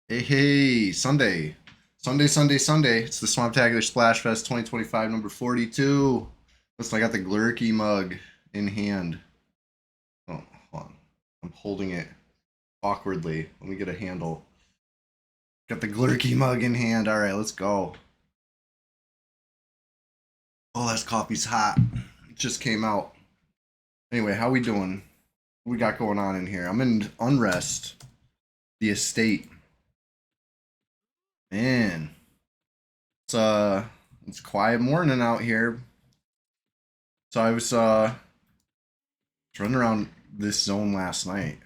Hey, hey, Sunday. Sunday. It's the Swamptacular Splashfest 2025, number 42. Listen, I got the Glurky mug in hand. Oh, hold on. I'm holding it awkwardly. Let me get a handle. Got the Glurky mug in hand. All right, let's go. Oh, that coffee's hot. It just came out. Anyway, how we doing? What we got going on in here? I'm in Unrest, the estate. Man, it's it's quiet morning out here. So I was running around this zone last night.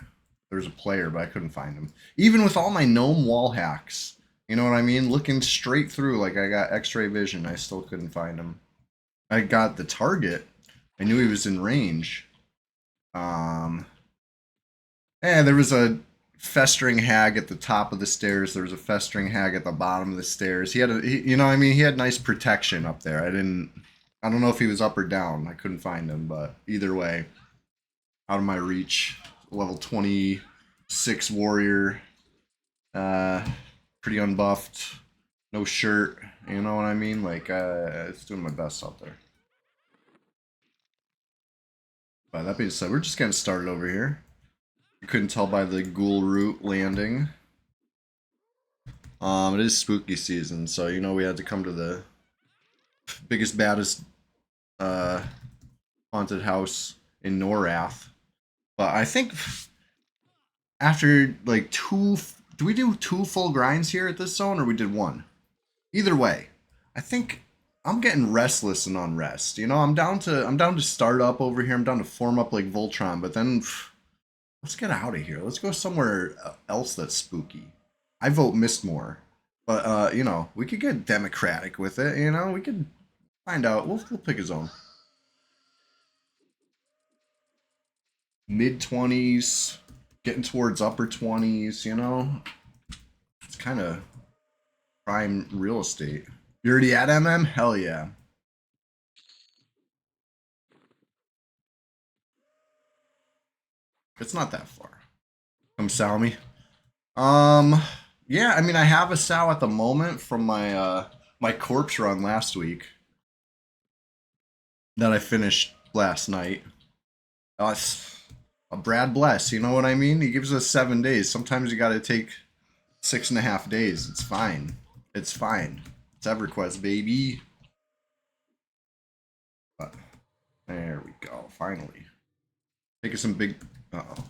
There was a player, but I couldn't find him. Even with all my gnome wall hacks, you know what I mean? Looking straight through like I got X-ray vision, I still couldn't find him. I got the target. I knew he was in range. Um, and there was a festering hag at the top of the stairs. There was a festering hag at the bottom of the stairs. You know what I mean? He had nice protection up there. I don't know if he was up or down. I couldn't find him, but either way, out of my reach. Level 26 warrior, uh, pretty unbuffed, no shirt. You know what I mean? Like, it's doing my best out there. But that being said, we're just getting started over here. You couldn't tell by the ghoul root landing. It is spooky season, so you know we had to come to the biggest, baddest, uh, haunted house in Norath. But I think after like do we do two full grinds here at this zone, or we did one? Either way, I think I'm getting restless and unrest. You know, I'm down to start up over here. I'm down to form up like Voltron, but then let's get out of here. Let's go somewhere else that's spooky. I vote mistMOORE, but you know, we could get democratic with it. You know, we could find out. We'll pick a zone. Mid 20s, getting towards upper 20s. You know, it's kind of prime real estate. You already at MM? Hell yeah. It's not that far. Come sow me. Um, yeah, I mean, I have a sow at the moment from my corpse run last week that I finished last night. It's a Brad Bless, you know what I mean? He gives us 7 days. Sometimes you got to take 6.5 days. It's fine. It's fine. It's EverQuest, baby. But there we go. Finally, taking some big. Uh-oh.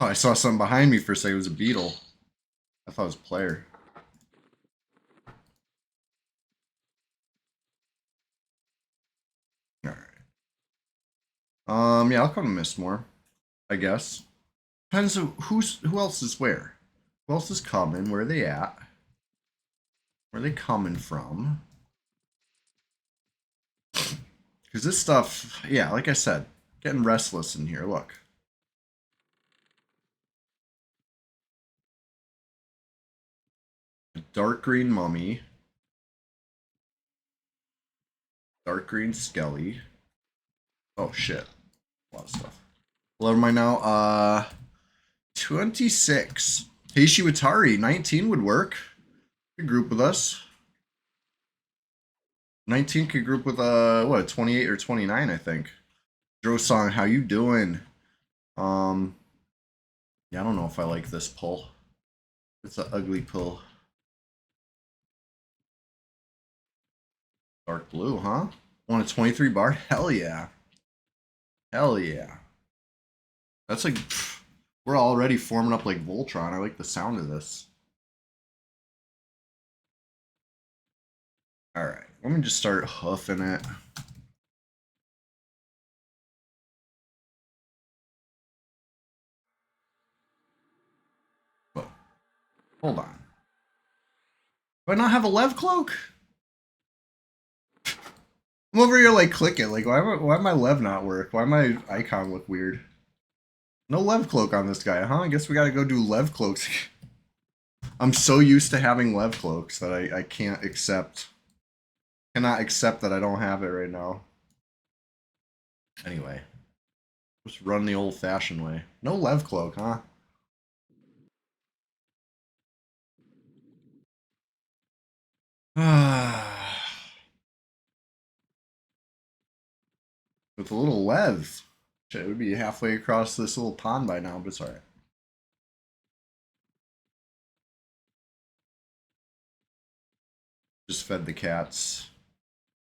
Oh, I saw something behind me for a second. It was a beetle. I thought it was a player. All right. Yeah, I'll come to mistMOORE, I guess. Depends on who else is where. Who else is coming? Where are they at? Where are they coming from? Because this stuff, yeah, like I said, getting restless in here. Look. A dark green mummy. Dark green skelly. Oh shit. A lot of stuff. What am I now? 26. Heishi Watari, 19 would work. Could group with us. 19 could group with what, 28 or 29, I think. Song, how you doing? Um yeah, I don't know if I like this pull. It's an ugly pull. Dark blue, huh? Want a 23 bar? Hell yeah. Hell yeah. That's like we're already forming up like Voltron. I like the sound of this. Alright, let me just start huffing it. Whoa. Hold on. Do I not have a Lev cloak? I'm over here like clicking. Like why my Lev not work? Why my icon look weird? No Lev cloak on this guy, huh? I guess we gotta go do Lev cloaks. I'm so used to having Lev cloaks that I can't accept. Cannot accept that I don't have it right now. Anyway, just run the old-fashioned way. No Lev cloak, huh? With a little Lev. It would be halfway across this little pond by now, but it's alright. Just fed the cats.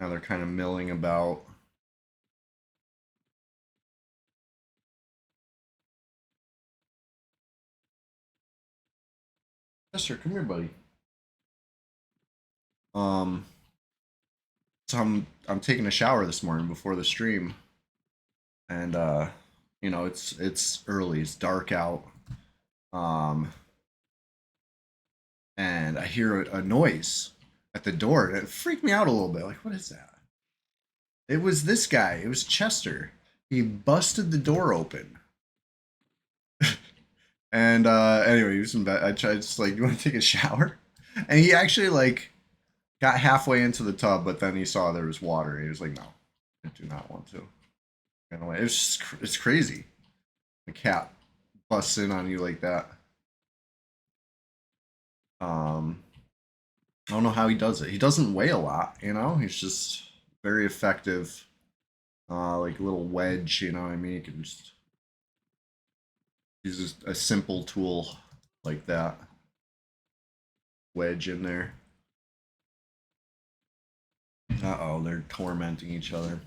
Now they're kind of milling about. Chester, come here, buddy. So I'm taking a shower this morning before the stream, and you know, it's early, it's dark out, um, and I hear a noise at the door, and it freaked me out a little bit. Like, what is that? It was this guy. It was Chester. He busted the door open. And anyway, he was in bed. I tried just like, you want to take a shower? And he actually like got halfway into the tub, but then he saw there was water. He was like, "No, I do not want to." Anyway, it's crazy. The cat busts in on you like that. I don't know how he does it. He doesn't weigh a lot, you know. He's just very effective. Like a little wedge, you know what I mean? He can just use just a simple tool like that. Wedge in there. Uh-oh, they're tormenting each other.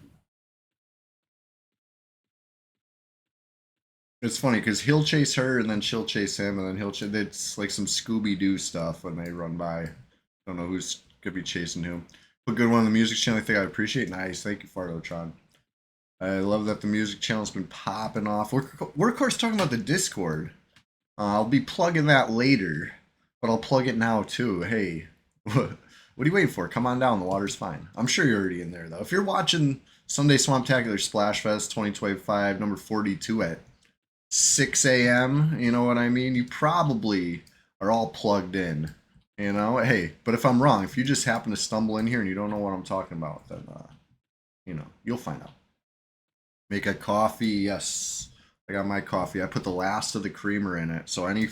It's funny because he'll chase her and then she'll chase him and then it's like some Scooby-Doo stuff when they run by. Don't know who's could be chasing who. Put good one on the music channel. I think I appreciate. Nice, thank you, Fartotron. I love that the music channel's been popping off. We're of course talking about the Discord. I'll be plugging that later, but I'll plug it now too. Hey, what are you waiting for? Come on down. The water's fine. I'm sure you're already in there though. If you're watching Sunday Swamptacular Splash Fest 2025 number 42 at 6 a.m., you know what I mean? You probably are all plugged in. You know, hey, but if I'm wrong, if you just happen to stumble in here and you don't know what I'm talking about, then you know, you'll find out. Make a coffee, yes. I got my coffee. I put the last of the creamer in it. So any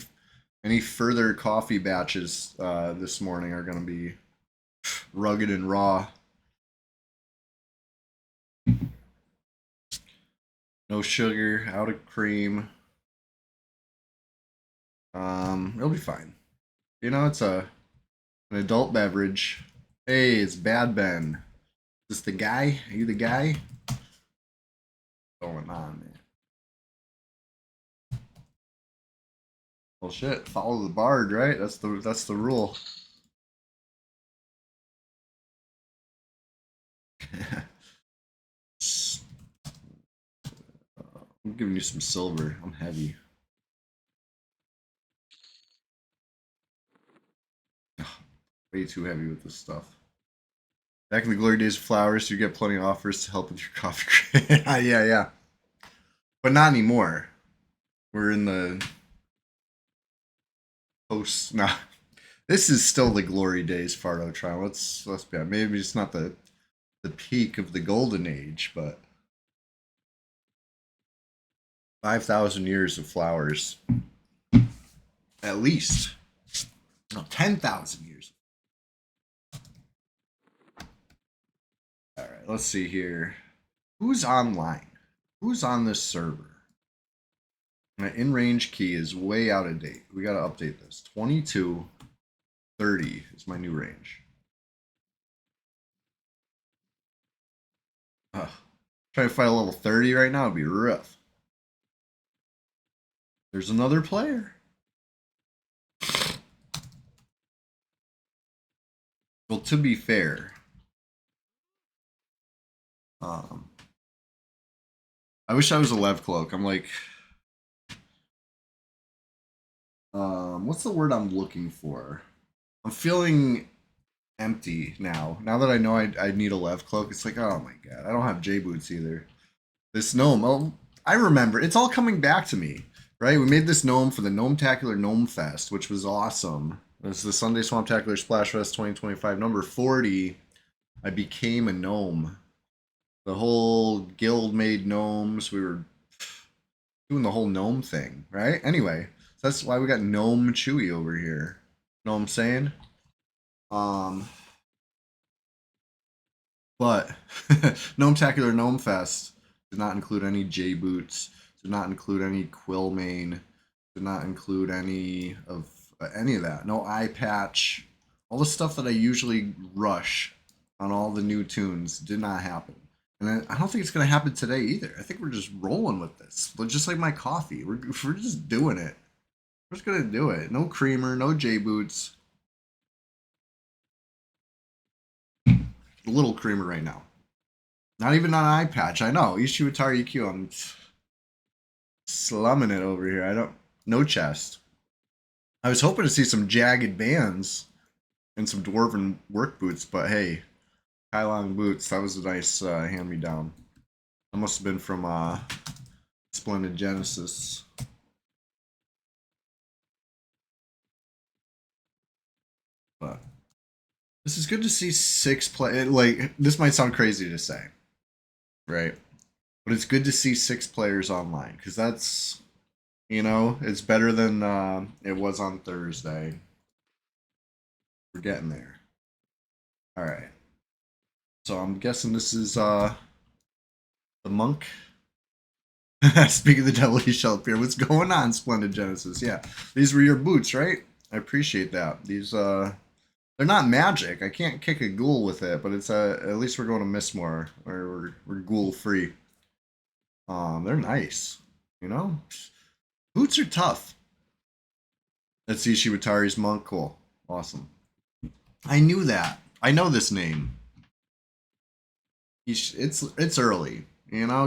further coffee batches this morning are gonna be rugged and raw. No sugar, out of cream. It'll be fine. You know, it's an adult beverage. Hey, it's Bad Ben. Is this the guy? Are you the guy? What's going on, man? Well, shit. Follow the bard, right? That's the rule. I'm giving you some silver. I'm heavy. Way too heavy with this stuff. Back in the glory days of flowers, you get plenty of offers to help with your coffee. Yeah. But not anymore. We're in the post. Nah, this is still the glory days, Fartotron. Let's be honest. Maybe it's not the peak of the golden age, but 5,000 years of flowers, at least. No, 10,000 years. All right, let's see here. Who's online? Who's on this server? My in-range key is way out of date. We got to update this. 2230 is my new range. Trying to fight a level 30 right now would be rough. There's another player. Well, to be fair, I wish I was a Lev Cloak. I'm like, what's the word I'm looking for? I'm feeling empty now. Now that I know I need a Lev Cloak, it's like, oh my god, I don't have J boots either. This gnome, oh, I remember. It's all coming back to me, right? We made this gnome for the Gnometacular Gnome Fest, which was awesome. It was the Sunday Swamptacular Splash Fest 2025, number 40. I became a gnome. The whole guild made gnomes. We were doing the whole gnome thing, right? Anyway, so that's why we got Gnome Chewy over here. Know what I'm saying? But SWAMPTACULAR Gnome Fest did not include any J boots, did not include any quill mane, did not include any of that. No eye patch. All the stuff that I usually rush on all the new tunes did not happen. And I don't think it's going to happen today either. I think we're just rolling with this. But just like my coffee, we're just doing it. We're just going to do it. No creamer, no J boots. A little creamer right now. Not even on eye patch. I know. Ishiwatari EQ. I'm slumming it over here. I don't. No chest. I was hoping to see some jagged bands and some dwarven work boots, but hey, Kylon boots. That was a nice hand me down. That must have been from Splendid Genesis. But this is good to see 6 play. Like, this might sound crazy to say, right? But it's good to see 6 players online because that's, it's better than it was on Thursday. We're getting there. All right. So I'm guessing this is the monk. Speaking of the devil, he shall appear. What's going on, Splendid Genesis? Yeah, these were your boots, right? I appreciate that. These they're not magic. I can't kick a ghoul with it, but it's at least we're going to mistMOORE, where we're ghoul free. They're nice. You know, boots are tough. That's Ishiwatari's monk. Cool, awesome. I knew that. I know this name. It's early.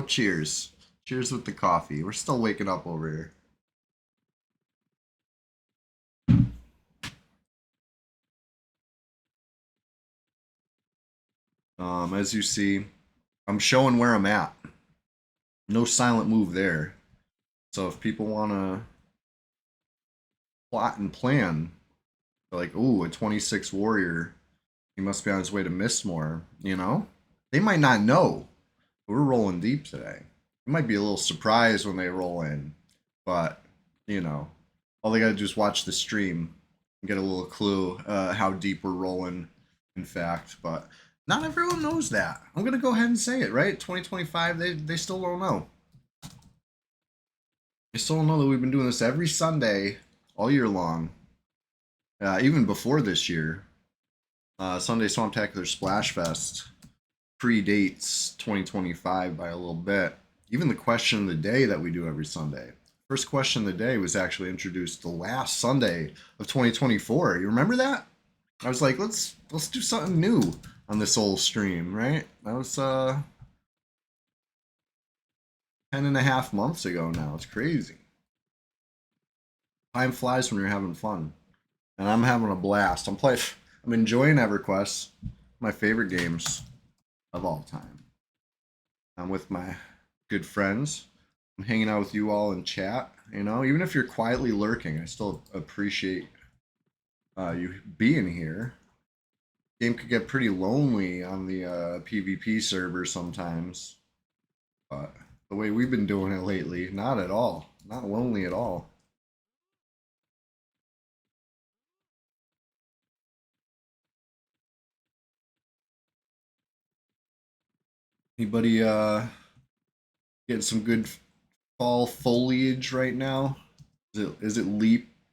Cheers. Cheers with the coffee. We're still waking up over here. As you see, I'm showing where I'm at. No silent move there. So if people want to plot and plan, they're like, ooh, a 26 warrior, he must be on his way to mistMOORE, They might not know. We're rolling deep today. It might be a little surprised when they roll in, but, all they got to do is watch the stream and get a little clue how deep we're rolling, in fact. But not everyone knows that. I'm going to go ahead and say it, right? 2025, they still don't know. They still don't know that we've been doing this every Sunday all year long. Even before this year. Sunday SWAMPTACULAR SPLASHFEST predates 2025 by a little bit. Even the question of the day that we do every Sunday. First question of the day was actually introduced the last Sunday of 2024. You remember that? I was like, let's do something new on this old stream, right? That was 10.5 months ago now. It's crazy. Time flies when you're having fun. And I'm having a blast. I'm enjoying EverQuest, my favorite games of all time. I'm with my good friends. I'm hanging out with you all in chat. Even if you're quietly lurking, I still appreciate you being here. Game could get pretty lonely on the PvP server sometimes, but the way we've been doing it lately, not at all. Not lonely at all. Anybody getting some good fall foliage right now? Is it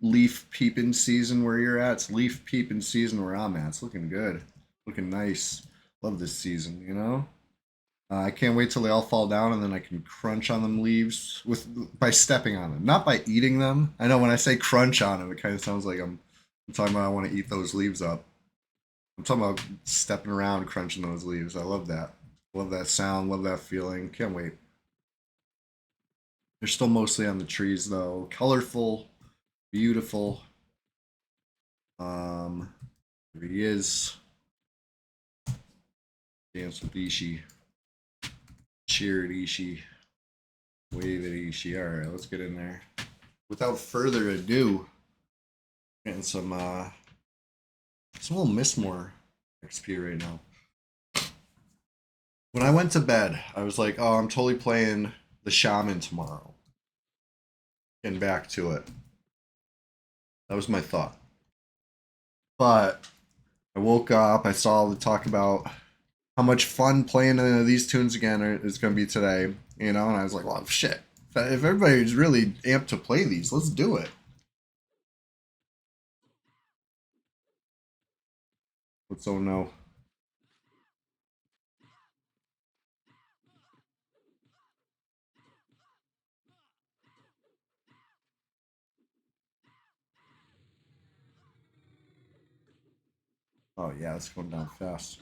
leaf peeping season where you're at? It's leaf peeping season where I'm at. It's looking good, looking nice. Love this season. I can't wait till they all fall down and then I can crunch on them leaves by stepping on them, not by eating them. I know when I say crunch on them, it kind of sounds like I'm talking about I want to eat those leaves up. I'm talking about stepping around, crunching those leaves. I love that. Love that sound. Love that feeling. Can't wait. They're still mostly on the trees though. Colorful, beautiful. There he is. Dance with Ishii. Cheer at Ishii. Wave at Ishii. Alright, let's get in there. Without further ado, getting some little mistMOORE XP right now. When I went to bed, I was like, oh, I'm totally playing the shaman tomorrow. Getting back to it. That was my thought. But I woke up, I saw the talk about how much fun playing these tunes again is going to be today, you know? And I was like, well, shit. If everybody's really amped to play these, let's do it. Let's oh no. Oh yeah, it's going down fast.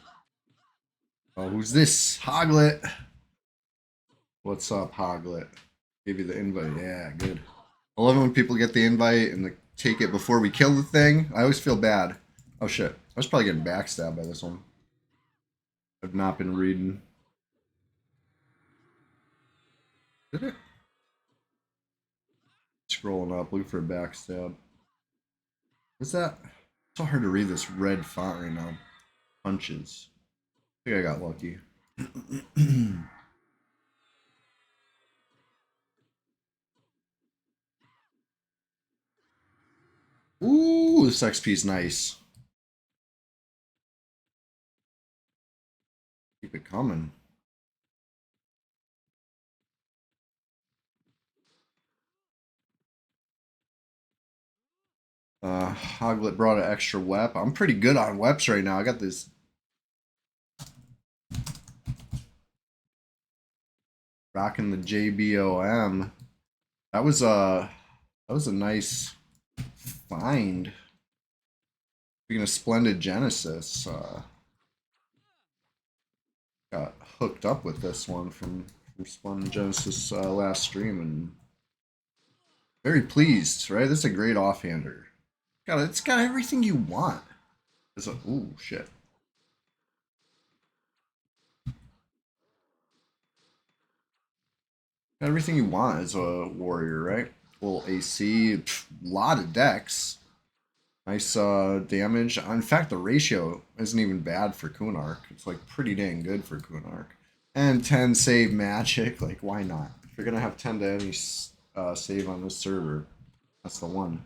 Oh, who's this? Hoglet. What's up, Hoglet? Give you the invite. Yeah, good. I love it when people get the invite and take it before we kill the thing. I always feel bad. Oh shit. I was probably getting backstabbed by this one. I've not been reading. Did it? Scrolling up, looking for a backstab. What's that? It's so hard to read this red font right now. Punches. I think I got lucky. Ooh, this XP's nice. Keep it coming. Hoglet brought an extra wep. I'm pretty good on weps right now. I got this rocking the JBOM. That was a nice find. Speaking of Splendid Genesis, got hooked up with this one from Splendid Genesis last stream and very pleased. Right, this is a great offhander. It's got everything you want. It's a ooh shit. Got everything you want as a warrior, right? Little AC, lot of decks. Nice damage. In fact, the ratio isn't even bad for Kunark. It's like pretty dang good for Kunark. And 10 save magic. Like, why not? If you're going to have 10 to any save on this server, that's the one.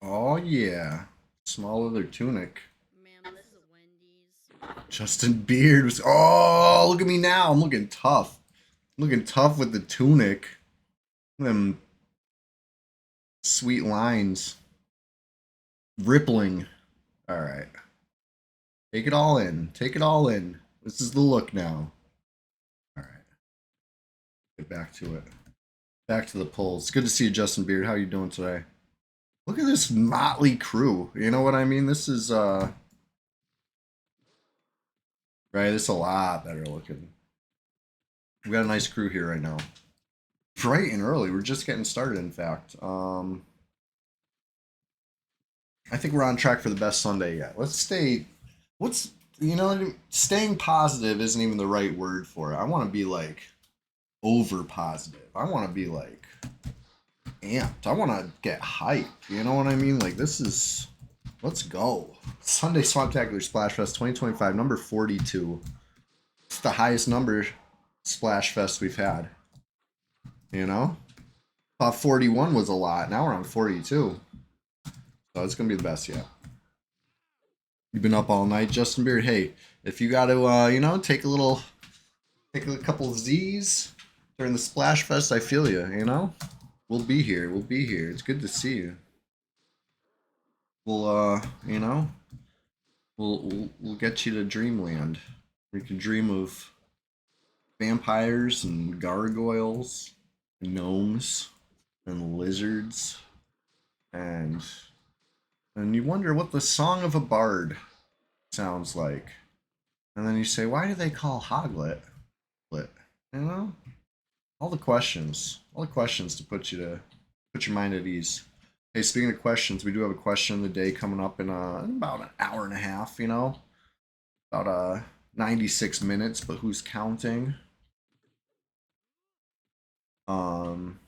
Oh, yeah. Small leather tunic. Ma'am, this is a Wendy's. Justin Beard was. Oh, look at me now. I'm looking tough. I'm looking tough with the tunic. Them sweet lines. Rippling. All right. Take it all in. Take it all in. This is the look now. All right. Get back to it. Back to the polls. Good to see you, Justin Beard. How you doing today? Look at this motley crew. You know what I mean? This is right, this is a lot better looking. We got a nice crew here right now. Bright and early. We're just getting started, in fact. I think we're on track for the best Sunday yet. Let's stay. What's you know, staying positive isn't even the right word for it. I want to be like over positive. I want to be like amped. I want to get hyped. You know what I mean? Like this is. Let's go. Sunday SWAMPTACULAR SPLASHFEST 2025, number 42. It's the highest number SplashFest we've had. You know? Thought 41 was a lot. Now we're on 42. So it's going to be the best yet. You've been up all night, Justin Beard. Hey, if you got to, take a couple of Z's during the SplashFest, I feel you, you know? We'll be here. We'll be here. It's good to see you. We'll, we'll get you to Dreamland. We can dream of vampires and gargoyles, and gnomes, and lizards, and you wonder what the song of a bard sounds like. And then you say, why do they call Hoglet lit? You know, all the questions to put your mind at ease. Hey, speaking of questions, we do have a question of the day coming up in about an hour and a half. You know, about 96 minutes, but who's counting? Um,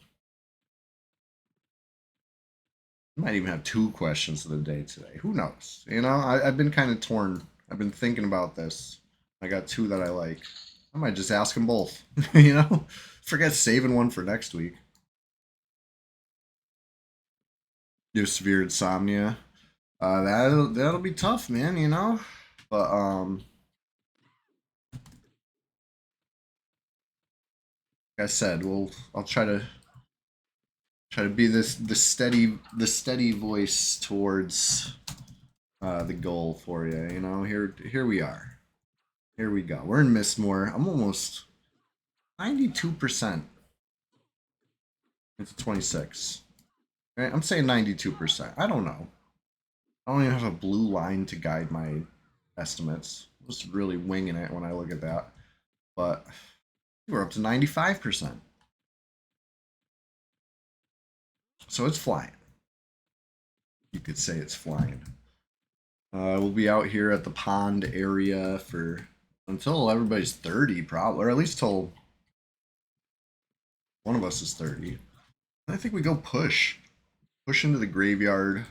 might even have two questions of the day today. Who knows? You know, I've been kind of torn. I've been thinking about this. I got two that I like. I might just ask them both. You know, forget saving one for next week. You have severe insomnia. That'll be tough, man. You know, but like I said, I'll try to be the steady voice towards the goal for you. You know, here we are. Here we go. We're in mistMOORE. I'm almost 92% into 26. Right? I'm saying 92%. I don't know. I don't even have a blue line to guide my estimates. I'm just really winging it when I look at that. But we're up to 95%. So it's flying. You could say it's flying. We'll be out here at the pond area for until everybody's 30, probably, or at least till one of us is 30. I think we go push into the graveyard.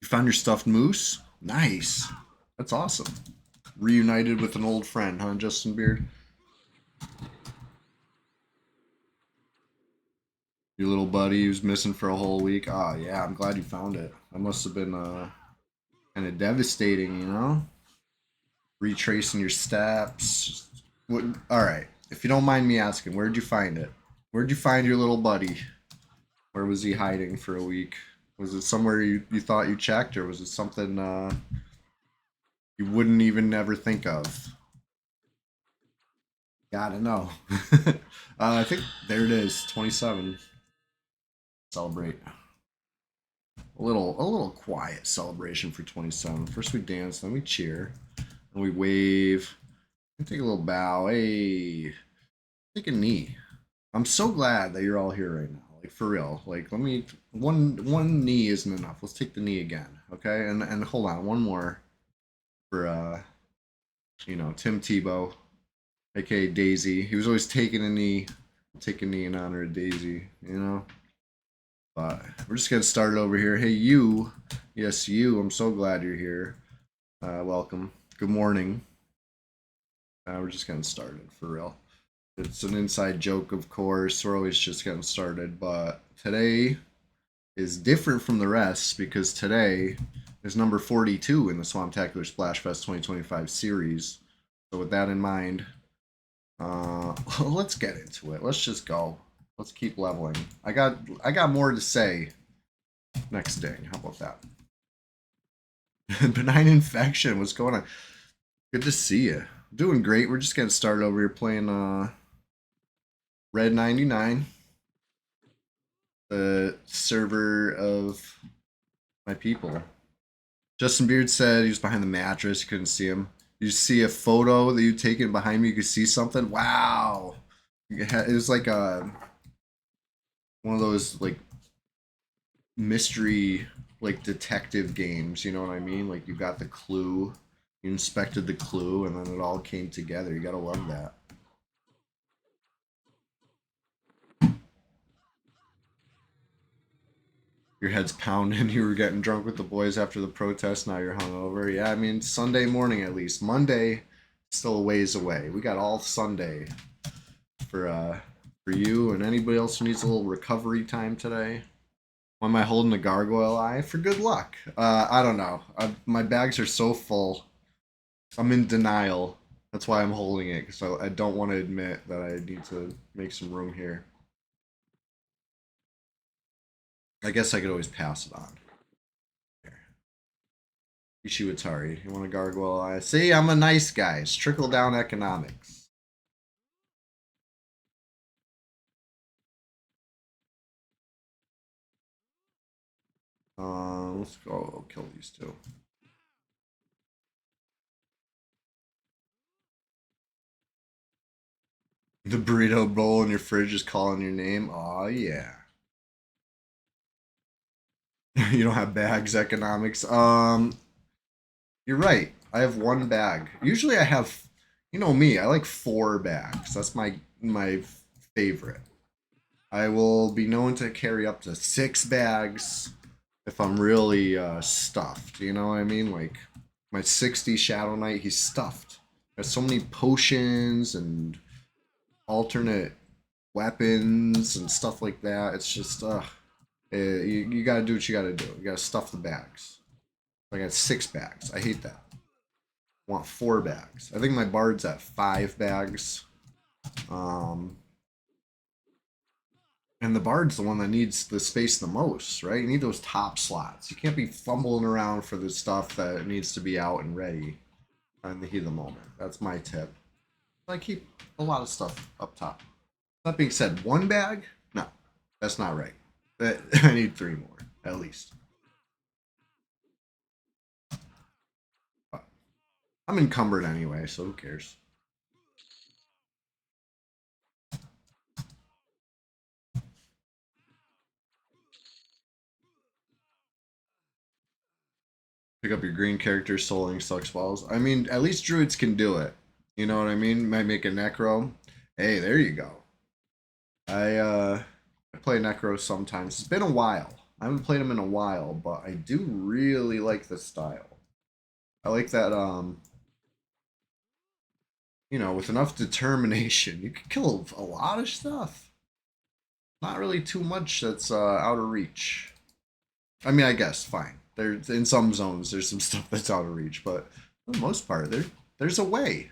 You found your stuffed moose? Nice. That's awesome. Reunited with an old friend, huh, Justin Beard? Your little buddy who's missing for a whole week. Oh yeah, I'm glad you found it. That must have been kind of devastating, you know? Retracing your steps. What, all right. If you don't mind me asking, where'd you find it? Where'd you find your little buddy? Where was he hiding for a week? Was it somewhere you thought you checked, or was it something you wouldn't even never think of? Gotta know. I think there it is, 27. Celebrate. A little quiet celebration for 27. First we dance, then we cheer, and we wave. And take a little bow. Hey, take a knee. I'm so glad that you're all here right now. Like for real. Like let me one knee isn't enough. Let's take the knee again. Okay? And hold on, one more for you know, Tim Tebow, aka Daisy. He was always taking a knee. Take a knee in honor of Daisy, you know? But we're just getting started over here. Hey you. Yes, you. I'm so glad you're here. Welcome. Good morning. We're just getting started for real. It's an inside joke, of course. We're always just getting started, but today is different from the rest because today is number 42 in the SWAMPTACULAR SPLASHFEST 2025 series. So with that in mind, let's get into it. Let's just go. Let's keep leveling. I got more to say next day. How about that? Benign infection. What's going on? Good to see you. Doing great. We're just getting started over here playing Red 99, the server of my people. Justin Beard said he was behind the mattress. You couldn't see him. You see a photo that you taken behind me. You could see something. Wow, it was like one of those like mystery like detective games. You know what I mean? Like you got the clue, you inspected the clue, and then it all came together. You gotta love that. Your head's pounding. You were getting drunk with the boys after the protest. Now you're hungover. Yeah, I mean Sunday morning at least. Monday, still a ways away. We got all Sunday for you and anybody else who needs a little recovery time today. Why am I holding a gargoyle eye? For good luck. I don't know. My bags are so full. I'm in denial. That's why I'm holding it, because I don't want to admit that I need to make some room here. I guess I could always pass it on. Here. Ishiwatari, you want a gargoyle eye? See, I'm a nice guy. It's trickle down economics. Let's go kill these two. The burrito bowl in your fridge is calling your name. Oh yeah. You don't have bags economics. You're right. I have one bag. Usually I have, you know me, I like 4 bags. That's my favorite. I will be known to carry up to 6 bags if I'm really stuffed. You know what I mean? Like my 60 Shadow Knight, he's stuffed. There's so many potions and alternate weapons and stuff like that. It's just, you gotta do what you gotta do. You gotta stuff the bags. I got 6 bags. I hate that. I want 4 bags. I think my bard's at 5 bags. And the bard's the one that needs the space the most, right? You need those top slots. You can't be fumbling around for the stuff that needs to be out and ready in the heat of the moment. That's my tip. I keep a lot of stuff up top. That being said, 1 bag? No, that's not right. I need 3 more, at least. But I'm encumbered anyway, so who cares? Pick up your green character, souling sucks balls. I mean, at least druids can do it. You know what I mean? Might make a necro. Hey, there you go. I play necro sometimes. It's been a while. I haven't played them in a while, but I do really like the style. I like that with enough determination, you can kill a lot of stuff. Not really too much that's out of reach. I mean, I guess fine. There's in some zones there's some stuff that's out of reach, but for the most part, there's a way.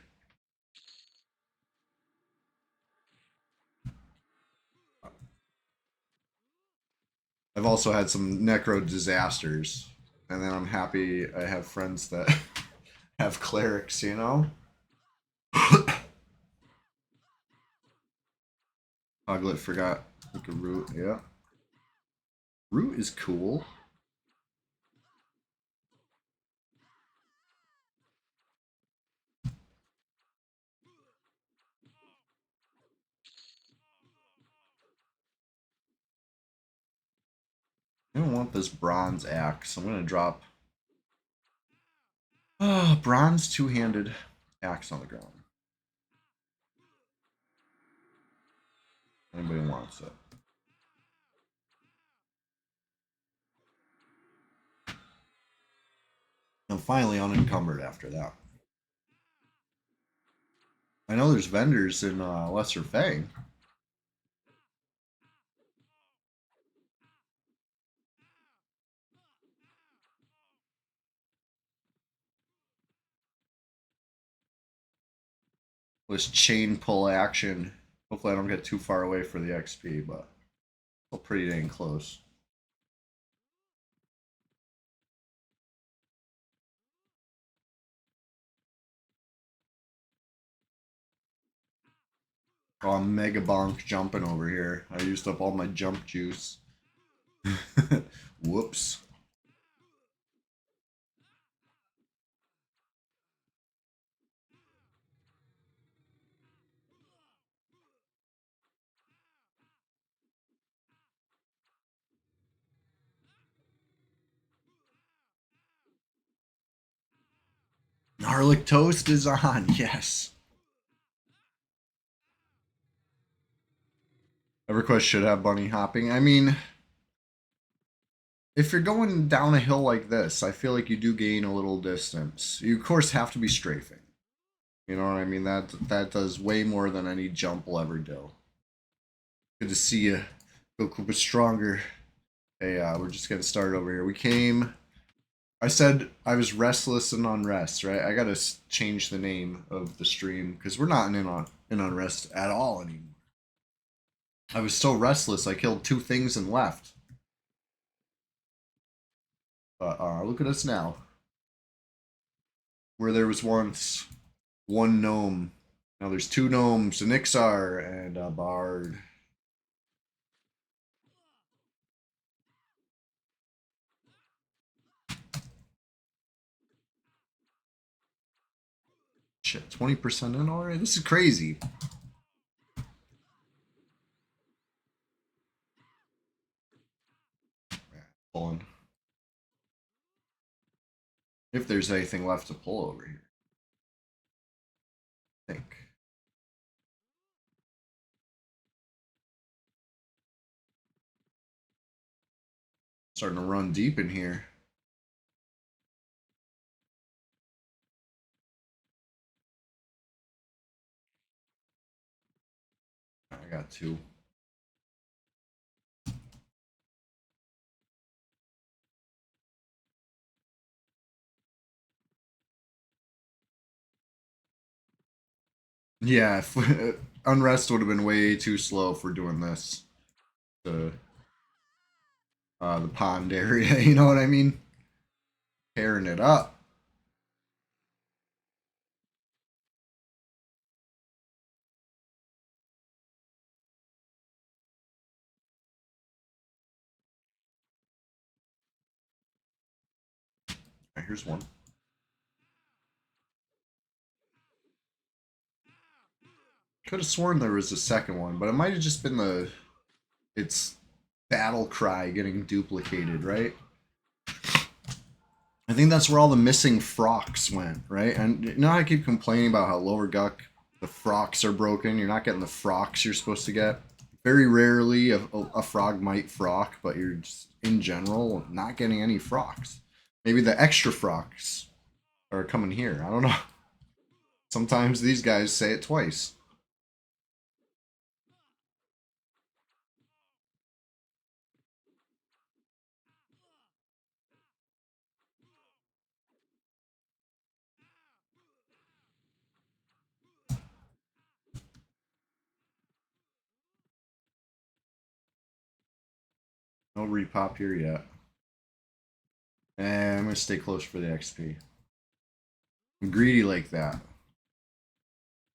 I've also had some necro disasters, and then I'm happy I have friends that have clerics. Hoglet forgot like a root. Yeah, root is cool. I don't want this bronze axe. I'm gonna drop bronze two-handed axe on the ground. Anybody wants it? I'm finally unencumbered after that. I know there's vendors in Lesser Fang. This chain pull action. Hopefully I don't get too far away for the XP, but still pretty dang close. Oh, I'm mega bonk jumping over here. I used up all my jump juice. Whoops. Garlic toast is on, yes. EverQuest should have bunny hopping. I mean, if you're going down a hill like this, I feel like you do gain a little distance. You of course have to be strafing. You know what I mean? That does way more than any jump will ever do. Good to see you. Go Koopa stronger. Hey, we're just getting started over here. We came I said I was restless and unrest, right? I gotta change the name of the stream because we're not in unrest at all anymore. I was so restless, I killed 2 things and left. But look at us now. Where there was once 1 gnome, now there's 2 gnomes, an Ixar, and a bard. Shit, 20% in already? This is crazy. Pulling. If there's anything left to pull over here. I think. Starting to run deep in here. I got 2. Yeah, Unrest would have been way too slow for doing this. The pond area, you know what I mean? Tearing it up. Right, here's one. Could have sworn there was a second one, but it might have just been its battle cry getting duplicated, right? I think that's where all the missing frocks went, right? And you know, I keep complaining about how lower guck the frocks are broken. You're not getting the frocks you're supposed to get. Very rarely a frog might frock, but you're just in general not getting any frocks. Maybe the extra frocks are coming here. I don't know. Sometimes these guys say it twice. No repop here yet. And I'm gonna stay close for the XP. I'm greedy like that.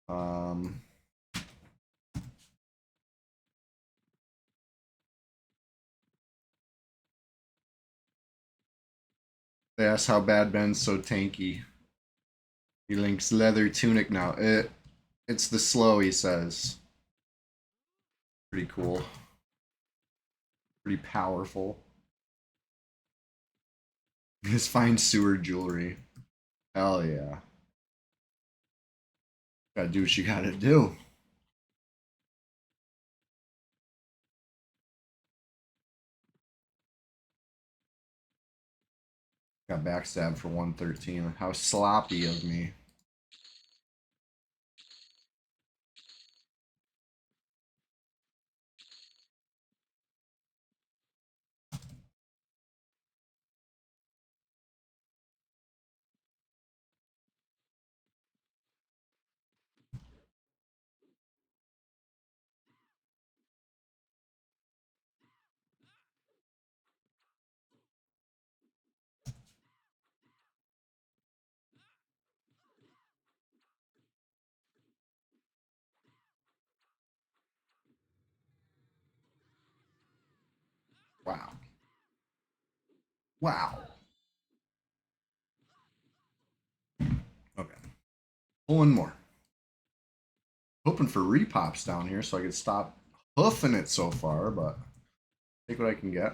Um, they asked how bad Ben's so tanky. He links leather tunic now. It's the slow, he says. Pretty cool. Pretty powerful. His fine sewer jewelry. Hell yeah. Gotta do what you gotta do. Got backstabbed for 113. How sloppy of me. Wow. Wow. Okay. Pulling more. Hoping for repops down here so I could stop hoofing it so far, but take what I can get.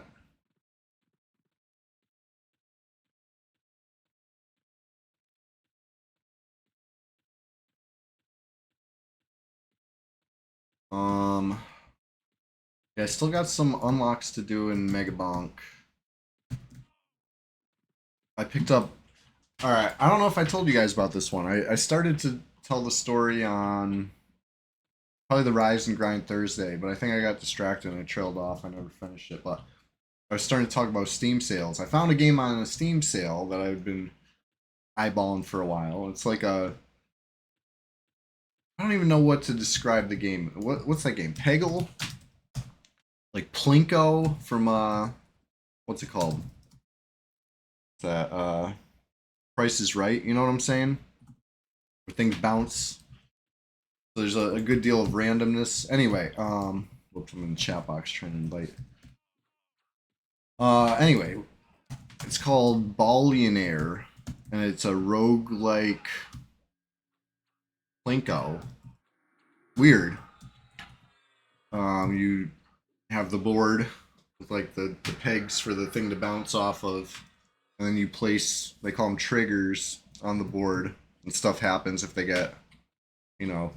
Yeah, I still got some unlocks to do in Mega Bonk. I picked up. All right, I don't know if I told you guys about this one. I started to tell the story on probably the Rise and Grind Thursday, but I think I got distracted and I trailed off. I never finished it, but I was starting to talk about Steam sales. I found a game on a Steam sale that I've been eyeballing for a while. It's like a I don't even know what to describe the game. What's that game? Peggle? Like Plinko from what's it called? That Price is Right, you know what I'm saying? Where things bounce. So there's a good deal of randomness. Anyway, whoops, I'm in the chat box trying to invite. Anyway, it's called Ballionaire, and it's a roguelike Plinko. Weird. You have the board with like the pegs for the thing to bounce off of, and then you place, they call them triggers on the board, and stuff happens if they get, you know,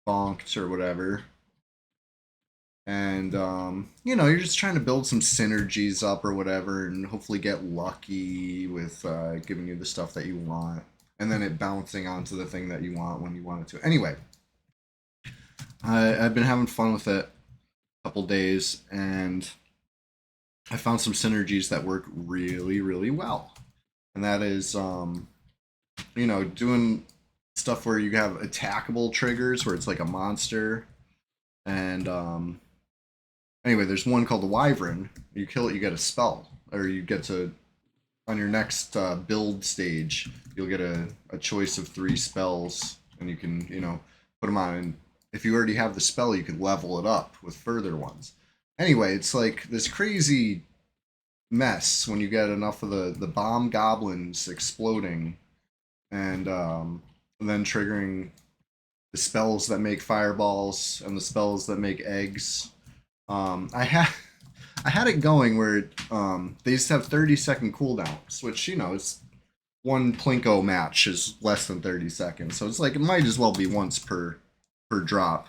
bonked or whatever. And you're just trying to build some synergies up or whatever, and hopefully get lucky with giving you the stuff that you want, and then it bouncing onto the thing that you want when you want it to. Anyway, I've been having fun with it a couple days, and I found some synergies that work really, really well. And that is, doing stuff where you have attackable triggers, where it's like a monster. And anyway, there's one called the Wyvern. You kill it, you get a spell, or you get to on your next build stage, you'll get a choice of 3 spells, and you can put them on. And if you already have the spell, you can level it up with further ones. Anyway, it's like this crazy mess when you get enough of the bomb goblins exploding, and then triggering the spells that make fireballs and the spells that make eggs. I had I had it going where they just have 30-second cooldowns, which is one Plinko match is less than 30 seconds, so it's like it might as well be once per drop.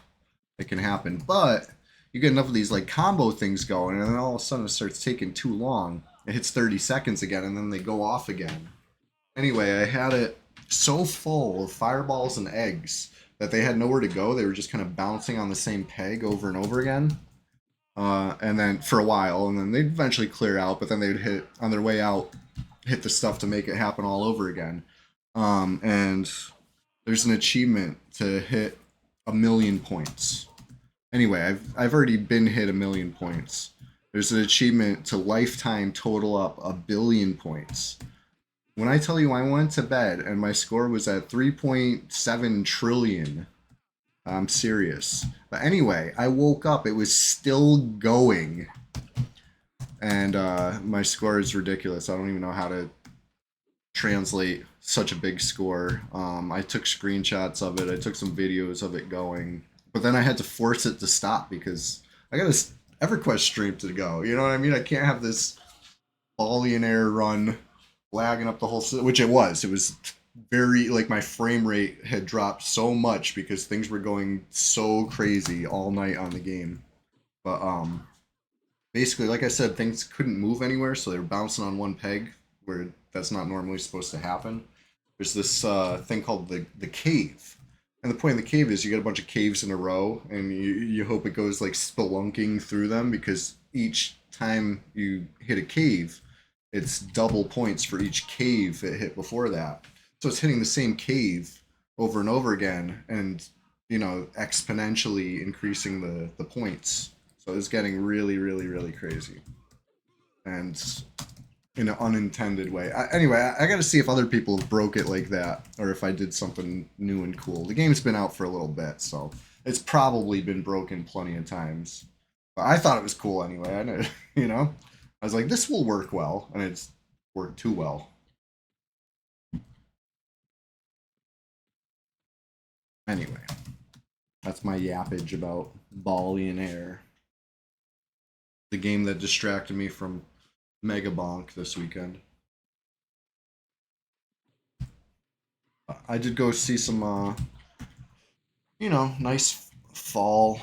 It can happen, but you get enough of these like combo things going, and then all of a sudden it starts taking too long. It hits 30 seconds again, and then they go off again. Anyway, I had it so full of fireballs and eggs that they had nowhere to go. They were just kind of bouncing on the same peg over and over again. And then for a while, and then they'd eventually clear out, but then they'd hit on their way out, hit the stuff to make it happen all over again. And there's an achievement to hit 1,000,000 points. Anyway, I've already been hit 1,000,000 points. There's an achievement to lifetime total up 1,000,000,000 points. When I tell you I went to bed and my score was at 3.7 trillion, I'm serious. But anyway, I woke up, it was still going. And my score is ridiculous. I don't even know how to translate such a big score. I took screenshots of it, I took some videos of it going. But then I had to force it to stop because I got this EverQuest stream to go. You know what I mean? I can't have this Ballionaire run lagging up the whole, which it was. It was very like my frame rate had dropped so much because things were going so crazy all night on the game. But basically, like I said, things couldn't move anywhere, so they were bouncing on one peg where that's not normally supposed to happen. There's this thing called the cave, and the point of the cave is you get a bunch of caves in a row, and you hope it goes like spelunking through them because each time you hit a cave, it's double points for each cave it hit before that. So it's hitting the same cave over and over again, and exponentially increasing the points. So it's getting really, really, really crazy, and in an unintended way. Anyway, I got to see if other people have broke it like that, or if I did something new and cool. The game's been out for a little bit, so it's probably been broken plenty of times. But I thought it was cool anyway. I know, I was like, this will work well, and it's worked too well. Anyway, that's my yappage about Ballionaire, the game that distracted me from Mega Bonk this weekend. I did go see some, nice fall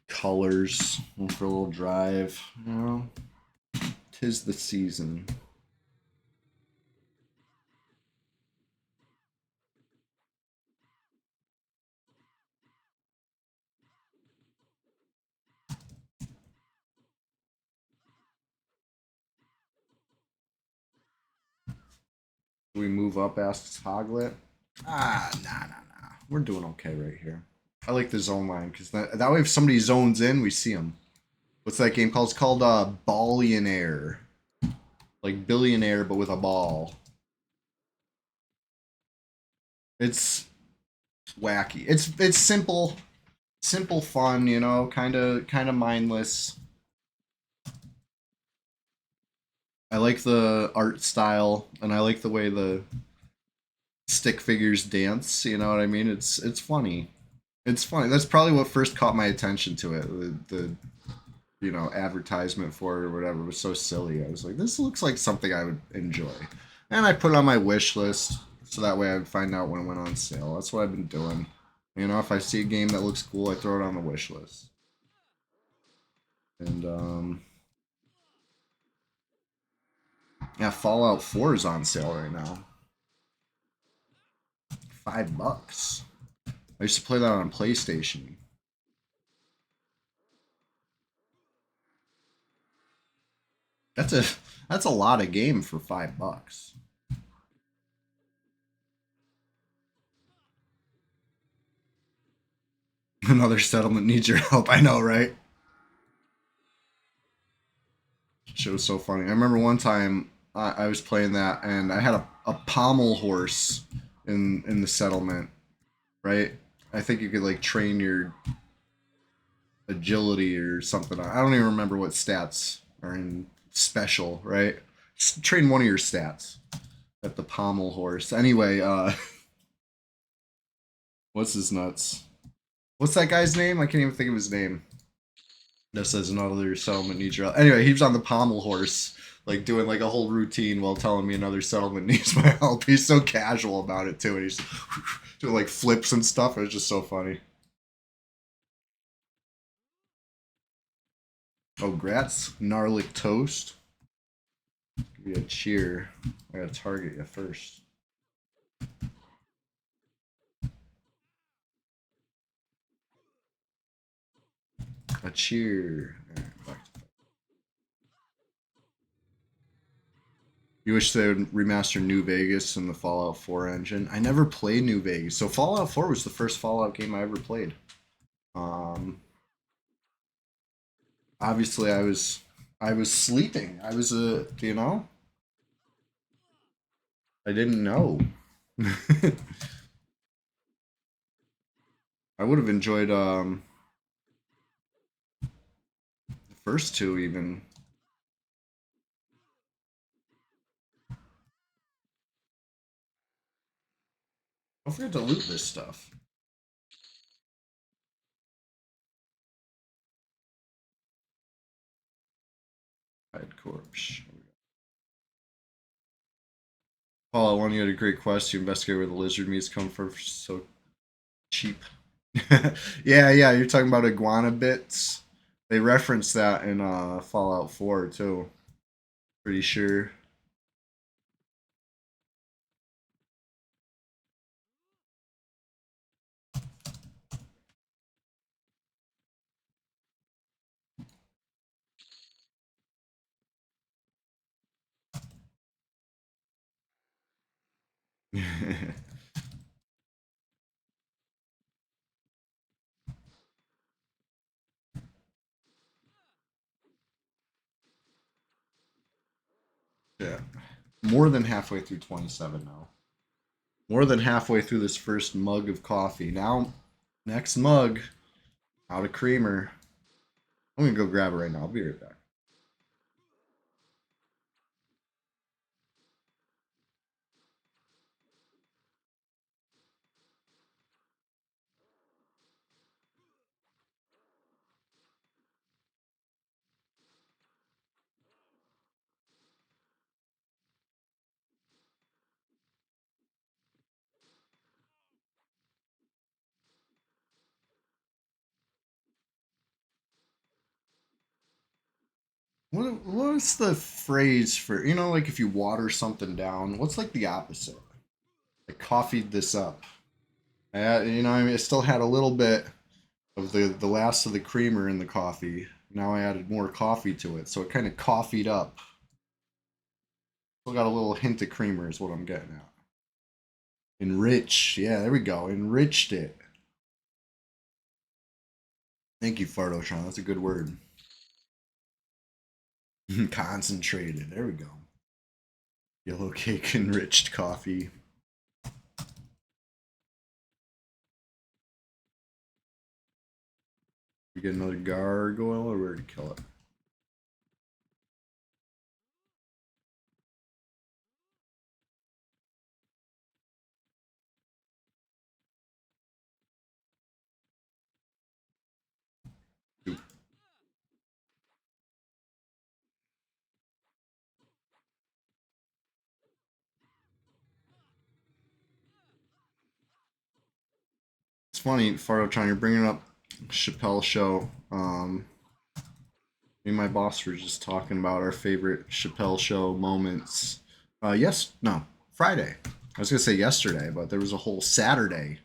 colors. Went for a little drive. Tis the season. Do we move up? Asks Hoglet. Nah. We're doing okay right here. I like the zone line because that way if somebody zones in, we see them. What's that game called? It's called Ballionaire. Like billionaire, but with a ball. It's wacky. It's simple, fun. You know, kind of mindless. I like the art style, and I like the way the stick figures dance. You know what I mean? It's funny. It's funny. That's probably what first caught my attention to it. The advertisement for it or whatever was so silly. I was like, this looks like something I would enjoy, and I put it on my wish list so that way I'd find out when it went on sale. That's what I've been doing. You know, if I see a game that looks cool, I throw it on the wish list. And yeah, Fallout 4 is on sale right now. $5. I used to play that on PlayStation. That's a lot of game for $5. Another settlement needs your help. I know, right? Shit was so funny. I remember one time I was playing that and I had a pommel horse in the settlement, right? I think you could like train your agility or something. I don't even remember what stats are in special, right? Just train one of your stats at the pommel horse. Anyway, what's his nuts? What's that guy's name? I can't even think of his name. That says another settlement needs your help. Anyway, he was on the pommel horse, like doing like a whole routine while telling me another settlement needs my help. He's so casual about it too, and he's doing like flips and stuff. It was just so funny. Oh, grats, Gnarlic Toast. Give you a cheer. I gotta target you first. A cheer. You wish they would remaster New Vegas and the Fallout 4 engine. I never played New Vegas, so Fallout 4 was the first Fallout game I ever played. Obviously, I was sleeping. I was I didn't know. I would have enjoyed the first two even. Don't forget to loot this stuff. Hide corpse. Fallout 1, you had a great quest. You investigate where the lizard meats come from so cheap. Yeah, you're talking about iguana bits. They reference that in Fallout 4 too. Pretty sure. Yeah. More than halfway through 27 now. More than halfway through this first mug of coffee. Now, next mug, out of creamer. I'm gonna go grab it right now. I'll be right back. What's the phrase for, like if you water something down, what's like the opposite? I coffeed this up. I mean, it still had a little bit of the last of the creamer in the coffee. Now I added more coffee to it, so it kind of coffeed up. Still got a little hint of creamer is what I'm getting at. Enrich. Yeah, there we go. Enriched it. Thank you, Fartotron. That's a good word. Concentrated. There we go. Yellow cake enriched coffee. We get another gargoyle or where to kill it? It's funny, Farotron, you're bringing up Chappelle Show. Me and my boss were just talking about our favorite Chappelle Show moments. No, Friday. I was gonna say yesterday, but there was a whole Saturday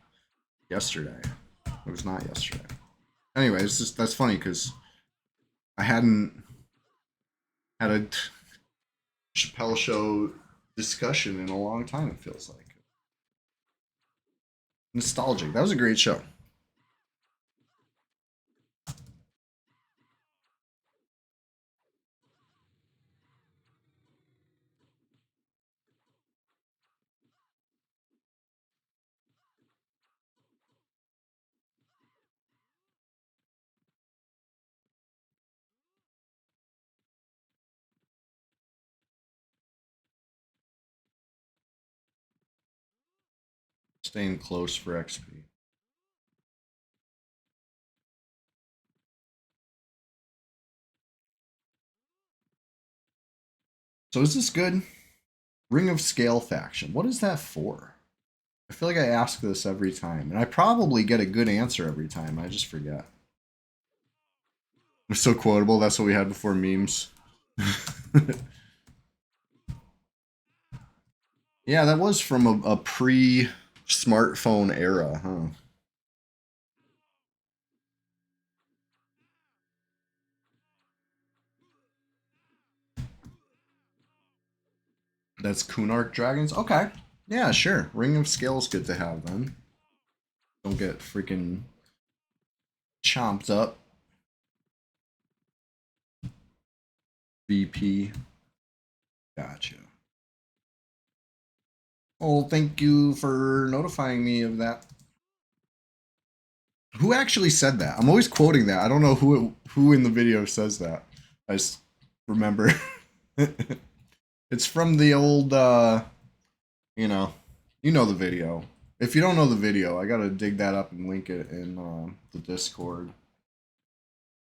yesterday. It was not yesterday. Anyway, it's just that's funny because I hadn't had a Chappelle Show discussion in a long time. It feels like nostalgic. That was a great show. Staying close for XP. So is this good? Ring of Scale faction. What is that for? I feel like I ask this every time, and I probably get a good answer every time. I just forget. It's so quotable. That's what we had before memes. Yeah, that was from a pre-smartphone era, huh? That's Kunark Dragons? Okay. Yeah, sure. Ring of Scale's good to have then. Don't get freaking chomped up. VP. Gotcha. Oh, thank you for notifying me of that. Who actually said that? I'm always quoting that. I don't know who in the video says that. I just remember. It's from the old you know, you know the video. If you don't know the video, I gotta dig that up and link it in the Discord.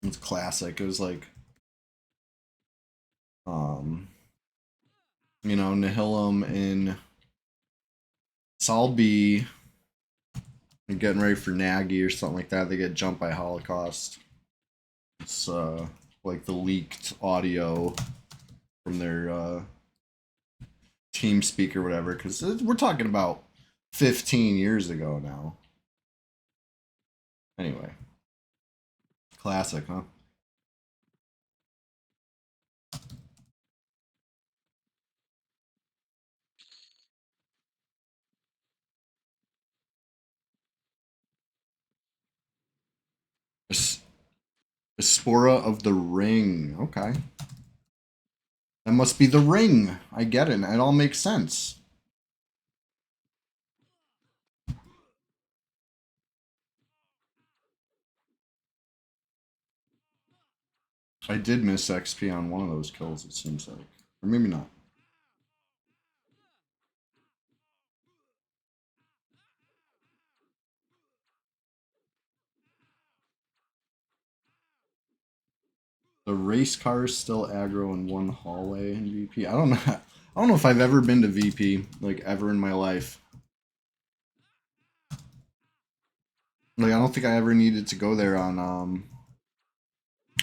It's classic. It was like, um, Nihilum in Salby and getting ready for Nagy or something like that. They get jumped by Holocaust. It's like the leaked audio from their team speak or whatever, because we're talking about 15 years ago now. Anyway, classic, huh? A Spora of the Ring. Okay. That must be the ring. I get it. It all makes sense. I did miss XP on one of those kills, it seems like. Or maybe not. The race cars still aggro in one hallway in VP. I don't know. I don't know if I've ever been to VP, like ever in my life. Like I don't think I ever needed to go there on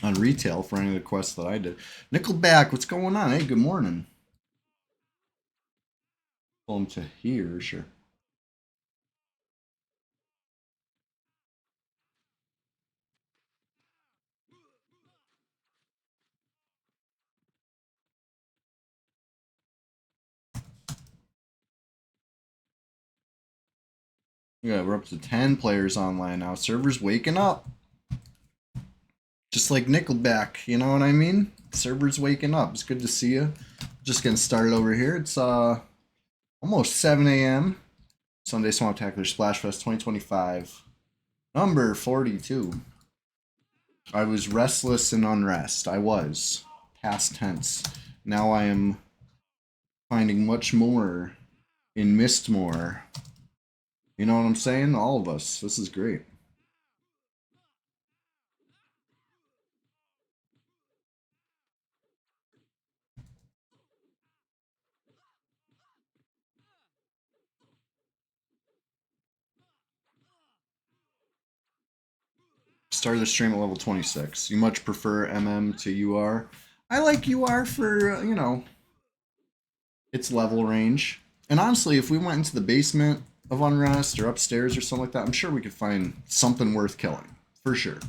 retail for any of the quests that I did. Nickelback, what's going on? Hey, good morning. Pull him to here, sure. Yeah, we're up to 10 players online now. Server's waking up. Just like Nickelback, you know what I mean? Server's waking up. It's good to see you. Just getting started over here. It's almost 7 a.m. Sunday Swamptacular Splashfest 2025. Number 42. I was restless and unrest. I was. Past tense. Now I am finding much more in mistMOORE. You know what I'm saying? All of us. This is great. Started the stream at level 26. You much prefer MM to UR? I like UR for, its level range. And honestly, if we went into the basement of Unrest or upstairs or something like that, I'm sure we could find something worth killing. For sure.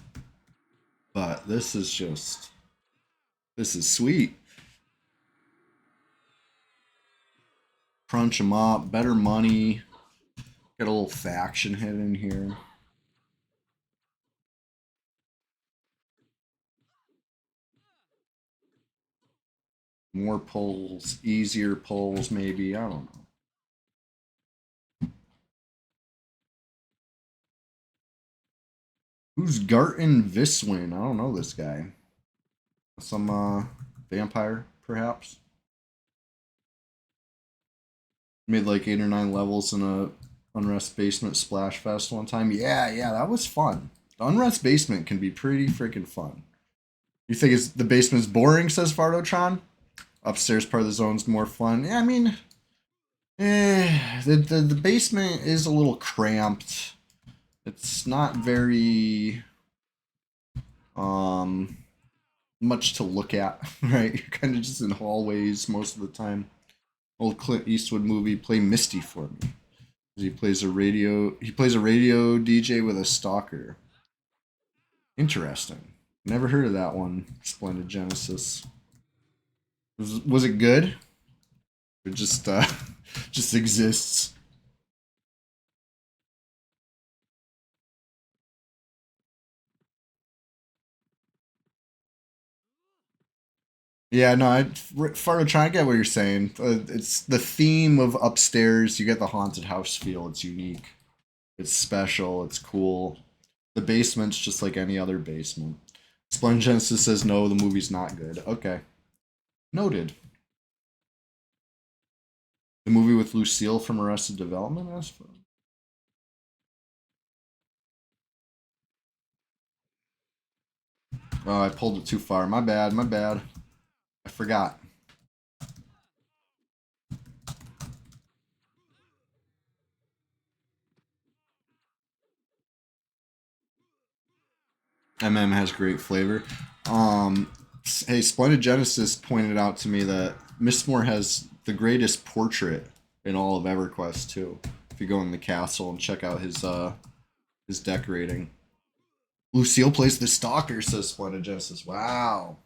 But this is just. This is sweet. Crunch them up, better money. Get a little faction hit in here. More pulls, easier pulls, maybe. I don't know. Who's Garten Viswin? I don't know this guy. Some vampire, perhaps. Made like 8 or 9 levels in a Unrest Basement Splash Fest one time. Yeah, that was fun. The Unrest Basement can be pretty freaking fun. You think the basement's boring, says Fardotron? Upstairs part of the zone's more fun. Yeah, I mean, the basement is a little cramped. It's not very um much to look at, right? You're kind of just in hallways most of the time. Old Clint Eastwood movie, Play Misty for me. He plays a radio DJ with a stalker. Interesting. Never heard of that one. Splendid Genesis. Was it good? It just just exists. Yeah, no, Fargo, try to get what you're saying. It's the theme of upstairs. You get the haunted house feel. It's unique. It's special. It's cool. The basement's just like any other basement. Splendid Genesis says no, the movie's not good. Okay, noted. The movie with Lucille from Arrested Development, I suppose. Oh, I pulled it too far. My bad. My bad. I forgot. has great flavor. Hey, Splendid Genesis pointed out to me that mistMOORE has the greatest portrait in all of EverQuest too. If you go in the castle and check out his decorating. Lucille plays the stalker, says Splendid Genesis. Wow.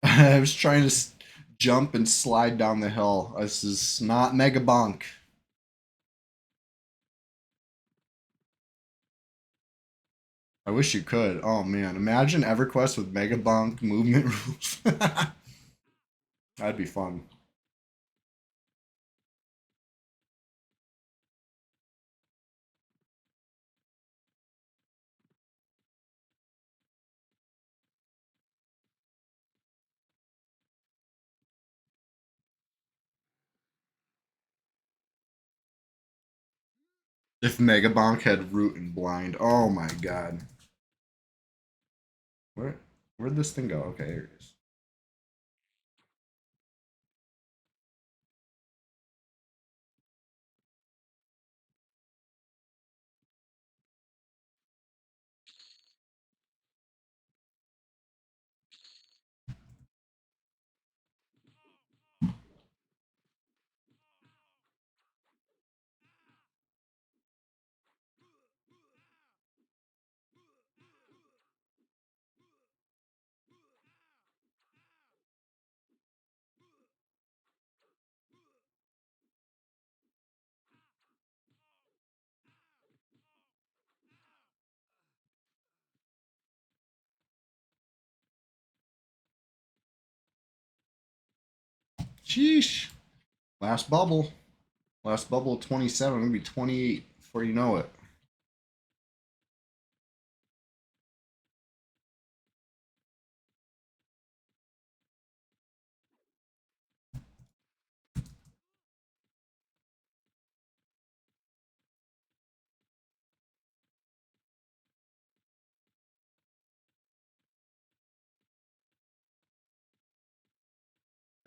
I was trying to jump and slide down the hill. This is not Mega Bonk. I wish you could. Oh man, imagine EverQuest with Mega Bonk movement rules. That'd be fun. If Megabonk had root and blind, oh my god. Where where'd this thing go? Okay, here it is. Sheesh. Last bubble. Last bubble 27. It'll be 28 before you know it.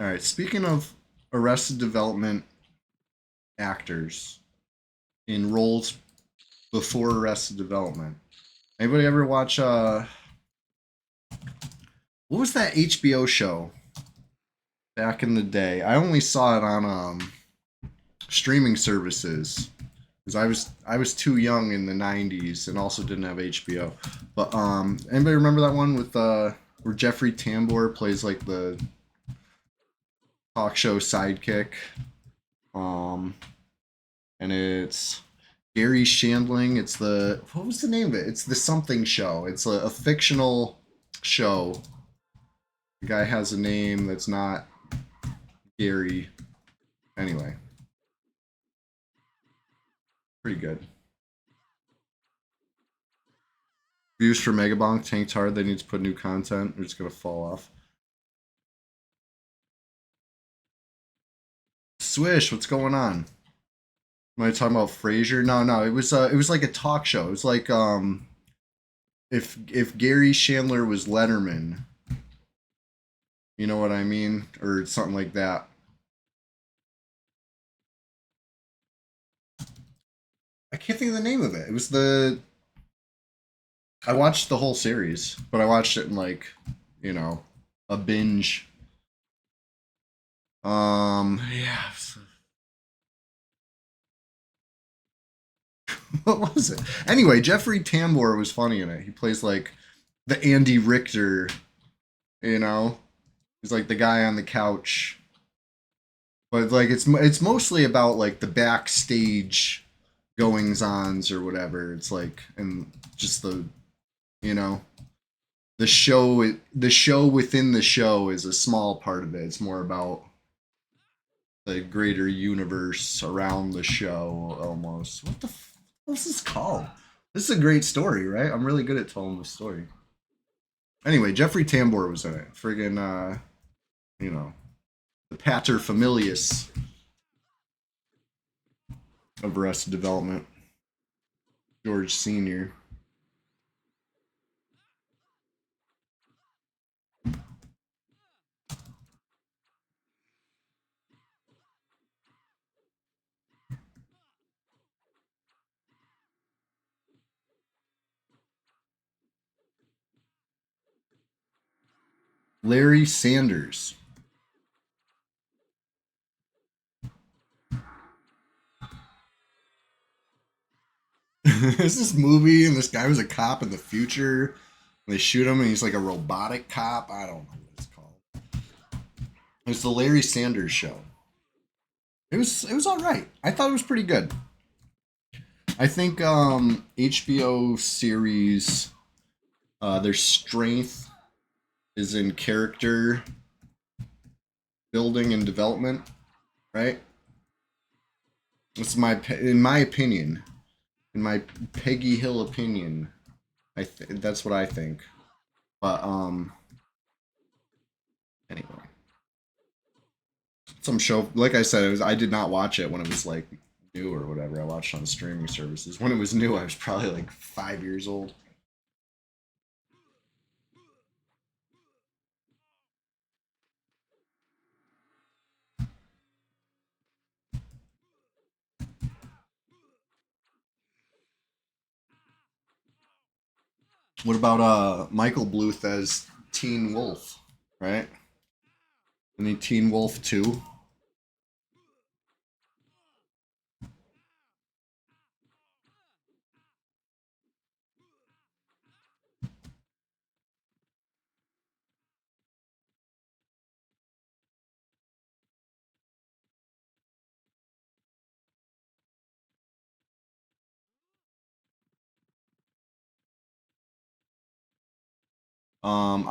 All right. Speaking of Arrested Development actors in roles before Arrested Development, anybody ever watch what was that HBO show back in the day? I only saw it on streaming services because I was too young in the '90s and also didn't have HBO. But anybody remember that one with where Jeffrey Tambor plays like the talk show sidekick? Um, and it's Gary Shandling. It's the what was the name of it? It's the something show. It's a fictional show. The guy has a name that's not Gary. Anyway, pretty good. Views for Megabonk tanked hard. They need to put new content. They're just gonna fall off. Swish, what's going on? Am I talking about Frasier? No, no. It was like a talk show. It was like if Gary Chandler was Letterman, you know what I mean, or something like that. I can't think of the name of it. It was the I watched the whole series, but I watched it in like, you know, a binge. Yeah. What was it? Anyway, Jeffrey Tambor was funny in it. He plays like the Andy Richter, you know. He's like the guy on the couch. But like it's mostly about like the backstage goings ons or whatever. It's like and just the you know the show within the show is a small part of it. It's more about the greater universe around the show almost. What's this called? This is a great story, right? I'm really good at telling the story. Anyway, Jeffrey Tambor was in it. Friggin' you know, the pater familias of Arrested Development. George Senior. Larry Sanders. There's this movie, and this guy was a cop in the future. And they shoot him, and he's like a robotic cop. I don't know what it's called. It's the Larry Sanders Show. It was all right. I thought it was pretty good. I think HBO series, their strength is in character building and development, right? It's in my opinion, in my Peggy Hill opinion. That's what I think. But anyway, some show like I said, I did not watch it when it was like new or whatever. I watched it on streaming services. When it was new, I was probably like 5 years old. What about Michael Bluth as Teen Wolf, right? Any Teen Wolf 2?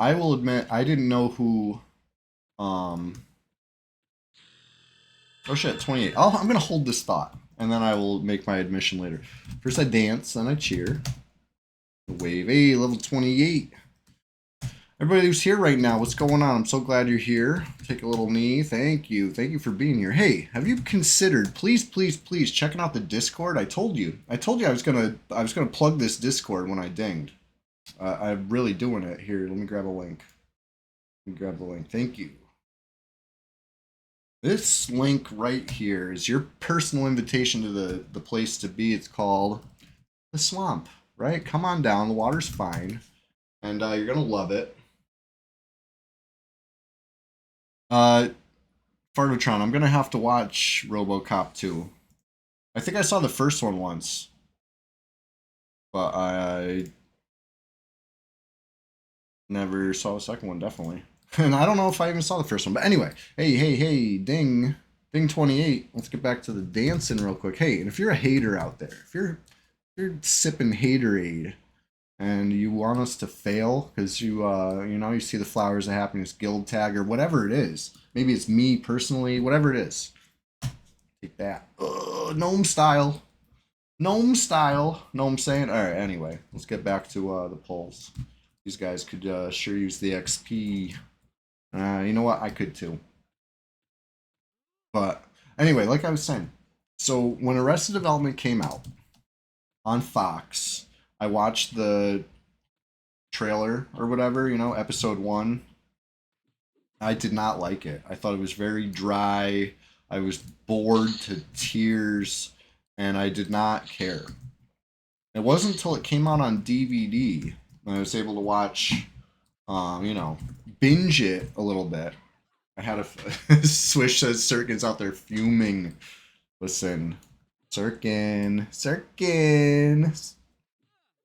I will admit I didn't know who um Oh shit, 28. I'm gonna hold this thought, and then I will make my admission later. First I dance, then I cheer. Wave, hey, level 28. Everybody who's here right now, what's going on? I'm so glad you're here. Take a little knee. Thank you. Thank you for being here. Hey, have you considered, please, please, please, checking out the Discord? I told you I was gonna plug this Discord when I dinged. I'm really doing it. Here, let me grab a link. Let me grab the link. Thank you. This link right here is your personal invitation to the place to be. It's called the Swamp, right? Come on down. The water's fine, and you're gonna love it. Fartotron, I'm gonna have to watch RoboCop 2. I think I saw the first one once, but I never saw the second one, definitely. And I don't know if I even saw the first one. But anyway, hey, ding 28. Let's get back to the dancing real quick. Hey, and if you're a hater out there, if you're sipping haterade and you want us to fail because you see the Flowers of Happiness guild tag or whatever it is, maybe it's me personally, whatever it is, take that. Gnome style. Know what I'm saying? All right, anyway, let's get back to the polls. These guys could sure use the XP. You know what? I could too. But anyway, like I was saying, so when Arrested Development came out on Fox, I watched the trailer or whatever, episode 1. I did not like it. I thought it was very dry. I was bored to tears, and I did not care. It wasn't until it came out on DVD when I was able to watch, binge it a little bit. I had a Swish says Sirkin's out there fuming. Listen, Sirkin.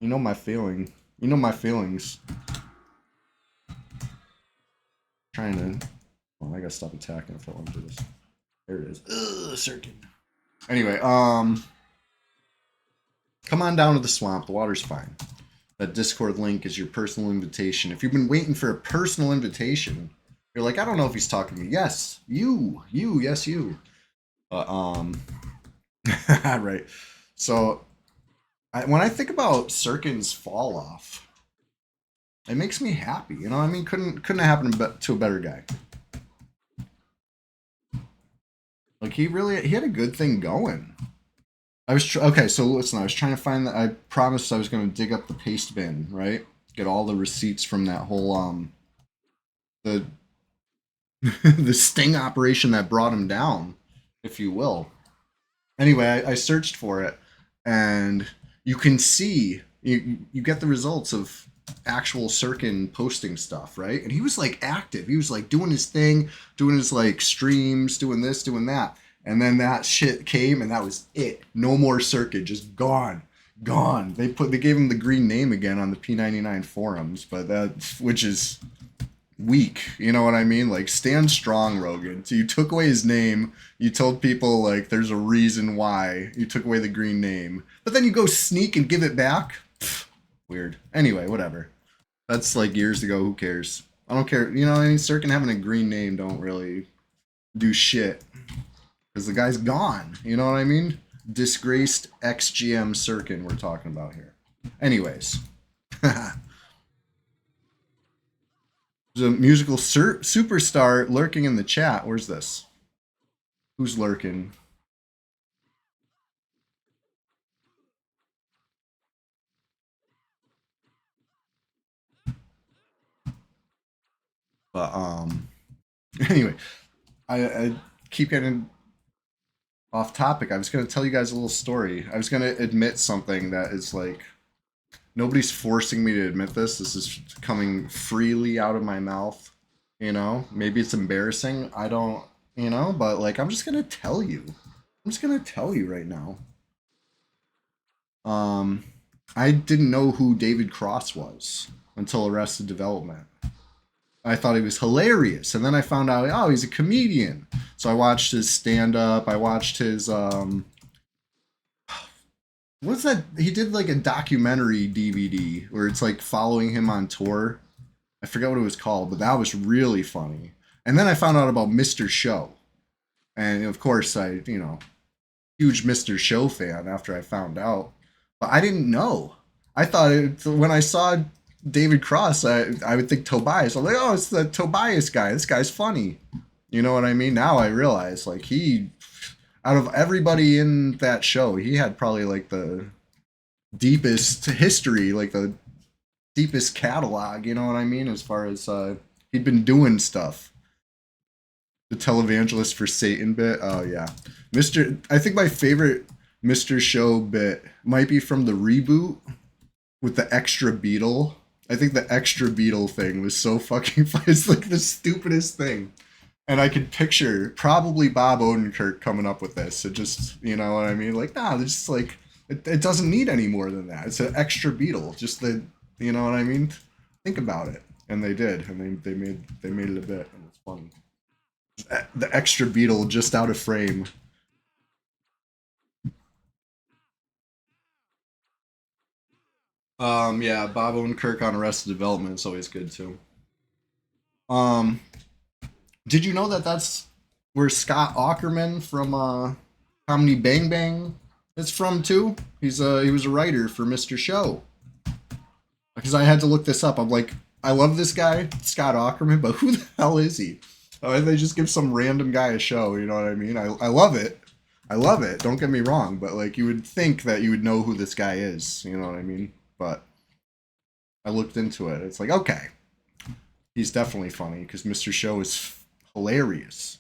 You know my feeling. You know my feelings. Trying to. Oh, I gotta stop attacking if I want to do this. There it is. Ugh, Sirkin. Anyway, come on down to the swamp. The water's fine. That Discord link is your personal invitation. If you've been waiting for a personal invitation, you're like, I don't know if he's talking to me. Yes, yes, you. Right. So, when I think about Sirkin's fall off, it makes me happy. You know what I mean? Couldn't have happened to a better guy. Like, he had a good thing going. Okay, so listen, I was trying to find that. I promised I was going to dig up the paste bin, right? Get all the receipts from that whole, the the sting operation that brought him down, if you will. Anyway, I searched for it, and you can see, you get the results of actual Sirkin posting stuff, right? And he was like active. He was like doing his thing, doing his like streams, doing this, doing that. And then that shit came, and that was it. No more Sirkin, just gone. They gave him the green name again on the P99 forums, but which is weak. You know what I mean? Like, stand strong, Rogan. So you took away his name. You told people like there's a reason why you took away the green name, but then you go sneak and give it back. Pfft, weird. Anyway, whatever. That's like years ago. Who cares? I don't care. You know, any Sirkin having a green name don't really do shit. Because the guy's gone. You know what I mean? Disgraced ex-GM Sirkin we're talking about here. Anyways. There's a musical superstar lurking in the chat. Where's this? Who's lurking? But, anyway. I keep getting off topic. I was going to tell you guys a little story. I was going to admit something that is like, nobody's forcing me to admit this. This is coming freely out of my mouth. Maybe it's embarrassing. I don't, but like, I'm just going to tell you. I'm just going to tell you right now. I didn't know who David Cross was until Arrested Development. I thought he was hilarious, and then I found out, oh, he's a comedian. So I watched his stand-up. I watched his what's that? He did like a documentary DVD where it's like following him on tour. I forgot what it was called, but that was really funny. And then I found out about Mr. Show. And of course, I, huge Mr. Show fan after I found out. But I didn't know. I thought when I saw David Cross, I would think Tobias. I'm like, oh, it's the Tobias guy. This guy's funny. You know what I mean? Now I realize, like, out of everybody in that show, he had probably like the deepest history, like the deepest catalog. You know what I mean? As far as he'd been doing stuff. The televangelist for Satan bit. Oh yeah, Mr. I think my favorite Mr. Show bit might be from the reboot with the extra beetle. I think the extra beetle thing was so fucking fun. It's like the stupidest thing. And I could picture probably Bob Odenkirk coming up with this. It just, you know what I mean? Like, nah, it's just like, it doesn't need any more than that. It's an extra beetle. Just you know what I mean? Think about it. And they did. And they made it a bit. And it's funny. The extra beetle just out of frame. Yeah, Bob Odenkirk on Arrested Development is always good too. Um, did you know that that's where Scott Aukerman from Comedy Bang Bang is from too? He was a writer for Mr. Show. Because I had to look this up. I'm like, I love this guy, Scott Aukerman, but who the hell is he? Oh, they just give some random guy a show, you know what I mean? I love it. I love it. Don't get me wrong, but like you would think that you would know who this guy is, you know what I mean? But I looked into it. It's like, okay, he's definitely funny because Mr. Show is hilarious.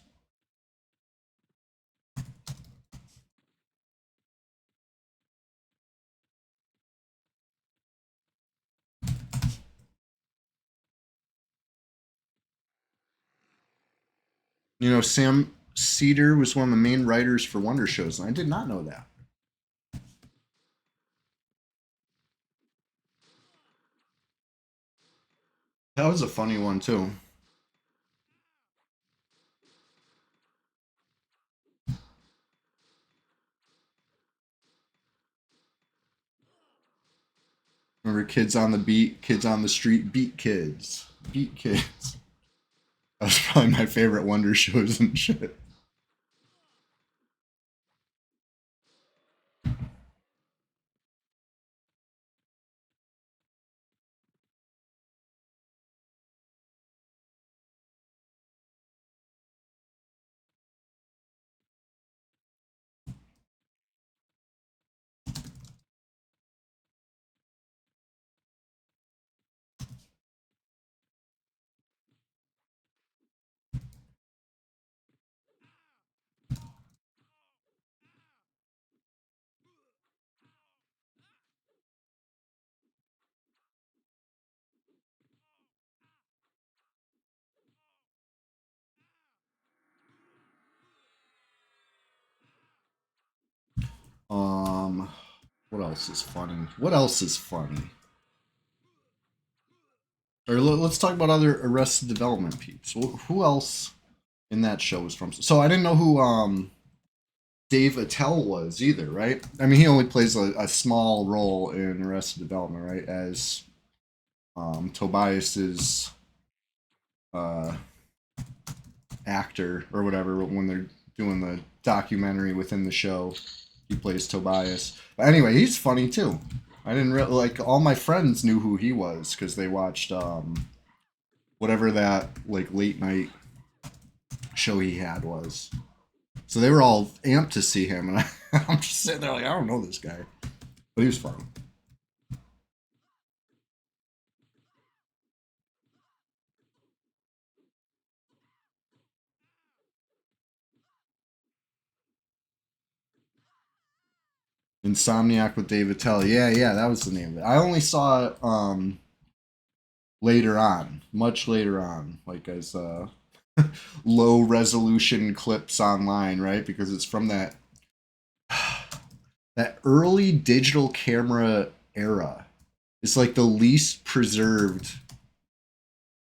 You know, Sam Cedar was one of the main writers for Wonder Shows, and I did not know that. That was a funny one too. Remember Kids on the Beat, Kids on the Street, Beat Kids. Beat Kids. That was probably my favorite Wonder Shows and shit. Um, what else is funny? What else is funny? Or let's talk about other Arrested Development peeps. Who else in that show was from? So I didn't know who Dave Attell was either, right? I mean, he only plays a small role in Arrested Development, right? As Tobias's uh, actor or whatever when they're doing the documentary within the show. He plays Tobias. But anyway, he's funny too. I didn't really like all my friends knew who he was because they watched whatever that like late night show he had was. So they were all amped to see him, and I'm just sitting there like I don't know this guy, but he was funny. Insomniac with David Tell. Yeah, yeah, that was the name of it. I only saw it later on, much later on, like as low resolution clips online, right? Because it's from that early digital camera era. It's like the least preserved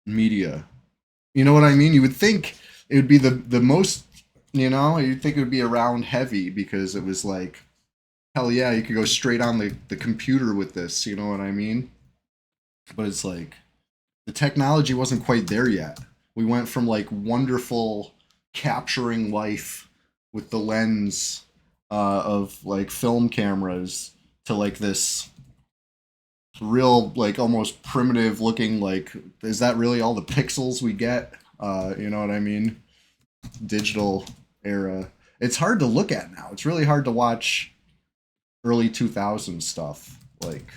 media. You know what I mean? You would think it would be the most, you'd think it would be around heavy because it was like, hell yeah, you could go straight on the computer with this, you know what I mean? But it's like the technology wasn't quite there yet. We went from like wonderful capturing life with the lens of like film cameras to like this real like almost primitive looking like is that really all the pixels we get? You know what I mean? Digital era. It's hard to look at now. It's really hard to watch early 2000s stuff. Like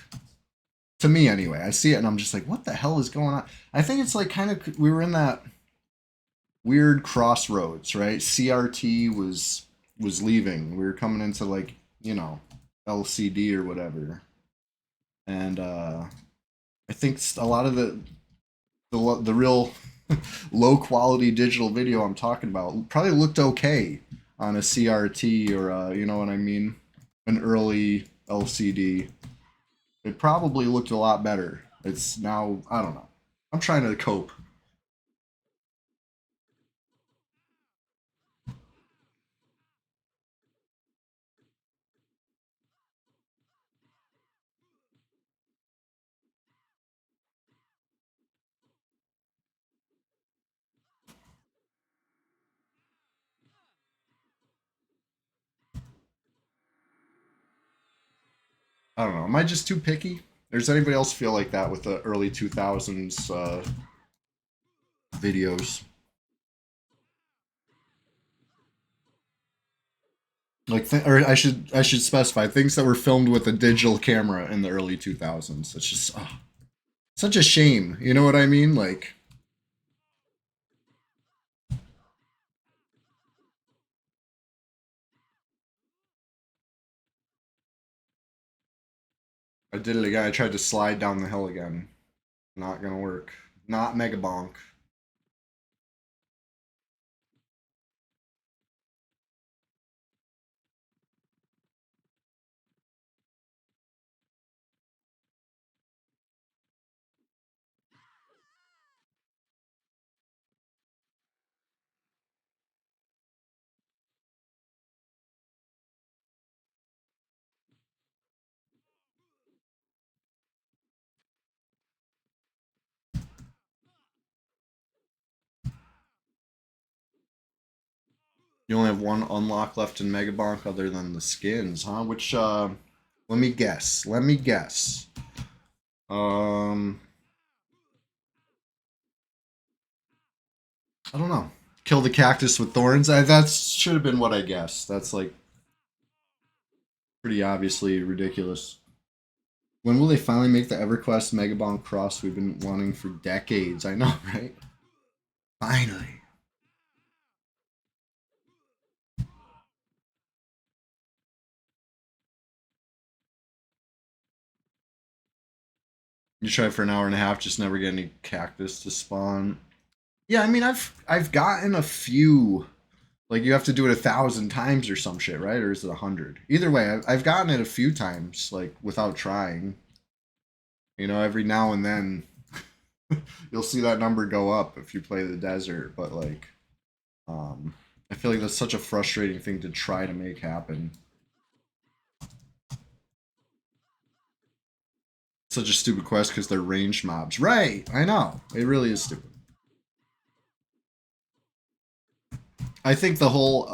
to me anyway. I see it and I'm just like, what the hell is going on? I think it's like kind of we were in that weird crossroads, right? CRT was leaving. We were coming into like, you know, LCD or whatever. And I think a lot of the real low quality digital video I'm talking about probably looked okay on a CRT or you know what I mean, an early LCD. It probably looked a lot better. It's now I don't know. I'm trying to cope. I don't know. Am I just too picky? Or does anybody else feel like that with the early 2000s videos? Like, or I should specify things that were filmed with a digital camera in the early 2000s. It's just such a shame. You know what I mean? Like, I did it again. I tried to slide down the hill again. Not gonna work. Not Mega Bonk. You only have one unlock left in Mega Bonk other than the skins, huh? Which let me guess. Let me guess. Um I don't know. Kill the cactus with thorns. That should have been what I guessed. That's like pretty obviously ridiculous. When will they finally make the EverQuest Megabomb cross we've been wanting for decades? I know, right? Finally. You try for an hour and a half, just never get any cactus to spawn. Yeah, I mean, I've gotten a few. Like you have to do it 1,000 times or some shit, right? Or is it 100? Either way, I've gotten it a few times, like without trying. You know, every now and then you'll see that number go up if you play the desert. But like, um, I feel like that's such a frustrating thing to try to make happen. Such a stupid quest because they're ranged mobs. Right, I know. It really is stupid. I think the whole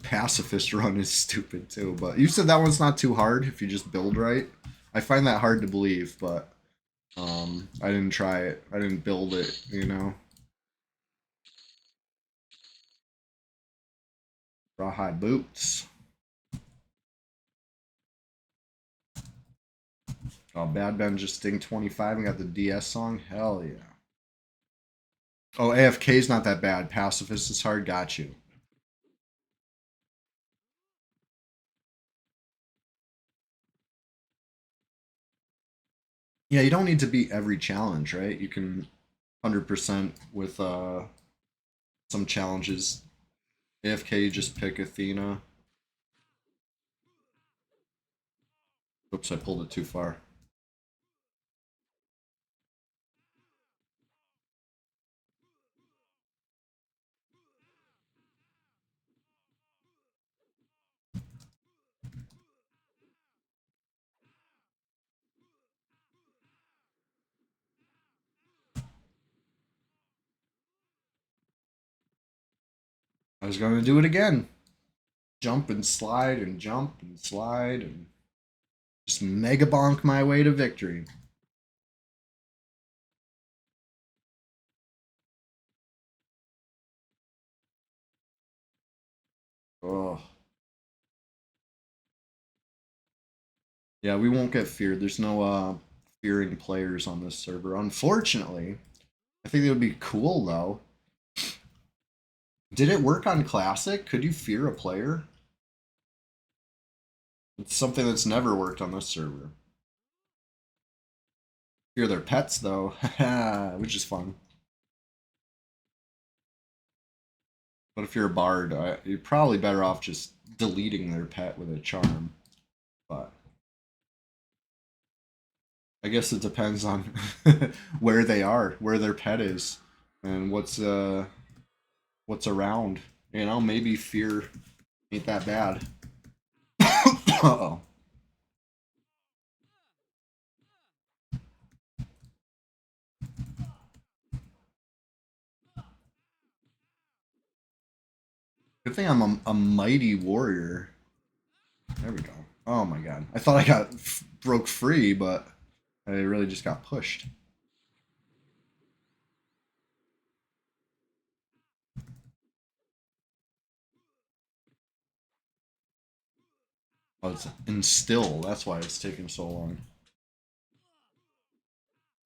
pacifist run is stupid too. But you said that one's not too hard if you just build right. I find that hard to believe, but I didn't try it. I didn't build it, you know. Rawhide boots. Oh, Bad Ben just Sting 25 and got the DS song. Hell yeah. Oh, AFK's not that bad. Pacifist is hard. Got you. Yeah, you don't need to beat every challenge, right? You can 100% with some challenges. AFK, you just pick Athena. Oops, I pulled it too far. I was gonna do it again. Jump and slide and jump and slide and just mega bonk my way to victory. Oh. Yeah, we won't get feared. There's no fearing players on this server. Unfortunately. I think it would be cool though. Did it work on Classic? Could you fear a player? It's something that's never worked on this server. Fear their pets though, which is fun. But if you're a bard, you're probably better off just deleting their pet with a charm. But I guess it depends on where they are, where their pet is, and what's around. You know, maybe fear ain't that bad. Uh-oh. Good thing I'm a mighty warrior. There we go. Oh my god. I thought I got broke free, but I really just got pushed. Oh, it's instill. That's why it's taking so long.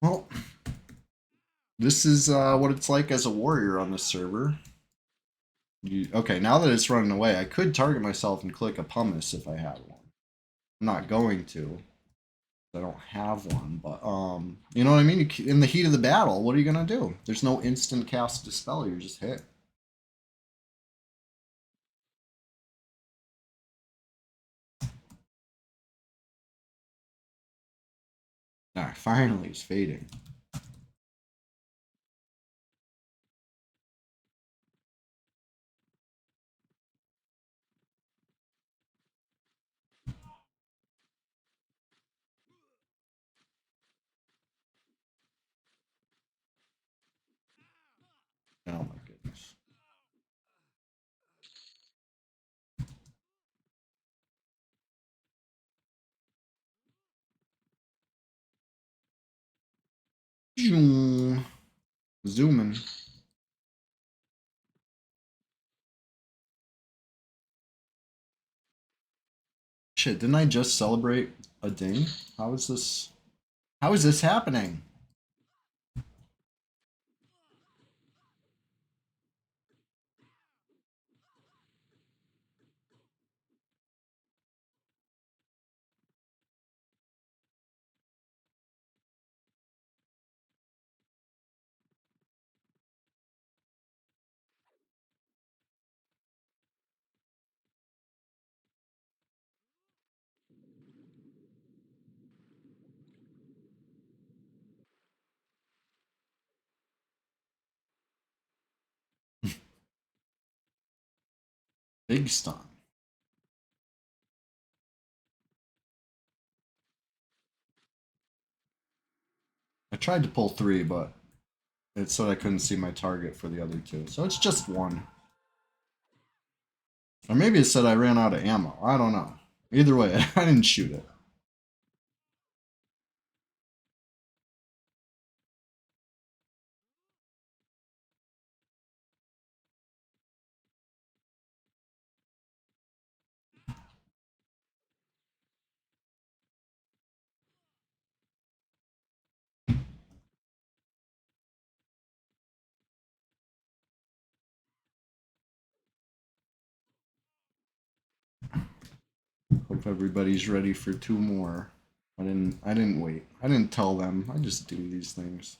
Well, this is what it's like as a warrior on this server. Okay, now that it's running away, I could target myself and click a pumice if I had one. I'm not going to. I don't have one, but you know what I mean? In the heat of the battle, what are you gonna do? There's no instant cast dispel. You're just hit. Ah, finally, it's fading. Oh my goodness. Zooming. Shit, didn't I just celebrate a ding? How is this? How is this happening? Big stun. I tried to pull three, but it said I couldn't see my target for the other two. So it's just one. Or maybe it said I ran out of ammo. I don't know. Either way, I didn't shoot it. Hope everybody's ready for two more. I didn't wait. I didn't tell them. I just do these things.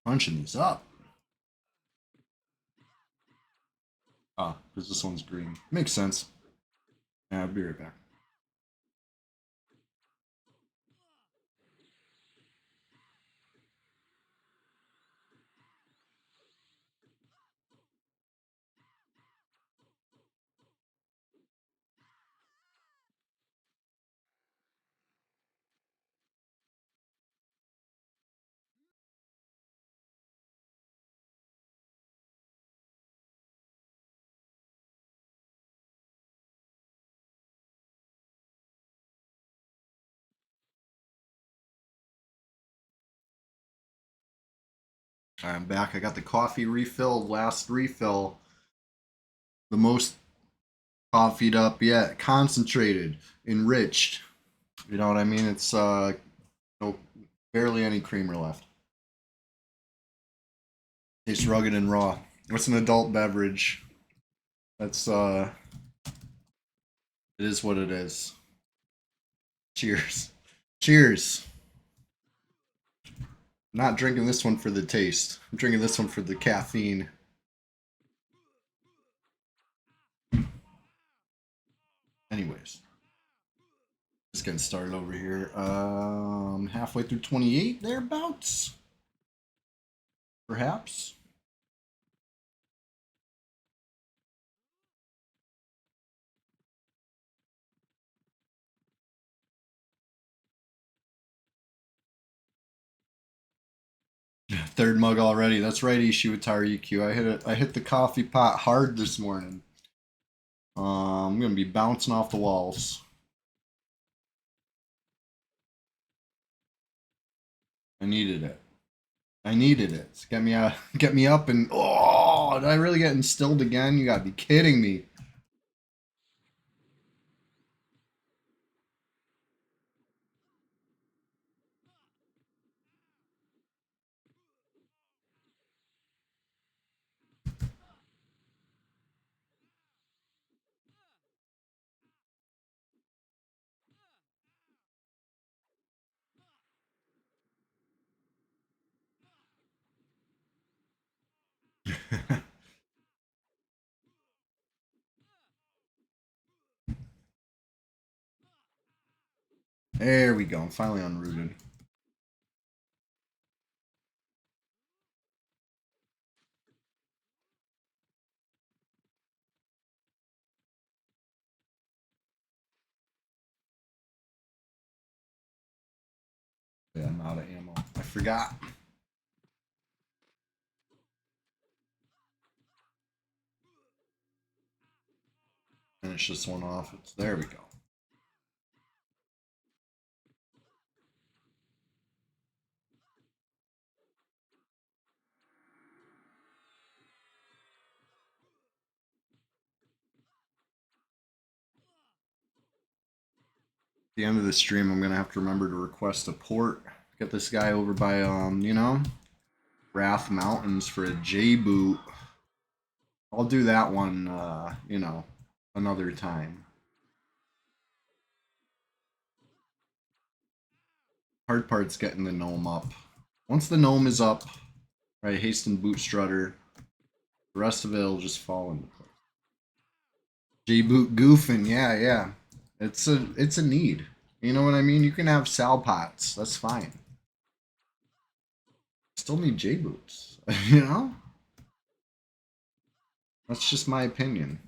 Punching these up. Ah, because this one's green. Makes sense. Yeah, I'll be right back. I'm back. I got the coffee refilled. Last refill. The most coffeeed up yet. Concentrated. Enriched. You know what I mean? It's no, barely any creamer left. Tastes rugged and raw. What's an adult beverage? That's it is what it is. Cheers. Cheers. I'm not drinking this one for the taste. I'm drinking this one for the caffeine. Anyways, just getting started over here. Halfway through 28 thereabouts, perhaps. Third mug already. That's right, Ishiwatari EQ. I hit the coffee pot hard this morning. I'm gonna be bouncing off the walls. I needed it. I needed it. Get me out, get me up, and oh, did I really get instilled again? You gotta be kidding me. There we go. I'm finally unrooted. Yeah, I'm out of ammo. I forgot. Finish this one off. There we go. At the end of the stream, I'm gonna have to remember to request a port. Get this guy over by Wrath Mountains for a J boot. I'll do that one another time. Hard part's getting the gnome up. Once the gnome is up, right, hasten boot strutter, the rest of it'll just fall into place. J boot goofing, yeah. It's a need. You know what I mean? You can have sal pots. That's fine. Still need J boots. You know? That's just my opinion.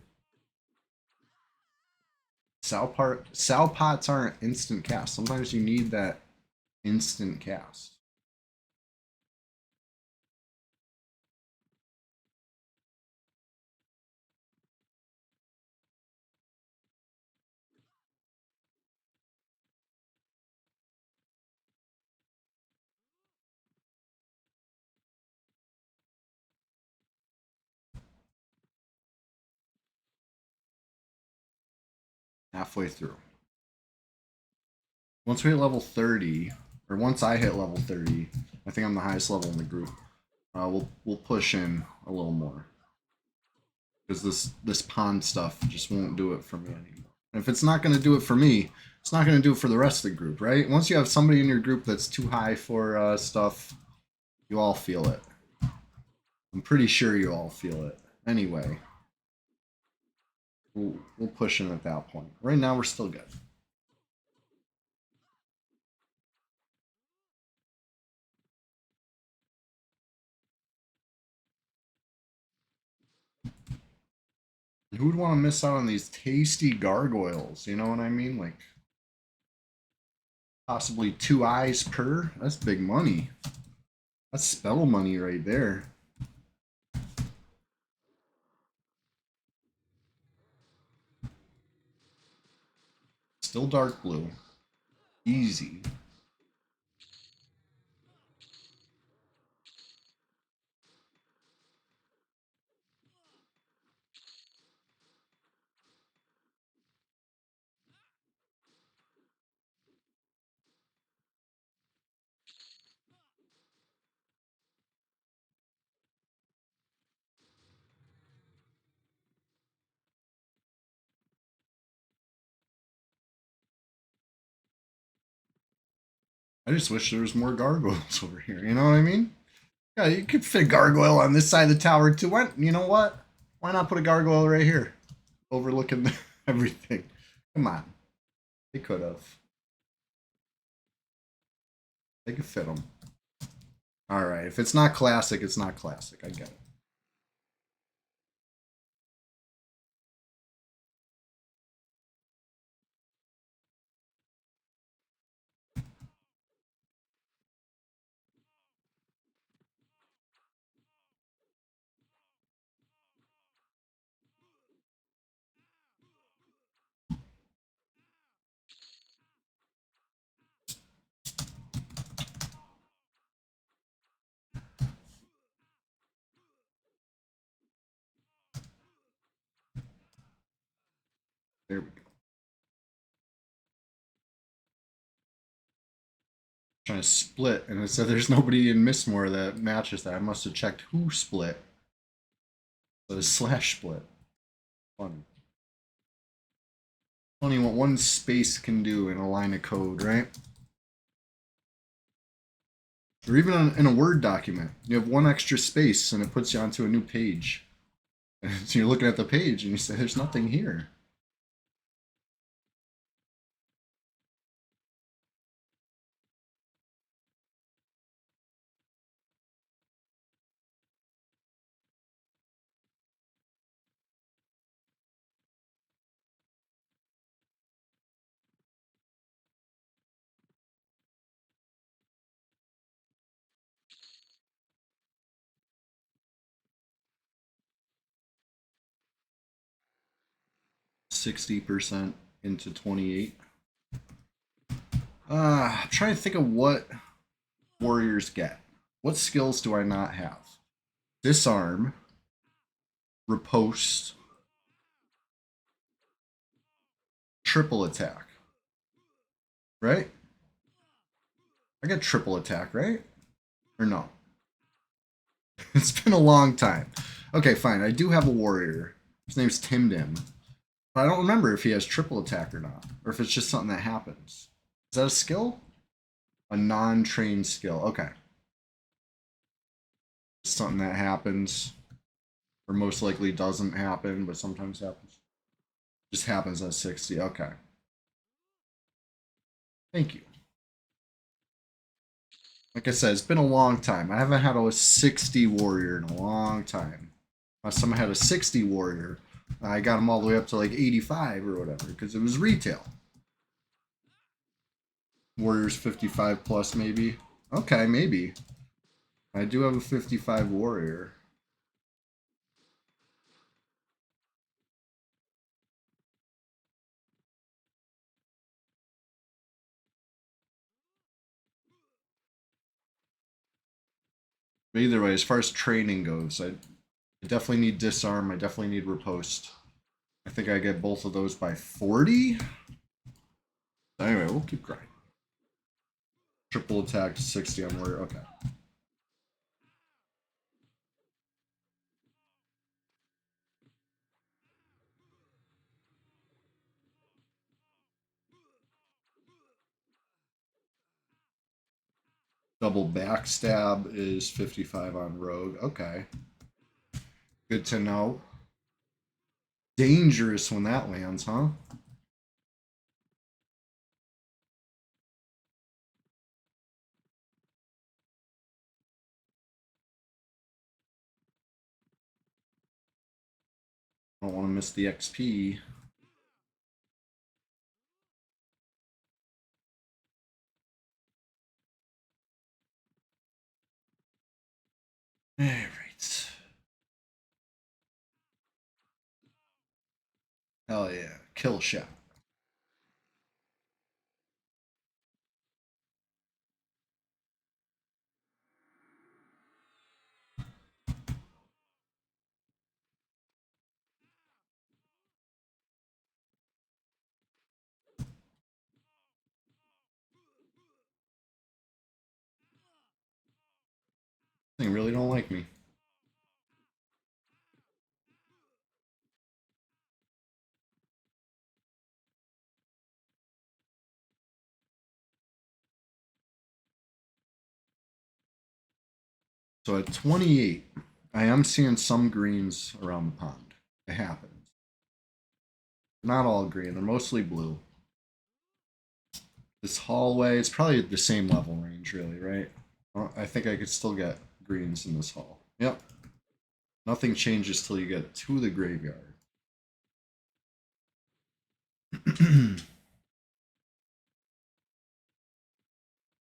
Sal pots aren't instant cast. Sometimes you need that instant cast. Halfway through. Once we hit level 30, or once I hit level 30, I think I'm the highest level in the group. We'll push in a little more because this pond stuff just won't do it for me anymore. And if it's not going to do it for me, it's not going to do it for the rest of the group, right? Once you have somebody in your group that's too high for stuff, you all feel it. I'm pretty sure you all feel it. Anyway, we'll push in at that point. Right now, we're still good. Who would want to miss out on these tasty gargoyles? You know what I mean? Like, possibly 2 eyes per? That's big money. That's spell money right there. Still dark blue. Easy. I just wish there was more gargoyles over here. You know what I mean? Yeah, you could fit a gargoyle on this side of the tower too. Why? You know what? Why not put a gargoyle right here, overlooking everything? Come on, they could have. They could fit them. All right. If it's not classic, it's not classic. I get it. There we go. Trying to split, and it said there's nobody in mistMOORE that matches that. I must have checked who split. So it's slash split. Funny. Funny what one space can do in a line of code, right? Or even in a Word document, you have one extra space and it puts you onto a new page. So you're looking at the page and you say, there's nothing here. %60 into 28. I'm trying to think of what warriors get. What skills do I not have? Disarm, riposte, triple attack. Right? I got triple attack, right? Or no? It's been a long time. Okay, fine. I do have a warrior. His name's Timdim. But I don't remember if he has triple attack or not. Or if it's just something that happens. Is that a skill? A non-trained skill. Okay. Something that happens. Or most likely doesn't happen, but sometimes happens. Just happens at 60. Okay. Thank you. Like I said, it's been a long time. I haven't had a 60 warrior in a long time. Last time I had a 60 warrior, I got them all the way up to like 85 or whatever because it was retail. Warriors 55 plus, maybe. Okay, maybe. I do have a 55 warrior. But either way, as far as training goes, I definitely need disarm. I definitely need riposte. I think I get both of those by 40. Anyway, we'll keep grinding. Triple attack 60 on warrior. Okay. Double backstab is 55 on rogue. Okay. Good to know. Dangerous when that lands, huh? Don't want to miss the XP. All right. Hell yeah. Kill shot. They really don't like me. So at 28, I am seeing some greens around the pond. It happens. Not all green, they're mostly blue. This hallway, it's probably the same level range, really, right? I think I could still get greens in this hall. Yep. Nothing changes till you get to the graveyard.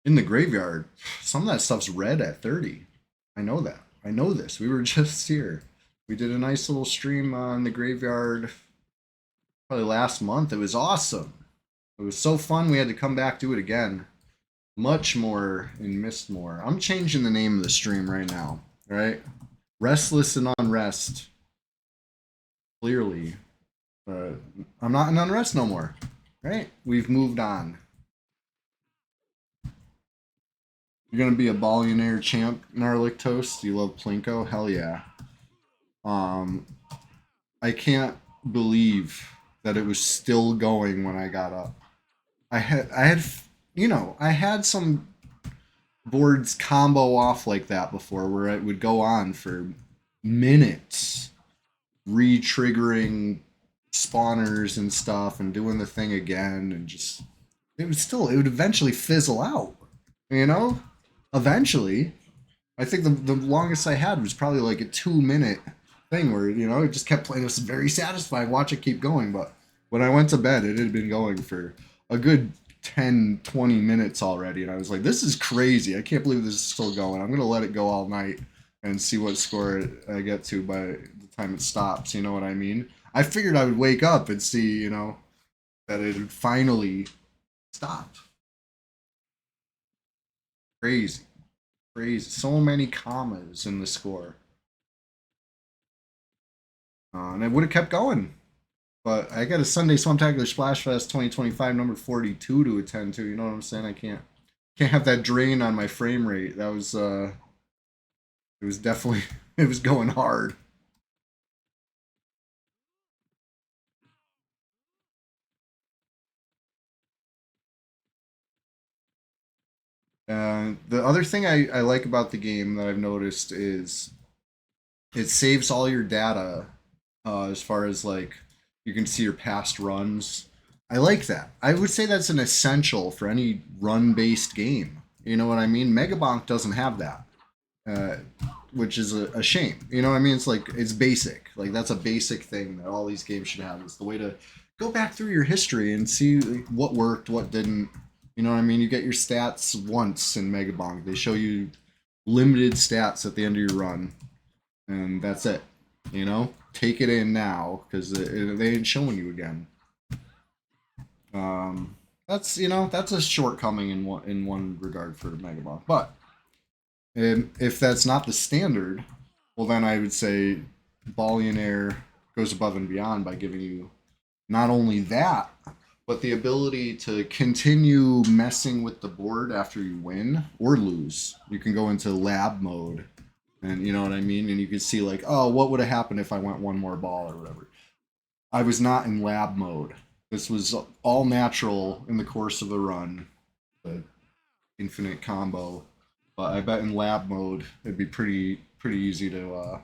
In the graveyard, some of that stuff's red at 30. I know that. I know this. We were just here. We did a nice little stream on the graveyard probably last month. It was awesome. It was so fun. We had to come back do it again. Much more in mistMOORE. I'm changing the name of the stream right now. Right? Restless and Unrest. Clearly. I'm not in Unrest no more. Right? We've moved on. You're gonna be a billionaire champ, Gnarlic Toast. You love Plinko? Hell yeah. I can't believe that it was still going when I got up. I had, I had some boards combo off like that before, where it would go on for minutes, re-triggering spawners and stuff, and doing the thing again, and just it would eventually fizzle out. Eventually. I think the longest I had was probably like a 2 minute thing where, it just kept playing. It was very satisfying. Watch it keep going. But when I went to bed, it had been going for a good 10, 20 minutes already. And I was like, this is crazy. I can't believe this is still going. I'm going to let it go all night and see what score I get to by the time it stops. You know what I mean? I figured I would wake up and see, that it had finally stopped. Crazy. Crazy. So many commas in the score. And it would have kept going. But I got a Sunday SWAMPTACULAR SPLASHFEST 2025 number 42 to attend to. You know what I'm saying? I can't have that drain on my frame rate. That was it was definitely it was going hard. The other thing I like about the game that I've noticed is it saves all your data as far as like you can see your past runs. I like that. I would say that's an essential for any run based game. You know what I mean? Megabonk doesn't have that, uh, which is a shame. You know what I mean? It's like it's basic. Like that's a basic thing that all these games should have. It's the way to go back through your history and see what worked, what didn't. You know what I mean? You get your stats once in Megabonk. They show you limited stats at the end of your run, and that's it. Take it in now because they ain't showing you again. That's a shortcoming in one regard for Megabonk. But if that's not the standard, well then I would say Billionaire goes above and beyond by giving you not only that, but the ability to continue messing with the board after you win or lose. You can go into lab mode, and you know what I mean? And you can see, like, oh, what would have happened if I went one more ball or whatever. I was not in lab mode. This was all natural in the course of the run, the infinite combo. But I bet in lab mode it'd be pretty easy to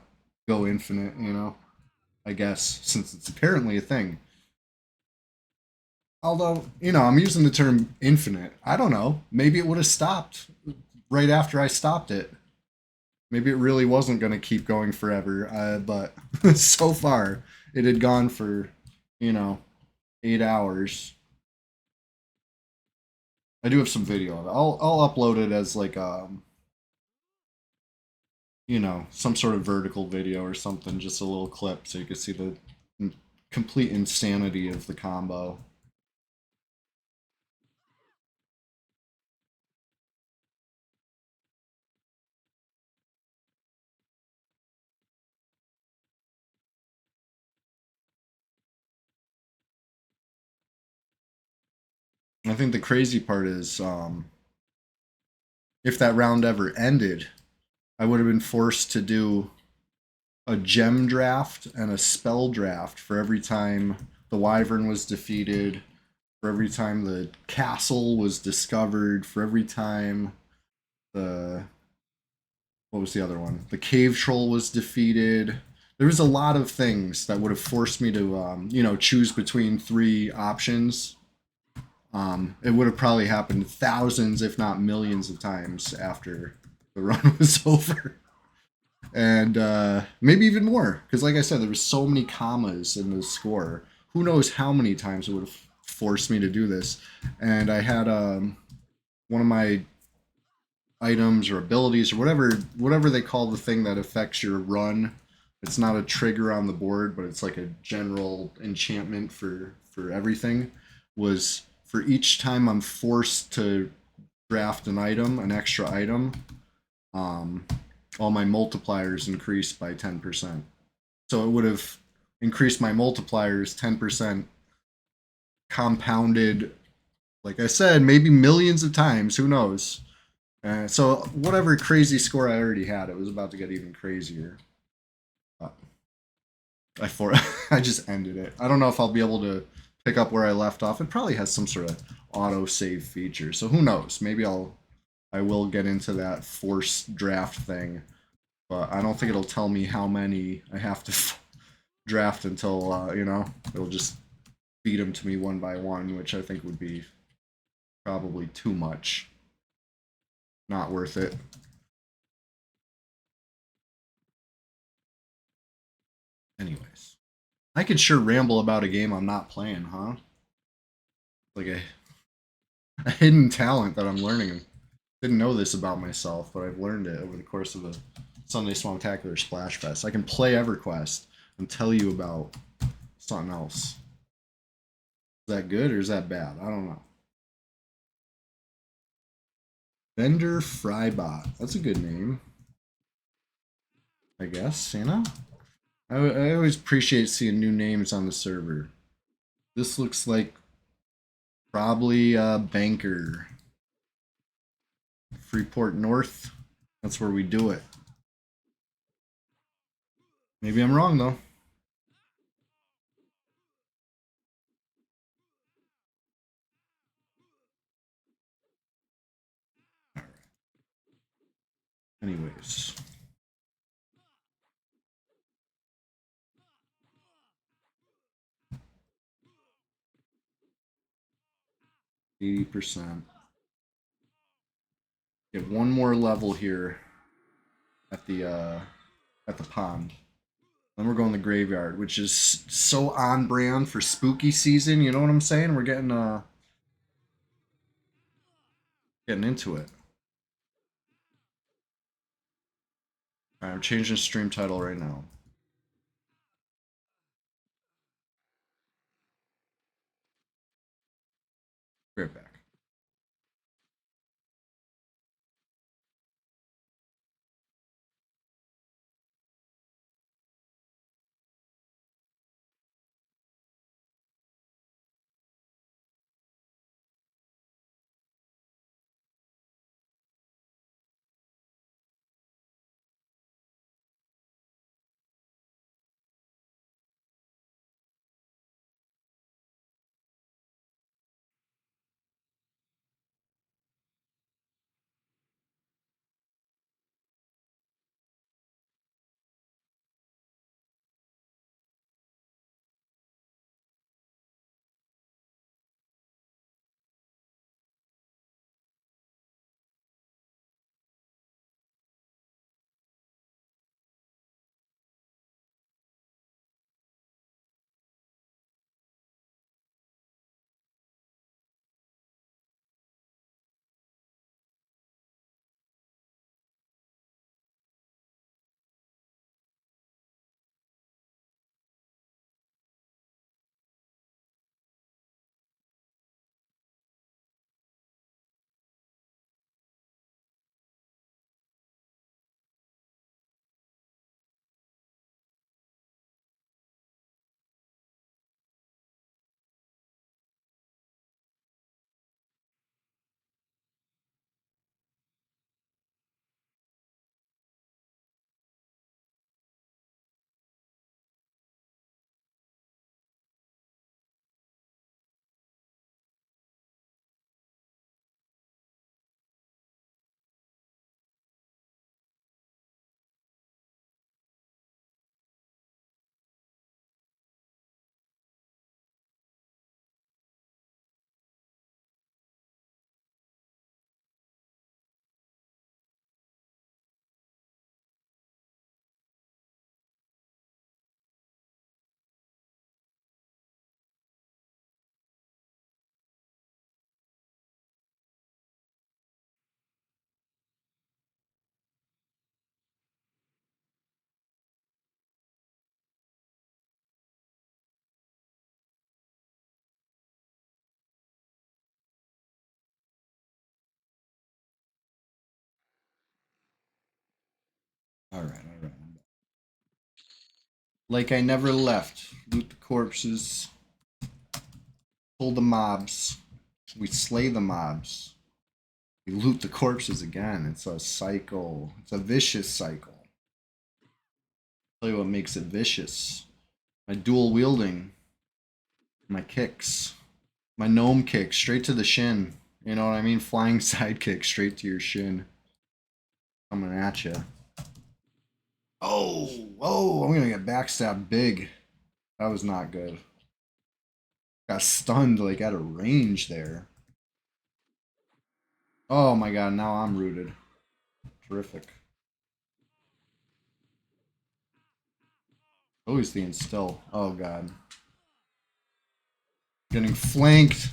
go infinite. I guess since it's apparently a thing. Although, I'm using the term infinite. I don't know. Maybe it would have stopped right after I stopped it. Maybe it really wasn't going to keep going forever. But so far, it had gone for, 8 hours. I do have some video of it. I'll upload it as like some sort of vertical video or something, just a little clip so you can see the complete insanity of the combo. I think the crazy part is if that round ever ended, I would have been forced to do a gem draft and a spell draft for every time the wyvern was defeated, for every time the castle was discovered, for every time the what was the other one? The cave troll was defeated. There was a lot of things that would have forced me to, choose between three options. It would have probably happened thousands, if not millions, of times after the run was over, and maybe even more. Because, like I said, there was so many commas in the score. Who knows how many times it would have forced me to do this? And I had one of my items or abilities or whatever they call the thing that affects your run. It's not a trigger on the board, but it's like a general enchantment for everything. Was for each time I'm forced to draft an item, an extra item, um, all my multipliers increased by 10%. So it would have increased my multipliers 10%, compounded, like I said, maybe millions of times. Who knows? So whatever crazy score I already had, it was about to get even crazier. Uh, I just ended it. I don't know if I'll be able to pick up where I left off. It probably has some sort of auto save feature, so who knows? Maybe I will get into that forced draft thing, but I don't think it'll tell me how many I have to draft until it'll just feed them to me one by one, which I think would be probably too much. Not worth it. Anyways, I could sure ramble about a game I'm not playing, huh? Like a hidden talent that I'm learning. Didn't know this about myself, but I've learned it over the course of a Sunday SWAMPTACULAR SPLASHFEST. I can play EverQuest and tell you about something else. Is that good or is that bad? I don't know. Vendor Frybot. That's a good name, I guess, I always appreciate seeing new names on the server. This looks like probably a banker. Freeport North. That's where we do it. Maybe I'm wrong though. Anyways. %. Get one more level here at the pond. Then we're going to the graveyard, which is so on brand for spooky season. You know what I'm saying? We're getting into it. All right, I'm changing the stream title right now. Be right back. Alright. Like I never left. Loot the corpses. Pull the mobs. We slay the mobs. We loot the corpses again. It's a cycle. It's a vicious cycle. I'll tell you what makes it vicious. My dual wielding. My kicks. My gnome kick straight to the shin. You know what I mean? Flying side kick straight to your shin. Coming at you. Oh, whoa, I'm gonna get backstabbed big. That was not good. Got stunned like at a range there. Oh my god, now I'm rooted. Terrific. Always the instill. Oh god. Getting flanked.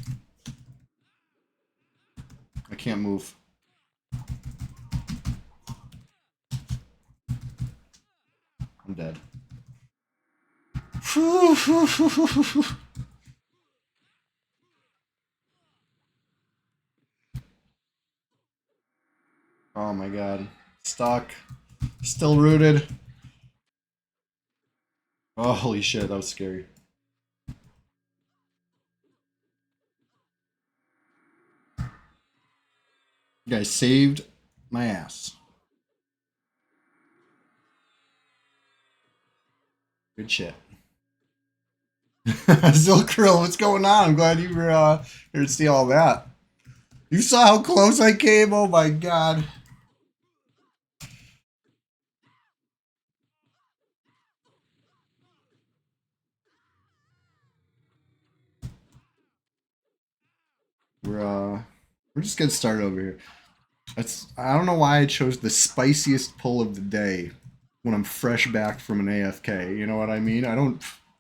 I can't move. I'm dead. Oh my god. Stuck. Still rooted. Oh, holy shit, that was scary. You guys saved my ass. Good shit. Zilkril, what's going on? I'm glad you were here to see all that. You saw how close I came? Oh my god. We're just getting started over here. I don't know why I chose the spiciest pull of the day when I'm fresh back from an AFK. You know what I mean?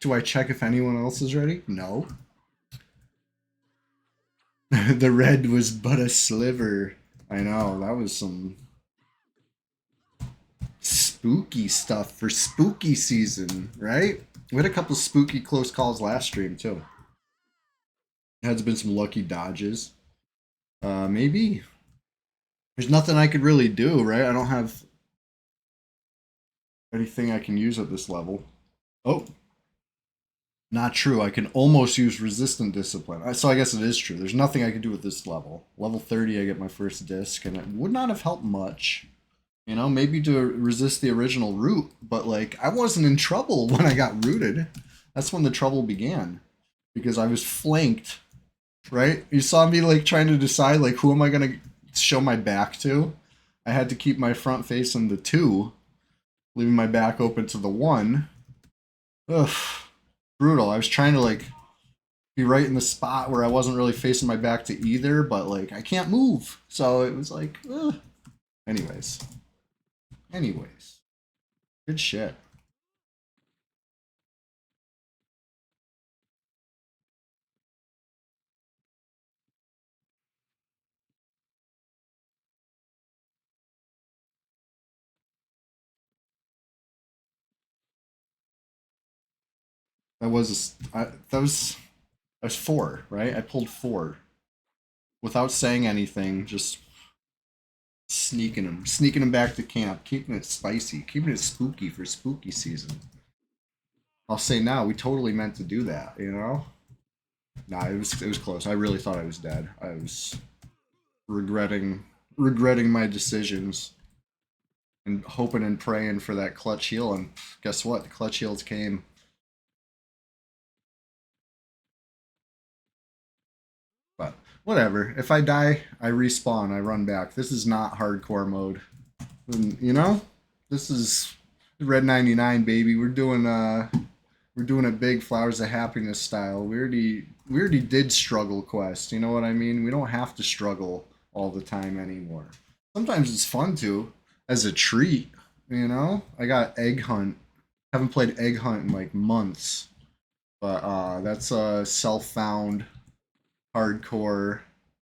Do I check if anyone else is ready? No. The red was but a sliver. I know, that was some spooky stuff for spooky season, right? We had a couple spooky close calls last stream too. Has been some lucky dodges. Maybe. There's nothing I could really do, right? I don't have anything I can use at this level. Oh. Not true. I can almost use resistant discipline. So I guess it is true. There's nothing I can do at this level. Level 30, I get my first disc, and it would not have helped much. You know, maybe to resist the original root, but like, I wasn't in trouble when I got rooted. That's when the trouble began. Because I was flanked, right? You saw me like trying to decide like who am I gonna show my back to? I had to keep my front facing the 2, leaving my back open to the 1. Ugh. Brutal. I was trying to like be right in the spot where I wasn't really facing my back to either, but like I can't move. So it was like, ugh. Anyways. Good shit. That was 4, right? I pulled 4 without saying anything, just sneaking him back to camp, keeping it spicy, keeping it spooky for spooky season. I'll say now, we totally meant to do that, you know? Nah, it was close. I really thought I was dead. I was regretting my decisions and hoping and praying for that clutch heal, and guess what? The clutch heals came. But whatever. If I die, I respawn. I run back. This is not hardcore mode. And, you know, this is Red 99, baby. We're doing it big, Flowers of Happiness style. We already did struggle quest. You know what I mean? We don't have to struggle all the time anymore. Sometimes it's fun to, as a treat. You know, I got Egg Hunt. Haven't played Egg Hunt in like months, but that's a self-found hardcore.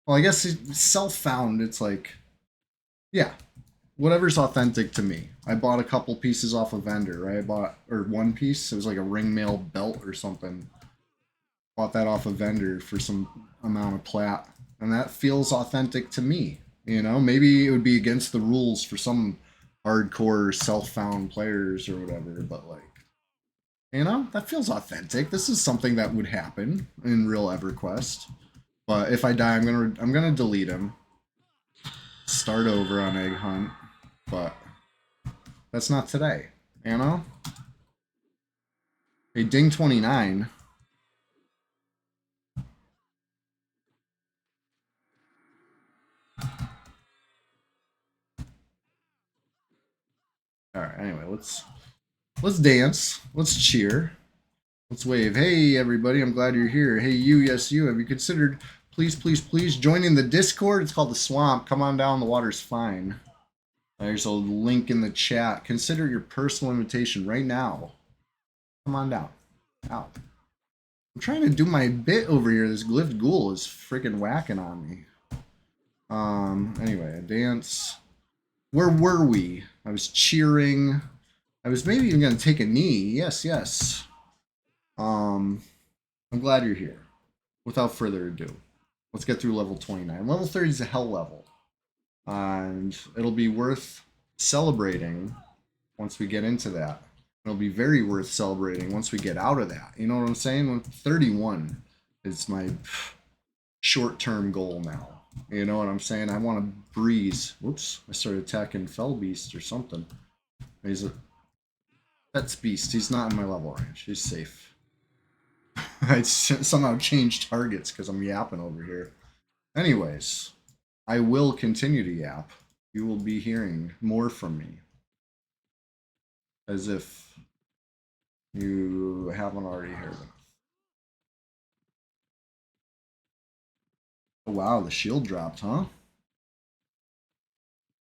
Well, I guess self-found. It's like, yeah, whatever's authentic to me. I bought a couple pieces off a vendor, right? I bought, or one piece. It was like a ringmail belt or something. Bought that off a vendor for some amount of plat, and that feels authentic to me. You know, maybe it would be against the rules for some hardcore self-found players or whatever, but like, you know, that feels authentic. This is something that would happen in real EverQuest. But if I die, I'm gonna delete him. Start over on Egg Hunt. But that's not today, you know? Hey, Ding29. Alright, anyway, let's dance. Let's cheer. Let's wave. Hey everybody, I'm glad you're here. Hey you, yes you. Have you considered please joining the Discord? It's called the Swamp. Come on down, the water's fine. There's a link in the chat. Consider your personal invitation right now. Come on down. Out. I'm trying to do my bit over here. This glyph ghoul is freaking whacking on me. Anyway, a dance. Where were we? I was cheering. I was maybe even gonna take a knee. Yes. I'm glad you're here. Without further ado, let's get through level 29. Level 30 is a hell level. And it'll be worth celebrating once we get into that. It'll be very worth celebrating once we get out of that. You know what I'm saying? 31 is my short-term goal now. You know what I'm saying? I want to breeze. Whoops, I started attacking Fell Beast or something. He's a That's Beast. He's not in my level range. He's safe. I somehow changed targets because I'm yapping over here. Anyways, I will continue to yap. You will be hearing more from me. As if you haven't already heard it. Oh, wow, the shield dropped, huh?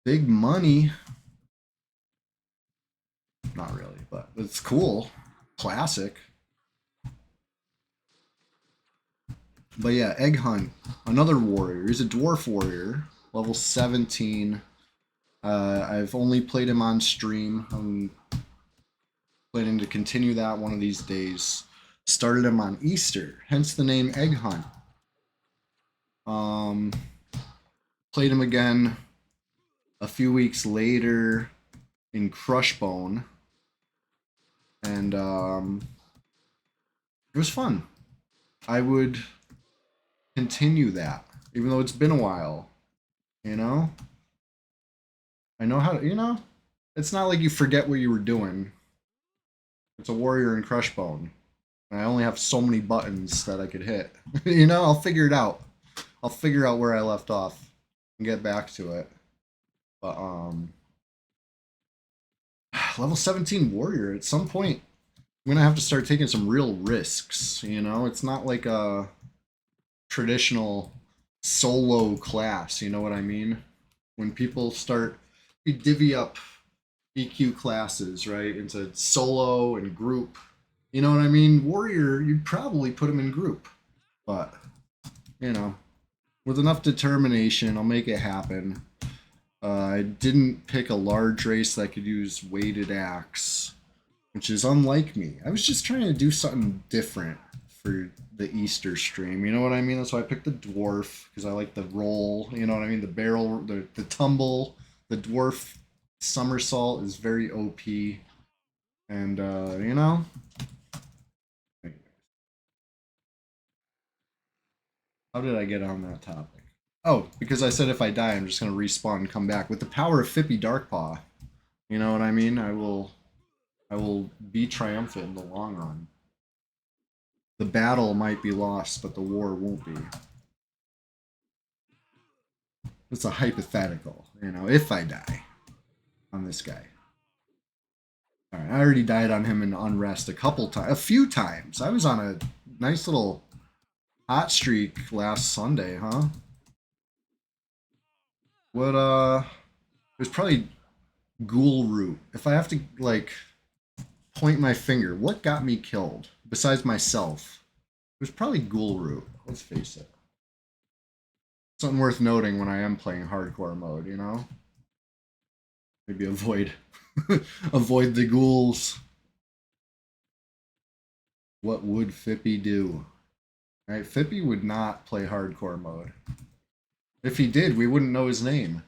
Big money. Not really, but it's cool. Classic. But yeah, Egg Hunt, another warrior. He's a dwarf warrior, level 17. I've only played him on stream. I'm planning to continue that one of these days. Started him on Easter, hence the name Egg Hunt. Played him again a few weeks later in Crushbone, and it was fun. I would continue that, even though it's been a while. You know, I know how to. You know, it's not like you forget what you were doing. It's a warrior in Crushbone. I only have so many buttons that I could hit. You know, I'll figure it out. I'll figure out where I left off and get back to it. But level 17 warrior. At some point, I'm gonna have to start taking some real risks. You know, it's not like a traditional solo class. You know what I mean? When people start, you divvy up EQ classes, right, into solo and group. You know what I mean? Warrior, you'd probably put him in group. But, you know, with enough determination, I'll make it happen. I didn't pick a large race that could use weighted axe, which is unlike me. I was just trying to do something different for the Easter stream. You know what I mean? That's why I picked the dwarf, because I like the roll. You know what I mean? The barrel, the tumble, the dwarf somersault is very OP. And, you know? How did I get on that topic? Oh, because I said if I die, I'm just going to respawn and come back. With the power of Fippy Darkpaw, you know what I mean? I will be triumphant in the long run. The battle might be lost, but the war won't be. It's a hypothetical, you know, if I die on this guy. Alright, I already died on him in Unrest a few times. I was on a nice little hot streak last Sunday, huh? What, it was probably Ghoul Root. If I have to, like, point my finger, what got me killed besides myself? It was probably Ghoul Root. Let's face it. Something worth noting when I am playing hardcore mode, you know? Maybe avoid avoid the ghouls. What would Fippy do? Right, Fippy would not play hardcore mode. If he did, we wouldn't know his name.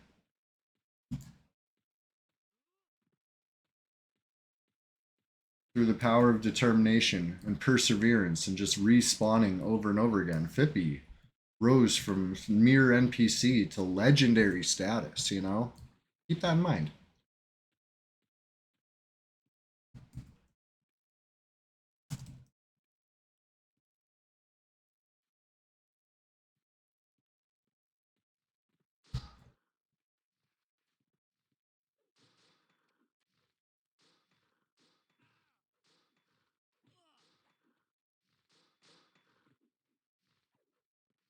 through the power of determination and perseverance and just respawning over and over again. Fippy rose from mere NPC to legendary status, you know? Keep that in mind.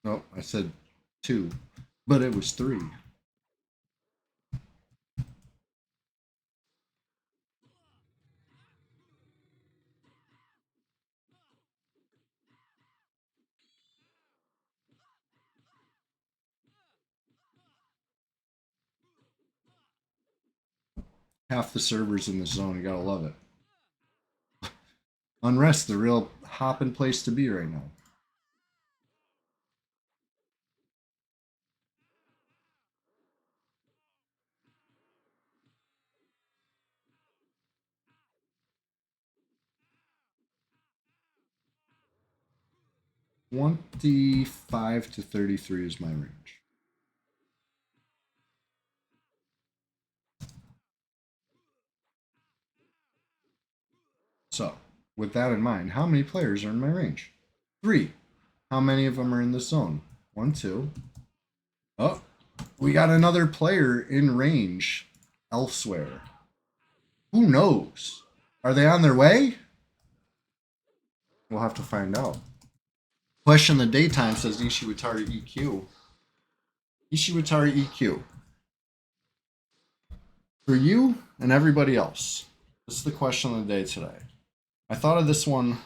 Nope, I said 2, but it was 3. Half the servers in this zone, you gotta love it. Unrest, the real hopping place to be right now. $25 to $33 is my range. So, with that in mind, how many players are in my range? 3. How many of them are in this zone? 1, 2. Oh, we got another player in range elsewhere. Who knows? Are they on their way? We'll have to find out. Question of the daytime says Ishiwatari EQ. Ishiwatari EQ. For you and everybody else, this is the question of the day today. I thought of this one,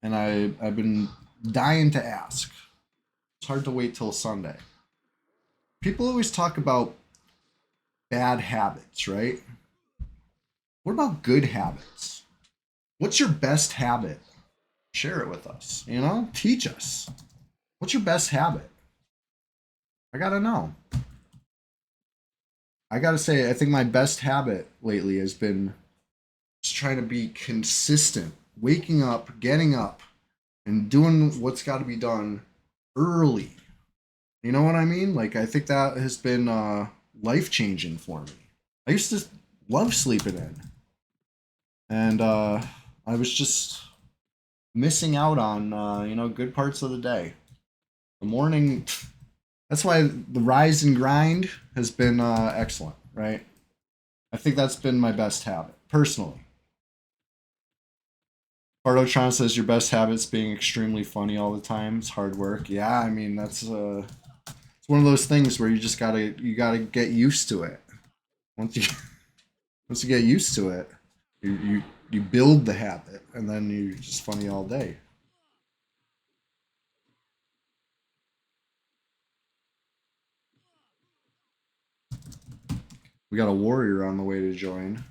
and I've been dying to ask. It's hard to wait till Sunday. People always talk about bad habits, right? What about good habits? What's your best habit? Share it with us, you know? Teach us. What's your best habit? I gotta know. I gotta say, I think my best habit lately has been just trying to be consistent, waking up, getting up, and doing what's got to be done early. You know what I mean? Like, I think that has been life-changing for me. I used to love sleeping in. And I was just missing out on, you know, good parts of the day. The morning, that's why the rise and grind has been excellent, right? I think that's been my best habit, personally. Bardotron says your best habit's being extremely funny all the time. It's hard work. Yeah, I mean that's it's one of those things where you gotta get used to it. Once you get used to it, you build the habit, and then you're just funny all day. We got a warrior on the way to join.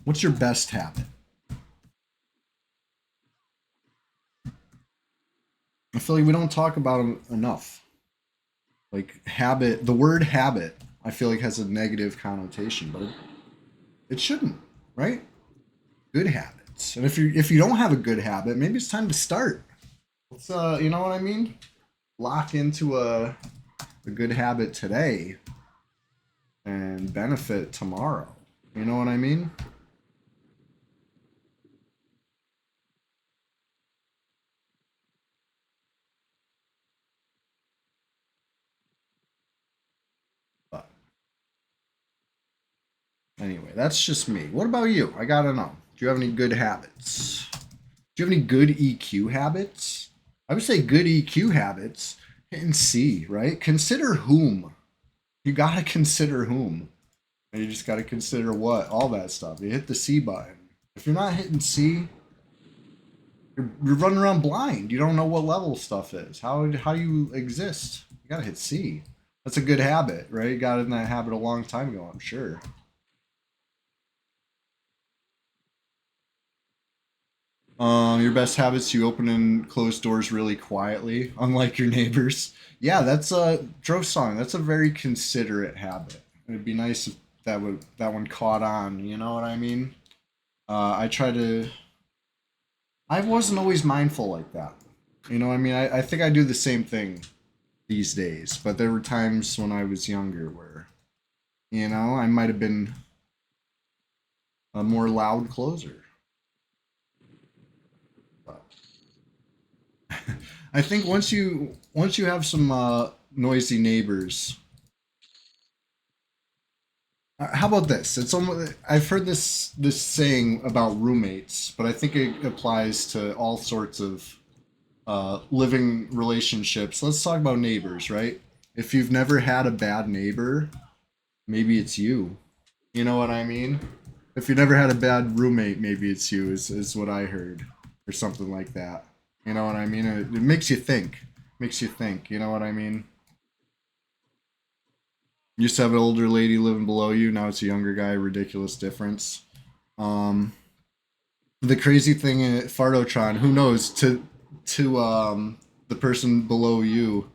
What's your best habit? I feel like we don't talk about them enough. Like habit, the word habit, I feel like has a negative connotation, but it shouldn't, right? Good habits. And if you don't have a good habit, maybe it's time to start. Let's you know what I mean? Lock into a good habit today and benefit tomorrow. You know what I mean? But anyway, that's just me. What about you? I gotta know. Do you have any good habits? Do you have any good EQ habits? I would say good EQ habits. Hitting C, right? Consider whom. You gotta consider whom. And you just gotta consider what? All that stuff. You hit the C button. If you're not hitting C, you're running around blind. You don't know what level stuff is. How do you exist? You gotta hit C. That's a good habit, right? You got in that habit a long time ago, I'm sure. Your best habits, you open and close doors really quietly, unlike your neighbors. Yeah, that's a Drove song. That's a very considerate habit. It'd be nice if that one caught on. You know what I mean? I try to. I wasn't always mindful like that. You know, what I mean, I think I do the same thing these days, but there were times when I was younger where, I might have been a more loud closer. But I think once you have some noisy neighbors. How about this? It's almost I've heard this saying about roommates, but I think it applies to all sorts of living relationships. Let's talk about neighbors, right? If you've never had a bad neighbor, maybe it's you. You know what I mean? If you never had a bad roommate, maybe it's you. Is what I heard, or something like that. You know what I mean? It makes you think. Makes you think. You know what I mean? You used to have an older lady living below you. Now it's a younger guy. Ridiculous difference. Um, the crazy thing in Fardotron, who knows? To the person below you,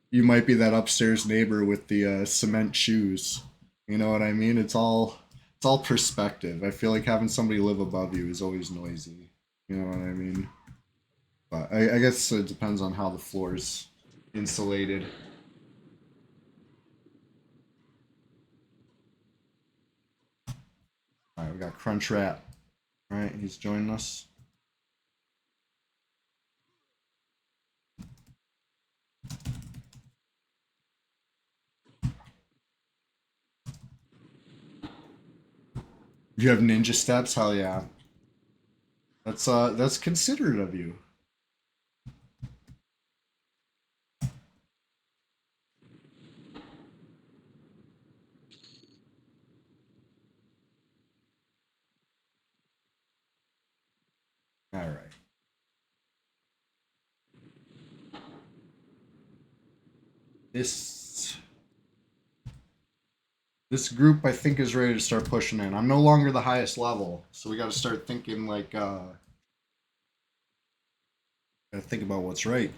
you might be that upstairs neighbor with the cement shoes. You know what I mean? It's all perspective. I feel like having somebody live above you is always noisy. You know what I mean? But I guess it depends on how the floor's insulated. All right, we got Crunch Rat. All right, he's joining us. Do you have ninja steps? Hell yeah. That's considerate of you. All right. This this group I think is ready to start pushing in. I'm no longer the highest level, so we got to start thinking like got to think about what's right.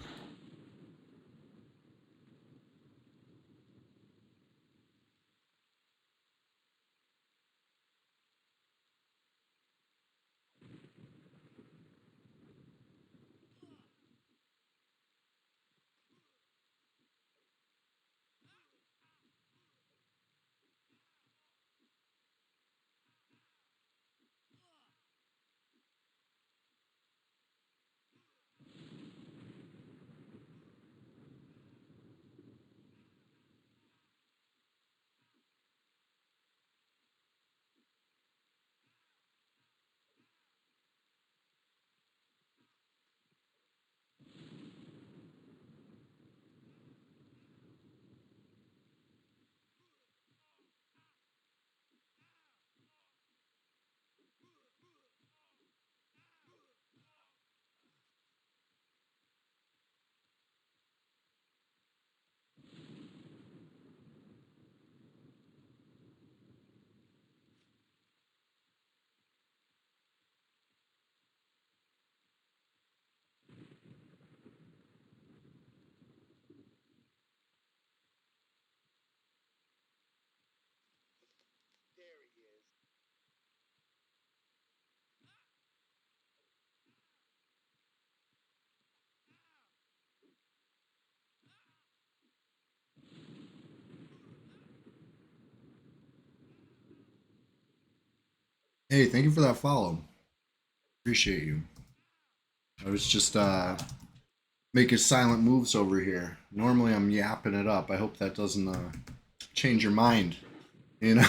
Hey, thank you for that follow. Appreciate you. I was just making silent moves over here. Normally I'm yapping it up. I hope that doesn't change your mind. You know,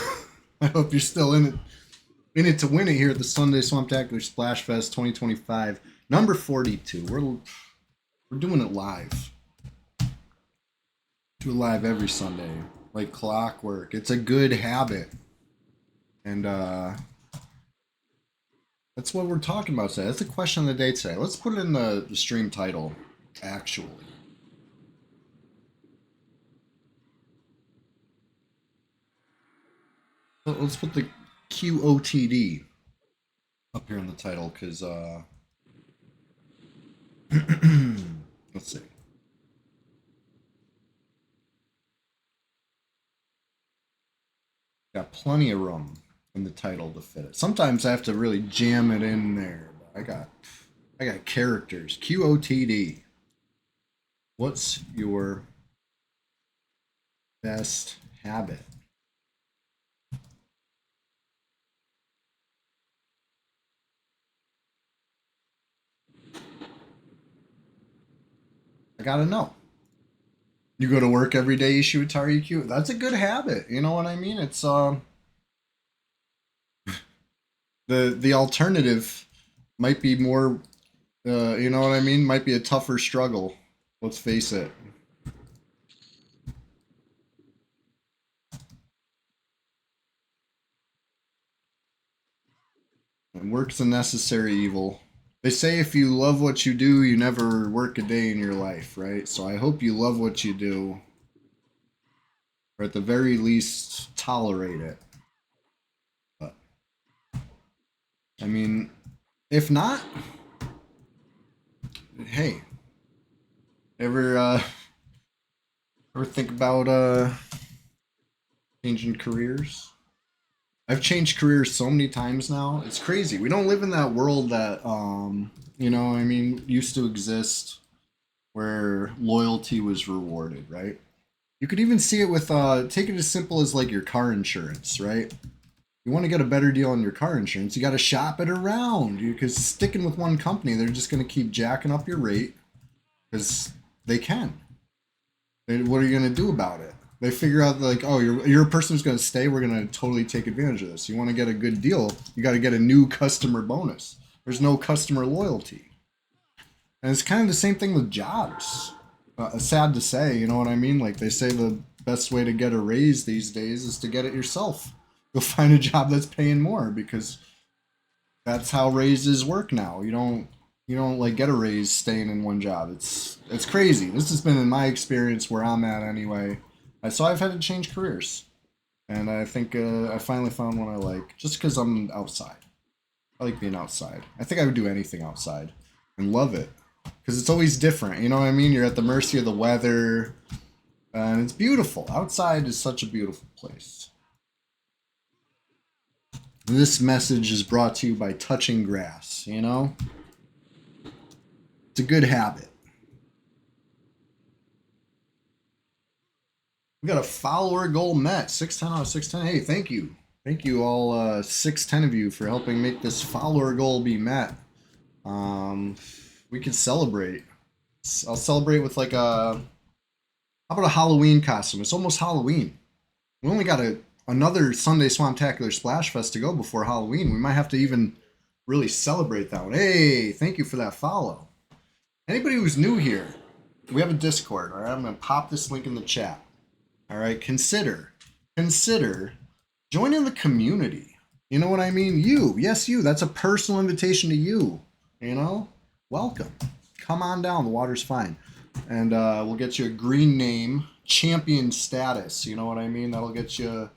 I hope you're still in it to win it here at the Sunday Swamptacular Splash Fest 2025, number 42. We're doing it live. Do it live every Sunday, like clockwork. It's a good habit, and that's what we're talking about today. That's the question of the day today. Let's put it in the stream title, actually. Let's put the QOTD up here in the title, because Let's see. Got plenty of room in the title to fit it. Sometimes I have to really jam it in there. But I got characters. QOTD. What's your best habit? I gotta know. You go to work every day, you shoot Atari EQ. That's a good habit. You know what I mean? It's the alternative might be more you know what I mean? Might be a tougher struggle. Let's face it. And work's a necessary evil. They say if you love what you do, you never work a day in your life, right? So I hope you love what you do, or at the very least, tolerate it. But, I mean, if not, hey, ever think about changing careers? I've changed careers so many times now. It's crazy. We don't live in that world that you know, I mean, used to exist where loyalty was rewarded, right? You could even see it with take it as simple as like your car insurance, right? You want to get a better deal on your car insurance, you got to shop it around because sticking with one company, they're just going to keep jacking up your rate because they can. What are you going to do about it? They figure out like, oh, you're a person who's going to stay. We're going to totally take advantage of this. You want to get a good deal, you got to get a new customer bonus. There's no customer loyalty, and it's kind of the same thing with jobs. Sad to say, you know what I mean? Like they say the best way to get a raise these days is to get it yourself. Go find a job that's paying more because that's how raises work now. You don't like get a raise staying in one job. It's crazy. This has been in my experience where I'm at anyway. So I've had to change careers, and I think I finally found one I like. Just because I'm outside, I like being outside. I think I would do anything outside, and love it because it's always different. You know what I mean? You're at the mercy of the weather, and it's beautiful. Outside is such a beautiful place. This message is brought to you by touching grass. You know, it's a good habit. We got a follower goal met. 610 out of 610. Hey, thank you. Thank you all 610 of you for helping make this follower goal be met. We can celebrate. I'll celebrate with like a how about a Halloween costume? It's almost Halloween. We only got another Sunday Swamptacular Splashfest to go before Halloween. We might have to even really celebrate that one. Hey, thank you for that follow. Anybody who's new here, we have a Discord. All right, I'm gonna pop this link in the chat. All right, consider joining the community. You know what I mean? You, yes, you. That's a personal invitation to you. You know, welcome. Come on down. The water's fine, and we'll get you a green name, champion status. You know what I mean? That'll get you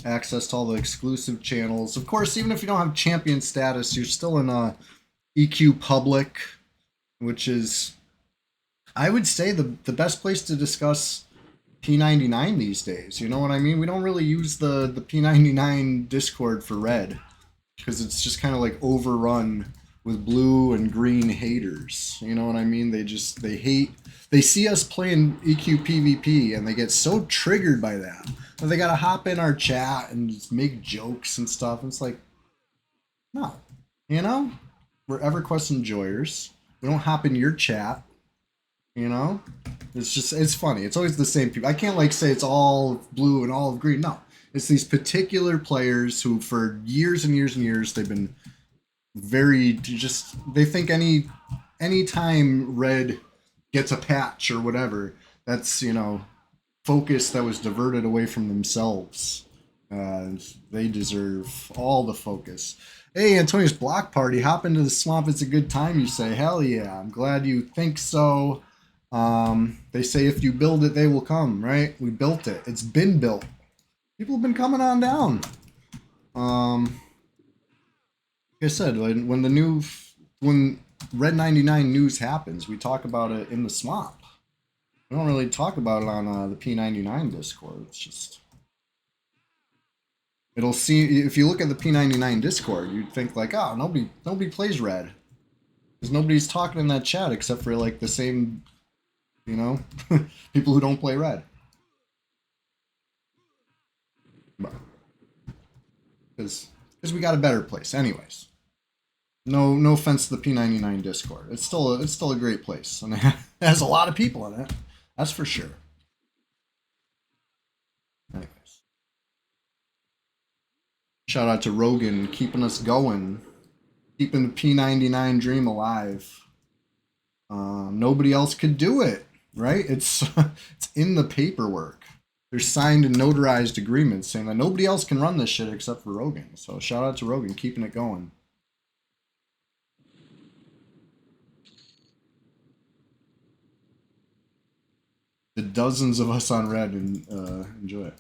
access to all the exclusive channels. Of course, even if you don't have champion status, you're still in EQ public, which is, I would say, the best place to discuss P99 these days. You know what I mean? We don't really use the P99 Discord for red because it's just kind of like overrun with blue and green haters. You know what I mean? They hate, they see us playing EQ PvP and they get so triggered by that. And they gotta hop in our chat and just make jokes and stuff. And it's like, no, you know, we're EverQuest enjoyers. We don't hop in your chat. You know, it's funny. It's always the same people. I can't like say it's all blue and all of green. No, it's these particular players who for years and years and years they've been very just, they think any time red gets a patch or whatever, that's, you know, focus that was diverted away from themselves. They deserve all the focus. Hey, Antonius Block Party, hop into the swamp. It's a good time, you say. Hell yeah, I'm glad you think so. They say if you build it, they will come, right? We built it. It's been built. People have been coming on down. Like I said, when Red 99 news happens, we talk about it in the swamp. We don't really talk about it on the P99 Discord. It's just it'll see if you look at the P99 Discord, you'd think like, oh, nobody plays red because nobody's talking in that chat except for like the same, you know, people who don't play red. Because we got a better place, anyways. No offense to the P99 Discord. It's still a great place, and it has a lot of people in it. That's for sure. Anyways, shout out to Rogan keeping us going, keeping the P99 dream alive. Nobody else could do it, right? It's it's in the paperwork. There's signed and notarized agreements saying that nobody else can run this shit except for Rogan. So shout out to Rogan keeping it going. The dozens of us on Red and enjoy it.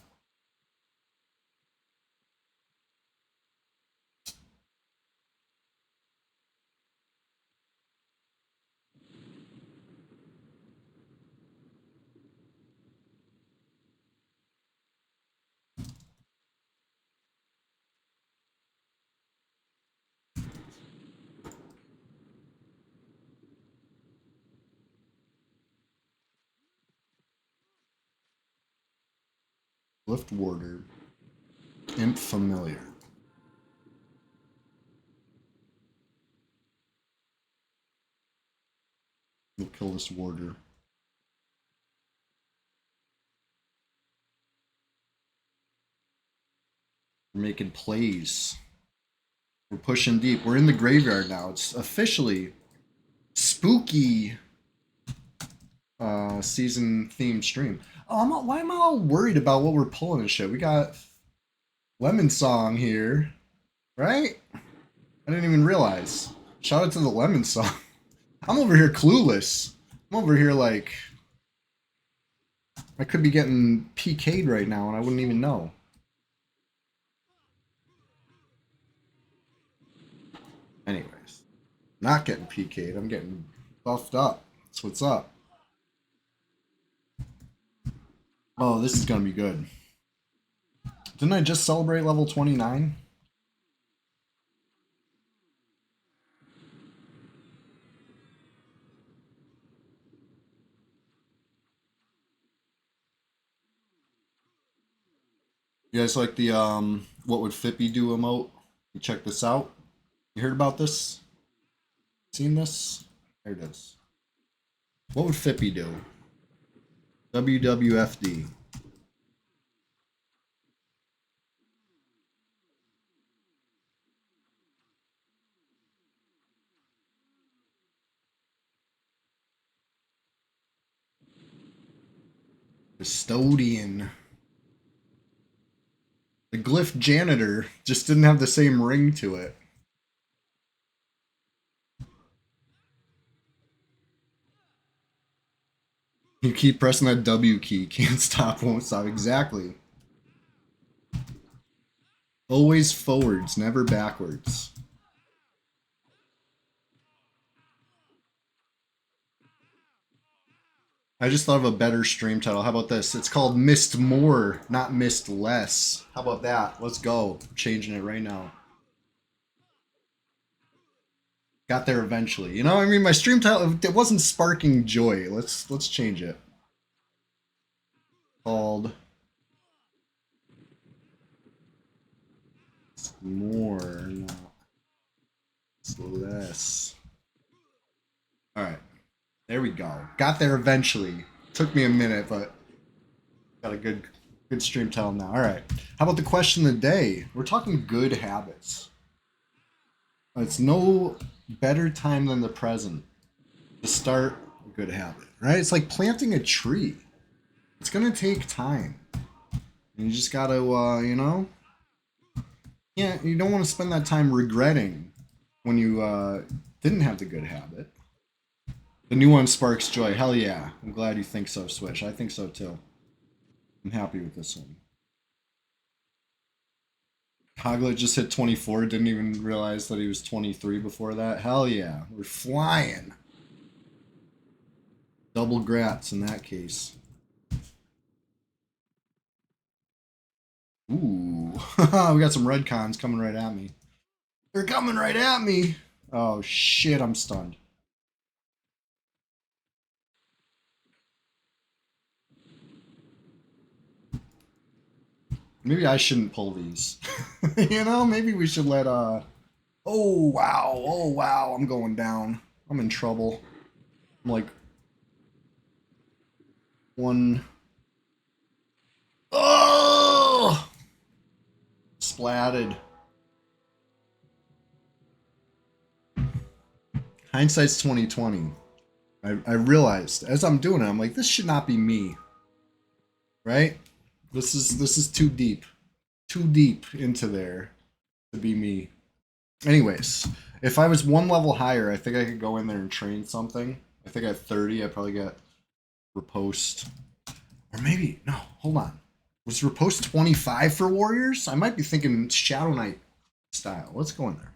Lift Warder. Imp Familiar. We'll kill this Warder. We're making plays. We're pushing deep. We're in the graveyard now. It's officially spooky season themed stream. Oh, why am I all worried about what we're pulling and shit? We got Lemon Song here, right? I didn't even realize. Shout out to the Lemon Song. I'm over here clueless. I'm over here like I could be getting PK'd right now and I wouldn't even know. Anyways, not getting PK'd. I'm getting buffed up. That's what's up. Oh, this is gonna be good. Didn't I just celebrate level 29? You guys like the what would Fippy do emote? You check this out. You heard about this? Seen this? There it is. What would Fippy do? WWFD. Custodian. The glyph janitor just didn't have the same ring to it. You keep pressing that W key. Can't stop, won't stop. Exactly. Always forwards, never backwards. I just thought of a better stream title. How about this? It's called mistMOORE, not mistLESS. How about that? Let's go. I'm changing it right now. Got there eventually. You know, I mean, my stream title, it wasn't sparking joy. Let's change it. Called mistMOORE, not mistLESS. All right. There we go. Got there eventually. Took me a minute, but got a good stream title now. All right. How about the question of the day? We're talking good habits. It's no better time than the present to start a good habit, right? It's like planting a tree. It's gonna take time. And you just gotta, you know, yeah, you don't want to spend that time regretting when you didn't have the good habit. The new one sparks joy. Hell yeah. I'm glad you think so, Swish. I think so too. I'm happy with this one. Hoglet just hit 24. Didn't even realize that he was 23 before that. Hell yeah. We're flying. Double grats in that case. Ooh. We got some red cons coming right at me. They're coming right at me. Oh shit, I'm stunned. Maybe I shouldn't pull these. You know, maybe we should let oh wow. Oh wow, I'm going down. I'm in trouble. I'm like one. Oh, splatted. Hindsight's 2020. I realized as I'm doing it, I'm like, this should not be me. Right? This is too deep into there to be me. Anyways, if I was one level higher, I think I could go in there and train something. I think at 30, I'd probably get Riposte. Or maybe, no, hold on. Was Riposte 25 for Warriors? I might be thinking Shadow Knight style. Let's go in there.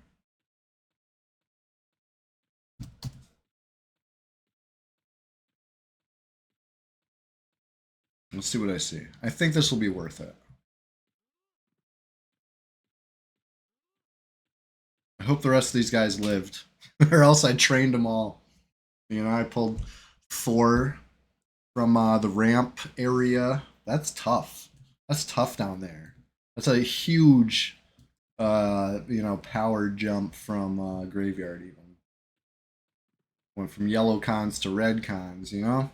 Let's see what I see. I think this will be worth it. I hope the rest of these guys lived, or else I trained them all. You know, I pulled 4 from the ramp area. That's tough. That's tough down there. That's a huge, you know, power jump from graveyard even. Went from yellow cons to red cons, you know?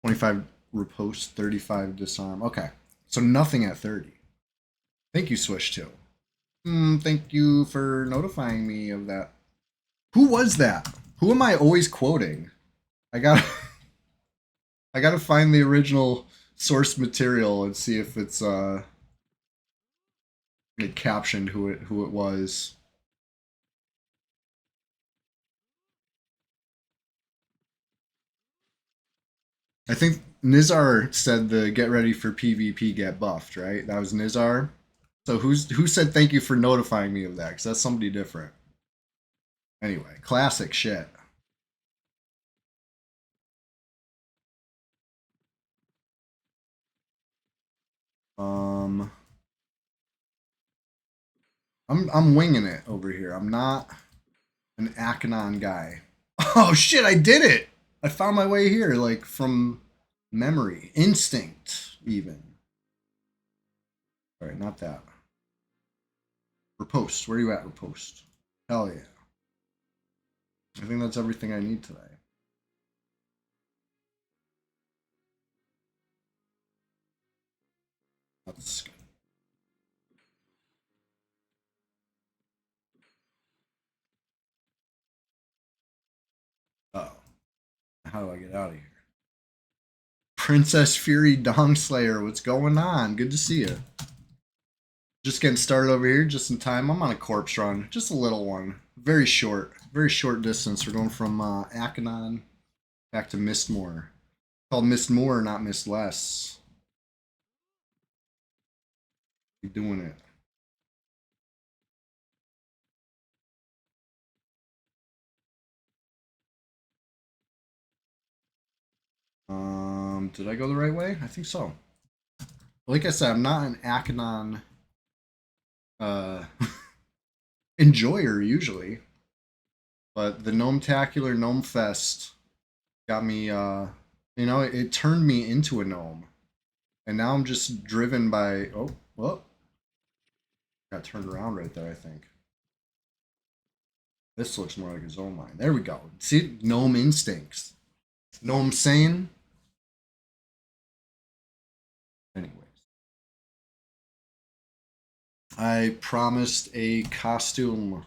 25 riposte, 35 disarm. Okay, so nothing at 30. Thank you, Swish 2. Thank you for notifying me of that. Who was that? Who am I always quoting? I gotta find the original source material and see if it's it captioned who it was. I think Nizar said the get ready for PvP get buffed, right? That was Nizar. So who said thank you for notifying me of that? Because that's somebody different. Anyway, classic shit. I'm winging it over here. I'm not an Akanon guy. Oh shit, I did it! I found my way here, like from memory. Instinct, even. Alright, not that. Riposte. Where are you at, Riposte? Hell yeah. I think that's everything I need today. That's good. Oh. How do I get out of here? Princess Fury Dongslayer, what's going on? Good to see you. Just getting started over here, just in time. I'm on a corpse run, just a little one. Very short distance. We're going from Akanon back to mistMOORE. Called mistMOORE, not mistLESS. Keep doing it. Did I go the right way? I think so. Like I said, I'm not an Akanon enjoyer usually, but the Gnometacular Gnome Fest got me. You know, it turned me into a gnome, and now I'm just driven by. Oh, well, got turned around right there. I think this looks more like a zone line. There we go. See, gnome instincts. Know what I'm saying? Anyways, I promised a costume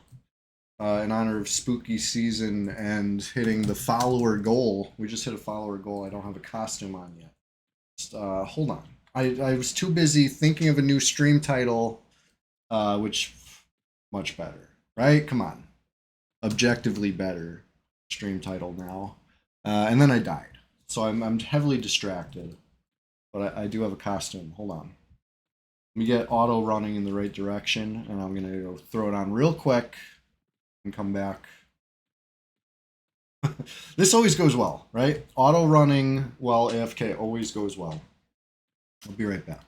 in honor of spooky season and hitting the follower goal. We just hit a follower goal. I don't have a costume on yet. Just, hold on. I was too busy thinking of a new stream title, which much better, right? Come on, objectively better stream title now. And then I died, so I'm heavily distracted. But I do have a costume. Hold on. me get auto running in the right direction, and I'm gonna go throw it on real quick and come back. This always goes well, right? Auto running while AFK always goes well. I'll be right back.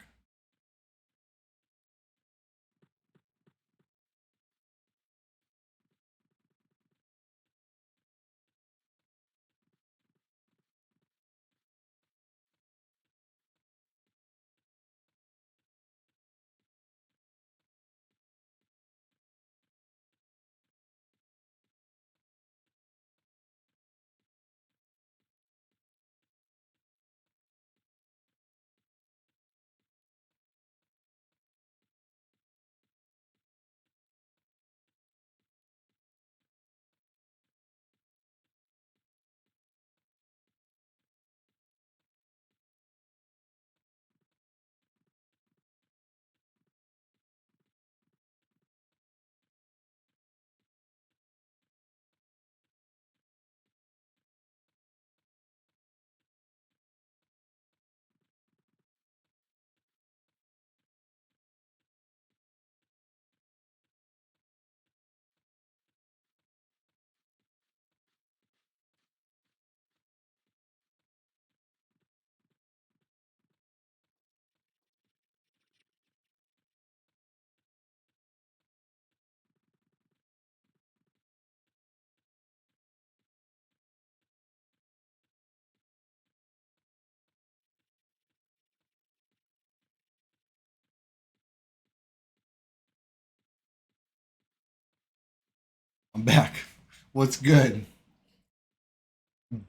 I'm back. What's good?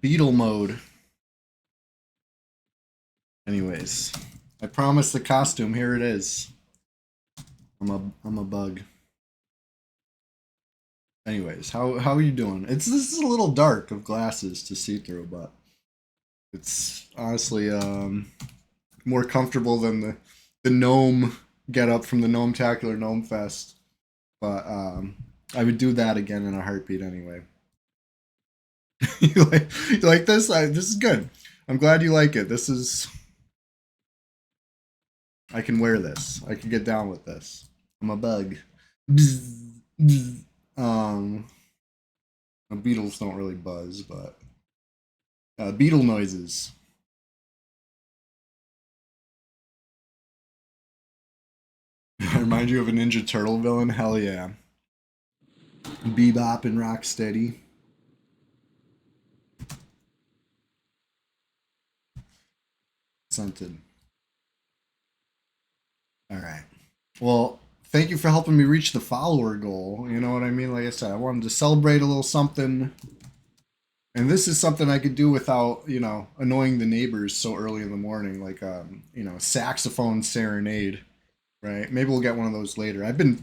Beetle mode. Anyways, I promised the costume. Here it is. I'm a bug. Anyways, how are you doing? This is a little dark of glasses to see through, but it's honestly more comfortable than the gnome get up from the mistMOORE Gnome Fest. But I would do that again in a heartbeat anyway. You like this? This is good. I'm glad you like it. This is. I can wear this. I can get down with this. I'm a bug. Bzz, bzz. The beetles don't really buzz, but beetle noises. I remind you of a Ninja Turtle villain? Hell yeah. Bebop and Rocksteady. Scented. Alright. Well, thank you for helping me reach the follower goal. You know what I mean? Like I said, I wanted to celebrate a little something. And this is something I could do without, annoying the neighbors so early in the morning, like, saxophone serenade, right? Maybe we'll get one of those later. I've been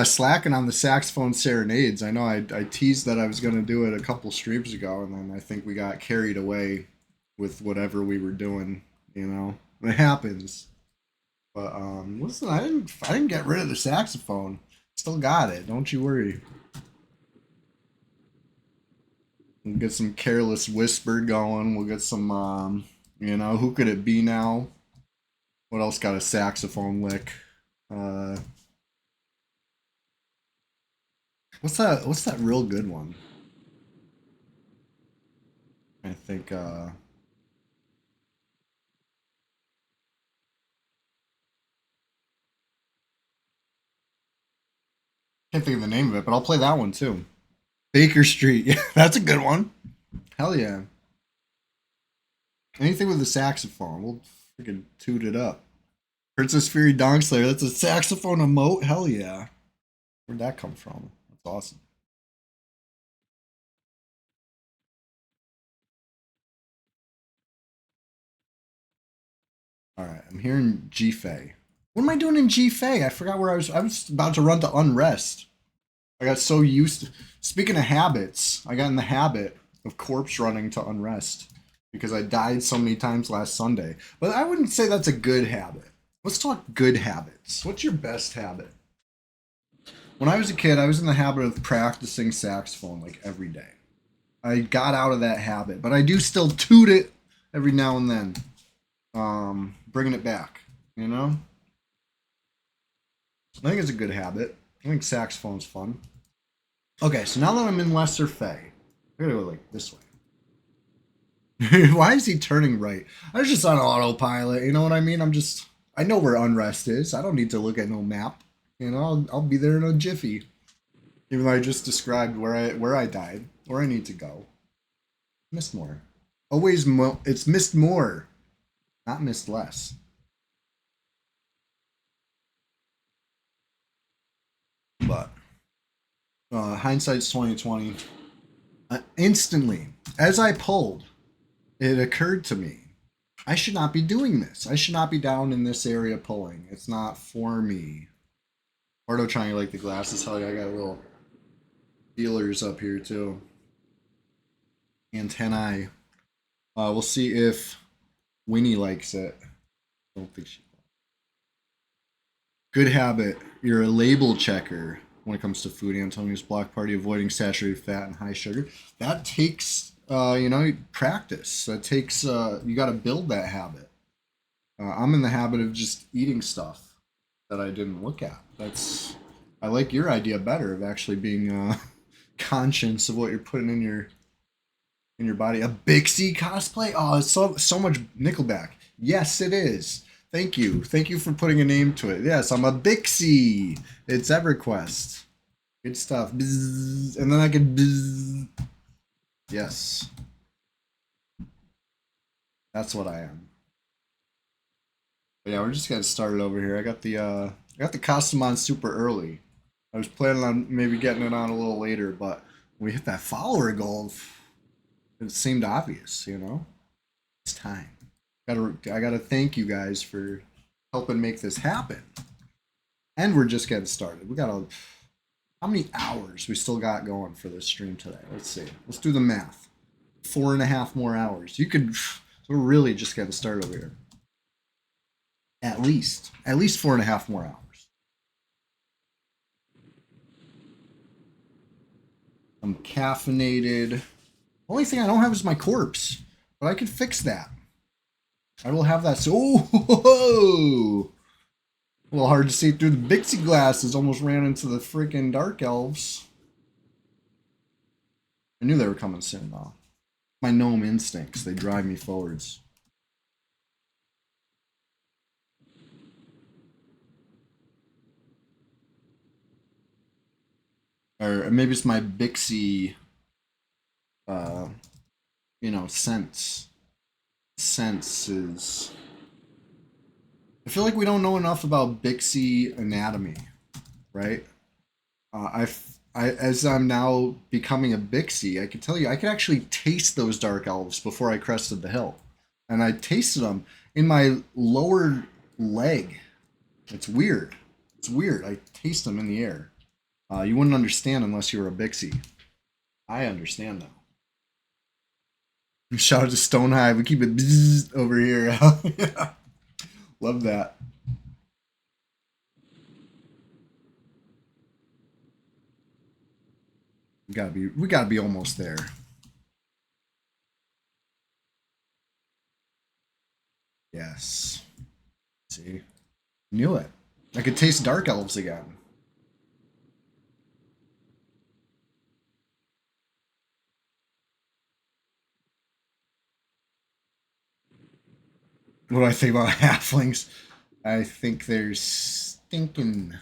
slacking on the saxophone serenades. I know I teased that I was going to do it a couple streams ago, and then I think we got carried away with whatever we were doing. It happens. But listen, I didn't get rid of the saxophone. Still got it. Don't you worry. We'll get some Careless Whisper going. We'll get some, who could it be now? What else got a saxophone lick? What's that real good one? I think, can't think of the name of it, but I'll play that one too. Baker Street. Yeah, that's a good one. Hell yeah. Anything with a saxophone, we'll freaking toot it up. Princess Fury Donkslayer, that's a saxophone emote? Hell yeah. Where'd that come from? That's awesome. Alright, I'm hearing G-Fay. What am I doing in G-Fay? I forgot where I was. I was about to run to Unrest. I got so used to. Speaking of habits, I got in the habit of corpse running to Unrest because I died so many times last Sunday. But I wouldn't say that's a good habit. Let's talk good habits. What's your best habit? When I was a kid, I was in the habit of practicing saxophone like every day. I got out of that habit, but I do still toot it every now and then. Bringing it back, I think it's a good habit. I think saxophone's fun. Okay, so now that I'm in Lesser Fay, I gotta go like this way. Why is he turning right? I was just on autopilot, you know what I mean? I know where Unrest is. I don't need to look at no map. You know, I'll be there in a jiffy. Even though I just described where I died, where I need to go. mistMOORE. It's mistMOORE, not mistLESS. But hindsight's 2020. Instantly, as I pulled, it occurred to me, I should not be doing this. I should not be down in this area pulling. It's not for me. Ordo trying to like the glasses. Hell yeah, I got little feelers up here too. Antennae. We'll see if Winnie likes it. I don't think she will. Good habit. You're a label checker when it comes to food. Antonio's block party, avoiding saturated fat and high sugar. That takes, practice. That takes, you got to build that habit. I'm in the habit of just eating stuff that I didn't look at. I like your idea better of actually being conscious of what you're putting in your body. A Bixie cosplay? Oh, it's so much Nickelback. Yes, it is. Thank you. Thank you for putting a name to it. Yes, I'm a Bixie. It's EverQuest. Good stuff. Bzz. And then I can bzz. Yes. That's what I am. But yeah, we're just getting started over here. I got the costume on super early. I was planning on maybe getting it on a little later, but when we hit that follower goal, it seemed obvious, you know? It's time. I gotta thank you guys for helping make this happen. And we're just getting started. How many hours we still got going for this stream today? Let's see. Let's do the math. 4.5 more hours. We're really just getting started over here. At least 4.5 more hours. I'm caffeinated. Only thing I don't have is my corpse, but I could fix that. I will have that. So, oh, a little hard to see through the Bixie glasses. Almost ran into the freaking Dark Elves. I knew they were coming soon, though. My gnome instincts, they drive me forwards. Or maybe it's my Bixie, senses. I feel like we don't know enough about Bixie anatomy, right? As I'm now becoming a Bixie, I can tell you I could actually taste those dark elves before I crested the hill, and I tasted them in my lower leg. It's weird. It's weird. I taste them in the air. You wouldn't understand unless you were a Bixie. I understand now. Shout out to Stonehive. We keep it bzzz over here. Yeah. Love that. We gotta be almost there. Yes. See? Knew it. I could taste dark elves again. What do I think about halflings? I think they're stinking.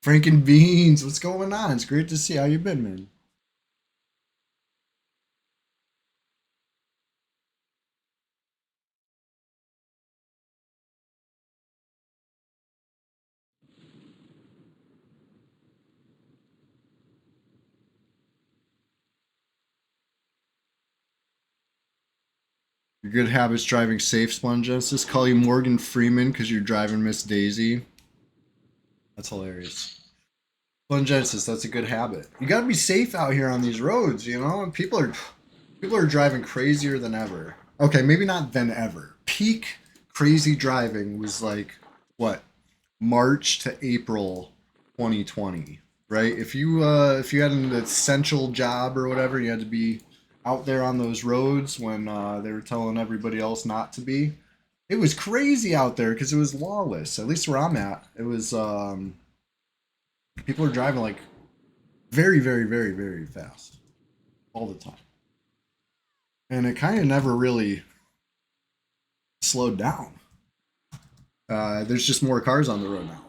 Franken beans, what's going on? It's great to see. How you been, man? Your good habits driving safe, Spongensis. Call you Morgan Freeman because you're driving Miss Daisy. That's hilarious. Spongensis, that's a good habit. You gotta be safe out here on these roads, you know? And people are driving crazier than ever. Okay, maybe not than ever. Peak crazy driving was like what? March to April 2020, right? If you had an essential job or whatever, you had to be out there on those roads when they were telling everybody else not to be. It was crazy out there because it was lawless. At least where I'm at, it was people are driving like very, very, very, very fast all the time, and it kind of never really slowed down. There's just more cars on the road now.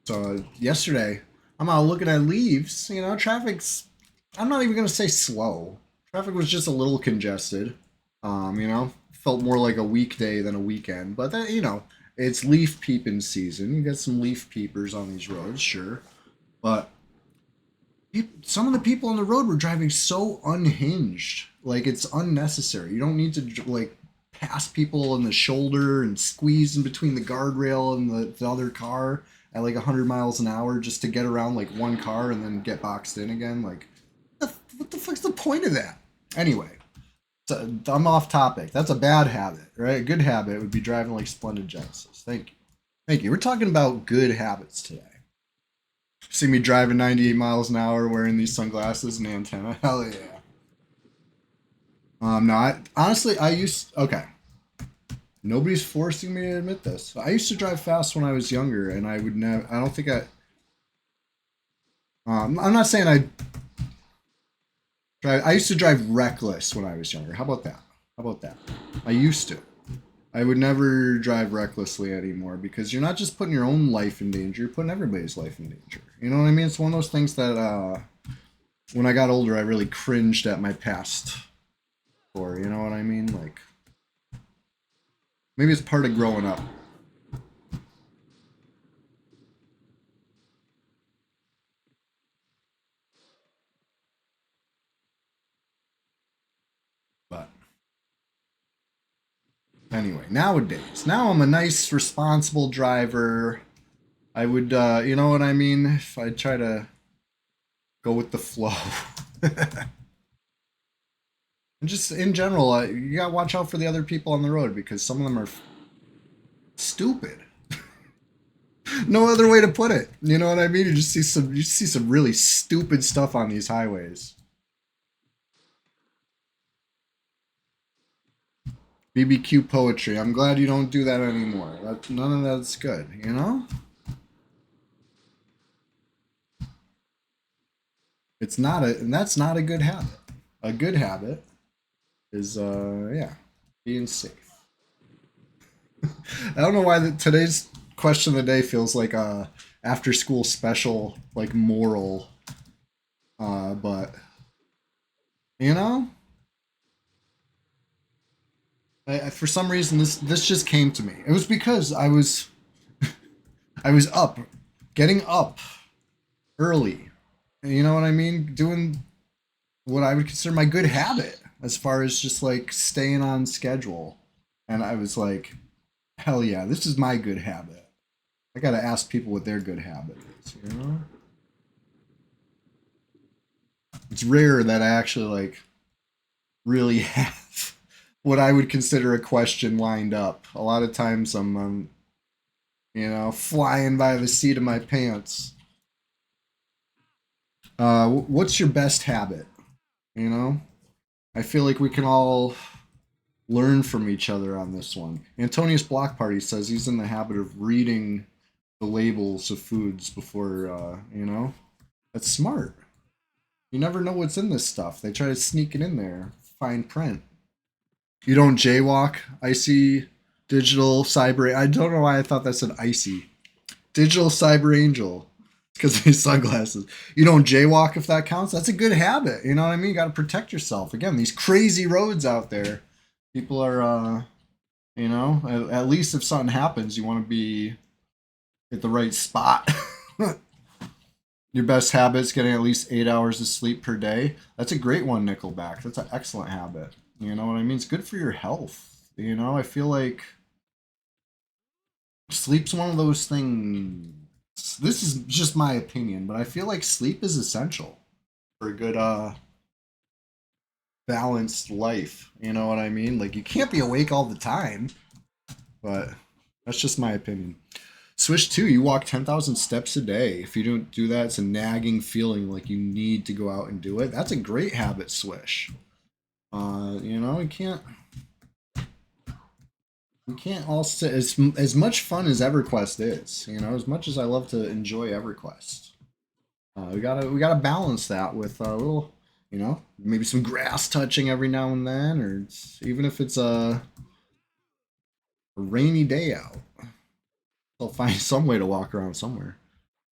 So yesterday, I'm out looking at leaves. You know, traffic's. I'm not even gonna say slow. Traffic was just a little congested. You know, felt more like a weekday than a weekend. But that, you know, it's leaf peeping season. You got some leaf peepers on these roads, sure. But some of the people on the road were driving so unhinged. Like it's unnecessary. You don't need to like pass people in the shoulder and squeeze in between the guardrail and the other car at like 100 miles an hour just to get around like one car and then get boxed in again. Like, what the fuck's the point of that? Anyway, so I'm off topic. That's a bad habit, right? A good habit would be driving like Splendid Genesis. Thank you. Thank you. We're talking about good habits today. See me driving 98 miles an hour wearing these sunglasses and antenna. Hell yeah. No, honestly, okay. Nobody's forcing me to admit this. I used to drive fast when I was younger, and I would never. I don't think I. I'm not saying I drive. I used to drive reckless when I was younger. How about that? How about that? I used to. I would never drive recklessly anymore because you're not just putting your own life in danger, you're putting everybody's life in danger. You know what I mean? It's one of those things that when I got older, I really cringed at my past for. You know what I mean? Like, maybe it's part of growing up. But anyway, nowadays, now I'm a nice, responsible driver. I would, you know what I mean? If I try to go with the flow. And just in general, you gotta watch out for the other people on the road because some of them are stupid. No other way to put it. You know what I mean? You see some really stupid stuff on these highways. BBQ poetry. I'm glad you don't do that anymore. None of that's good, you know? It's not a and that's not a good habit. A good habit is yeah, being safe. I don't know why today's question of the day feels like a after school special like moral but you know, for some reason this just came to me. It was because I was up, getting up early. You know what I mean? Doing what I would consider my good habit as far as just like staying on schedule. And I was like, hell yeah, this is my good habit. I gotta ask people what their good habit is, you know? It's rare that I actually like really have what I would consider a question lined up. A lot of times I'm you know, flying by the seat of my pants. What's your best habit? You know, I feel like we can all learn from each other on this one. Antonius Block Party says he's in the habit of reading the labels of foods before, you know, that's smart. You never know what's in this stuff. They try to sneak it in there, fine print. You don't jaywalk. Icy digital cyber. I don't know why I thought that said icy. Digital cyber angel. Because of his sunglasses. You don't jaywalk if that counts. That's a good habit. You know what I mean? You got to protect yourself. Again, these crazy roads out there. People are, you know, at least if something happens, you want to be at the right spot. Your best habit is getting at least 8 hours of sleep per day. That's a great one, Nickelback. That's an excellent habit. You know what I mean? It's good for your health. You know, I feel like sleep's one of those things. This is just my opinion, but I feel like sleep is essential for a good balanced life. You know what I mean? Like you can't be awake all the time, but that's just my opinion. Swish 2, you walk 10,000 steps a day. If you don't do that, it's a nagging feeling like you need to go out and do it. That's a great habit, Swish. You know, you can't. we can't all sit as much fun as EverQuest is. You know, as much as I love to enjoy EverQuest, we gotta balance that with a little, you know, maybe some grass touching every now and then, or even if it's a rainy day out, I'll find some way to walk around somewhere.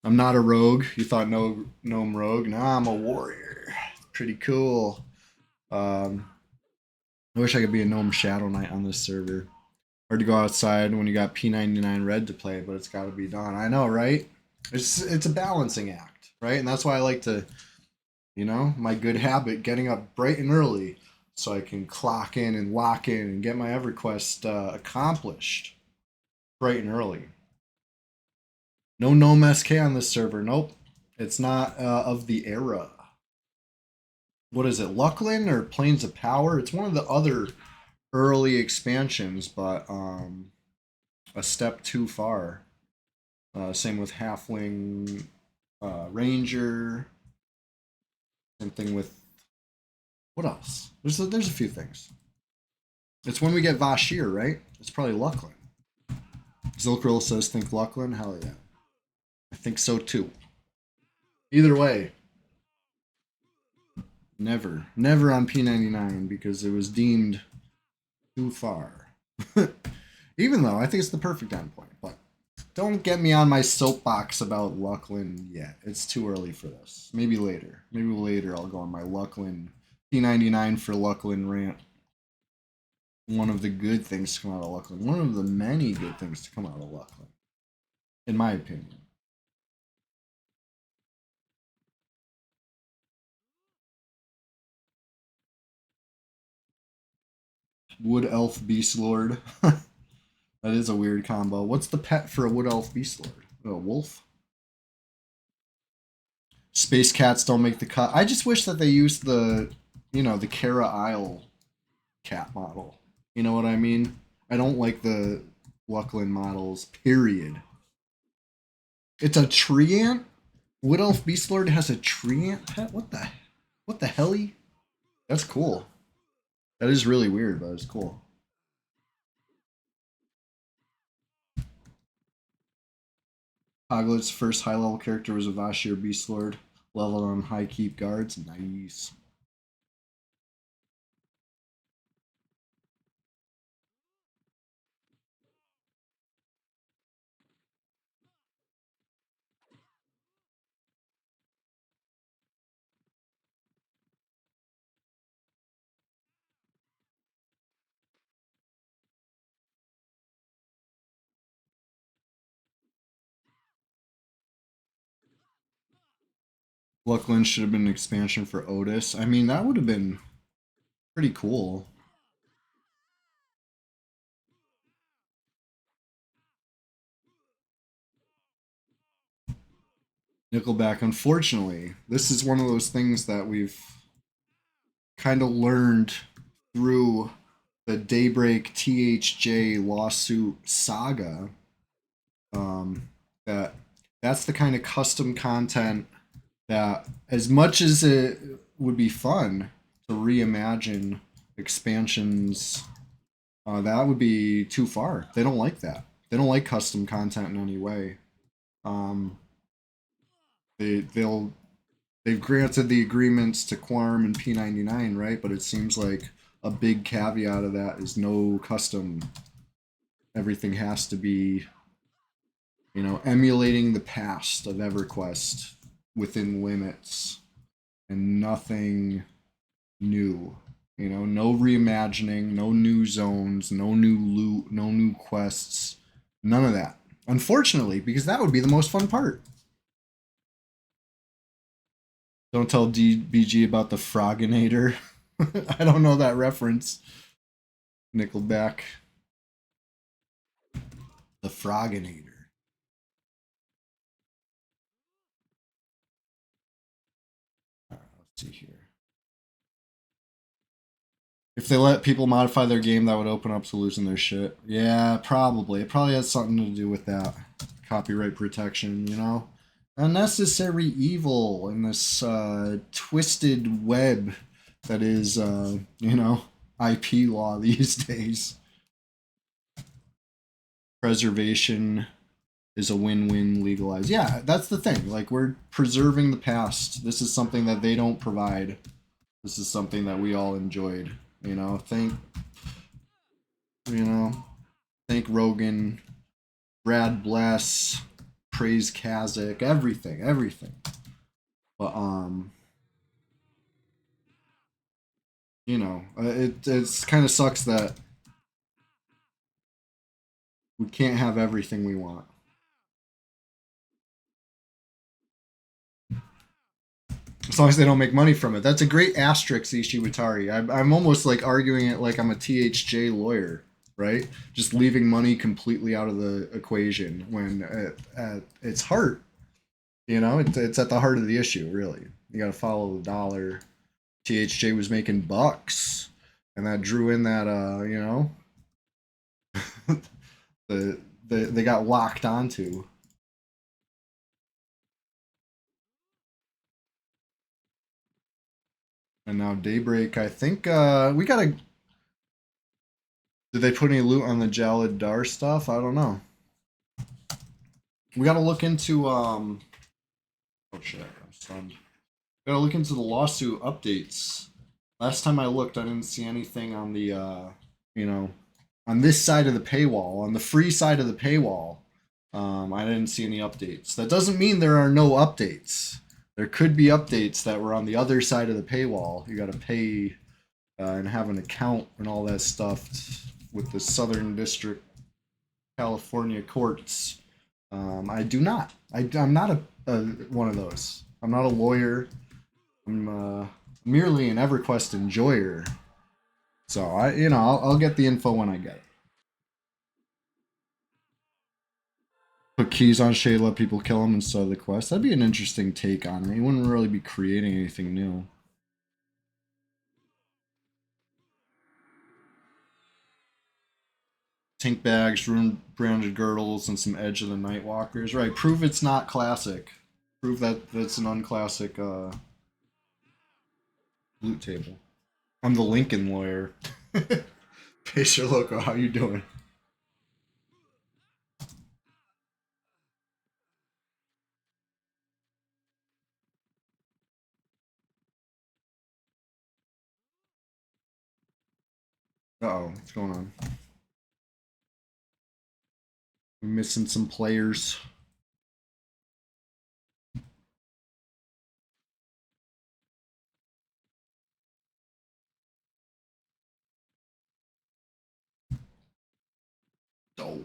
I'm not a rogue. You thought no gnome rogue? Nah, I'm a warrior. Pretty cool. Um, I wish I could be a gnome shadow knight on this server. Or to go outside when you got P99 red to play, but it's got to be done. I know, right? It's a balancing act, right? And that's why I like to, you know, my good habit, getting up bright and early so I can clock in and lock in and get my EverQuest accomplished bright and early. No gnome SK on this server. Nope, it's not of the era. What is it, Luckland or Plains of Power? It's one of the other early expansions, but a step too far. Same with Halfling Ranger. Same thing with what else? There's a few things. It's when we get Vashir, right? It's probably Luckland. Zilkril says think Luckland. Hell yeah, I think so too. Either way, never on P99 because it was deemed too far. Even though I think it's the perfect endpoint, but don't get me on my soapbox about Luckland yet. It's too early for this. Maybe later. Maybe later I'll go on my Luckland P99 for Luckland rant. One of the good things to come out of Luckland. One of the many good things to come out of Luckland, in my opinion. Wood Elf Beast Lord. That is a weird combo. What's the pet for a Wood Elf Beast Lord? A wolf? Space cats don't make the cut. I just wish that they used the, you know, the Kara Isle cat model. You know what I mean? I don't like the Luckland models, period. It's a treant? Wood Elf Beastlord has a treant pet? What the helly? That's cool. That is really weird, but it's cool. Hoglet's first high level character was a Vashir Beastlord, leveled on high keep guards. Nice. Luckland should have been an expansion for Otis. I mean, that would have been pretty cool. Nickelback, unfortunately, this is one of those things that we've kind of learned through the Daybreak THJ lawsuit saga. That that's the kind of custom content that, as much as it would be fun to reimagine expansions, that would be too far. They don't like that. They don't like custom content in any way. Um, they've granted the agreements to Quorum and P99, right? But it seems like a big caveat of that is no custom. Everything has to be, you know, emulating the past of EverQuest within limits and nothing new. You know, no reimagining, no new zones, no new loot, no new quests, none of that. Unfortunately, because that would be the most fun part. Don't tell DBG about the Froginator. I don't know that reference. Nickelback. The Froginator. Alright, let's see here. If they let people modify their game, that would open up to losing their shit. Yeah, probably. It probably has something to do with that. Copyright protection, you know? Unnecessary evil in this twisted web that is, you know, IP law these days. preservation is a win-win legalized. Yeah, that's the thing. Like, we're preserving the past. This is something that they don't provide. This is something that we all enjoyed. You know, you know, thank Rogan, Brad Bless, praise Kazakh, everything. But you know, it's kind of sucks that we can't have everything we want. As long as they don't make money from it. That's a great asterisk, Ishiwatari. I'm almost like arguing it like I'm a THJ lawyer, right? Just leaving money completely out of the equation when at its heart, you know, it's at the heart of the issue, really. You got to follow the dollar. THJ was making bucks, and that drew in that, you know, they got locked onto. And now Daybreak, I think we gotta. Did they put any loot on the Jalad Dar stuff? I don't know. We gotta look into Oh shit, I'm stunned. We gotta look into the lawsuit updates. Last time I looked, I didn't see anything on the you know, on this side of the paywall, on the free side of the paywall. I didn't see any updates. That doesn't mean there are no updates. There could be updates that were on the other side of the paywall. You gotta pay and have an account and all that stuff with the Southern District California courts. I do not. I'm not a one of those. I'm not a lawyer. I'm merely an EverQuest enjoyer. So I'll get the info when I get it. Put keys on Shay, let people kill him instead of the quest. That'd be an interesting take on it. He wouldn't really be creating anything new. Tank bags, rune branded girdles, and some Edge of the Nightwalkers. Right, prove it's not classic. Prove that that's an unclassic loot table. I'm the Lincoln lawyer. Pacer Loco, how you doing? Uh-oh, what's going on? We're missing some players. Oh.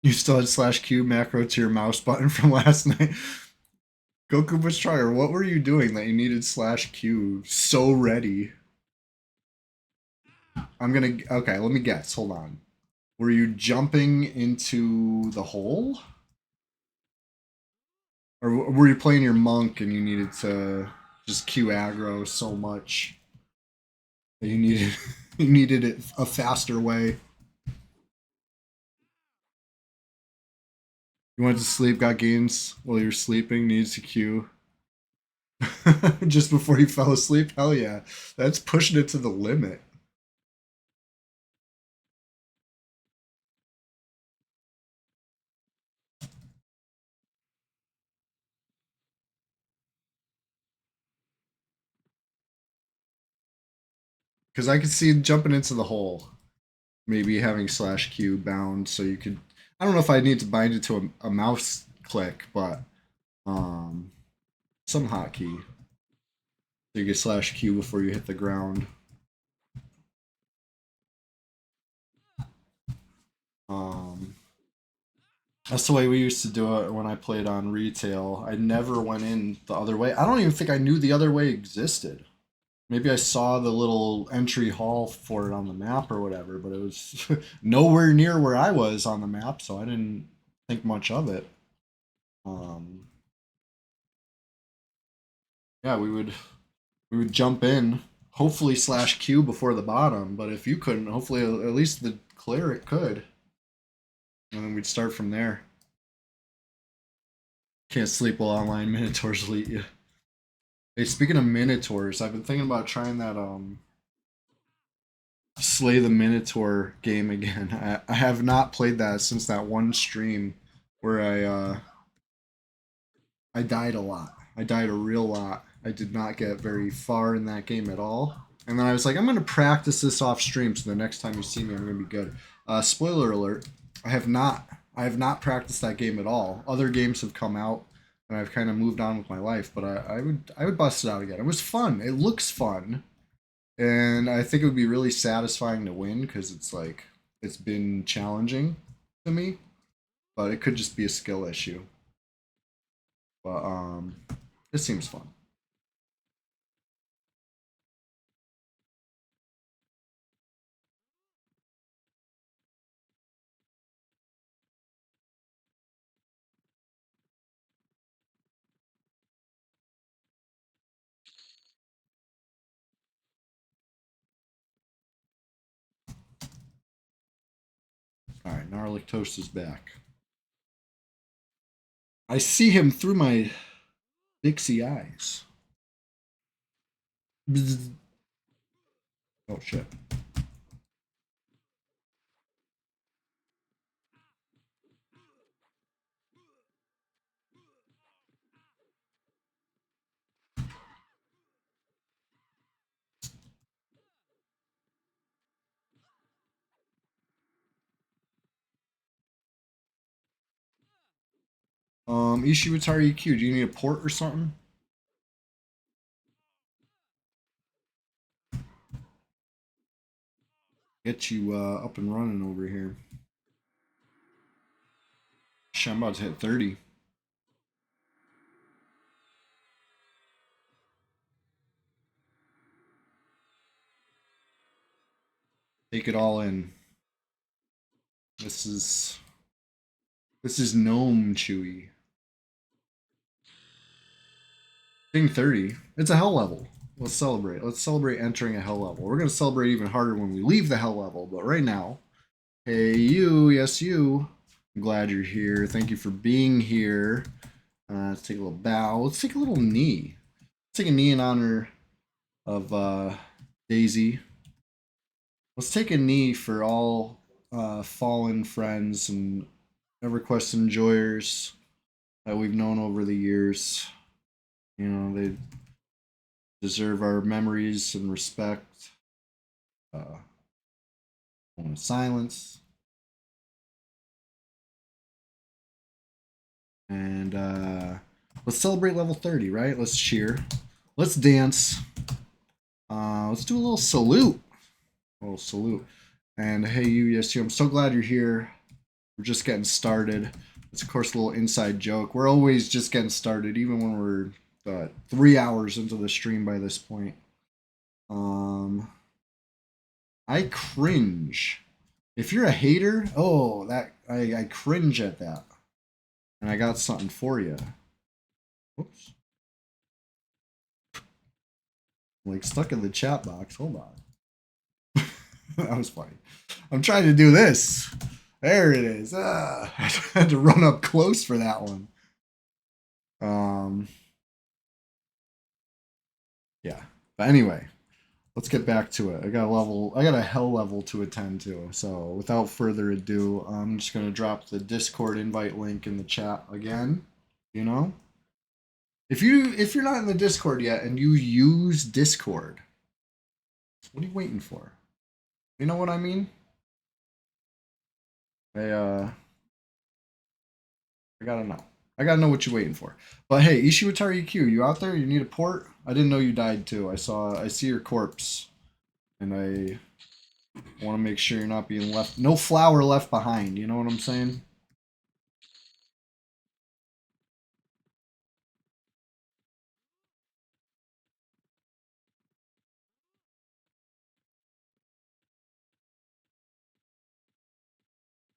You still had /Q macro to your mouse button from last night. Goku Bushtryer, what were you doing that you needed /Q so ready? Okay, let me guess. Hold on. Were you jumping into the hole? Or were you playing your monk and you needed to just Q aggro so much that you needed you needed it a faster way? You went to sleep, got games while you were sleeping, needed to Q. Just before you fell asleep? Hell yeah. That's pushing it to the limit. Because I could see jumping into the hole. Maybe having /Q bound so you could. I don't know if I need to bind it to a mouse click, but some hotkey. So you get /Q before you hit the ground. That's the way we used to do it when I played on retail. I never went in the other way. I don't even think I knew the other way existed. Maybe I saw the little entry hall for it on the map or whatever, but it was nowhere near where I was on the map, so I didn't think much of it. Yeah, we would jump in, hopefully /Q before the bottom, but if you couldn't, hopefully at least the cleric could. And then we'd start from there. Can't sleep while online minotaurs eat you. Hey, speaking of minotaurs, I've been thinking about trying that Slay the Minotaur game again. I have not played that since that one stream where I died a lot. I died a real lot. I did not get very far in that game at all. And then I was like, I'm gonna practice this off stream, so the next time you see me, I'm gonna be good. Spoiler alert: I have not. I have not practiced that game at all. Other games have come out, and I've kind of moved on with my life. But I would bust it out again. It was fun. It looks fun, and I think it would be really satisfying to win because it's like it's been challenging to me, but it could just be a skill issue. But it seems fun. All right, Gnarlic Toast is back. I see him through my Dixie eyes. Bzz. Oh shit. Ishiwatari EQ, do you need a port or something? Get you up and running over here. Shit, I'm about to hit 30. Take it all in. This is gnome chewy. Thing 30. It's a hell level. Let's celebrate. Let's celebrate entering a hell level. We're gonna celebrate even harder when we leave the hell level, but right now, hey you, yes you. I'm glad you're here. Thank you for being here. Let's take a little bow. Let's take a little knee. Let's take a knee in honor of Daisy. Let's take a knee for all fallen friends and EverQuest enjoyers that we've known over the years. You know, they deserve our memories and respect. Moment of silence. And let's celebrate level 30, right? Let's cheer. Let's dance. Let's do a little salute. A little salute. And hey, you, yes, you. I'm so glad you're here. We're just getting started. It's, of course, a little inside joke. We're always just getting started, even when we're 3 hours into the stream by this point. I cringe. If you're a hater, oh, that I cringe at that. And I got something for you. Whoops. Like stuck in the chat box. Hold on. That was funny. I'm trying to do this. There it is. I had to run up close for that one. Yeah. But anyway, let's get back to it. I got a hell level to attend to. So without further ado, I'm just gonna drop the Discord invite link in the chat again. You know? If you're not in the Discord yet and you use Discord, what are you waiting for? You know what I mean? I gotta know. I gotta know what you're waiting for. But hey, Ishiwatari EQ, you out there? You need a port? I didn't know you died too. I see your corpse. And I want to make sure you're not being left. No flower left behind. You know what I'm saying?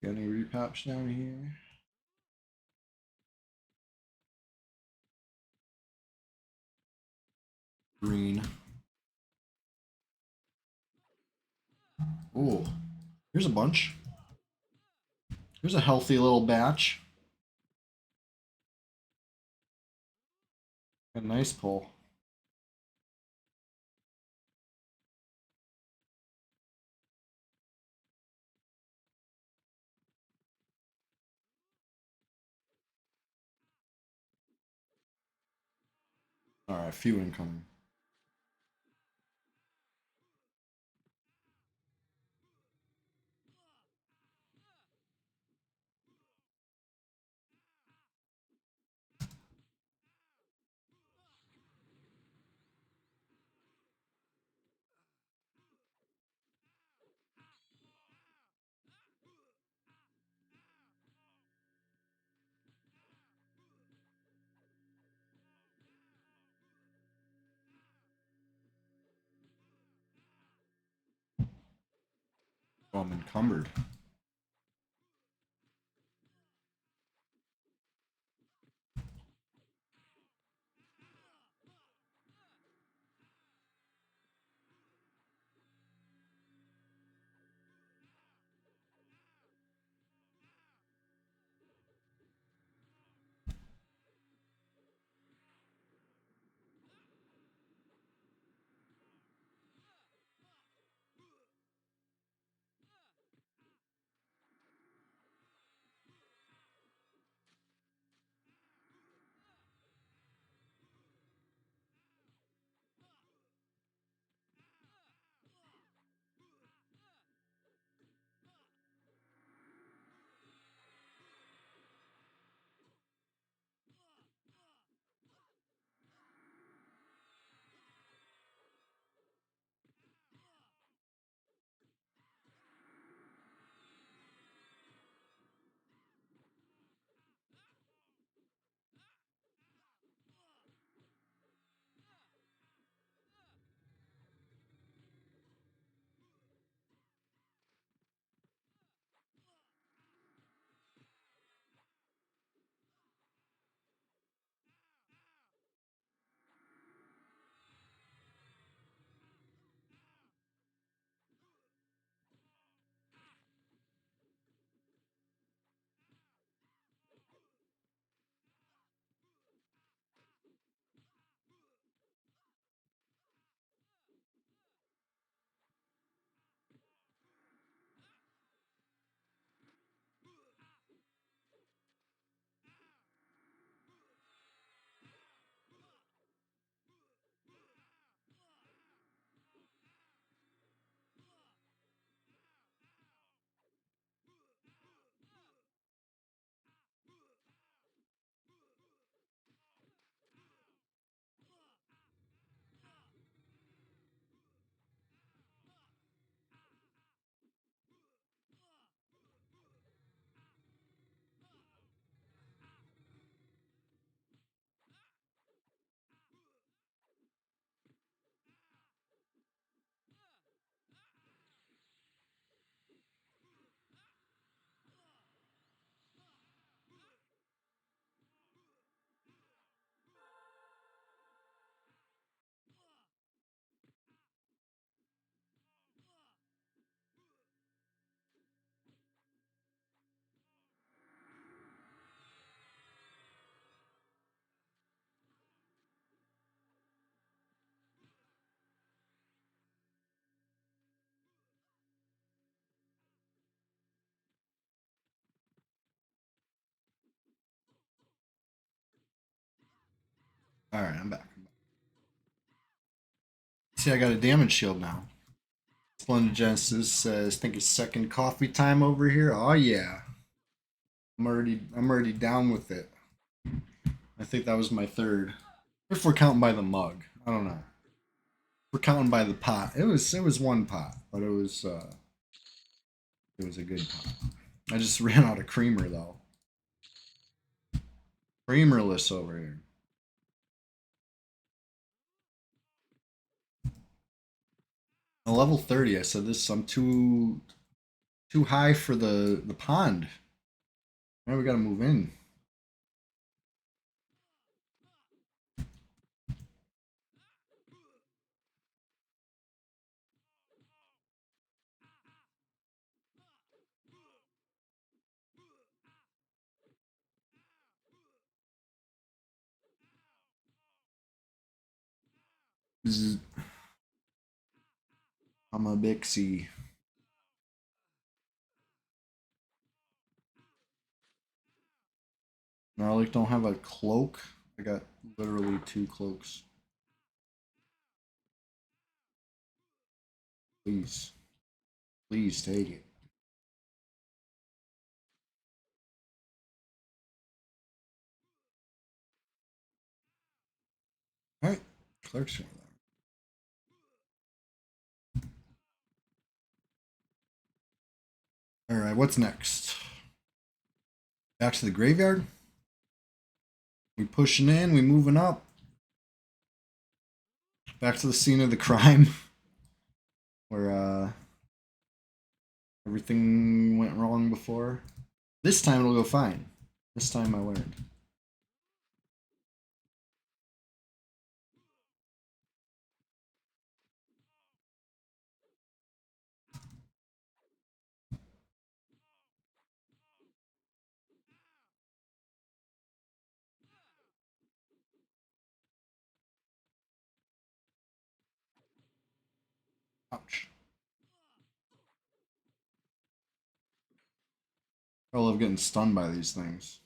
Got any repops down here? Green. Oh, here's a bunch. Here's a healthy little batch. A nice pull. Alright, few incoming. Oh, I'm encumbered. Alright, I'm back. See, I got a damage shield now. Splendid Genesis says, think it's second coffee time over here. Oh yeah. I'm already down with it. I think that was my third. If we're counting by the mug. I don't know. We're counting by the pot. It was one pot, but it was a good pot. I just ran out of creamer though. Creamerless over here. A level 30, I said this I'm too high for the pond. Now we gotta move in. Zzz. I'm a Bixie. Gnarlic don't have a cloak. I got literally 2 cloaks. Please. Please take it. Alright. Clerk's one of them. Alright, what's next? Back to the graveyard? We pushing in, we moving up. Back to the scene of the crime. Where everything went wrong before. This time it'll go fine. This time I learned. Ouch. I love getting stunned by these things.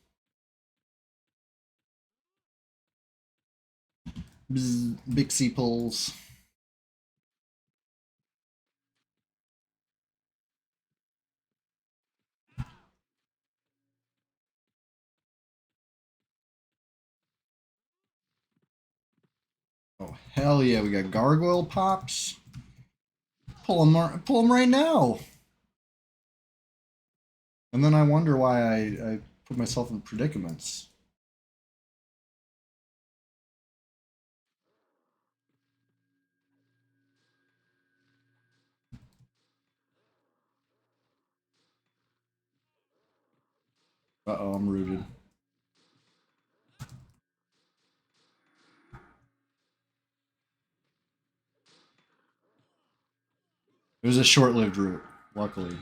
Bzz, Bixie pulls. Oh, hell yeah, we got gargoyle pops. Pull them right now. And then I wonder why I put myself in predicaments. Uh-oh, I'm rooted. It was a short-lived route, luckily.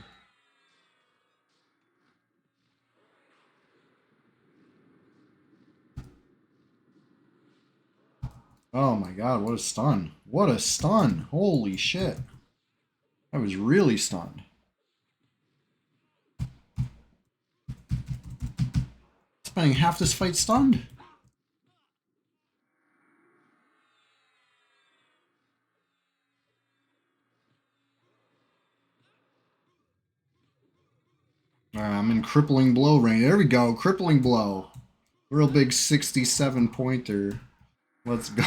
Oh my god, what a stun. What a stun. Holy shit. I was really stunned. Spending half this fight stunned. Alright, I'm in crippling blow range. There we go, crippling blow. Real big 67 pointer. Let's go.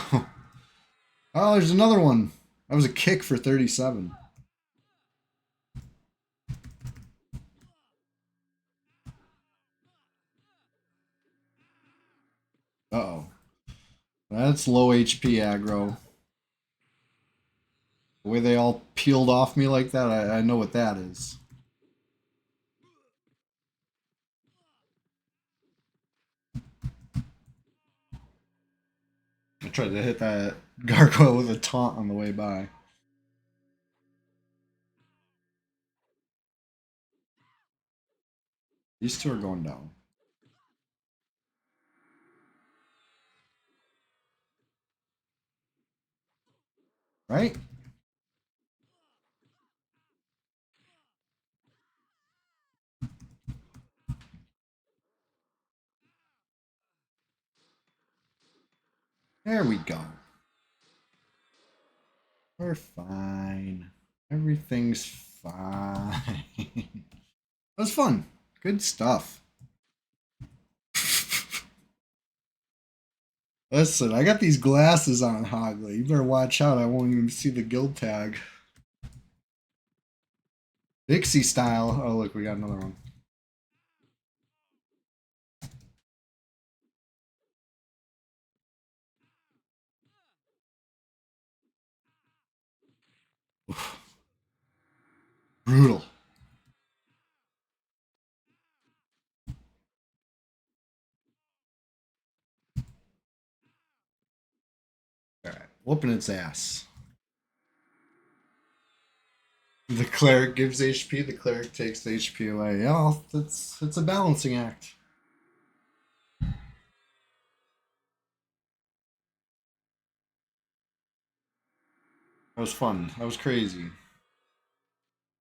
Oh, there's another one. That was a kick for 37. Uh-oh. That's low HP aggro. The way they all peeled off me like that, I know what that is. I tried to hit that gargoyle with a taunt on the way by. These two are going down. Right? There we go. We're fine. Everything's fine. That was fun. Good stuff. Listen, I got these glasses on, Hogley. You better watch out. I won't even see the guild tag. Dixie style. Oh, look, we got another one. Oof. Brutal. Alright, whooping its ass. The cleric gives HP, the cleric takes the HP away. Yeah, it's a balancing act. That was fun. That was crazy.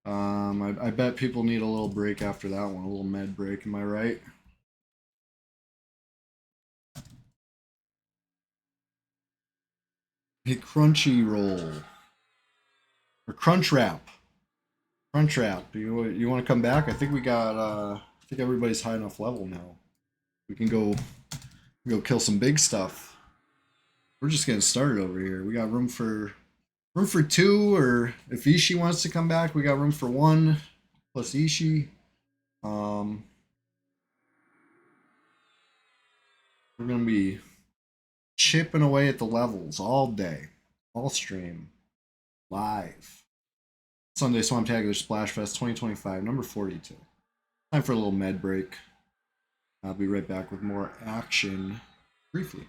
I bet people need a little break after that one, a little med break. Am I right? Hey, crunchy roll or crunch wrap. Crunch wrap. You want to come back? I think we got. I think everybody's high enough level now. We can go kill some big stuff. We're just getting started over here. We got room for two, or if Ishii wants to come back, we got room for one plus Ishii. Um, we're gonna be chipping away at the levels all day, all stream, live. Sunday Swamptacular Splashfest 2025, number 42. Time for a little med break. I'll be right back with more action briefly.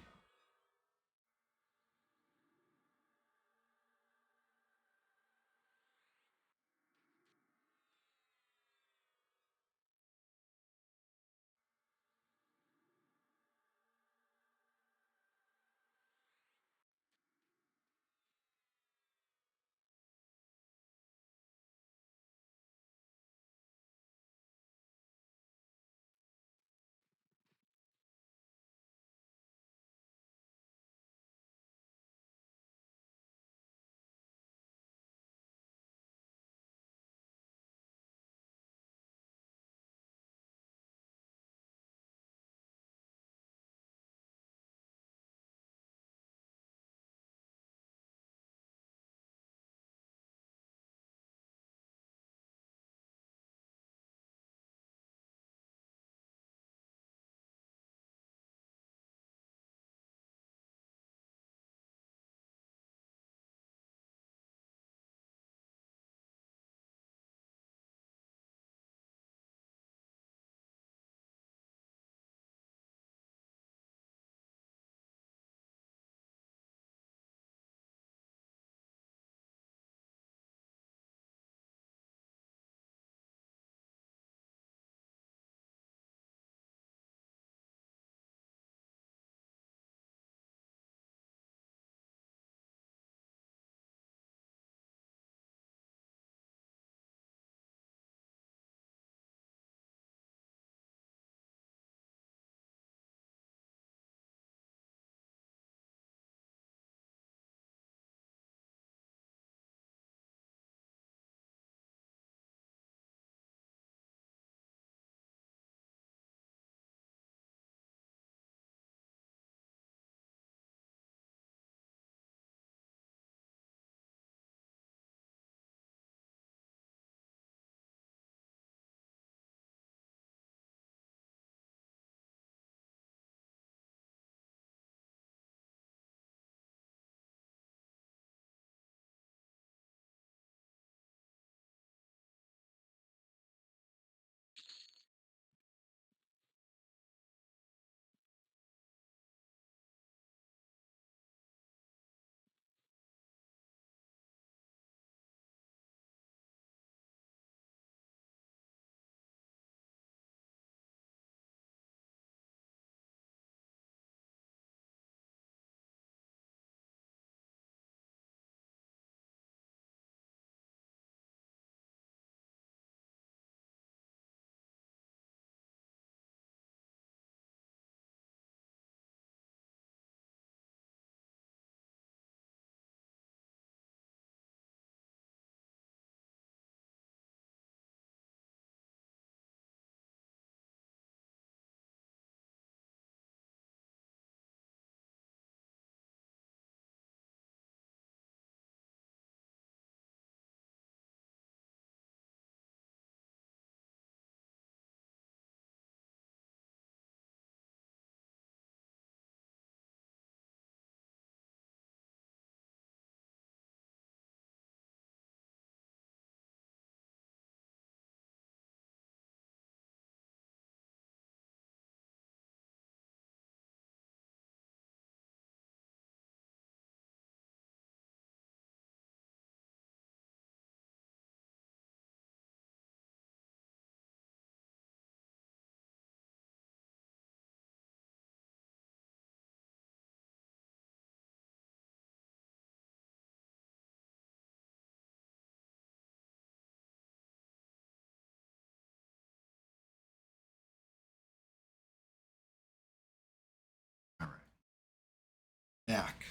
Back.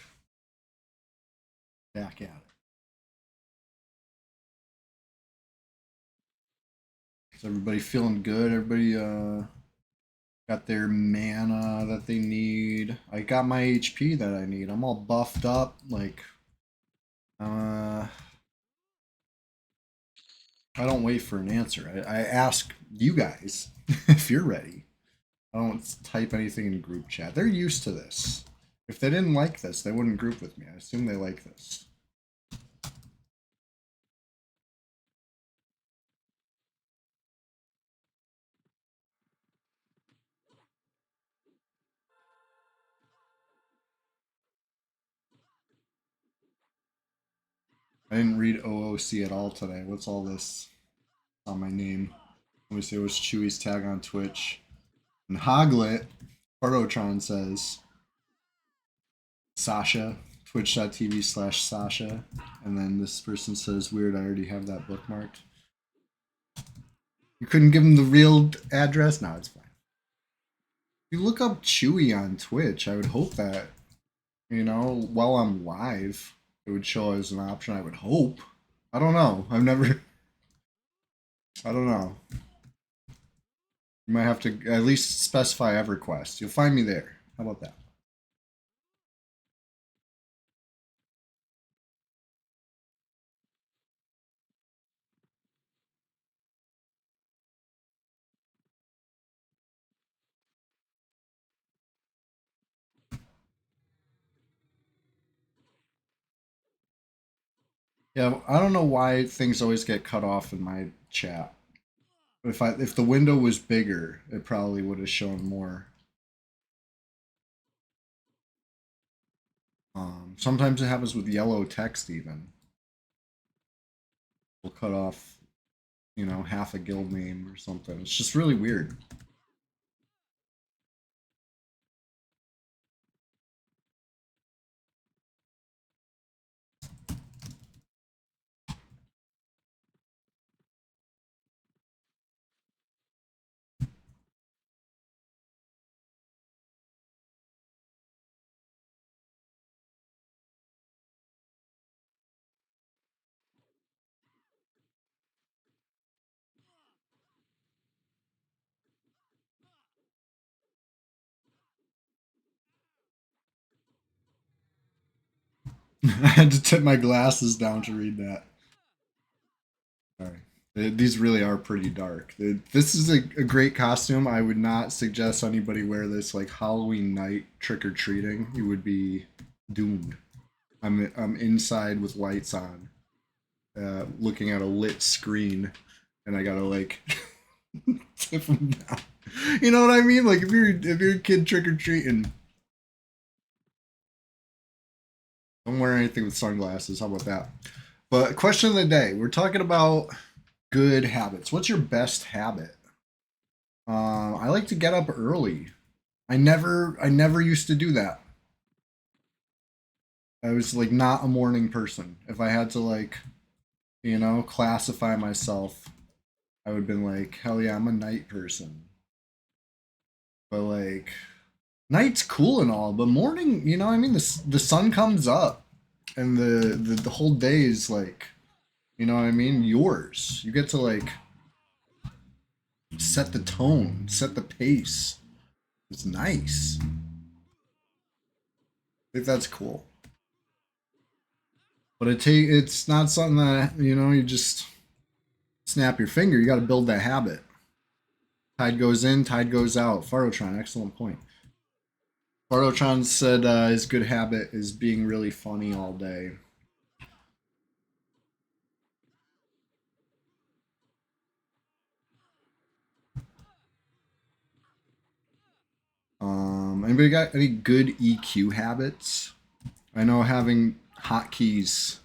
Back at it. Is everybody feeling good? Everybody got their mana that they need. I got my HP that I need. I'm all buffed up. Like, I don't wait for an answer. I ask you guys if you're ready. I don't type anything in group chat. They're used to this. If they didn't like this, they wouldn't group with me. I assume they like this. I didn't read OOC at all today. What's all this on my name? Let me see. What's Chewy's tag on Twitch? And Hoglet, Prototron says Sasha, twitch.tv/Sasha. And then this person says, weird, I already have that bookmarked. You couldn't give him the real address? No, it's fine. If you look up Chewy on Twitch, I would hope that, you know, while I'm live, it would show as an option, I would hope. I don't know. I've never... I don't know. You might have to at least specify EverQuest. You'll find me there. How about that? Yeah, I don't know why things always get cut off in my chat. If the window was bigger, it probably would have shown more. Sometimes it happens with yellow text even. We'll cut off, you know, half a guild name or something. It's just really weird. I had to tip my glasses down to read that. Sorry. These really are pretty dark. This is a great costume. I would not suggest anybody wear this like Halloween night trick-or-treating. You would be doomed. I'm inside with lights on, looking at a lit screen, and I gotta like tip them down. You know what I mean? Like if you're a kid trick-or-treating, don't wear anything with sunglasses. How about that? But question of the day, we're talking about good habits. What's your best habit? I like to get up early. I never used to do that. I was like not a morning person. If I had to like, you know, classify myself, I would have been like, hell yeah, I'm a night person. But like, night's cool and all, but morning, you know, I mean, the sun comes up, and the whole day is like, you know what I mean, yours. You get to like set the tone, set the pace. It's nice. I think that's cool. But it's not something that, you know, you just snap your finger. You got to build that habit. Tide goes in, tide goes out. Farotron, excellent point. Farotron said his good habit is being really funny all day. Anybody got any good EQ habits? I know having hotkeys,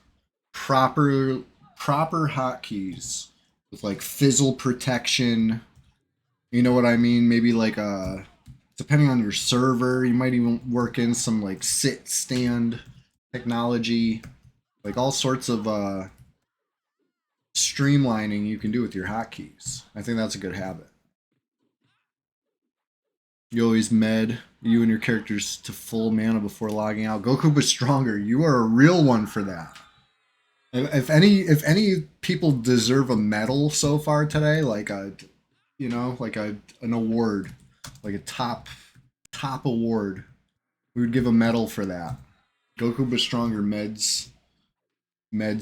proper hotkeys with like fizzle protection. You know what I mean? Maybe like depending on your server, you might even work in some like sit stand technology, like all sorts of streamlining you can do with your hotkeys. I think that's a good habit. You always med you and your characters to full mana before logging out. Goku was stronger. You are a real one for that. If any people deserve a medal so far today, like a, like an award, like a top award, we would give a medal for that. Goku was stronger. Meds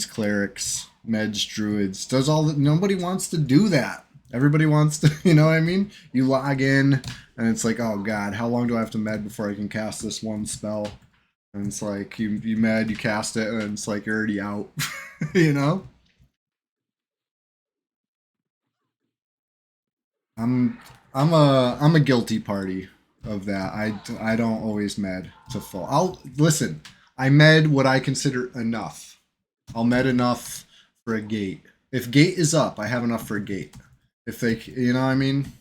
clerics, meds druids. Does all that? Nobody wants to do that. Everybody wants to, you know what I mean? You log in and it's like, oh god, how long do I have to med before I can cast this one spell? And it's like you med, you cast it, and it's like you're already out. you know? I'm I'm a guilty party of that. I don't always med to full. I'll listen. I med what I consider enough. I'll med enough for a gate. If gate is up, I have enough for a gate. If they, you know what I mean?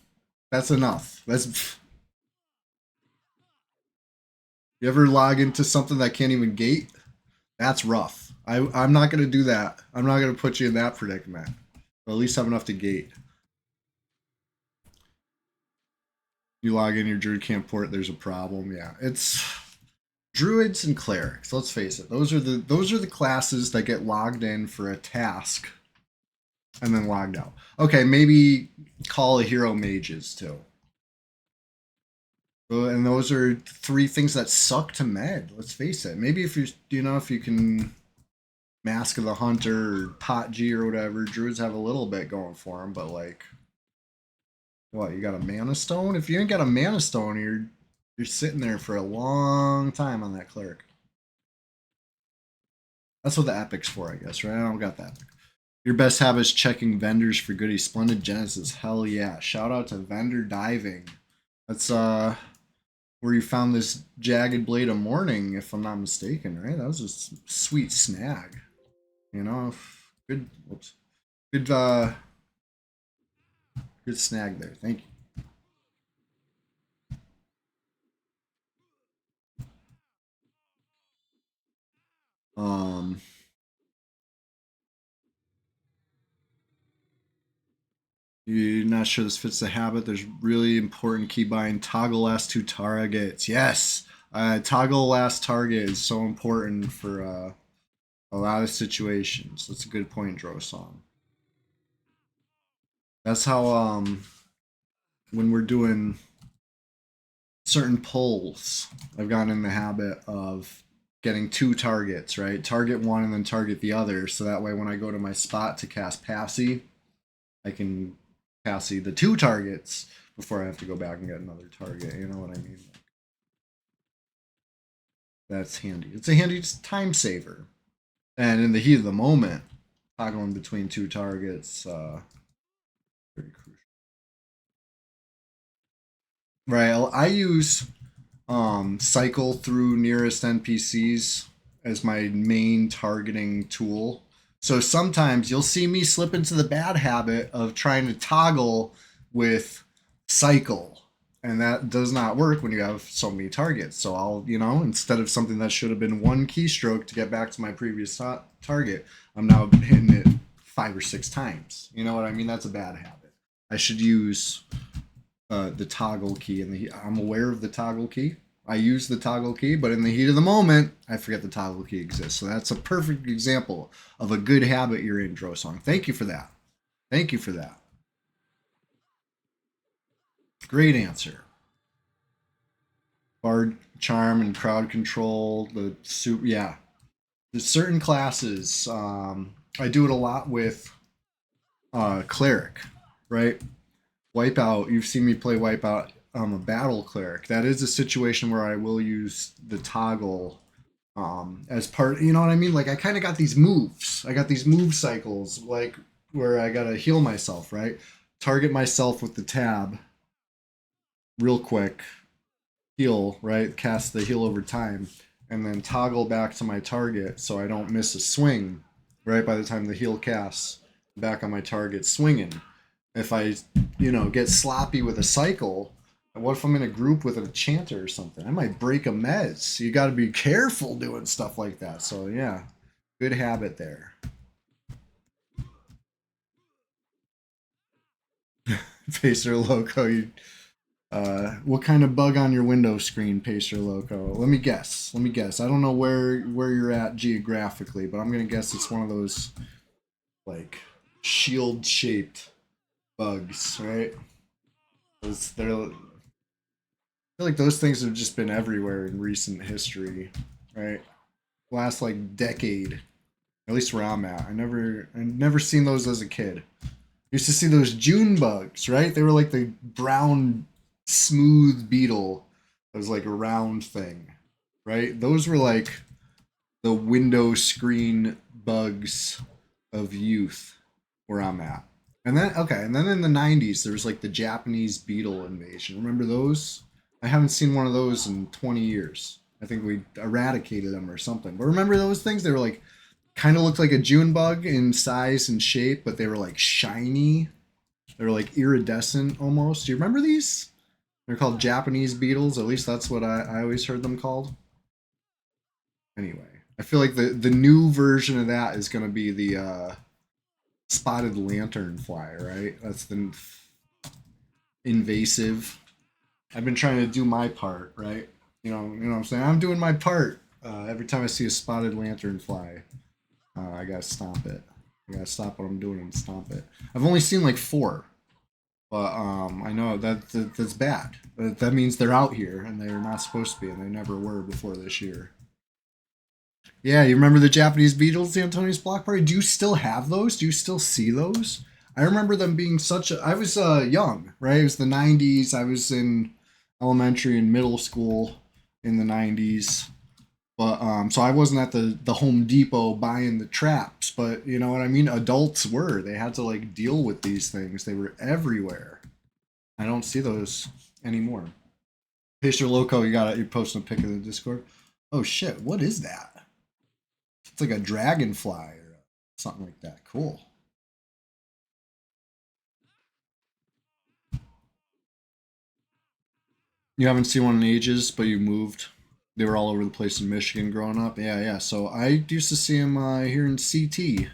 That's enough. That's you ever log into something that can't even gate? That's rough. I'm not gonna do that. I'm not gonna put you in that predicament. But at least have enough to gate. You log in your druid can't port, there's a problem. Yeah, it's druids and clerics. Let's face it; those are the classes that get logged in for a task and then logged out. Okay, maybe call a hero mages too. And those are three things that suck to med. Let's face it. Maybe if if you can Mask of the Hunter or Pot G or whatever, druids have a little bit going for them, but like, what, you got a mana stone? If you ain't got a mana stone, you're sitting there for a long time on that cleric. That's what the epic's for, I guess, right? I don't got that. Your best habit is checking vendors for goodies. Splendid Genesis, hell yeah! Shout out to vendor diving. That's where you found this jagged blade of morning, if I'm not mistaken, right? That was a sweet snag. You know, good. Whoops, good. Good snag there. Thank you. Um, you're not sure this fits the habit. There's really important key bind. Toggle last two targets. Yes, toggle last target is so important for a lot of situations. That's a good point, Drosong. That's how when we're doing certain pulls, I've gotten in the habit of getting two targets, right? Target one and then target the other, so that way when I go to my spot to cast Passy, I can Passy the two targets before I have to go back and get another target. You know what I mean? That's handy. It's a handy time saver. And in the heat of the moment, toggling between two targets, very crucial. Right. I use cycle through nearest NPCs as my main targeting tool. So sometimes you'll see me slip into the bad habit of trying to toggle with cycle. And that does not work when you have so many targets. So I'll, instead of something that should have been one keystroke to get back to my previous target, I'm now hitting it 5 or 6 times. You know what I mean? That's a bad habit. I should use the toggle key. I'm aware of the toggle key. I use the toggle key, but in the heat of the moment, I forget the toggle key exists. So that's a perfect example of a good habit you're in, Drosong. Thank you for that. Thank you for that. Great answer. Bard charm and crowd control. Yeah. There's certain classes. I do it a lot with cleric, right? Wipeout. You've seen me play Wipeout. I'm a battle cleric. That is a situation where I will use the toggle as part. You know what I mean? Like I kind of got these moves. I got these move cycles, like where I gotta heal myself, right? Target myself with the tab real quick, heal, right? Cast the heal over time, and then toggle back to my target so I don't miss a swing, right? By the time the heal casts, back on my target swinging. If I, get sloppy with a cycle, what if I'm in a group with a chanter or something? I might break a mez. You got to be careful doing stuff like that. So yeah, good habit there. Pacer Loco, What kind of bug on your window screen, Pacer Loco? Let me guess. Let me guess. I don't know where you're at geographically, but I'm gonna guess it's one of those like shield shaped bugs, right? I feel like those things have just been everywhere in recent history, right? Last like decade, at least where I'm at. I never seen those as a kid. Used to see those June bugs, right? They were like the brown, smooth beetle that was like a round thing, right? Those were like the window screen bugs of youth where I'm at. And then, okay, and then in the 90s, there was like the Japanese beetle invasion. Remember those? I haven't seen one of those in 20 years. I think we eradicated them or something. But remember those things? They were like, kind of looked like a June bug in size and shape, but they were like shiny. They were like iridescent almost. Do you remember these? They're called Japanese beetles. At least that's what I always heard them called. Anyway, I feel like the new version of that is going to be the spotted lanternfly, right? That's the invasive. I've been trying to do my part, right? You know what I'm saying? I'm doing my part. Every time I see a spotted lanternfly, I gotta stomp it. I gotta stop what I'm doing and stomp it. I've only seen like 4, but I know that's bad. That means they're out here and they're not supposed to be, and they never were before this year. Yeah, you remember the Japanese beetles, the Antonius Block Party? Do you still have those? Do you still see those? I remember them being such a. I was young, right? It was the 90s. I was in elementary and middle school in the 90s. But so I wasn't at the Home Depot buying the traps, but you know what I mean? Adults were. They had to like deal with these things. They were everywhere. I don't see those anymore. Pacer Loco, you got it. You're posting a pic in the Discord. Oh shit, what is that? It's like a dragonfly or something like that. Cool. You haven't seen one in ages, but you moved. They were all over the place in Michigan growing up. Yeah, yeah. So I used to see them here in CT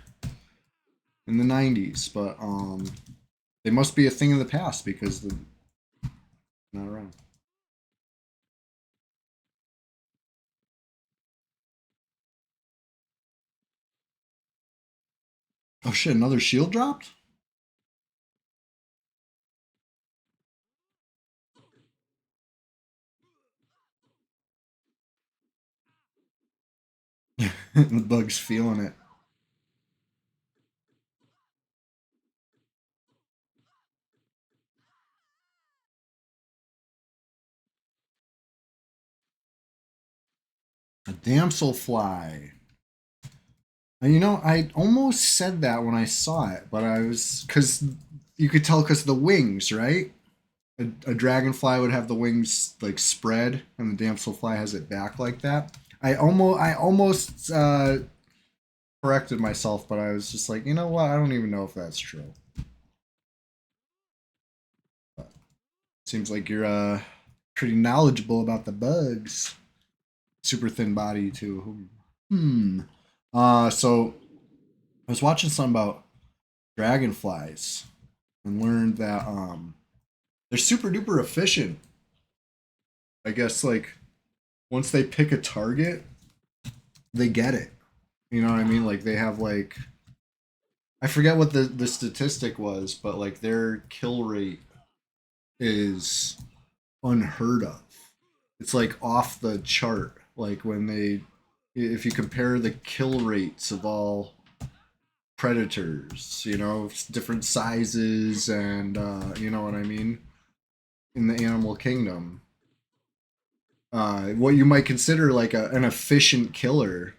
in the 90s, but they must be a thing of the past because they're not around. Oh shit, another shield dropped? The bug's feeling it. A damselfly. You know, I almost said that when I saw it, but I was because you could tell because the wings, right? A dragonfly would have the wings like spread, and the damselfly has it back like that. I almost corrected myself, but I was just like, you know what? I don't even know if that's true. But seems like you're pretty knowledgeable about the bugs. Super thin body too. Hmm. So I was watching something about dragonflies and learned that they're super duper efficient. I guess like once they pick a target, they get it. You know what I mean? Like they have like I forget what the statistic was, but like their kill rate is unheard of. It's like off the chart. Like when they if you compare the kill rates of all predators, you know, different sizes and you know what I mean, in the animal kingdom. What you might consider like an efficient killer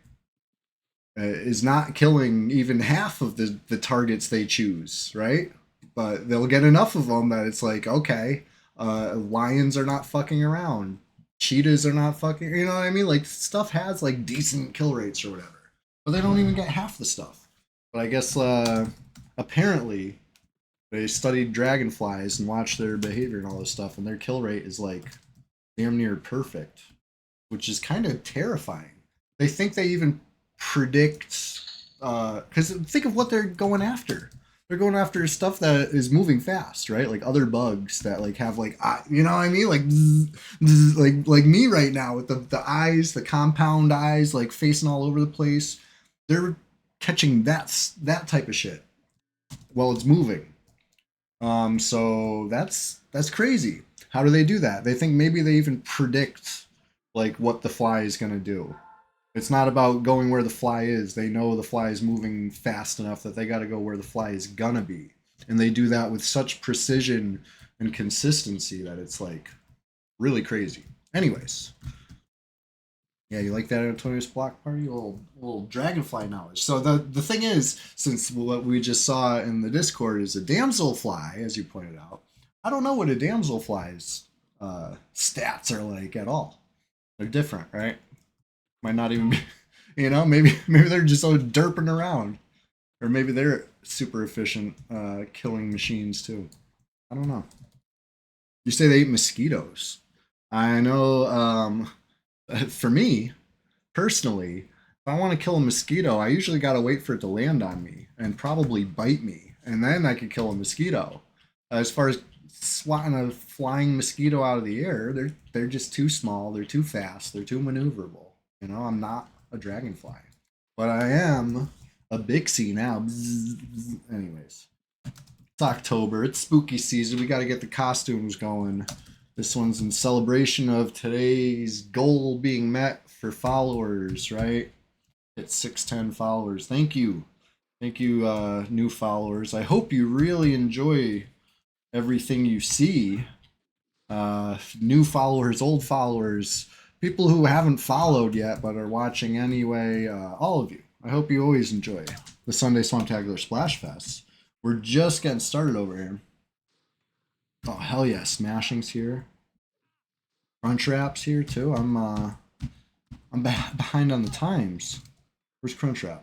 is not killing even half of the targets they choose, right? But they'll get enough of them that it's like, okay, lions are not fucking around. Cheetahs are not fucking, you know what I mean? Like, stuff has like decent kill rates or whatever. But they don't even get half the stuff. But I guess apparently they studied dragonflies and watched their behavior and all this stuff, and their kill rate is like damn near perfect, which is kind of terrifying. They think they even predict, because think of what they're going after. They're going after stuff that is moving fast, right? Like other bugs that like have like you know what I mean, like bzz, bzz, like me right now with the eyes, the compound eyes, like facing all over the place. They're catching that type of shit while it's moving. So that's crazy. How do they do that? They think maybe they even predict like what the fly is gonna do. It's not about going where the fly is. They know the fly is moving fast enough that they got to go where the fly is gonna be, and they do that with such precision and consistency that it's like really crazy. Anyways, yeah, you like that Antonio's block party? A little dragonfly knowledge. So the thing is, since what we just saw in the Discord is a damselfly, as you pointed out, I don't know what a damselfly's stats are like at all. They're different, right? Might not even be, maybe they're just all derping around, or maybe they're super efficient killing machines too. I don't know. You say they eat mosquitoes. I know. For me personally, if I want to kill a mosquito, I usually got to wait for it to land on me and probably bite me, and then I could kill a mosquito. As far as swatting a flying mosquito out of the air, they're just too small. They're too fast. They're too maneuverable. I'm not a dragonfly, but I am a Bixie now. Bzz, bzz. Anyways, it's October. It's spooky season. We got to get the costumes going. This one's in celebration of today's goal being met for followers, right? It's 610 followers. Thank you. Thank you, new followers. I hope you really enjoy everything you see. New followers, old followers, people who haven't followed yet but are watching anyway, all of you. I hope you always enjoy the Sunday SWAMPTACULAR SPLASHFEST. We're just getting started over here. Oh hell yeah, Smashing's here. Crunchwrap's here too. I'm behind on the times. Where's Crunchwrap?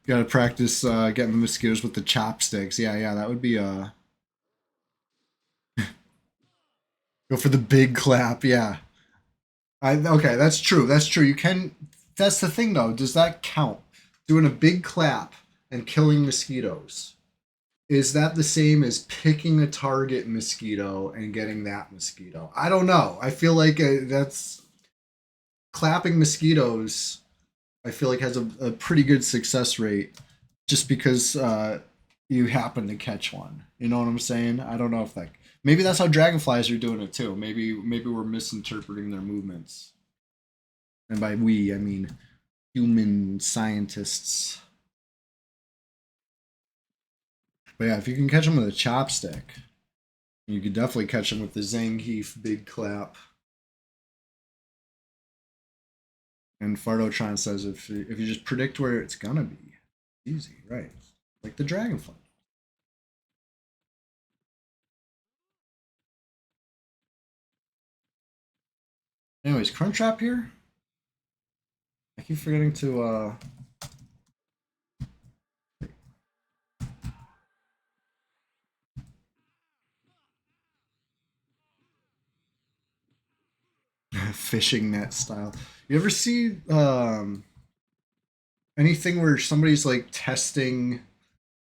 Got to practice getting the mosquitoes with the chopsticks. Yeah, that would be go for the big clap. Yeah. Okay, that's true. That's true. You can. That's the thing, though. Does that count? Doing a big clap and killing mosquitoes, is that the same as picking a target mosquito and getting that mosquito? I don't know. I feel like that's clapping mosquitoes. I feel like has a pretty good success rate, just because you happen to catch one. You know what I'm saying? I don't know if that. Maybe that's how dragonflies are doing it too. Maybe we're misinterpreting their movements. And by we, I mean human scientists. But yeah, if you can catch them with a chopstick, you could definitely catch them with the Zangief big clap. And Fardotron says if you just predict where it's gonna be, easy, right? Like the dragonfly. Anyways, Crunchwrap here. I keep forgetting to fishing net style. You ever see anything where somebody's like testing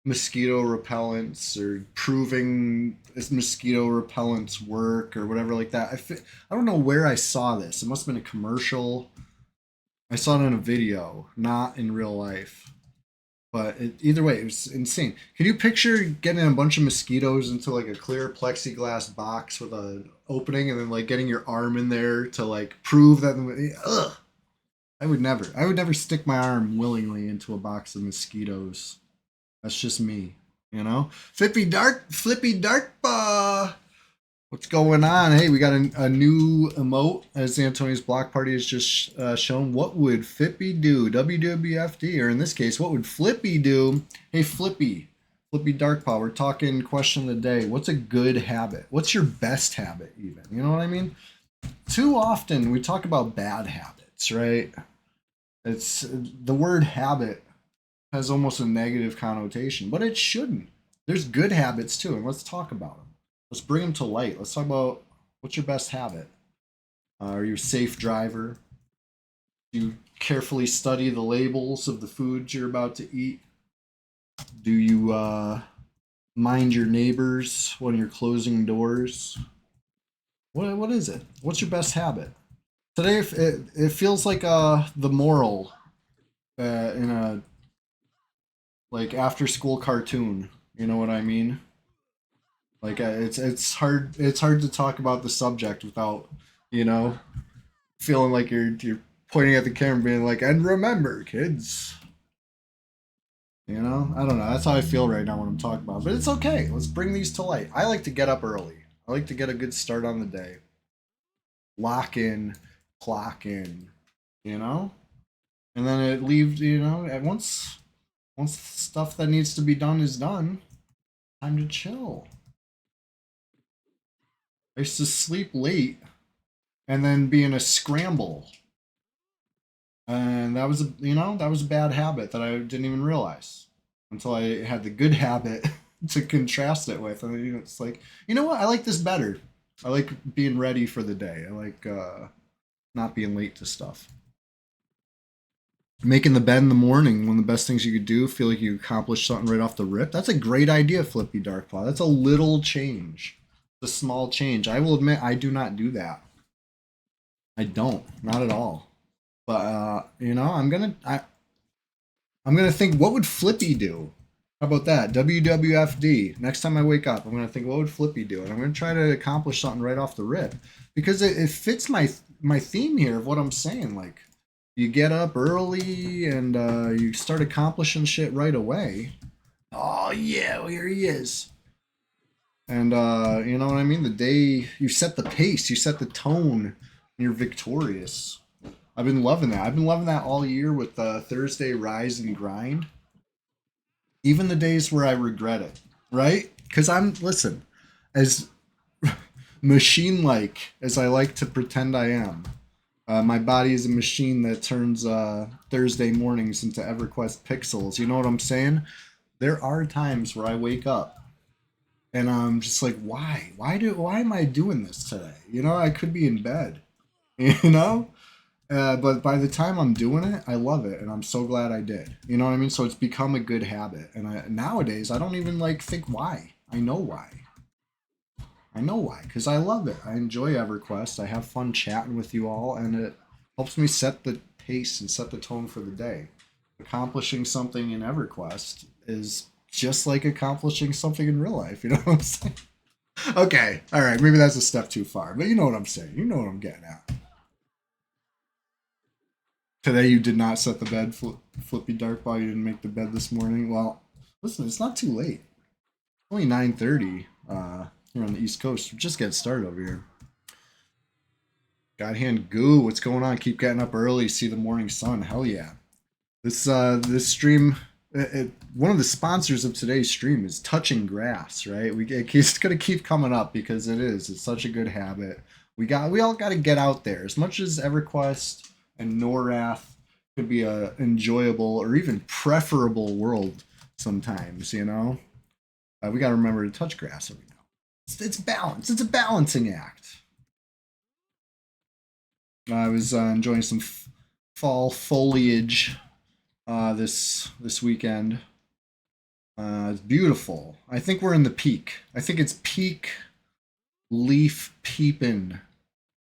mosquito repellents or proving this mosquito repellents work or whatever like that? I don't know where I saw this. It must have been a commercial. I saw it in a video, not in real life. But either way, it was insane. Can you picture getting a bunch of mosquitoes into like a clear plexiglass box with an opening, and then like getting your arm in there to like prove that? Ugh, I would never. I would never stick my arm willingly into a box of mosquitoes. That's just me, you know. Flippy Dark, what's going on? Hey, we got a new emote as Antonio's block party has just shown. What would Flippy do? WWFD, or in this case, what would Flippy do? Hey, Flippy Darkpaw, we're talking question of the day. What's a good habit? What's your best habit, even? You know what I mean? Too often we talk about bad habits, right? It's the word habit has almost a negative connotation, but it shouldn't. There's good habits too, and let's talk about them. Let's bring them to light. Let's talk about what's your best habit. Are you a safe driver? Do you carefully study the labels of the foods you're about to eat? Do you mind your neighbors when you're closing doors? What is it? What's your best habit? Today it feels like the moral in a like after school cartoon. You know what I mean? Like it's hard to talk about the subject without you know feeling like you're pointing at the camera and being like, and remember, kids. You know, I don't know. That's how I feel right now when I'm talking about it. But it's okay. Let's bring these to light. I like to get up early. I like to get a good start on the day. Lock in, clock in, you know? And then it leaves, and once stuff that needs to be done is done, time to chill. I used to sleep late and then be in a scramble. And that was a bad habit that I didn't even realize until I had the good habit to contrast it with. And it's like, you know what? I like this better. I like being ready for the day. I like not being late to stuff. Making the bed in the morning, one of the best things you could do. Feel like you accomplished something right off the rip. That's a great idea, Flippy Darkpaw. That's a little change. It's a small change. I will admit I do not do that. I don't, not at all. But I'm gonna think, what would Flippy do? How about that? WWFD. Next time I wake up, I'm gonna think, what would Flippy do? And I'm gonna try to accomplish something right off the rip because it fits my theme here of what I'm saying. Like, you get up early and you start accomplishing shit right away. Oh yeah, well, here he is. And you know what I mean? The day you set the pace, you set the tone, and you're victorious. I've been loving that. I've been loving that all year with Thursday Rise and Grind. Even the days where I regret it, right? Because listen, as machine like as I like to pretend I am, my body is a machine that turns Thursday mornings into EverQuest pixels. You know what I'm saying? There are times where I wake up and I'm just like, why? Why am I doing this today? I could be in bed, you know? But by the time I'm doing it, I love it, and I'm so glad I did. You know what I mean? So it's become a good habit, and nowadays I don't even like think why. I know why. I know why, because I love it. I enjoy EverQuest. I have fun chatting with you all, and it helps me set the pace and set the tone for the day. Accomplishing something in EverQuest is just like accomplishing something in real life. You know what I'm saying? Okay, all right, maybe that's a step too far, but you know what I'm saying. You know what I'm getting at. Today you did not set the bed, Flippy Darkball. You didn't make the bed this morning. Well, listen, it's not too late. Only 9:30 here on the East Coast. We're just getting started over here. Godhand Goo, what's going on? Keep getting up early, see the morning sun. Hell yeah. This stream, one of the sponsors of today's stream is Touching Grass, right? It's gonna keep coming up because it's such a good habit. We all got to get out there. As much as EverQuest and Norath could be a enjoyable or even preferable world sometimes, we got to remember to touch grass every now. It's balance. It's a balancing act. I was enjoying some fall foliage this weekend. It's beautiful. I think we're in the peak. I think it's peak leaf peeping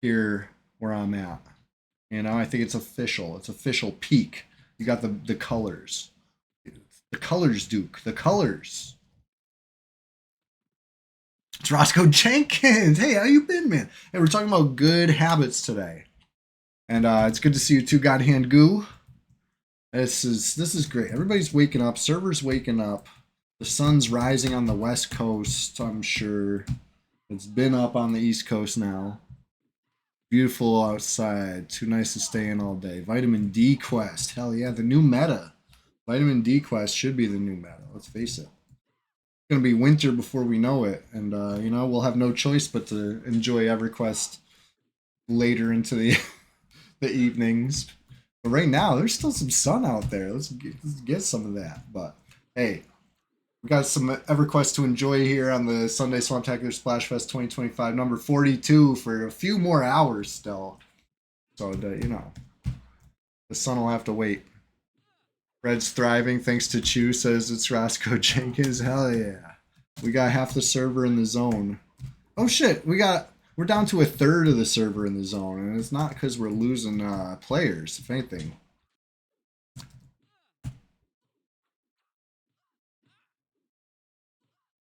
here where I'm at. I think it's official. It's official peak. You got the colors. The colors, Duke. The colors. It's Roscoe Jenkins. Hey, how you been, man? Hey, we're talking about good habits today. And it's good to see you too, Godhand Goo. This is great. Everybody's waking up. Servers waking up. The sun's rising on the West Coast, I'm sure. It's been up on the East Coast now. Beautiful outside. Too nice to stay in all day. Vitamin D Quest. Hell yeah, the new meta. Vitamin D Quest should be the new meta. Let's face it. It's going to be winter before we know it. And, we'll have no choice but to enjoy EverQuest later into the evenings. But right now, there's still some sun out there. Let's get some of that. But, hey, we got some EverQuest to enjoy here on the Sunday SWAMPTACULAR SPLASHFEST 2025, number 42, for a few more hours still. So, you know, the sun will have to wait. Red's thriving thanks to Chew, says it's Roscoe Jenkins. Hell yeah. We got half the server in the zone. Oh shit, we're down to a third of the server in the zone, and it's not because we're losing players, if anything.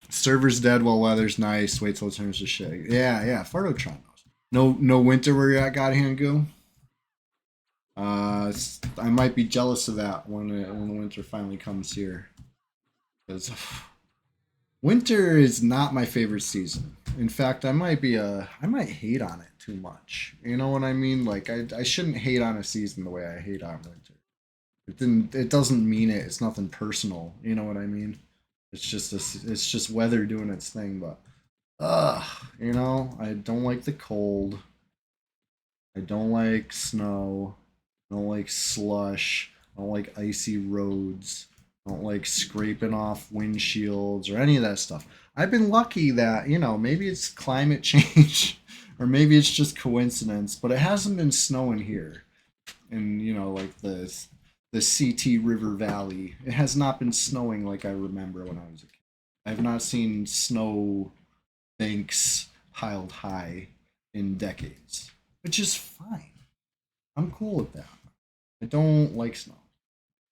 Server's dead while weather's nice. Wait till it turns to shit. Yeah, Fartotron knows. No winter where you're at, Godhand Goo? I might be jealous of that when the winter finally comes here. Because winter is not my favorite season. In fact, I might hate on it too much. You know what I mean? Like I shouldn't hate on a season the way I hate on winter. It doesn't mean it. It's nothing personal. You know what I mean? It's just weather doing its thing, but you know, I don't like the cold. I don't like snow. I don't like slush. I don't like icy roads. I don't like scraping off windshields or any of that stuff. I've been lucky that, you know, maybe it's climate change or maybe it's just coincidence, but it hasn't been snowing here. And, you know, like the CT River Valley. It has not been snowing like I remember when I was a kid. I have not seen snow banks piled high in decades, which is fine. I'm cool with that. I don't like snow.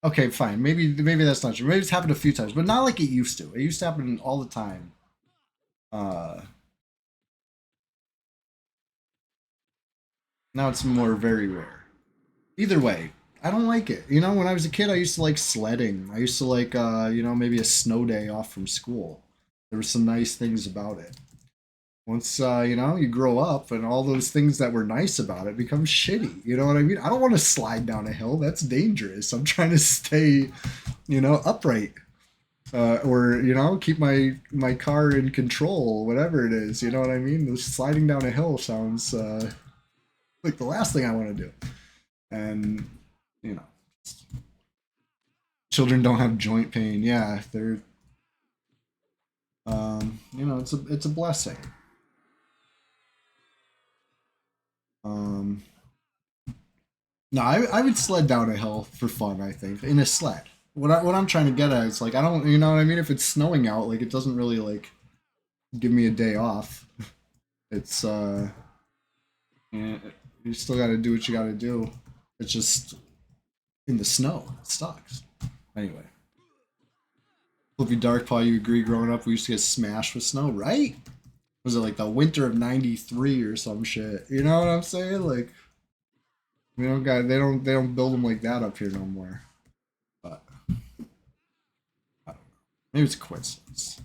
Okay, fine. Maybe that's not true. Maybe it's happened a few times, but not like it used to. It used to happen all the time. Now it's more very rare. Either way, I don't like it. You know, when I was a kid, I used to like sledding. I used to like, you know, maybe a snow day off from school. There were some nice things about it. Once, you know, you grow up and all those things that were nice about it become shitty. You know what I mean? I don't want to slide down a hill. That's dangerous. I'm trying to stay, you know, upright. Or, you know, keep my car in control, whatever it is. You know what I mean? Just sliding down a hill sounds like the last thing I want to do. And, you know, children don't have joint pain. Yeah, they're, you know, it's a blessing. Um, no, I would sled down a hill for fun. I think in a sled. What I'm trying to get at is like I don't, you know what I mean. If it's snowing out, like it doesn't really like give me a day off. It's yeah, you still got to do what you got to do. It's just in the snow. It sucks. Anyway, Flippy Darkpaw, you agree? Growing up, we used to get smashed with snow, right? Was it like the winter of '93 or some shit? You know what I'm saying? Like they don't build them like that up here no more. But I don't know. Maybe it's a coincidence.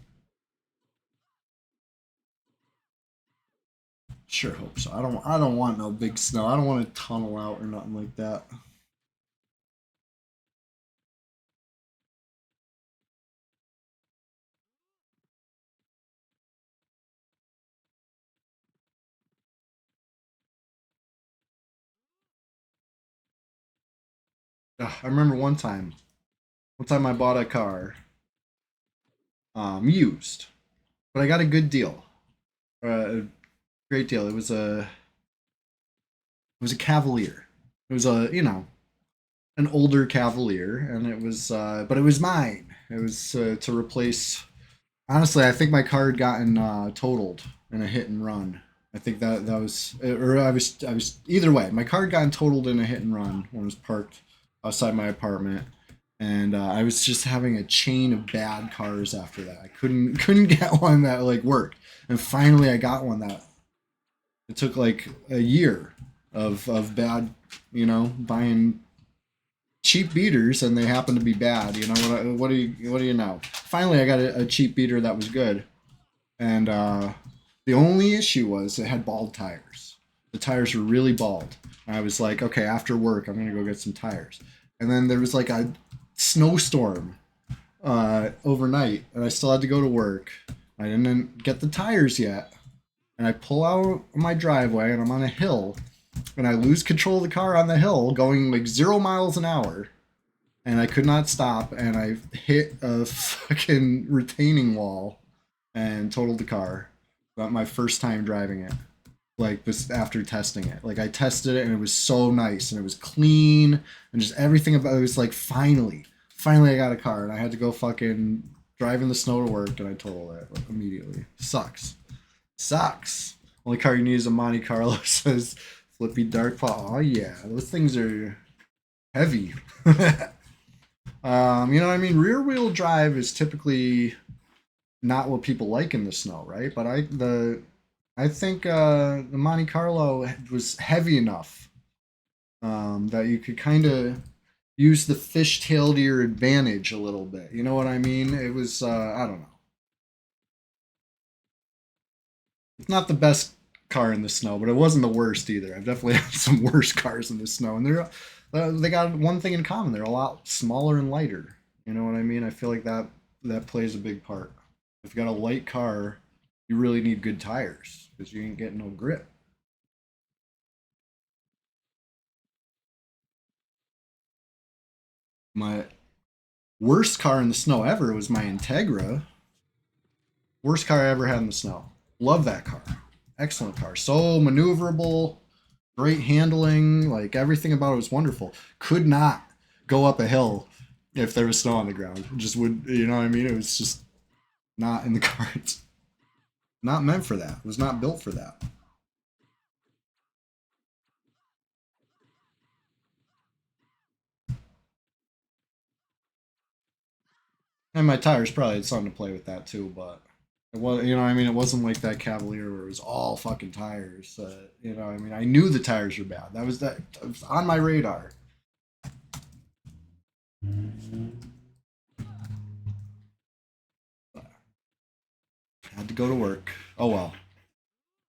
Sure hope so. I don't want no big snow. I don't want to tunnel out or nothing like that. Ugh, I remember one time I bought a car, used, but I got a good deal, a great deal. It was a Cavalier. It was a, you know, an older Cavalier, and it was but it was mine. It was to replace. Honestly, I think my car had gotten totaled in a hit and run. I think that was, or I was either way. My car had gotten totaled in a hit and run when it was parked outside my apartment, and I was just having a chain of bad cars after that. I couldn't get one that like worked, and finally I got one that it took like a year of bad, you know, buying cheap beaters and they happen to be bad. You know what do you know? Finally, I got a cheap beater that was good, and the only issue was it had bald tires. The tires were really bald. And I was like, okay, after work, I'm gonna go get some tires. And then there was like a snowstorm overnight, and I still had to go to work. I didn't get the tires yet, and I pull out my driveway, and I'm on a hill, and I lose control of the car on the hill, going like 0 miles an hour, and I could not stop, and I hit a fucking retaining wall and totaled the car. About my first time driving it. like this after testing it. Like I tested it and it was so nice and it was clean and just everything about it was like finally I got a car and I had to go fucking drive in the snow to work and I totaled it immediately. Sucks. Only car you need is a Monte Carlo, says Flippy Dark Paw. Oh yeah, those things are heavy. You know what I mean? Rear wheel drive is typically not what people like in the snow, right? But I think the Monte Carlo was heavy enough that you could kind of use the fishtail to your advantage a little bit. You know what I mean? It was I don't know. It's not the best car in the snow, but it wasn't the worst either. I've definitely had some worse cars in the snow, and they got one thing in common: they're a lot smaller and lighter. You know what I mean? I feel like that plays a big part. If you got a light car, you really need good tires because you ain't getting no grip. My worst car in the snow ever was my Integra. Worst car I ever had in the snow. Love that car. Excellent car. So maneuverable, great handling, like everything about it was wonderful. Could not go up a hill if there was snow on the ground. It just would, you know what I mean? It was just not in the cards. Not meant for that. It was not built for that. And my tires probably had something to play with that too, but it was, you know what I mean? It wasn't like that Cavalier where it was all fucking tires. You know what I mean? I knew the tires were bad. That was on my radar. Had to go to work. Oh well.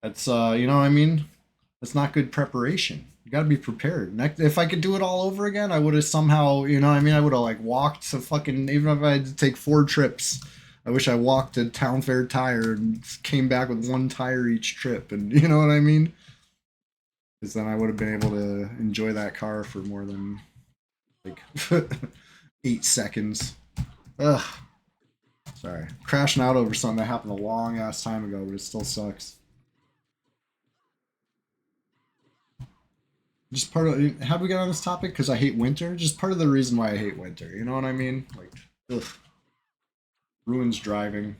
That's you know what I mean? That's not good preparation. You got to be prepared. If I could do it all over again, I would have somehow, you know what I mean? I would have like walked to fucking, even if I had to take 4 trips. I wish I walked to Town Fair Tire and came back with 1 tire each trip. And you know what I mean? Because then I would have been able to enjoy that car for more than like 8 seconds. Ugh. Sorry. Crashing out over something that happened a long ass time ago, but it still sucks. Just part of how do we get on this topic? Because I hate winter. Just part of the reason why I hate winter. You know what I mean? Like, ugh, ruins driving.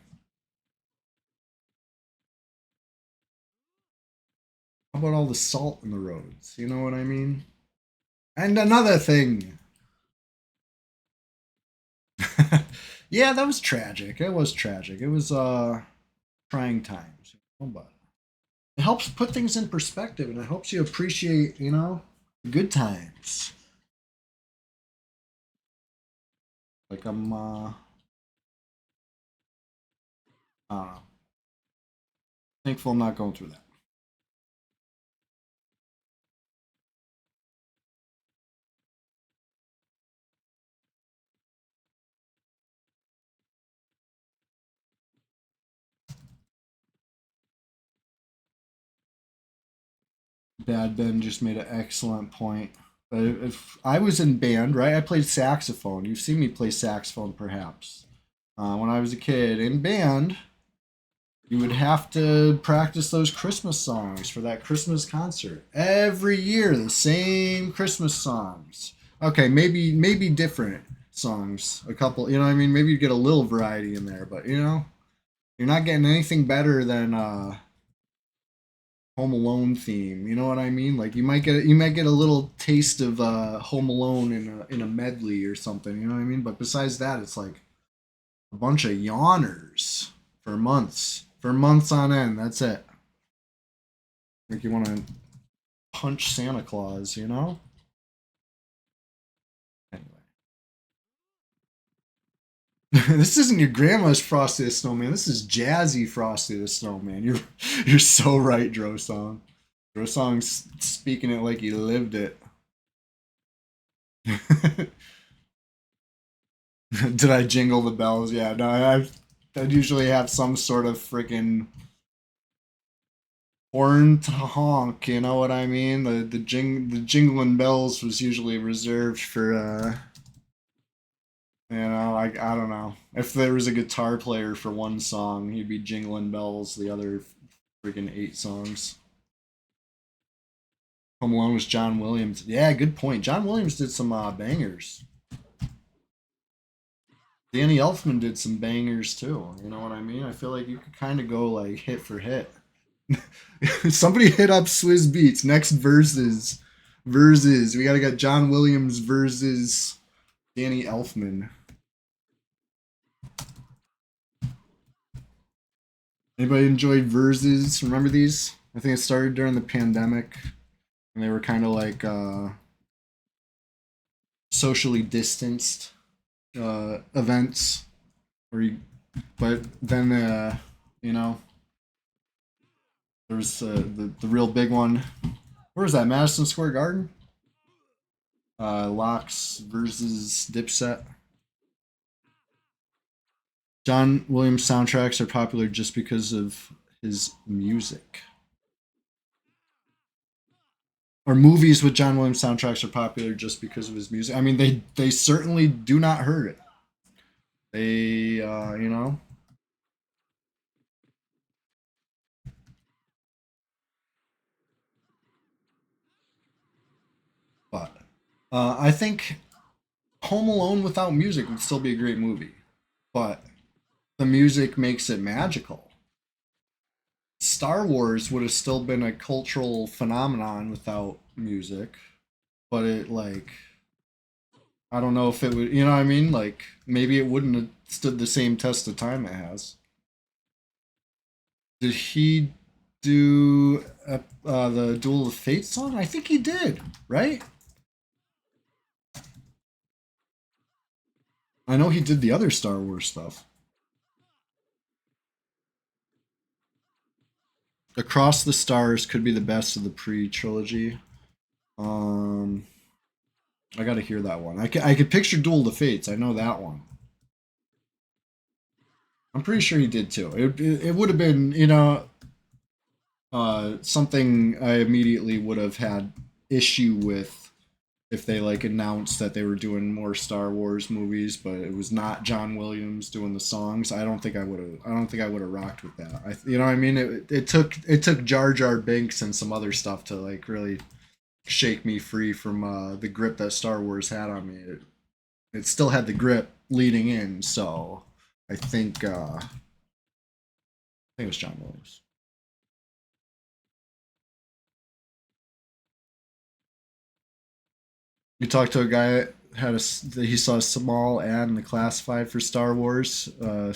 How about all the salt in the roads? You know what I mean? And another thing. Yeah, that was tragic. It was tragic. It was trying times. But it helps put things in perspective and it helps you appreciate, you know, the good times. Like I'm uh thankful I'm not going through that. Bad Ben just made an excellent point. If I was in band, right? I played saxophone. You've seen me play saxophone, perhaps. When I was a kid in band, you would have to practice those Christmas songs for that Christmas concert every year. The same Christmas songs. Okay, maybe different songs. A couple, you know what I mean? Maybe you get a little variety in there, but you know, you're not getting anything better than Home Alone theme. You know what I mean? Like you might get a little taste of Home Alone in a medley or something. You know what I mean? But besides that, it's like a bunch of yawners for months on end. That's it. Like you want to punch Santa Claus, you know? Anyway, this isn't your grandma's Frosty the Snowman. This is jazzy Frosty the Snowman. You're so right, Drosong. Drosong's speaking it like he lived it. Did I jingle the bells? Yeah, no, I'd usually have some sort of freaking horn to honk. You know what I mean? The jingling bells was usually reserved for you know, I don't know. If there was a guitar player for one song, he'd be jingling bells the other freaking 8 songs. Home Alone was John Williams. Yeah, good point. John Williams did some bangers. Danny Elfman did some bangers too. You know what I mean? I feel like you could kind of go like hit for hit. Somebody hit up Swizz Beats. Next verses. We gotta get John Williams versus Danny Elfman. Anybody enjoy verses? Remember these? I think it started during the pandemic, and they were kind of like socially distanced events. But then you know, there was the real big one. Where was that? Madison Square Garden. Locks versus Dipset. John Williams soundtracks are popular just because of his music. Or movies with John Williams soundtracks are popular just because of his music. I mean, they certainly do not hurt it. They, you know. But I think Home Alone without music would still be a great movie. But the music makes it magical. Star Wars would have still been a cultural phenomenon without music, but it like I don't know if it would, you know what I mean? Like maybe it wouldn't have stood the same test of time it has. Did he do the Duel of Fate song? I think he did, right? I know he did the other Star Wars stuff. Across the Stars could be the best of the pre-trilogy. I gotta hear that one. I could picture Duel of the Fates. I know that one. I'm pretty sure he did too. It would have been, you know, something I immediately would have had issue with if they like announced that they were doing more Star Wars movies, but it was not John Williams doing the songs. I don't think I would have rocked with that. You know what I mean? It took Jar Jar Binks and some other stuff to like really shake me free from the grip that Star Wars had on me. It still had the grip leading in, so I think it was John Williams. You talked to a guy that he saw a small ad in the classified for Star Wars, a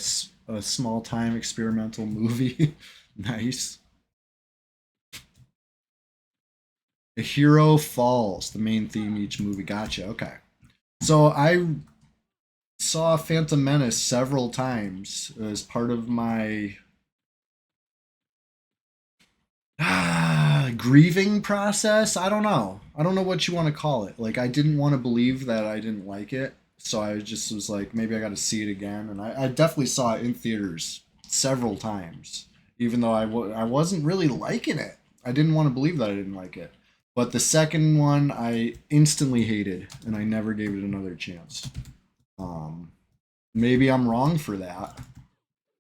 small time experimental movie. Nice. A hero falls, the main theme each movie. Gotcha. Okay. So I saw Phantom Menace several times as part of my grieving process. I don't know what you want to call it. Like I didn't want to believe that I didn't like it, so I just was like maybe I got to see it again, and I definitely saw it in theaters several times even though I wasn't really liking it. I didn't want to believe that I didn't like it, but the second one I instantly hated and I never gave it another chance. Maybe I'm wrong for that.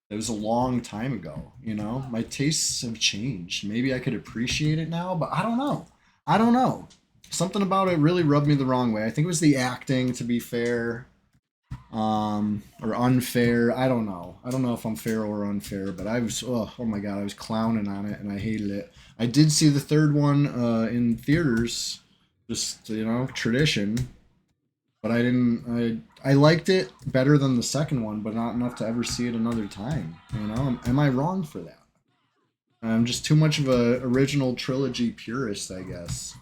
It was a long time ago, you know? My tastes have changed. Maybe I could appreciate it now, but I don't know. I don't know. Something about it really rubbed me the wrong way. I think it was the acting, to be fair. Or unfair. I don't know. I don't know if I'm fair or unfair, but I was, oh my God, I was clowning on it and I hated it. I did see the third one in theaters, just, you know, tradition. But I didn't. I liked it better than the second one, but not enough to ever see it another time. You know, am I wrong for that? I'm just too much of a original trilogy purist, I guess.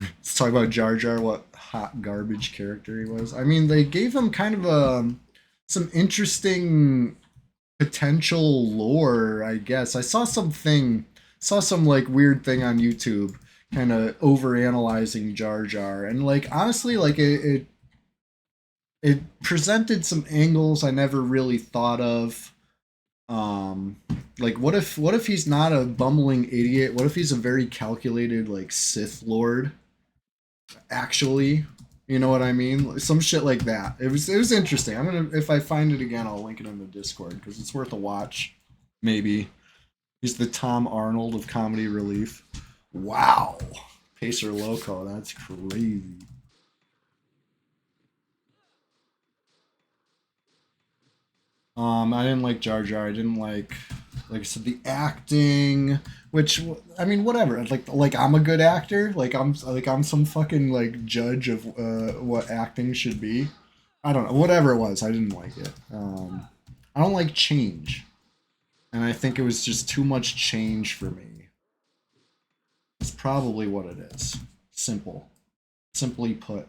Let's talk about Jar Jar. What hot garbage character he was. I mean, they gave him kind of some interesting potential lore, I guess. I saw some like weird thing on YouTube kind of over analyzing Jar Jar, and like honestly like it presented some angles I never really thought of. Like what if he's not a bumbling idiot? What if he's a very calculated like Sith Lord actually? You know what I mean? Some shit like that. It was interesting. I'm gonna, if I find it again, I'll link it in the Discord because it's worth a watch. Maybe he's the Tom Arnold of comedy relief. Wow. Pacer Loco, that's crazy. I didn't like Jar Jar. I didn't like I said, the acting, which I mean, whatever. Like I'm a good actor. Like I'm some fucking like judge of what acting should be. I don't know. Whatever it was, I didn't like it. I don't like change, and I think it was just too much change for me. It's probably what it is. Simple, simply put.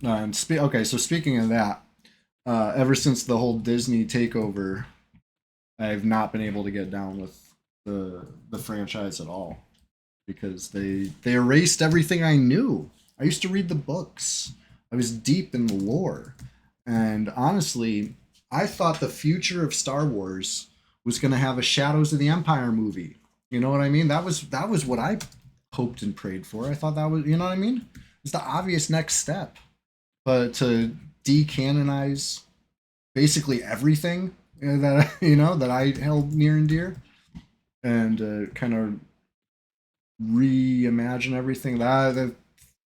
Okay, so speaking of that, ever since the whole Disney takeover, I've not been able to get down with the franchise at all because they erased everything I knew. I used to read the books. I was deep in the lore. And honestly, I thought the future of Star Wars was going to have a Shadows of the Empire movie. You know what I mean? That was what I hoped and prayed for. I thought that was, you know what I mean? It's the obvious next step. But to decanonize basically everything that that I held near and dear, and kind of reimagine everything, that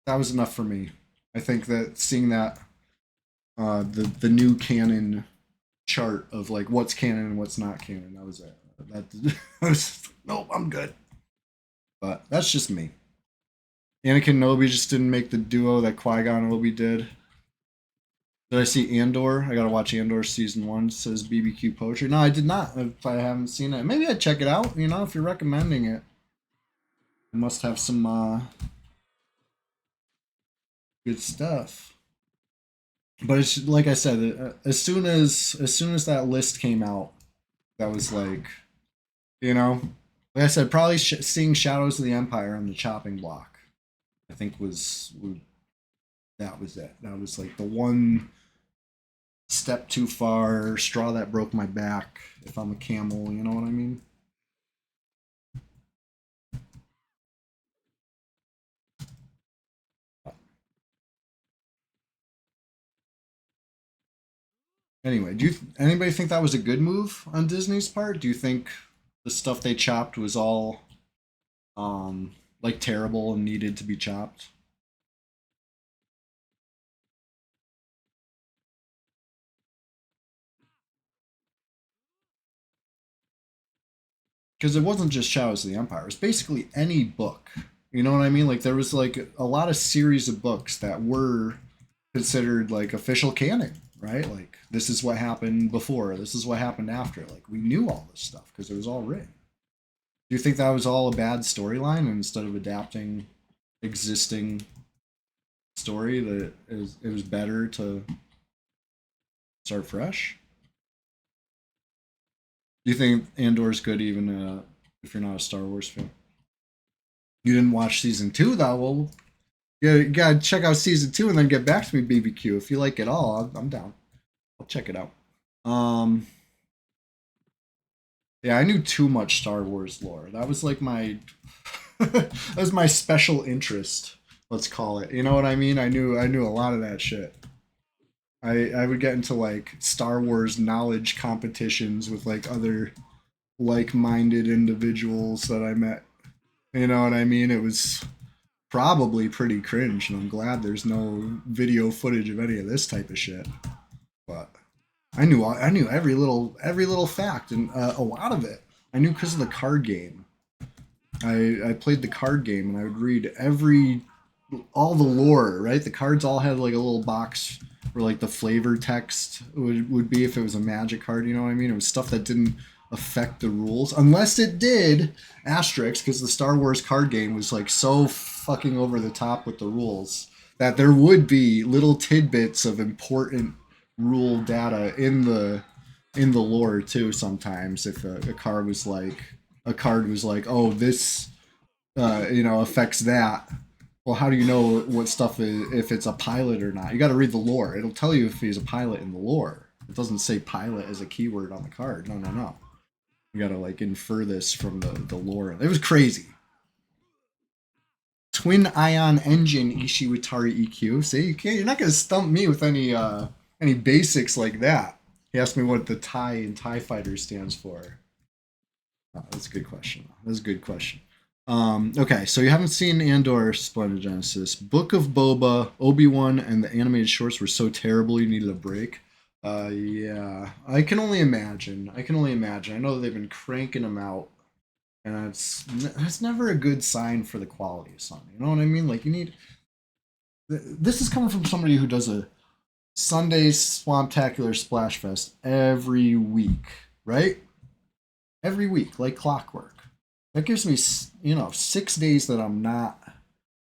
was enough for me. I think that seeing that the new canon chart of like what's canon and what's not canon, that was it. That was, nope, I'm good. But that's just me. Anakin and Obi just didn't make the duo that Qui-Gon and Obi did. Did I see Andor? I gotta watch Andor season 1. It says BBQ Poetry. No, I did not. If I haven't seen it, maybe I'd check it out. If you're recommending it, it must have some good stuff. But it's like I said, as soon as that list came out, that was like, like I said, probably seeing Shadows of the Empire on the chopping block. I think that was it. That was like the one step too far, straw that broke my back. If I'm a camel, you know what I mean? Anyway, anybody think that was a good move on Disney's part? Do you think the stuff they chopped was all like terrible and needed to be chopped? Because it wasn't just Shadows of the Empire. It was basically any book. You know what I mean? Like there was like a lot of series of books that were considered like official canon, right? Like this is what happened before, this is what happened after. Like we knew all this stuff because it was all written. Do you think that was all a bad storyline, and instead of adapting existing story, that it was better to start fresh? Do you think Andor's good even if you're not a Star Wars fan? You didn't watch season 2 though. Well, you gotta check out season 2 and then get back to me, BBQ. If you like it all, I'm down. I'll check it out. Yeah, I knew too much Star Wars lore. That was like my that was my special interest, let's call it. You know what I mean? I knew a lot of that shit. I would get into like Star Wars knowledge competitions with like other like-minded individuals that I met. You know what I mean? It was probably pretty cringe, and I'm glad there's no video footage of any of this type of shit. But I knew every little fact, and a lot of it I knew because of the card game. I played the card game, and I would read all the lore. Right, the cards all had like a little box where like the flavor text would be if it was a magic card. You know what I mean? It was stuff that didn't affect the rules unless it did asterisk, because the Star Wars card game was like so fucking over the top with the rules that there would be little tidbits of important rule data in the lore too. Sometimes if a card was like, oh, this affects that. Well, how do you know what stuff is, if it's a pilot or not? You got to read the lore. It'll tell you if he's a pilot in the lore. It doesn't say pilot as a keyword on the card. No. You got to like infer this from the lore. It was crazy. Twin ion engine Ishiwatari EQ. See, you're not gonna stump me with any basics like that. He asked me what the TIE in TIE Fighter stands for. Oh, that's a good question. That's a good question. Okay, so you haven't seen Andor Splendid Genesis. Book of Boba, Obi-Wan, and the animated shorts were so terrible you needed a break. Yeah, I can only imagine. I can only imagine. I know that they've been cranking them out, and it's never a good sign for the quality of something. You know what I mean? Like you need. This is coming from somebody who does a Sunday Swamptacular Splash Fest every week, right? Every week, like clockwork. That gives me, 6 days that I'm not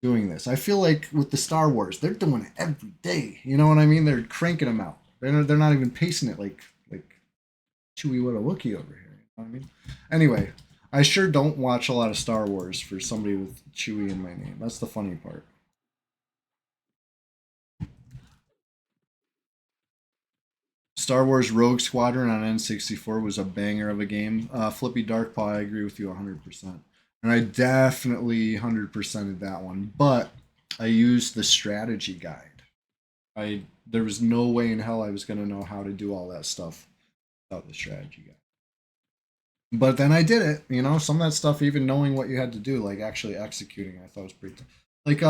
doing this. I feel like with the Star Wars, they're doing it every day. You know what I mean? They're cranking them out. They're not even pacing it like Chewie what a Wookiee over here. You know what I mean? Anyway, I sure don't watch a lot of Star Wars for somebody with Chewie in my name. That's the funny part. Star Wars Rogue Squadron on N64 was a banger of a game. Flippy Darkpaw, I agree with you 100%. And I definitely 100%ed that one. But I used the strategy guide. There was no way in hell I was going to know how to do all that stuff without the strategy guide. But then I did it. Some of that stuff, even knowing what you had to do, like actually executing, I thought was pretty tough. Like,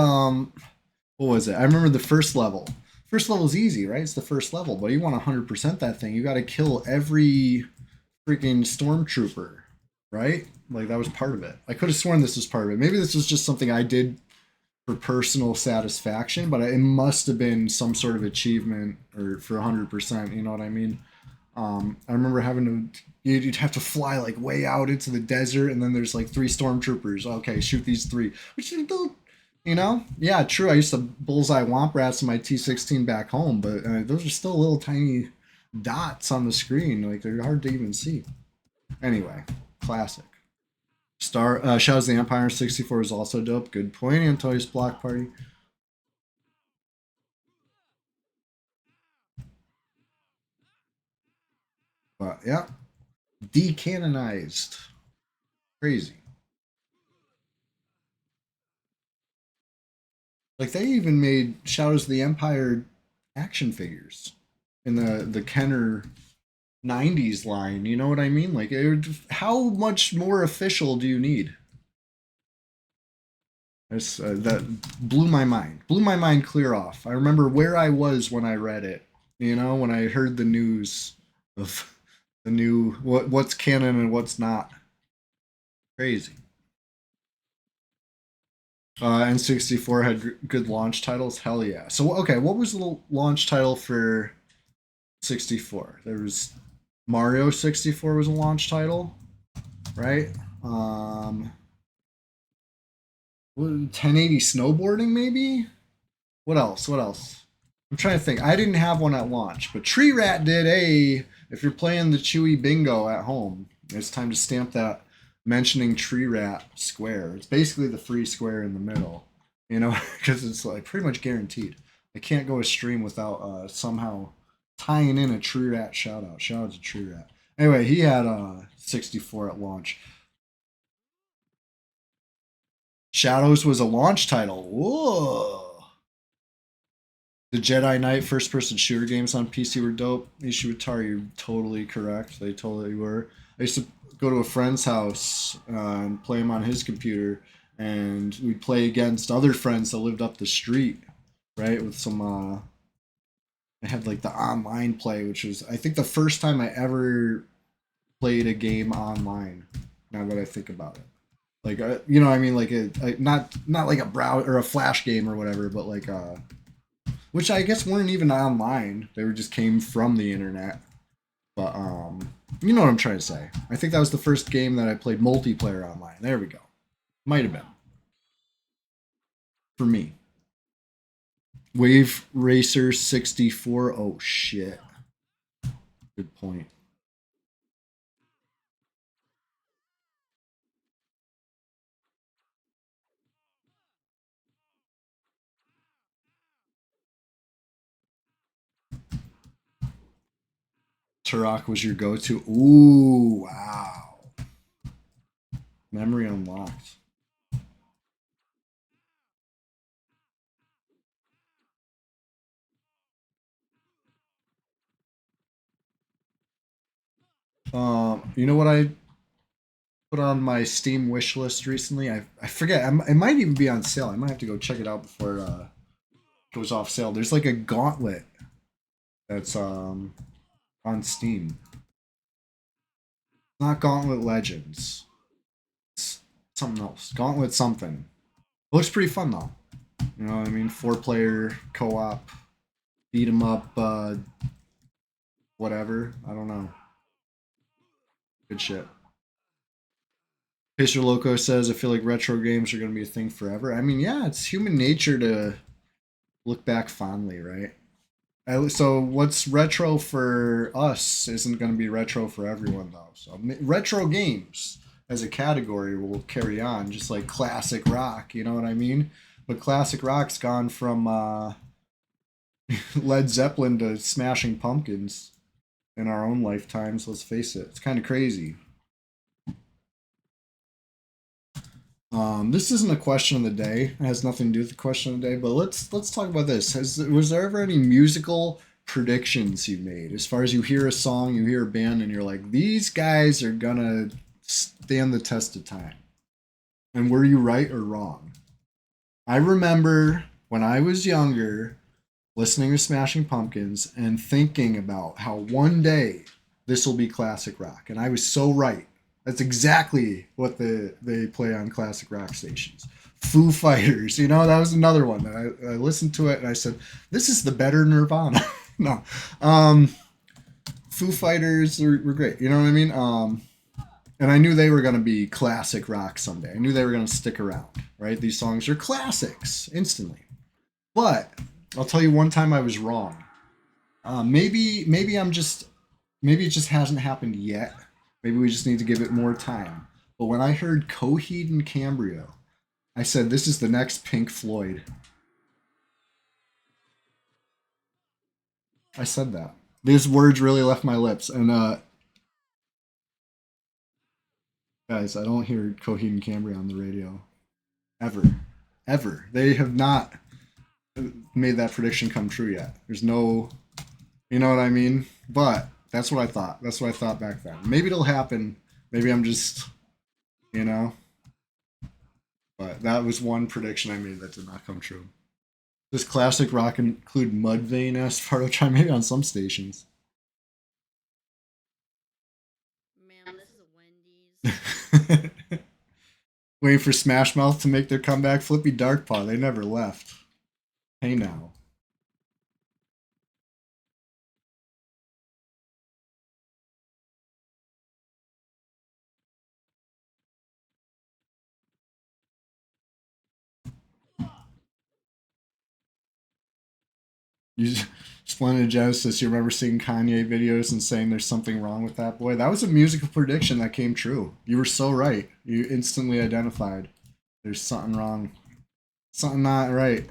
what was it? I remember the first level. First level is easy, right? It's the first level, but you want 100% that thing. You got to kill every freaking stormtrooper, right? Like that was part of it. I could have sworn this was part of it. Maybe this was just something I did for personal satisfaction, but it must have been some sort of achievement or for 100%. You know what I mean? I remember having to. You'd have to fly like way out into the desert, and then there's like three stormtroopers. Okay, shoot these three. Which yeah, true. I used to bullseye womp rats in my T16 back home, but those are still little tiny dots on the screen. Like they're hard to even see. Anyway, classic. Shadows of the Empire 64 is also dope. Good point, Antoius Block Party. But yeah, decanonized. Crazy. Like they even made Shadows of the Empire action figures in the Kenner 90s line. You know what I mean? Like, how much more official do you need? That blew my mind. Blew my mind clear off. I remember where I was when I read it. When I heard the news of the new what's canon and what's not. Crazy. N64 had good launch titles. Hell yeah. So okay, what was the launch title for 64? There was Mario 64 was a launch title, right? 1080 snowboarding maybe. What else? What else? I'm trying to think. I didn't have one at launch, but Tree Rat did. If you're playing the Chewy Bingo at home, it's time to stamp that mentioning Tree Rat square. It's basically the free square in the middle, because it's like pretty much guaranteed. I can't go a stream without somehow tying in a Tree Rat shout out. Shout out to Tree Rat. Anyway, he had 64 at launch. Shadows was a launch title. Whoa. The Jedi Knight first person shooter games on PC were dope. Ishiwatari, you're totally correct. They totally were. I used to go to a friend's house and play them on his computer, and we'd play against other friends that lived up the street, right? With some, I had like the online play, which was, I think, the first time I ever played a game online, now that I think about it. Like, I mean, like, not like a browser or a flash game or whatever, but like, which I guess weren't even online. They were just came from the internet. But you know what I'm trying to say. I think that was the first game that I played multiplayer online. There we go. Might have been. For me. Wave Racer 64. Oh shit. Good point. Turok was your go-to. Ooh, wow. Memory unlocked. You know what I put on my Steam wish list recently? I forget. It might even be on sale. I might have to go check it out before it goes off sale. There's like a gauntlet that's on Steam. Not Gauntlet Legends. It's something else. Gauntlet something. Looks pretty fun though. You know what I mean? 4-player co-op, beat 'em up, whatever. I don't know. Good shit. Pacer Loco says, I feel like retro games are going to be a thing forever. I mean, yeah, it's human nature to look back fondly, right? So what's retro for us isn't going to be retro for everyone, though. So retro games as a category will carry on, just like classic rock. You know what I mean? But classic rock's gone from Led Zeppelin to Smashing Pumpkins in our own lifetimes. Let's face it, it's kind of crazy. This isn't a question of the day. It has nothing to do with the question of the day. But let's talk about this. Was there ever any musical predictions you made? As far as you hear a song, you hear a band, and you're like, these guys are gonna stand the test of time. And were you right or wrong? I remember when I was younger, listening to Smashing Pumpkins and thinking about how one day this will be classic rock, and I was so right. That's exactly what they play on classic rock stations. Foo Fighters, you know, that was another one that I listened to it and I said, this is the better Nirvana. No. Foo Fighters were great, you know what I mean? And I knew they were going to be classic rock someday. I knew they were going to stick around, right? These songs are classics instantly. But I'll tell you one time I was wrong. Maybe it just hasn't happened yet. Maybe we just need to give it more time. But when I heard Coheed and Cambria, I said, this is the next Pink Floyd. I said that. These words really left my lips. And guys, I don't hear Coheed and Cambria on the radio. Ever. Ever. They have not made that prediction come true yet. There's no, you know what I mean? But that's what I thought. That's what I thought back then. Maybe it'll happen. Maybe I'm just, you know. But that was one prediction I made that did not come true. Does classic rock include Mudvayne as part of trying maybe on some stations? Ma'am, this is a Wendy's. Waiting for Smash Mouth to make their comeback. Flippy Darkpaw, they never left. Hey now. You Splendid Genesis, you remember seeing Kanye videos and saying there's something wrong with that boy? That was a musical prediction that came true. You were so right. You instantly identified. There's something wrong. Something not right.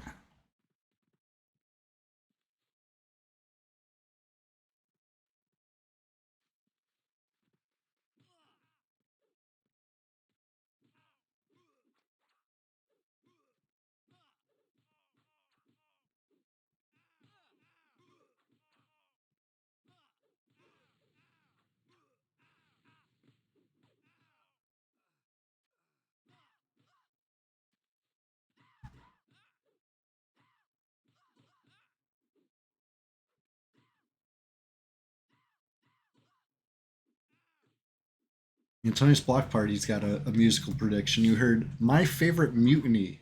Antonius Block Party's got a musical prediction. You heard My Favorite Mutiny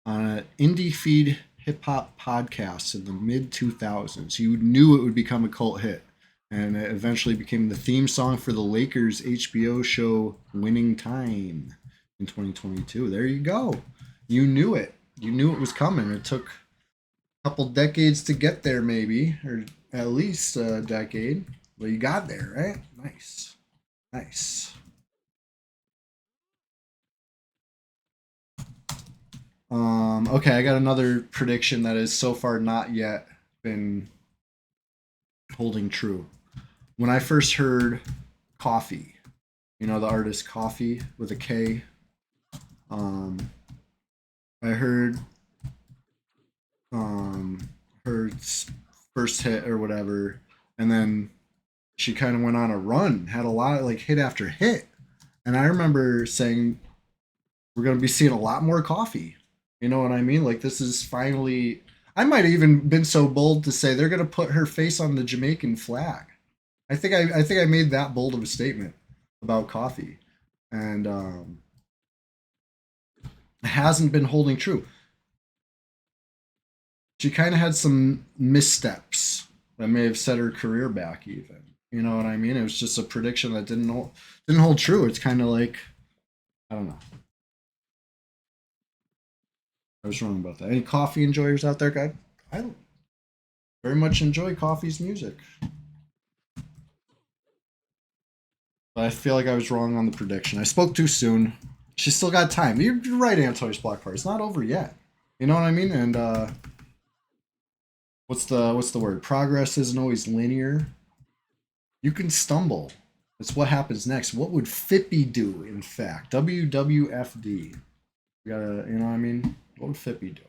on an indie feed hip hop podcast in the mid 2000s. You knew it would become a cult hit, and it eventually became the theme song for the Lakers HBO show Winning Time in 2022. There you go. You knew it. You knew it was coming. It took a couple decades to get there, maybe, or at least a decade. But you got there, right? Nice. Nice. Okay, I got another prediction that has so far not yet been holding true. When I first heard Coffee, you know the artist Coffee with a K, um, I heard her first hit or whatever, and then she kind of went on a run, had a lot of like hit after hit. And I remember saying, we're going to be seeing a lot more coffee. You know what I mean? Like, this is finally. I might have even been so bold to say they're going to put her face on the Jamaican flag. I think I made that bold of a statement about coffee, and it hasn't been holding true. She kind of had some missteps that may have set her career back. Even, you know what I mean? It was just a prediction that didn't hold true. It's kind of like, I don't know. I was wrong about that. Any coffee enjoyers out there, guy? I very much enjoy coffee's music. But I feel like I was wrong on the prediction. I spoke too soon. She's still got time. You're right, Antois Black Part. It's not over yet. You know what I mean? And what's the word? Progress isn't always linear. You can stumble. That's what happens next. What would Fippy do, in fact? WWFD. You gotta, you know what I mean? What would Fippy do?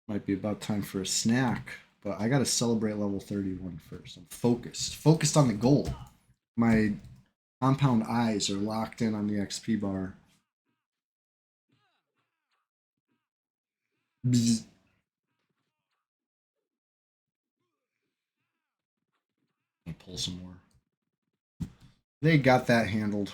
Might be about time for a snack, but I gotta celebrate level 31 first. I'm focused on the goal. My compound eyes are locked in on the XP bar. Bzz. I'll pull some more. They got that handled.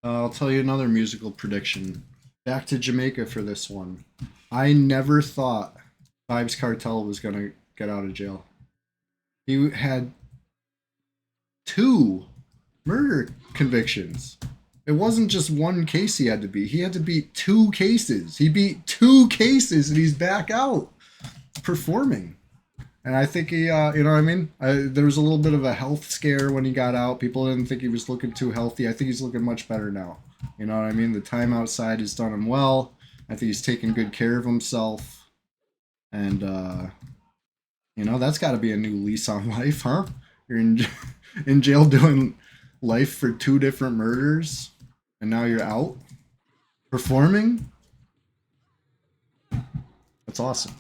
I'll tell you another musical prediction. Back to Jamaica for this one. I never thought Vibes Cartel was gonna get out of jail. He had 2 murder convictions. It wasn't just one case he had to beat. He had to beat 2 cases. He beat 2 cases and he's back out performing. And I think he, you know what I mean? There was a little bit of a health scare when he got out. People didn't think he was looking too healthy. I think he's looking much better now. You know what I mean? The time outside has done him well. I think he's taking good care of himself. And, you know, that's got to be a new lease on life, huh? You're in jail doing life for 2 different murders, and now you're out performing. That's awesome.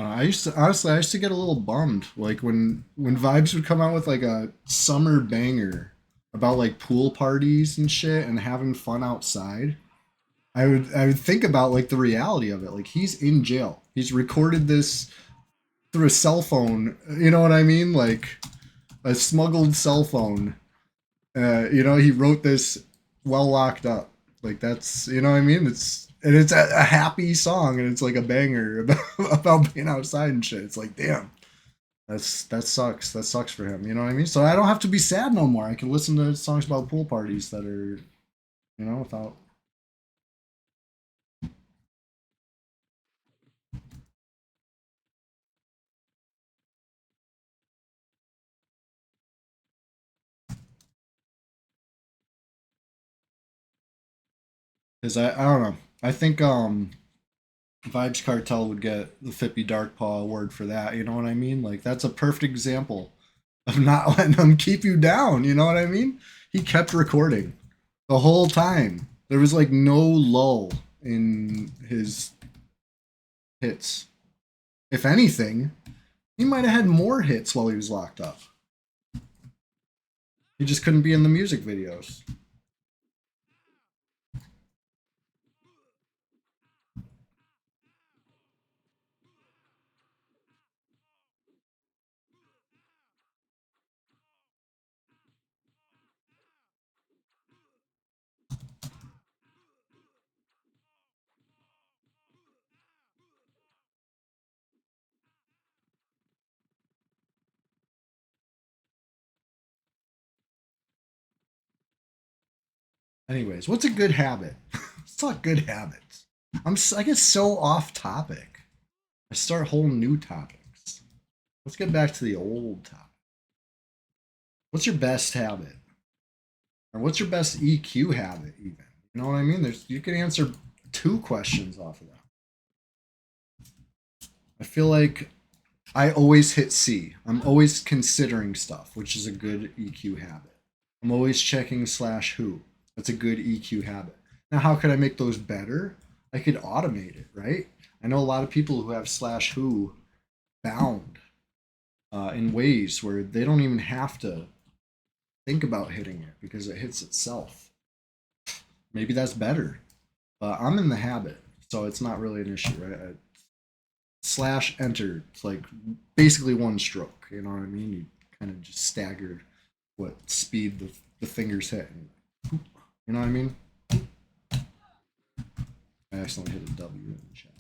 I used to honestly, I used to get a little bummed, like when Vibes would come out with like a summer banger about like pool parties and shit and having fun outside. I would think about like the reality of it. Like he's in jail. He's recorded this through a cell phone. You know what I mean? Like a smuggled cell phone. He wrote this while locked up. Like that's you know what I mean? It's a happy song and it's like a banger about about being outside and shit. It's like damn. That sucks. That sucks for him. You know what I mean? So I don't have to be sad no more. I can listen to songs about pool parties that are, without. Because I don't know. I think Vibes Cartel would get the Fippy Dark Paw award for that. You know what I mean? Like that's a perfect example of not letting them keep you down. You know what I mean? He kept recording the whole time. There was like no lull in his hits. If anything, he might have had more hits while he was locked up. He just couldn't be in the music videos. Anyways, what's a good habit? Let's talk good habits. I get so off topic. I start whole new topics. Let's get back to the old topic. What's your best habit? Or what's your best EQ habit even? You know what I mean? You can answer two questions off of that. I feel like I always hit C. I'm always considering stuff, which is a good EQ habit. I'm always checking slash who. That's a good EQ habit. Now, how could I make those better? I could automate it, right? I know a lot of people who have slash who bound in ways where they don't even have to think about hitting it because it hits itself. Maybe that's better. I'm in the habit, so it's not really an issue, right? Slash enter, it's like basically one stroke. You know what I mean? You kind of just stagger what speed the fingers hit. You know what I mean? I accidentally hit a W in the chat.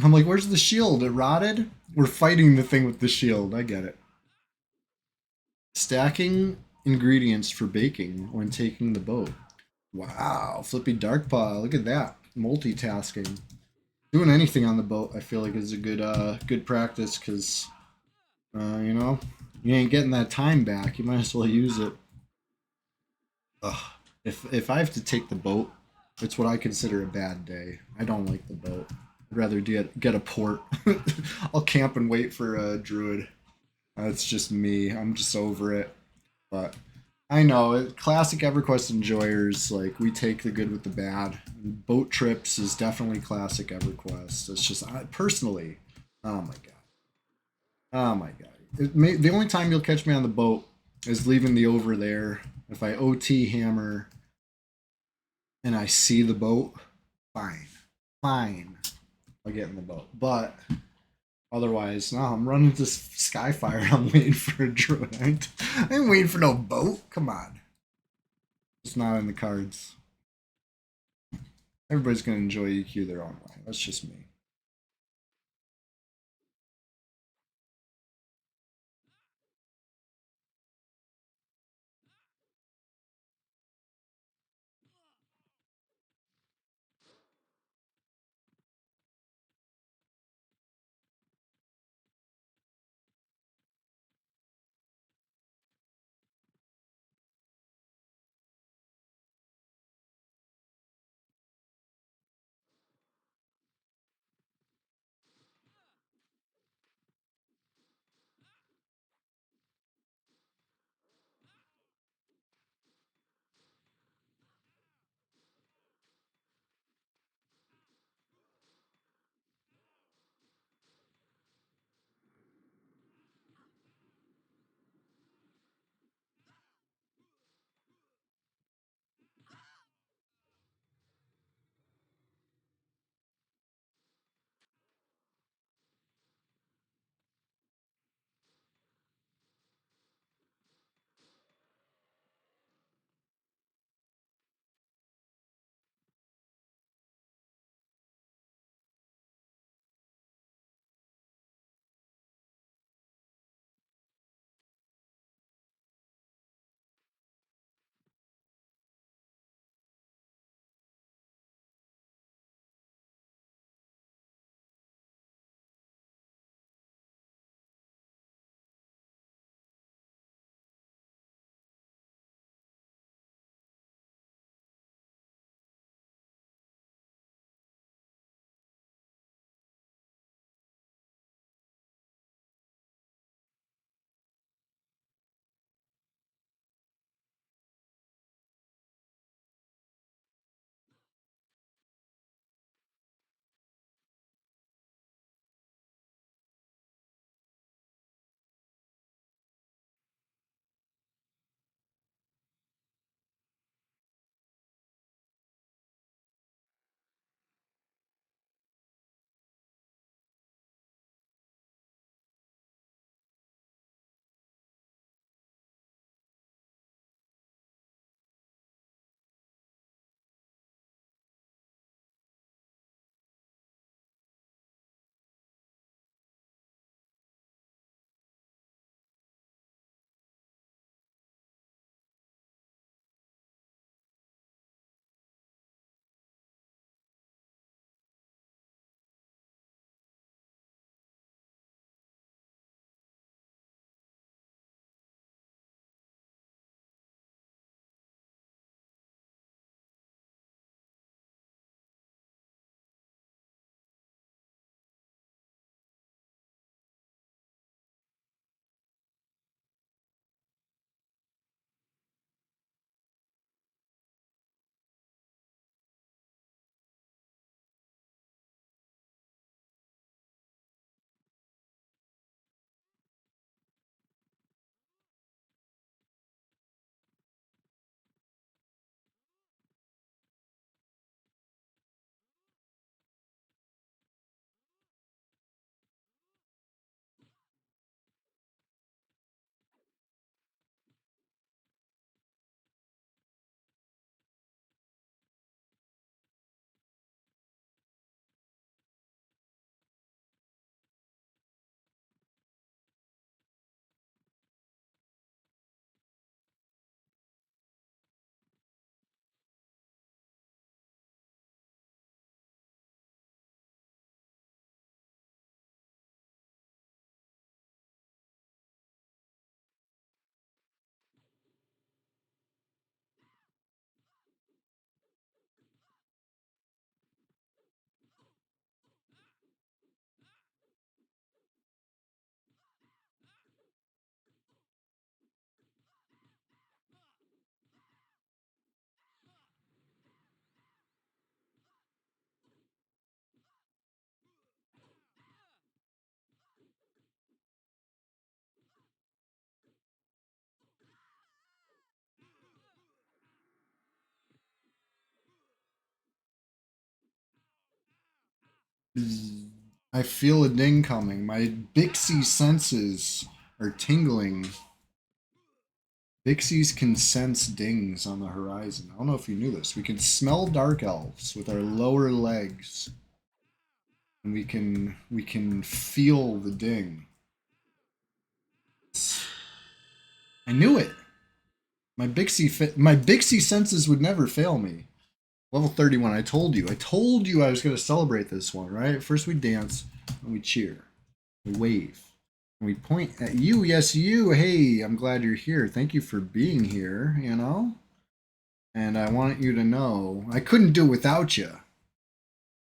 I'm like, where's the shield? It rotted? We're fighting the thing with the shield. I get it. Stacking ingredients for baking when taking the boat. Wow, Flippy Darkpaw. Look at that. Multitasking. Doing anything on the boat, I feel like is a good practice because, you ain't getting that time back. You might as well use it. Ugh. If I have to take the boat, it's what I consider a bad day. I don't like the boat. I'd rather get a port. I'll camp and wait for a druid. That's just me. I'm just over it. But I know classic EverQuest enjoyers, like we take the good with the bad. Boat trips is definitely classic EverQuest. It's just personally, oh my god, oh my god. The only time you'll catch me on the boat is leaving the over there. If I OT hammer and I see the boat, fine, fine, I'll get in the boat. But otherwise, no, I'm running to Skyfire. I'm waiting for a druid. I ain't waiting for no boat. Come on. It's not in the cards. Everybody's going to enjoy EQ their own way. That's just me. I feel a ding coming. My Bixie senses are tingling. Bixies can sense dings on the horizon. I don't know if you knew this. We can smell dark elves with our lower legs. And we can feel the ding. I knew it. My Bixie senses would never fail me. Level 31. I told you. I told you I was going to celebrate this one, right? First we dance, and we cheer. We wave. And we point at you. Yes, you. Hey, I'm glad you're here. Thank you for being here, you know? And I want you to know I couldn't do it without you.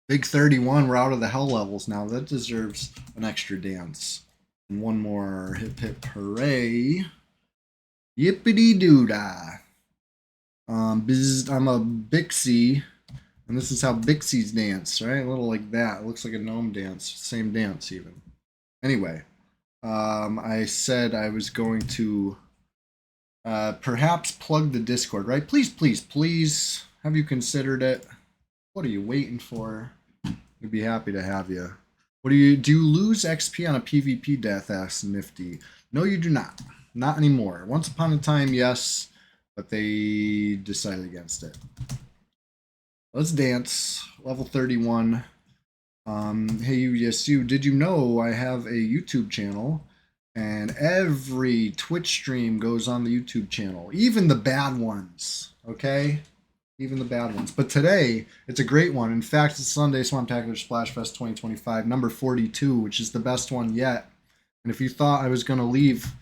Big 31. We're out of the hell levels now. That deserves an extra dance. And one more hip hip hooray. Yippity doo dah. I'm a Bixie, and this is how Bixies dance, right? A little like that. It looks like a gnome dance. Same dance, even. Anyway, I said I was going to perhaps plug the Discord, right? Please, please, please. Have you considered it? What are you waiting for? We'd be happy to have you. Do you lose XP on a PvP death? Asks Nifty. No, you do not. Not anymore. Once upon a time, yes, but they decided against it. Let's dance. Level 31. Hey, yes, you. Did you know I have a YouTube channel? And every Twitch stream goes on the YouTube channel. Even the bad ones. Okay? Even the bad ones. But today, it's a great one. In fact, it's Sunday SWAMPTACULAR SPLASHFEST 2025, number 42, which is the best one yet. And if you thought I was going to leave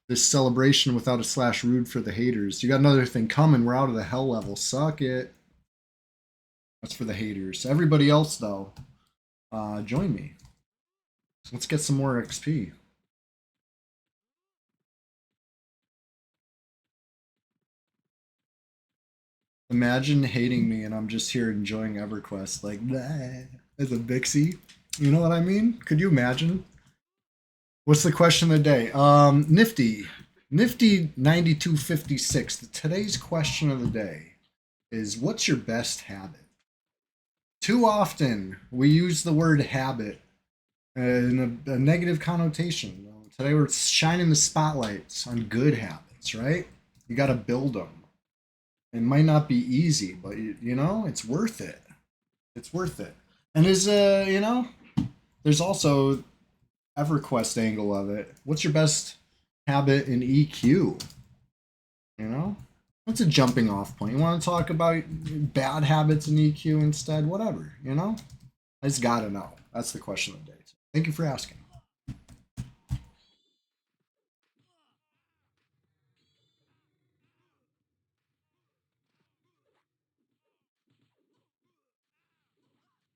this celebration without a slash rude for the haters, you got another thing coming. We're out of the hell level. Suck it. That's for the haters. Everybody else, though, join me. Let's get some more XP. Imagine hating me and I'm just here enjoying EverQuest like that as a Bixie. You know what I mean? Could you imagine? What's the question of the day? Nifty 9256. Today's question of the day is, what's your best habit? Too often we use the word habit in a negative connotation. Today we're shining the spotlights on good habits, right? You got to build them. It might not be easy, but you know, it's worth it. It's worth it. And there's also EverQuest angle of it. What's your best habit in EQ? You know? What's a jumping off point? You want to talk about bad habits in EQ instead? Whatever, you know? I just gotta know. That's the question of the day. Thank you for asking.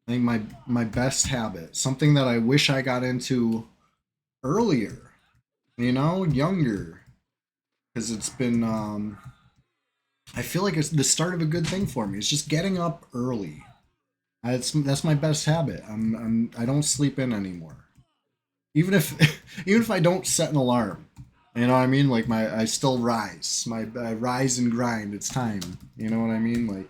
I think my best habit, something that I wish I got into earlier, you know, younger, because it's been I feel like it's the start of a good thing for me. It's just getting up early. That's my best habit. I don't sleep in anymore. Even if even if I don't set an alarm, you know what I mean? Like I still rise. I rise and grind. It's time. You know what I mean? Like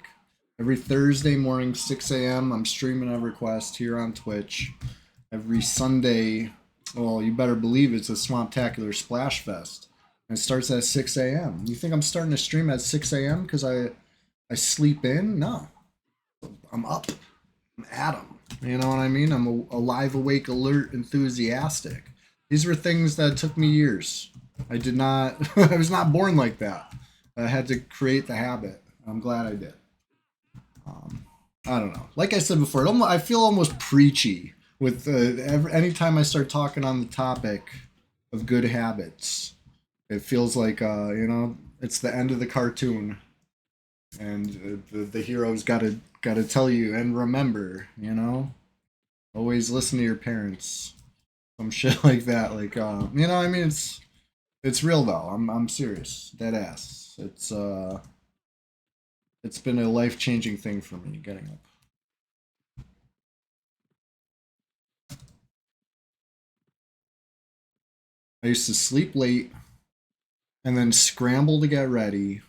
every Thursday morning, 6 a.m. I'm streaming EverQuest here on Twitch. Every Sunday, well, you better believe it's a Swamptacular Splash Fest. And it starts at 6 a.m. You think I'm starting to stream at 6 a.m. because I sleep in? No. I'm up. I'm at 'em. You know what I mean? I'm alive, awake, alert, enthusiastic. These were things that took me years. I did not, I was not born like that. I had to create the habit. I'm glad I did. I don't know. Like I said before, I feel almost preachy with anytime I start talking on the topic of good habits. It feels like, it's the end of the cartoon. And the hero's got to tell you and remember, you know, always listen to your parents, some shit like that. Like, I mean, it's real though. I'm serious, dead ass. It's been a life changing thing for me getting up. I used to sleep late and then scramble to get ready,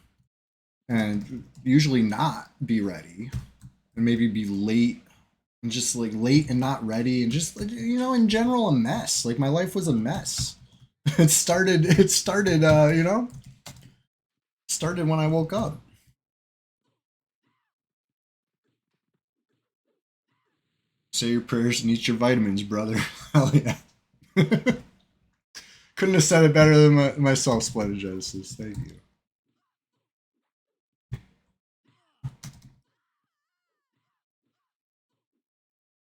and usually not be ready, and maybe be late and just like late and not ready and just you know in general a mess. Like my life was a mess. It started you know, started when I woke up. Say your prayers and eat your vitamins, brother. Hell yeah. Couldn't have said it better than myself, Splendid Genesis. Thank you.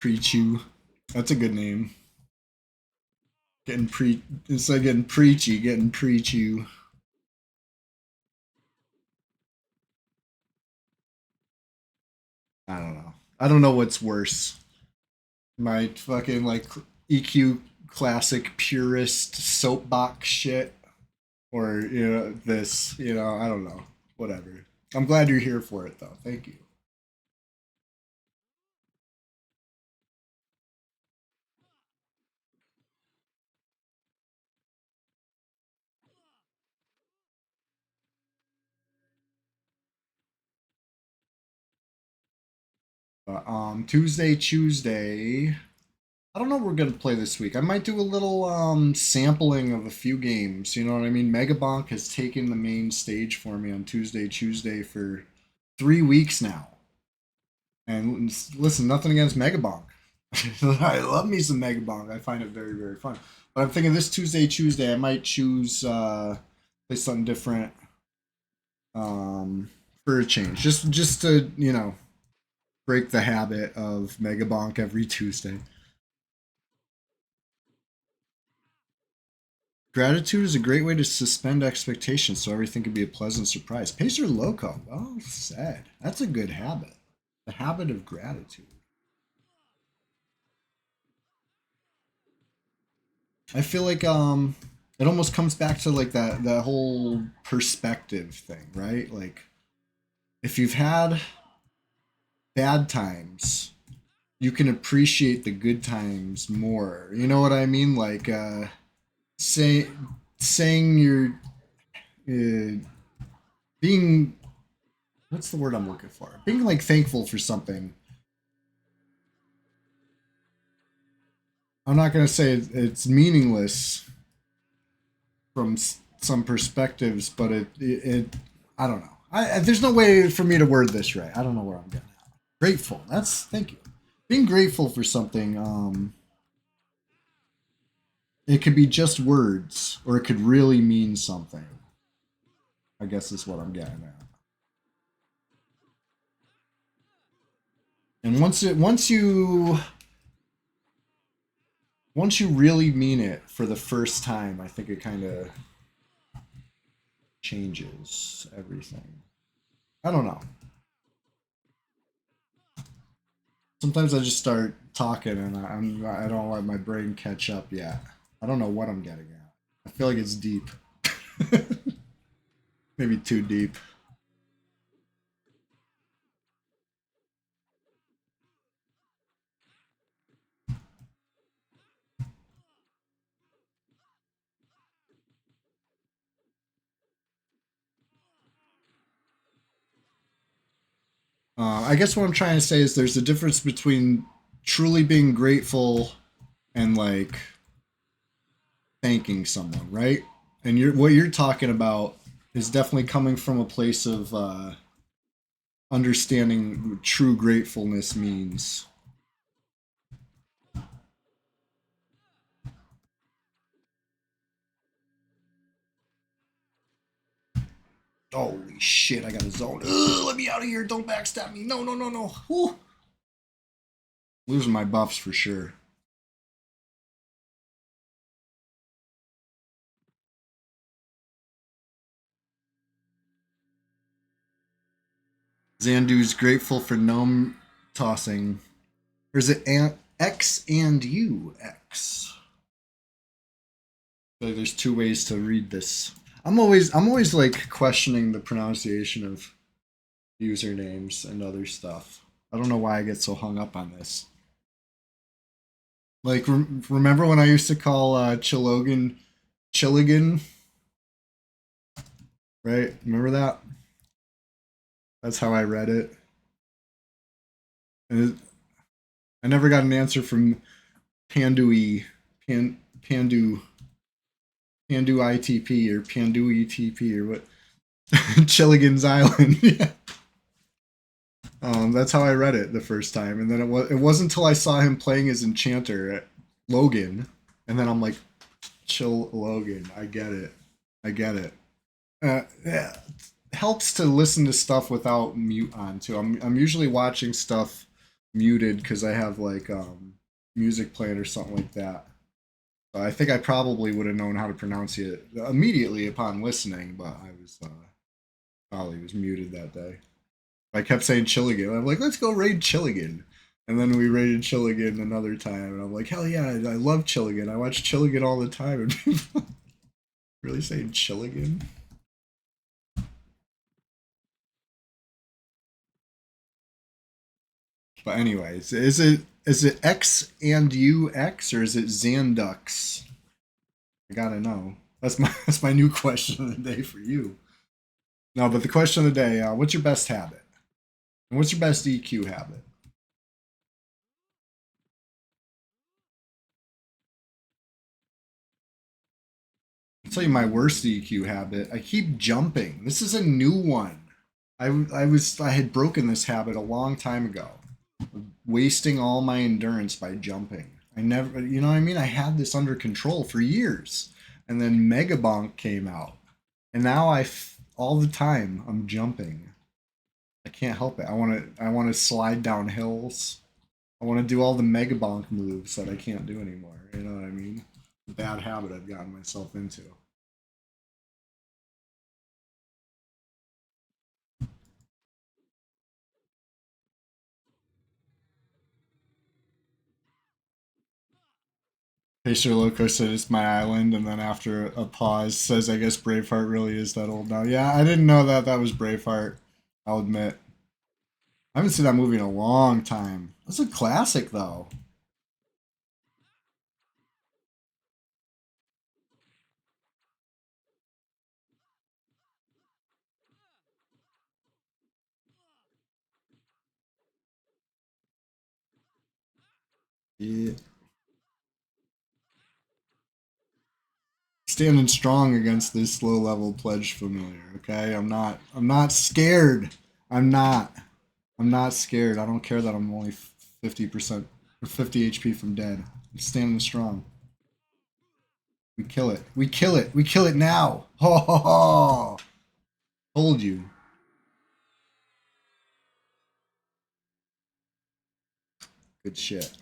Preach you. That's a good name. It's like getting preachy, getting preach you. I don't know. I don't know what's worse. My fucking like EQ classic purist soapbox shit, or you know this. You know I don't know. Whatever. I'm glad you're here for it though. Thank you. But Tuesday. I don't know what we're gonna play this week. I might do a little sampling of a few games. You know what I mean? Megabonk has taken the main stage for me on Tuesday for 3 weeks now. And listen, nothing against Megabonk. I love me some Megabonk. I find it very, very fun. But I'm thinking this Tuesday, I might choose play something different for a change. Just to, you know, break the habit of Megabonk every Tuesday. Gratitude is a great way to suspend expectations so everything can be a pleasant surprise. Pacer Loco. Well said. That's a good habit. The habit of gratitude. I feel like it almost comes back to like that whole perspective thing, right? Like if you've had bad times, you can appreciate the good times more. You know what I mean? Like say saying you're being what's the word I'm looking for? Being like thankful for something. I'm not gonna say it's meaningless from some perspectives, but it I don't know. There's no way for me to word this right. I don't know where I'm getting at. Grateful. That's thank you. Being grateful for something. It could be just words, or it could really mean something. I guess is what I'm getting at. And once you really mean it for the first time, I think it kind of changes everything. I don't know. Sometimes I just start talking and I don't let my brain catch up yet. I don't know what I'm getting at. I feel like it's deep. Maybe too deep. I guess what I'm trying to say is there's a difference between truly being grateful and like thanking someone, right? And what you're talking about is definitely coming from a place of understanding what true gratefulness means. Holy shit, I got a zone. Ugh, let me out of here. Don't backstab me. No, no, no, no. Whew. Losing my buffs for sure. Zandu's grateful for gnome tossing. Or is it X and U? X. So there's two ways to read this. I'm always like questioning the pronunciation of usernames and other stuff. I don't know why I get so hung up on this. Like, remember when I used to call Chilogan Chilligan? Right? Remember that? That's how I read it. And I never got an answer from Pandu Pandu ITP or Pandu ETP or what. Chilligan's Island. Yeah. That's how I read it the first time, and then it wasn't until I saw him playing as Enchanter at Logan, and then I'm like, chill Logan. I get it. I get it. Yeah. It helps to listen to stuff without mute on too. I'm usually watching stuff muted because I have like music playing or something like that. So I think I probably would have known how to pronounce it immediately upon listening, but I was probably was muted that day. I kept saying Chilligan. I'm like, let's go raid Chilligan. And then we raided Chilligan another time, and I'm like, hell yeah, I love Chilligan. I watch Chilligan all the time. And people really saying Chilligan? But anyways, is it X and U X or is it Xandux? I gotta know. That's my new question of the day for you. No, but the question of the day: what's your best habit? And what's your best EQ habit? I'll tell you my worst EQ habit. I keep jumping. This is a new one. I had broken this habit a long time ago. Wasting all my endurance by jumping. I never, you know what I mean? I had this under control for years. And then Megabonk came out. And now all the time I'm jumping. I can't help it. I want to slide down hills. I want to do all the Megabonk moves that I can't do anymore. You know what I mean? Bad habit I've gotten myself into. Pacer Loco said it's my island, and then after a pause says, I guess Braveheart really is that old now. Yeah, I didn't know that was Braveheart. I'll admit. I haven't seen that movie in a long time. That's a classic, though. Yeah. Standing strong against this low level pledge familiar, okay? I'm not scared. I'm not. I'm not scared. I don't care that I'm only 50% or 50 HP from dead. I'm standing strong. We kill it. We kill it. We kill it now. Ho ho ho. Told you. Good shit.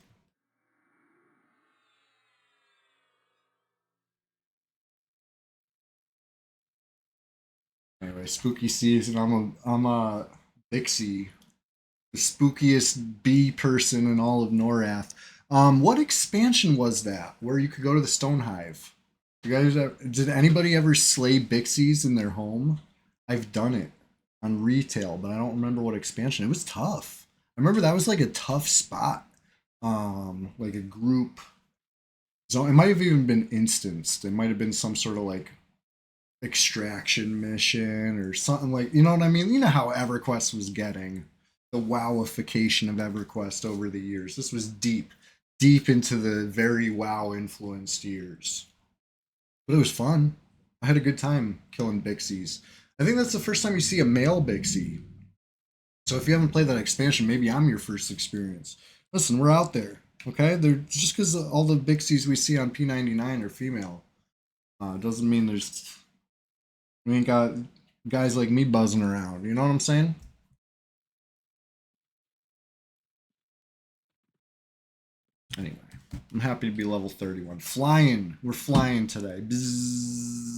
Anyway, spooky season. I'm a Bixie, the spookiest bee person in all of Norath. What expansion was that where you could go to the Stone Hive? You guys, did anybody ever slay Bixies in their home? I've done it on retail, but I don't remember what expansion. It was tough. I remember that was like a tough spot. Like a group zone. It might have even been instanced. It might have been some sort of like extraction mission or something like, you know what I mean? You know how EverQuest was getting the wowification of EverQuest over the years. This was deep into the very WoW influenced years. But it was fun. I had a good time killing Bixies. I think that's the first time you see a male Bixie. So if you haven't played that expansion, maybe I'm your first experience. Listen, we're out there, okay? They're just because all the Bixies we see on P99 are female, doesn't mean we ain't got guys like me buzzing around. You know what I'm saying? Anyway, I'm happy to be level 31. Flying. We're flying today. Bzzz.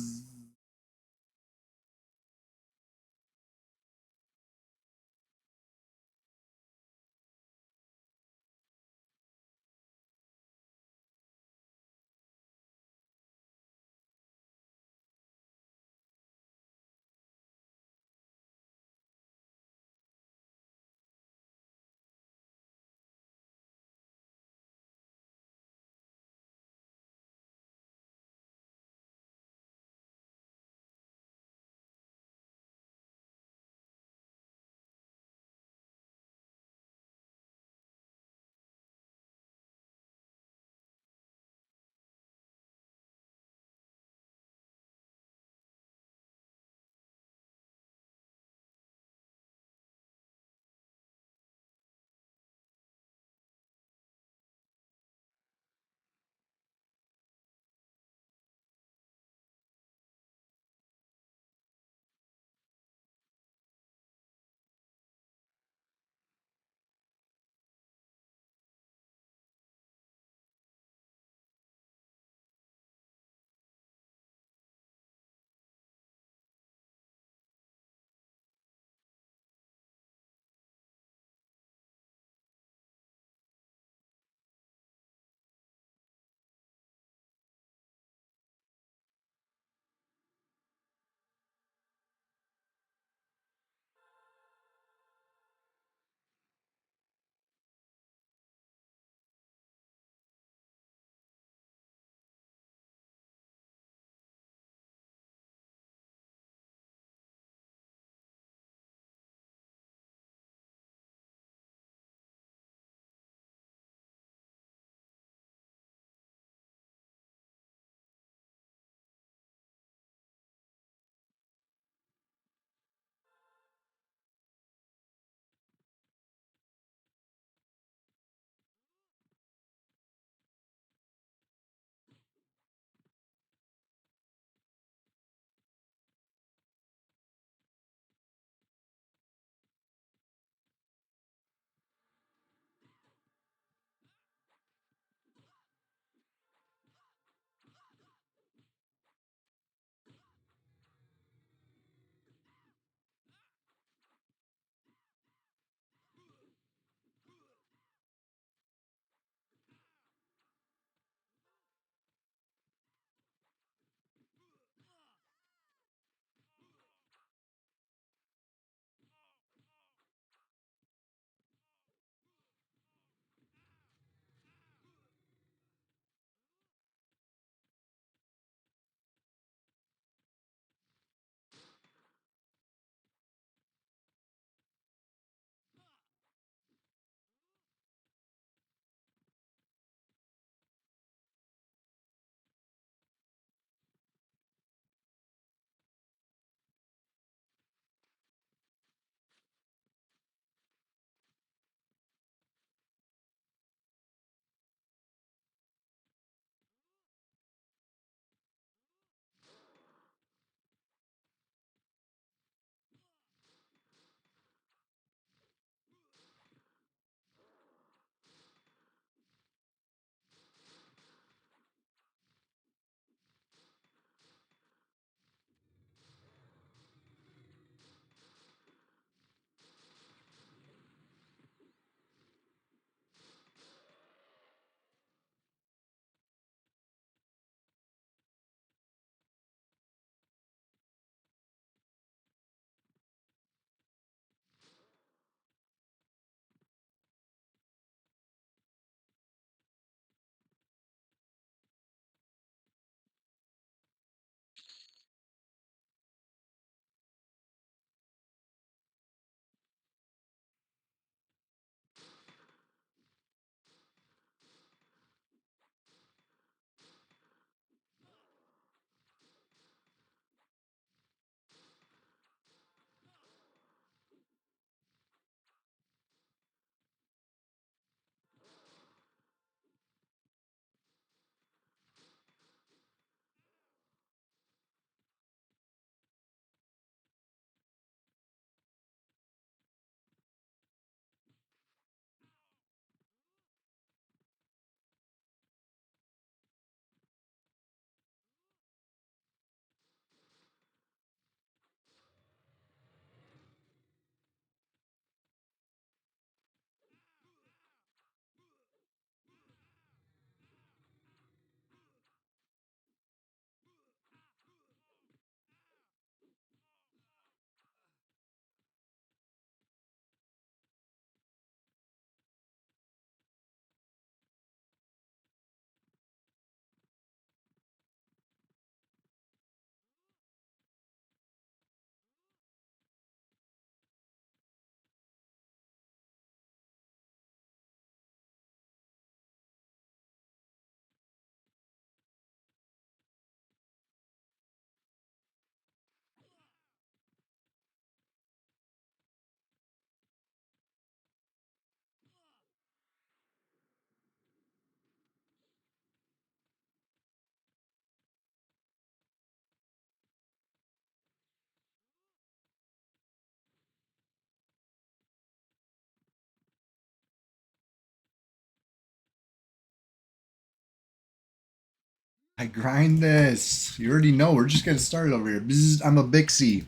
I grind this. You already know. We're just getting started over here. Bzz, I'm a Bixie.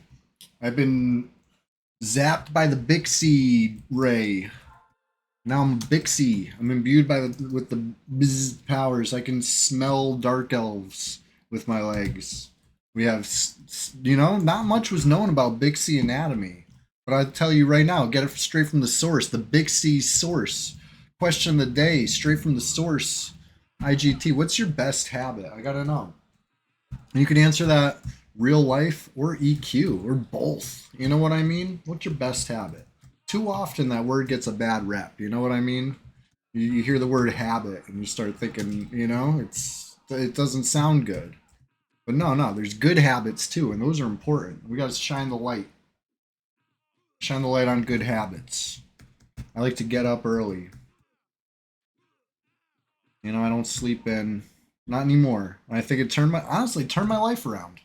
I've been zapped by the Bixie ray. Now I'm a Bixie. I'm imbued with the bzz powers. I can smell dark elves with my legs. We have, not much was known about Bixie anatomy. But I tell you right now, get it straight from the source. The Bixie source. Question of the day, straight from the source. IGT, what's your best habit? I gotta know. And you can answer that real life or EQ or both. You know what I mean? What's your best habit? Too often that word gets a bad rep. You know what I mean? You hear the word habit and you start thinking, it doesn't sound good. But no, there's good habits too, and those are important. We got to shine the light. Shine the light on good habits. I like to get up early. I don't sleep in. Not anymore. And I think it turned my life around.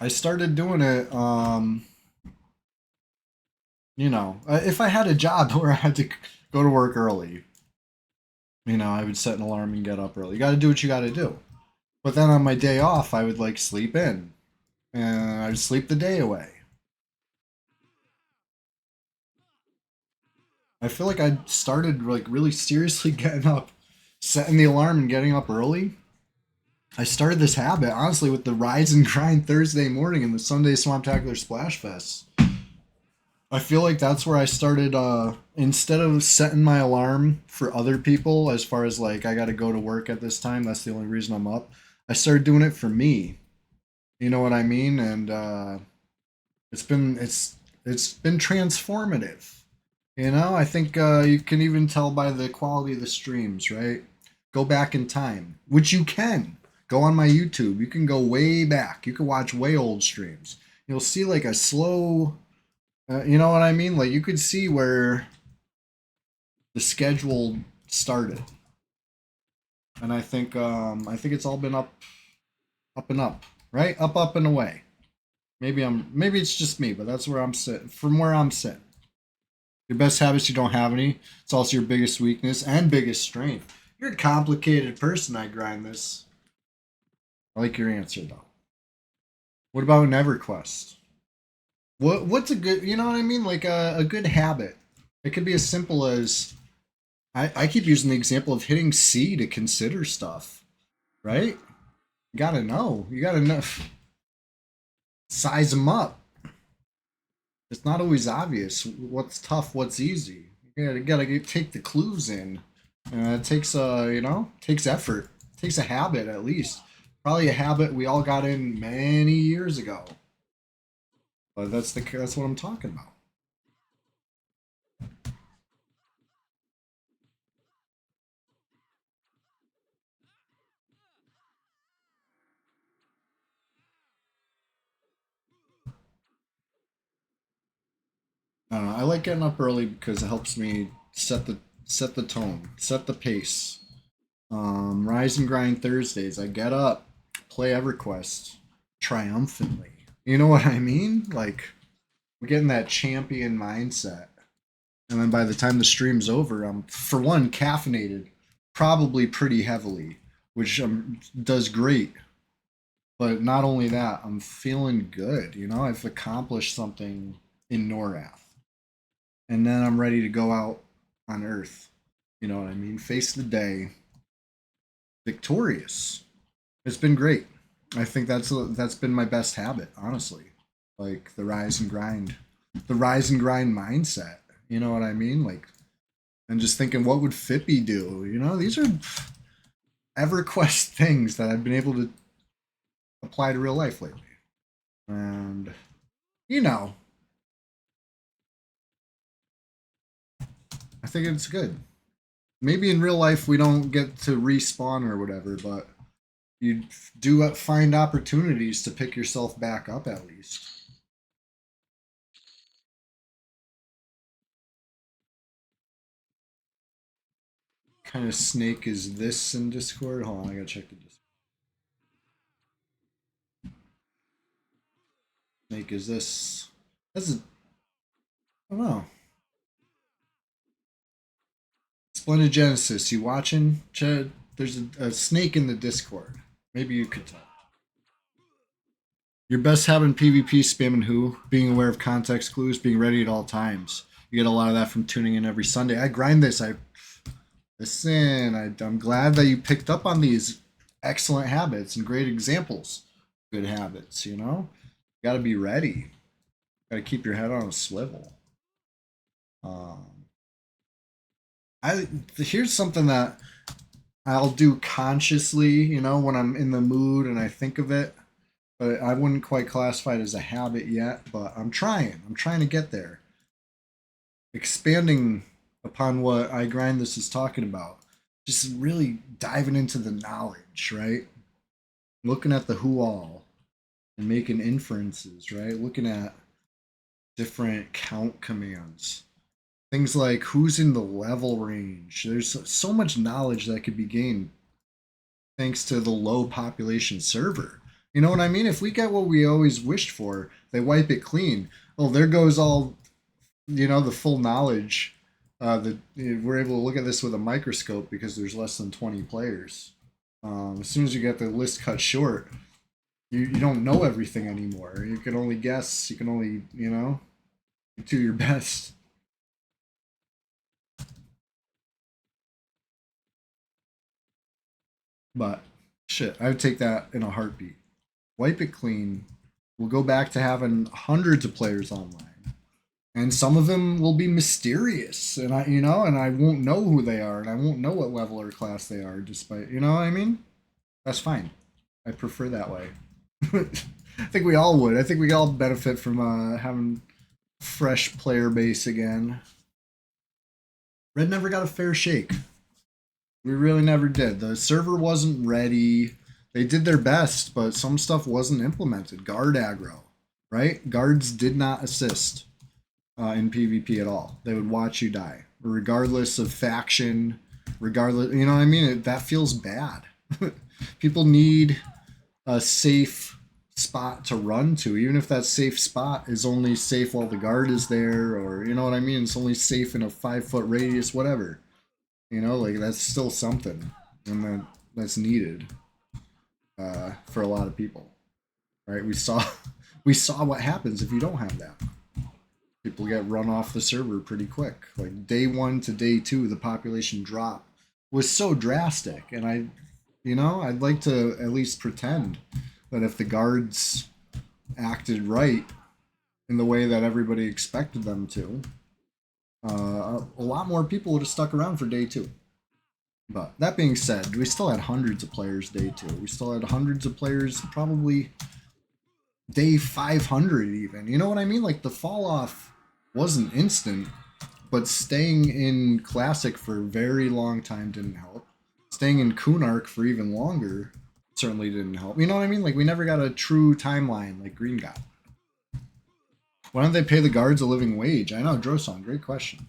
I started doing it, if I had a job where I had to go to work early, I would set an alarm and get up early. You got to do what you got to do. But then on my day off, I would like sleep in, and I'd sleep the day away. I feel like I started like really seriously getting up, setting the alarm and getting up early. I started this habit honestly with the Rise and Grind Thursday morning and the Sunday SWAMPTACULAR SPLASHFEST. I feel like that's where I started. Instead of setting my alarm for other people, as far as like I got to go to work at this time, that's the only reason I'm up. I started doing it for me. You know what I mean? And it's been transformative. I think you can even tell by the quality of the streams, right? Go back in time, which you can. Go on my YouTube. You can go way back. You can watch way old streams. You'll see like a slow, you know what I mean? Like you could see where the schedule started, and I think it's all been up and up, right? Up and away. Maybe it's just me, but that's where I'm sitting. From where I'm sitting. Your best habits, you don't have any. It's also your biggest weakness and biggest strength. You're a complicated person. I grind this. I like your answer though. What about an EverQuest? What's a good? You know what I mean? Like a good habit. It could be as simple as I keep using the example of hitting C to consider stuff. Right? You gotta know. You gotta know. Size them up. It's not always obvious what's tough, what's easy. You gotta take the clues in. It takes takes effort. It takes a habit at least. Probably a habit we all got in many years ago. But that's what I'm talking about. I don't know. I like getting up early because it helps me set the tone, set the pace. Rise and Grind Thursdays. I get up, play EverQuest triumphantly. You know what I mean? Like we're getting that champion mindset. And then by the time the stream's over, I'm for one caffeinated, probably pretty heavily, which does great. But not only that, I'm feeling good. I've accomplished something in Norath, and then I'm ready to go out on Earth. You know what I mean? Face the day, victorious. It's been great. I think that's been my best habit, honestly. Like the rise and grind mindset. You know what I mean? Like, and just thinking, what would Fippy do? These are EverQuest things that I've been able to apply to real life lately. And, I think it's good. Maybe in real life we don't get to respawn or whatever, but you do find opportunities to pick yourself back up at least. Kind of snake is this in Discord? Hold on, I gotta check the Discord. Snake is this? I don't know. Splendid Genesis, you watching? There's a snake in the Discord. Maybe you could talk. Your best habit in PvP, spamming who? Being aware of context clues, being ready at all times. You get a lot of that from tuning in every Sunday. I grind this. I'm glad that you picked up on these excellent habits and great examples. Good habits, you know? You gotta be ready. Gotta keep your head on a swivel. Here's something that I'll do consciously, you know, when I'm in the mood and I think of it. But I wouldn't quite classify it as a habit yet, but I'm trying. I'm trying to get there. Expanding upon what I Grind This is talking about. Just really diving into the knowledge, right? Looking at the who all and making inferences, right? Looking at different count commands. Things like who's in the level range. There's so much knowledge that could be gained thanks to the low population server. You know what I mean? If we get what we always wished for, they wipe it clean. Oh, there goes all, you know, the full knowledge. We're able to look at this with a microscope because there's less than 20 players. As soon as you get the list cut short, you don't know everything anymore. You can only guess. You can only, you know, do your best. But shit, I would take that in a heartbeat. Wipe it clean. We'll go back to having hundreds of players online, and some of them will be mysterious, and I won't know who they are, and I won't know what level or class they are, despite, you know what I mean? That's fine. I prefer that way. I think we all would. I think we all benefit from having fresh player base again. Red never got a fair shake. We really never did. The server wasn't ready. They did their best, but some stuff wasn't implemented. Guard aggro, right? Guards did not assist in PvP at all. They would watch you die, regardless of faction, regardless, you know what I mean? That feels bad. People need a safe spot to run to, even if that safe spot is only safe while the guard is there, or, you know what I mean? It's only safe in a 5-foot radius, whatever. You know, like, that's still something, and that's needed for a lot of people, right? We saw what happens if you don't have that. People get run off the server pretty quick. Like day 1 to day 2, the population drop was so drastic, and I'd like to at least pretend that if the guards acted right in the way that everybody expected them to, a lot more people would have stuck around for day 2. But that being said, we still had hundreds of players day 2. We still had hundreds of players probably day 500 even. You know what I mean? Like, the fall off wasn't instant, but staying in Classic for a very long time didn't help. Staying in Kunark for even longer certainly didn't help. You know what I mean? Like, we never got a true timeline like Green got. Why don't they pay the guards a living wage? I know, Droson, great question.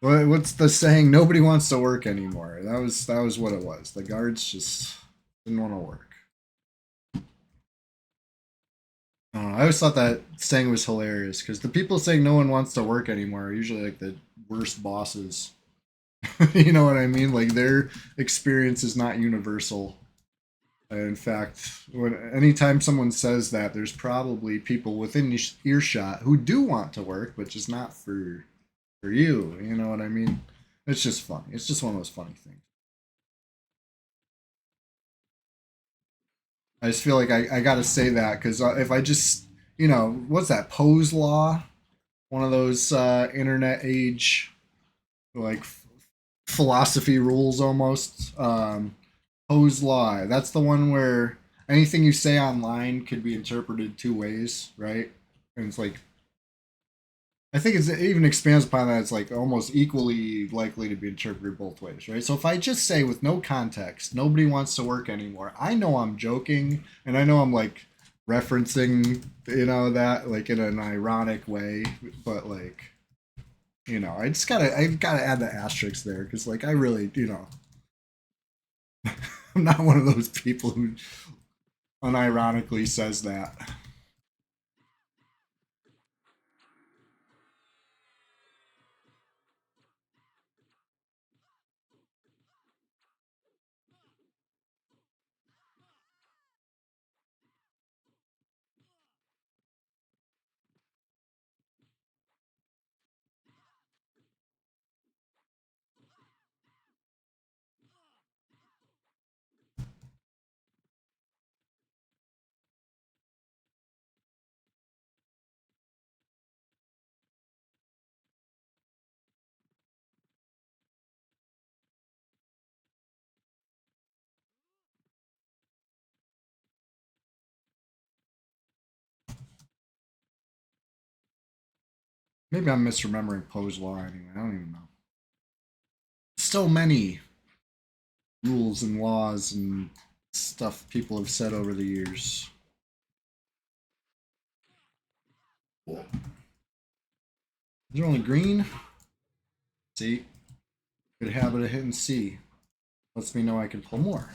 What's the saying? Nobody wants to work anymore. That was what it was. The guards just didn't want to work. I don't know. I always thought that saying was hilarious because the people saying no one wants to work anymore are usually like the worst bosses. You know what I mean? Like, their experience is not universal. In fact, anytime someone says that, there's probably people within earshot who do want to work, but just not for you. You know what I mean? It's just funny. It's just one of those funny things. I just feel like I gotta say that because if I just, you know, what's that, Poe's Law? One of those internet age, like, philosophy rules almost. Poe's Law. That's the one where anything you say online could be interpreted 2 ways, right? And it's like, I think it even expands upon that. It's like almost equally likely to be interpreted both ways, right? So if I just say with no context, nobody wants to work anymore, I know I'm joking, and I know I'm like referencing, you know, that like in an ironic way, but like, you know, I've gotta add the asterisk there because like I really, you know, I'm not one of those people who unironically says that. Maybe I'm misremembering Poe's Law anyway. I don't even know. So many rules and laws and stuff people have said over the years. Is there only green? See? Good habit of hitting C. Lets me know I can pull more.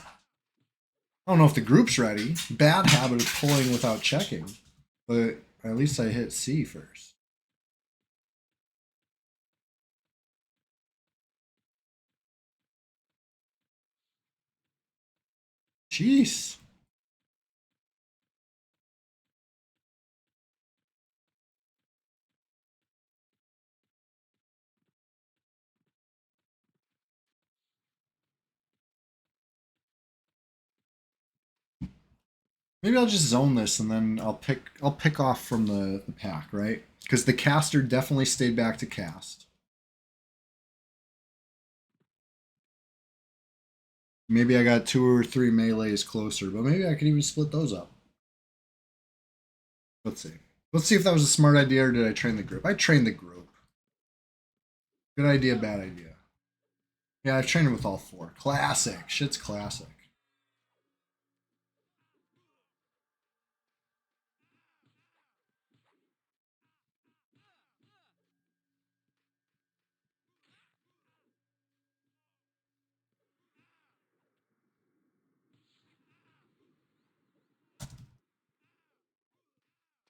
I don't know if the group's ready. Bad habit of pulling without checking. But at least I hit C first. Jeez. Maybe I'll just zone this and then I'll pick off from the pack, right? Because the caster definitely stayed back to cast. Maybe I got 2 or 3 melees closer, but maybe I could even split those up. Let's see. Let's see if that was a smart idea or did I train the group? I trained the group. Good idea, bad idea. Yeah, I've trained it with all 4. Classic. Shit's classic.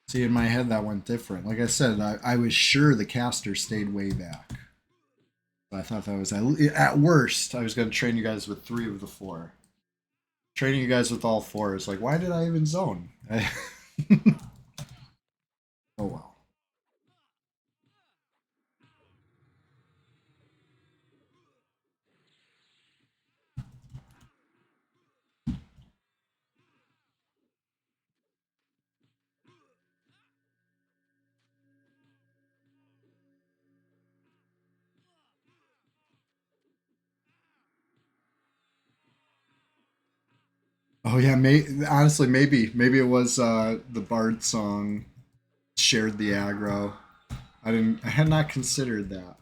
See, in my head, that went different. Like I said, I was sure the caster stayed way back. But I thought that was, at worst, I was going to train you guys with 3 of the 4. Training you guys with all 4 is like, why did I even zone? Oh, well. Oh yeah, honestly, maybe it was the Bard song shared the aggro. I had not considered that.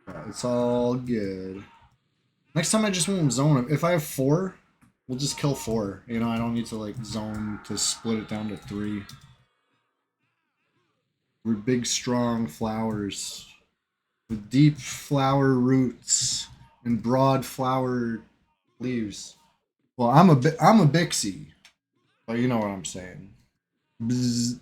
But it's all good. Next time I just won't zone it. If I have 4, we'll just kill 4. You know, I don't need to like zone to split it down to 3. We're big, strong flowers with deep flower roots and broad flower leaves. Well, I'm a Bixie, but you know what I'm saying. Bzz.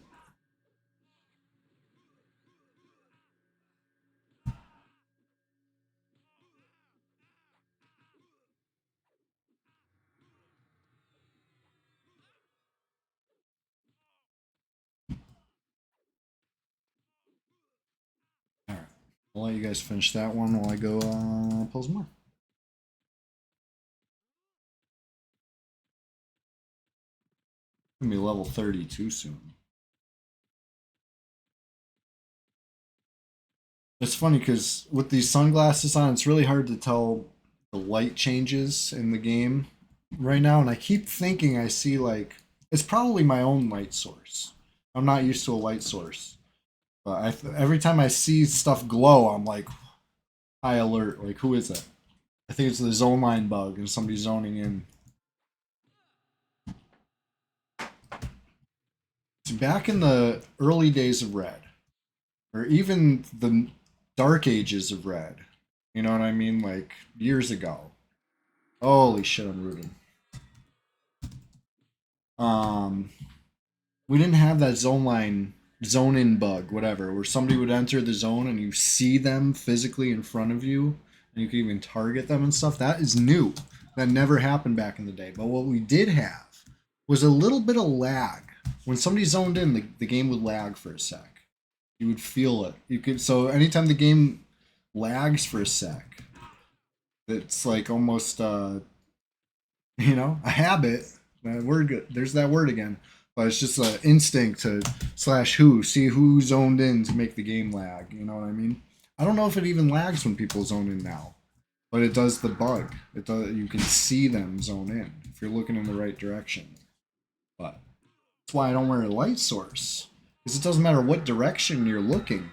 All right, I'll let you guys finish that one while I go pull some more. Gonna be level 32 soon. It's funny because with these sunglasses on, it's really hard to tell the light changes in the game right now, and I keep thinking I see like it's probably my own light source. I'm not used to a light source, but every time I see stuff glow, I'm like high alert. Like, who is it? I think it's the zone line bug and somebody zoning in. So back in the early days of Red, or even the dark ages of Red, you know what I mean? Like years ago. Holy shit, I'm rooting. Um, we didn't have that zone in bug, whatever, where somebody would enter the zone and you see them physically in front of you and you could even target them and stuff. That is new. That never happened back in the day. But what we did have was a little bit of lag. When somebody zoned in, the game would lag for a sec. You would feel it. You could so anytime the game lags for a sec, it's like almost a habit. That word, there's that word again. But it's just an instinct to see who zoned in to make the game lag. You know what I mean? I don't know if it even lags when people zone in now, but it does the bug. It does. You can see them zone in if you're looking in the right direction. But that's why I don't wear a light source, because it doesn't matter what direction you're looking.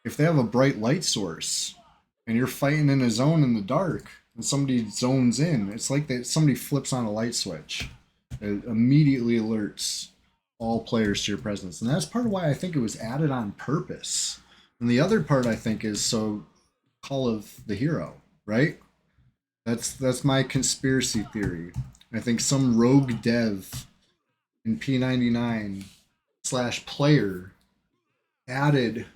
if they have a bright light source and you're fighting in a zone in the dark and somebody zones in, it's like that somebody flips on a light switch. It immediately alerts all players to your presence. And that's part of why I think it was added on purpose. And the other part I think is so Call of the Hero, right? That's my conspiracy theory. I think some rogue dev in P99 slash player added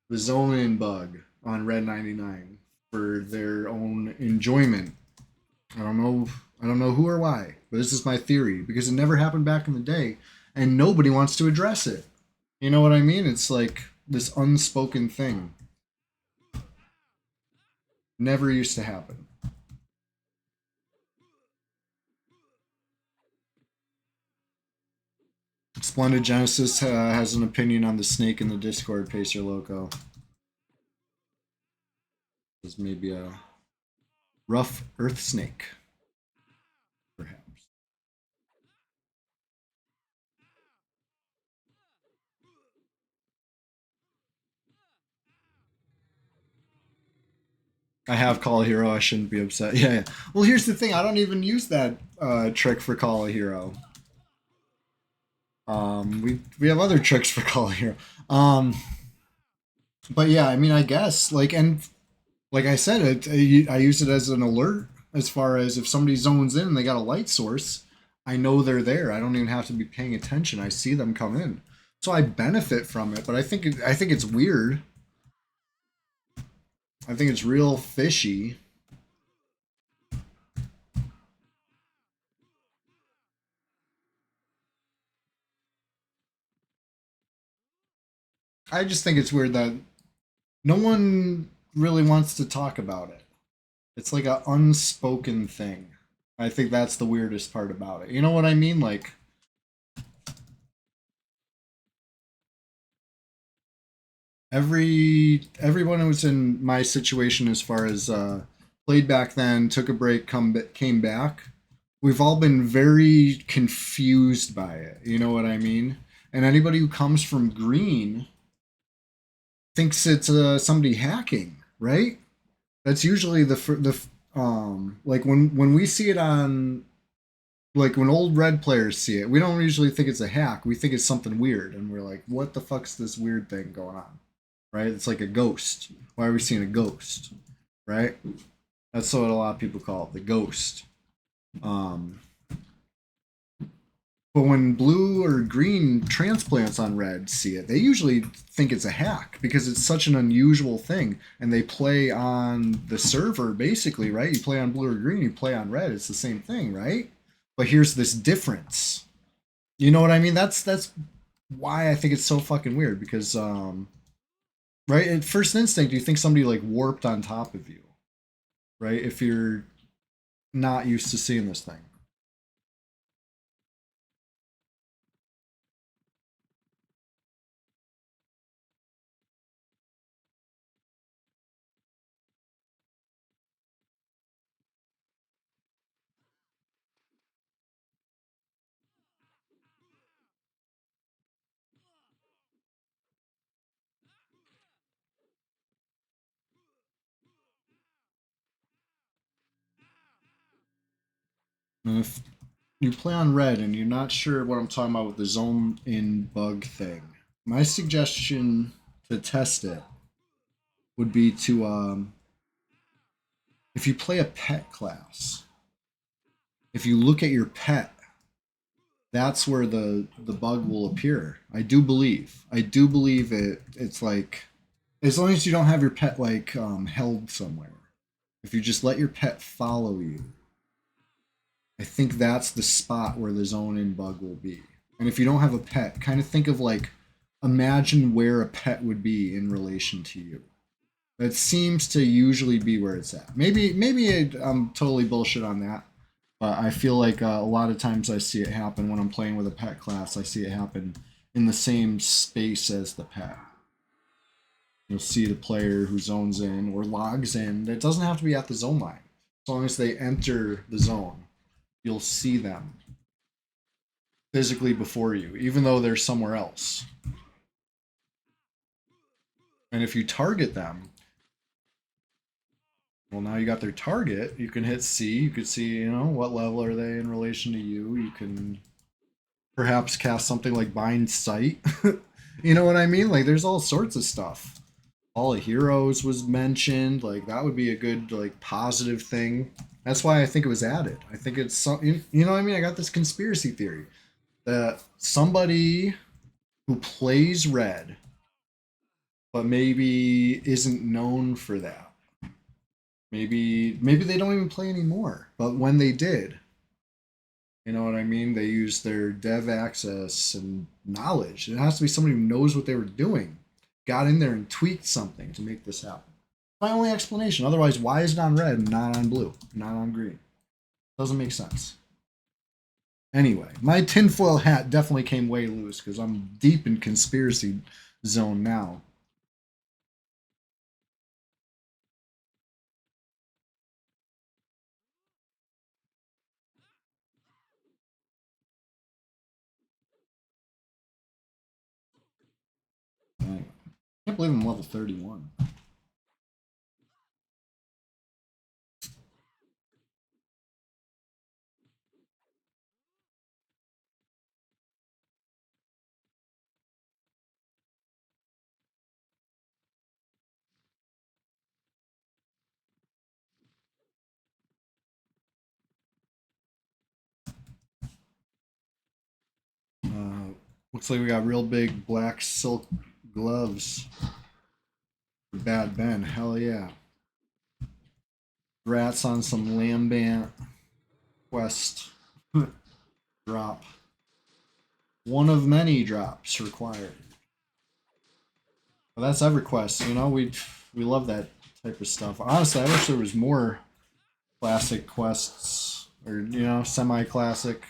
the zone in bug on Red 99 for their own enjoyment. I don't know who or why, but this is my theory because it never happened back in the day and nobody wants to address it. You know what I mean? It's like this unspoken thing. Never used to happen. Splendid Genesis has an opinion on the snake in the Discord Pacer loco. This may be a rough earth snake, perhaps. I have Call a Hero. I shouldn't be upset. Yeah. Well, here's the thing. I don't even use that trick for Call a Hero. We have other tricks for Call a Hero. But yeah, I mean, I guess like I said, I use it as an alert as far as if somebody zones in and they got a light source, I know they're there. I don't even have to be paying attention. I see them come in, so I benefit from it. But I think it's weird. I think it's real fishy. I just think it's weird that no one really wants to talk about it. It's like an unspoken thing. I think that's the weirdest part about it. You know what I mean? Like, everyone who was in my situation as far as played back then, took a break, came back. We've all been very confused by it. You know what I mean? And anybody who comes from green thinks it's somebody hacking, right? That's usually the like when we see it on, like when old red players see it, we don't usually think it's a hack. We think it's something weird, and we're like, "What the fuck's this weird thing going on?" Right? It's like a ghost. Why are we seeing a ghost? Right? That's what a lot of people call it, the ghost. But when blue or green transplants on red see it, they usually think it's a hack because it's such an unusual thing. And they play on the server, basically, right? You play on blue or green, you play on red. It's the same thing, right? But here's this difference. You know what I mean? That's why I think it's so fucking weird because, right? At first instinct, you think somebody like warped on top of you, right? If you're not used to seeing this thing. And if you play on red and you're not sure what I'm talking about with the zone in bug thing, my suggestion to test it would be to, if you play a pet class, if you look at your pet, that's where the bug will appear. I do believe it. It's like, as long as you don't have your pet like held somewhere, if you just let your pet follow you, I think that's the spot where the zone in bug will be. And if you don't have a pet, kind of think of like, imagine where a pet would be in relation to you. That seems to usually be where it's at. Maybe I'm totally bullshit on that, but I feel like a lot of times I see it happen when I'm playing with a pet class. I see it happen in the same space as the pet. You'll see the player who zones in or logs in. It doesn't have to be at the zone line. As long as they enter the zone, you'll see them physically before you, even though they're somewhere else. And if you target them, well, now you got their target. You can hit C. You could see, you know, what level are they in relation to you. You can perhaps cast something like Bind Sight. You know what I mean? Like, there's all sorts of stuff. All of Heroes was mentioned. Like, that would be a good, like, positive thing. That's why I think it was added. I think it's something, you know what I mean? I got this conspiracy theory that somebody who plays red, but maybe isn't known for that. Maybe they don't even play anymore. But when they did, you know what I mean? They used their dev access and knowledge. It has to be somebody who knows what they were doing. Got in there and tweaked something to make this happen. My only explanation. Otherwise, why is it on red and not on blue, not on green? Doesn't make sense. Anyway, my tinfoil hat definitely came way loose because I'm deep in conspiracy zone now. Anyway, I can't believe I'm level 31. Looks like we got real big black silk gloves. Bad Ben, hell yeah. Rats on some Lambant quest drop. One of many drops required. Well, that's EverQuest, you know, we love that type of stuff. Honestly, I wish there was more classic quests, or, you know, semi-classic.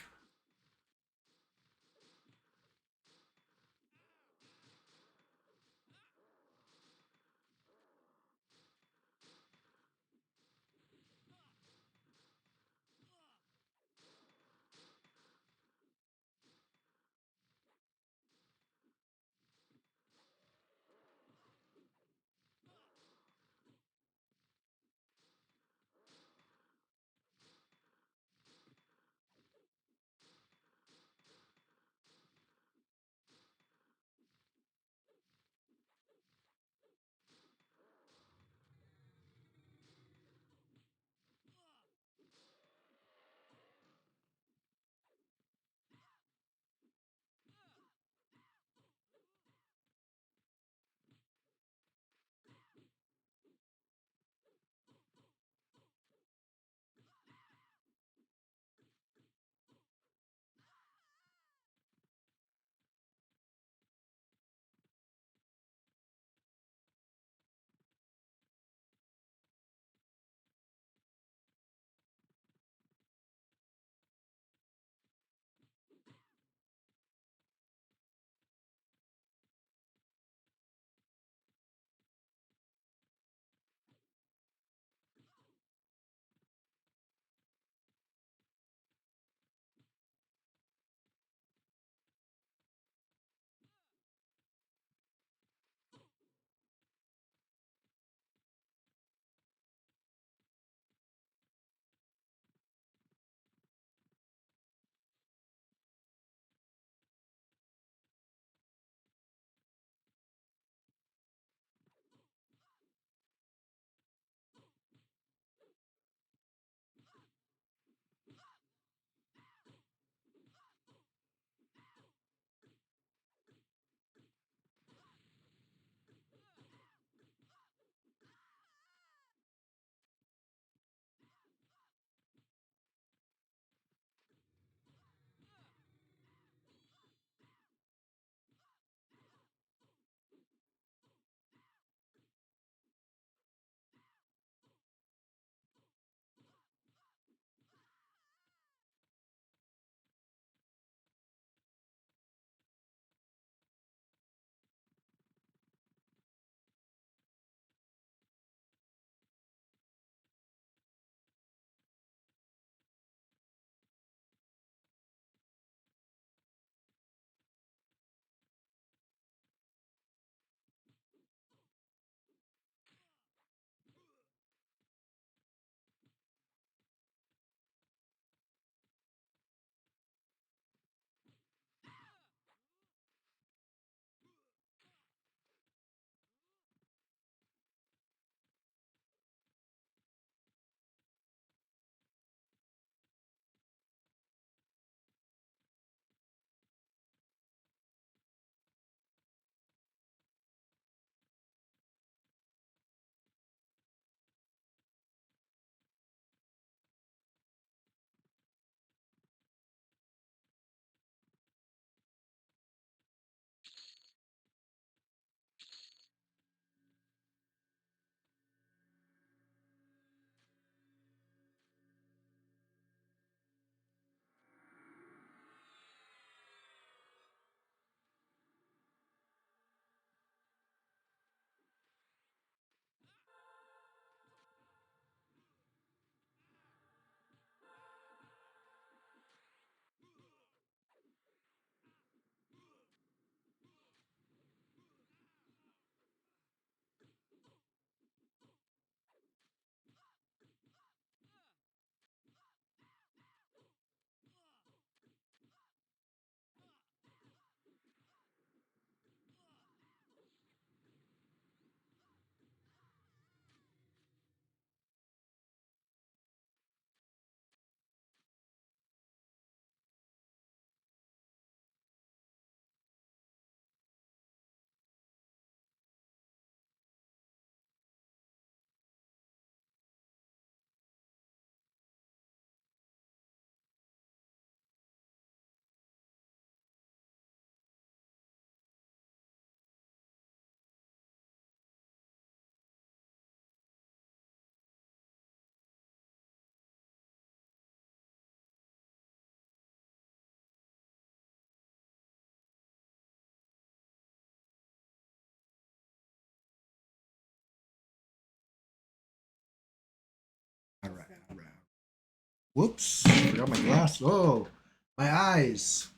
Whoops. Forgot my glass. Oh, my eyes.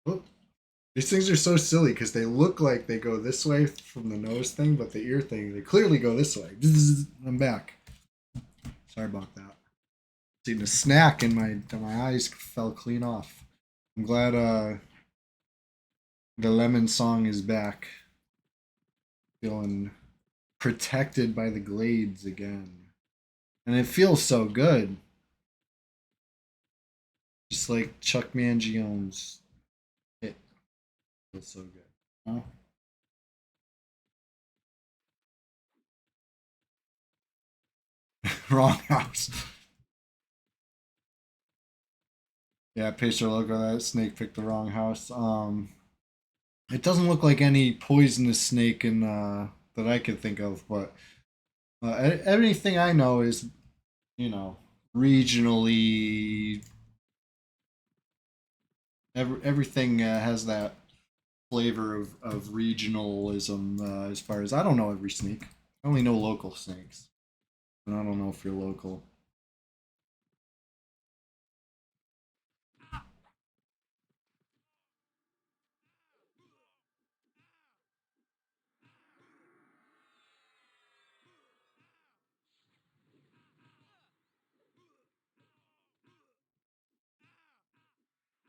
Whoop. These things are so silly because they look like they go this way from the nose thing, but the ear thing, they clearly go this way. I'm back. Sorry about that. Eating a snack and my eyes fell clean off. I'm glad the lemon song is back. Feeling protected by the glades again. And it feels so good. Just like Chuck Mangione's hit. Feels so good. Huh? Wrong house. Yeah, Pacer logo, that snake picked the wrong house. It doesn't look like any poisonous snake in that I could think of, but everything I know is, you know, regionally. Everything has that flavor of regionalism. As far as I don't know every snake, I only know local snakes, and I don't know if you're local.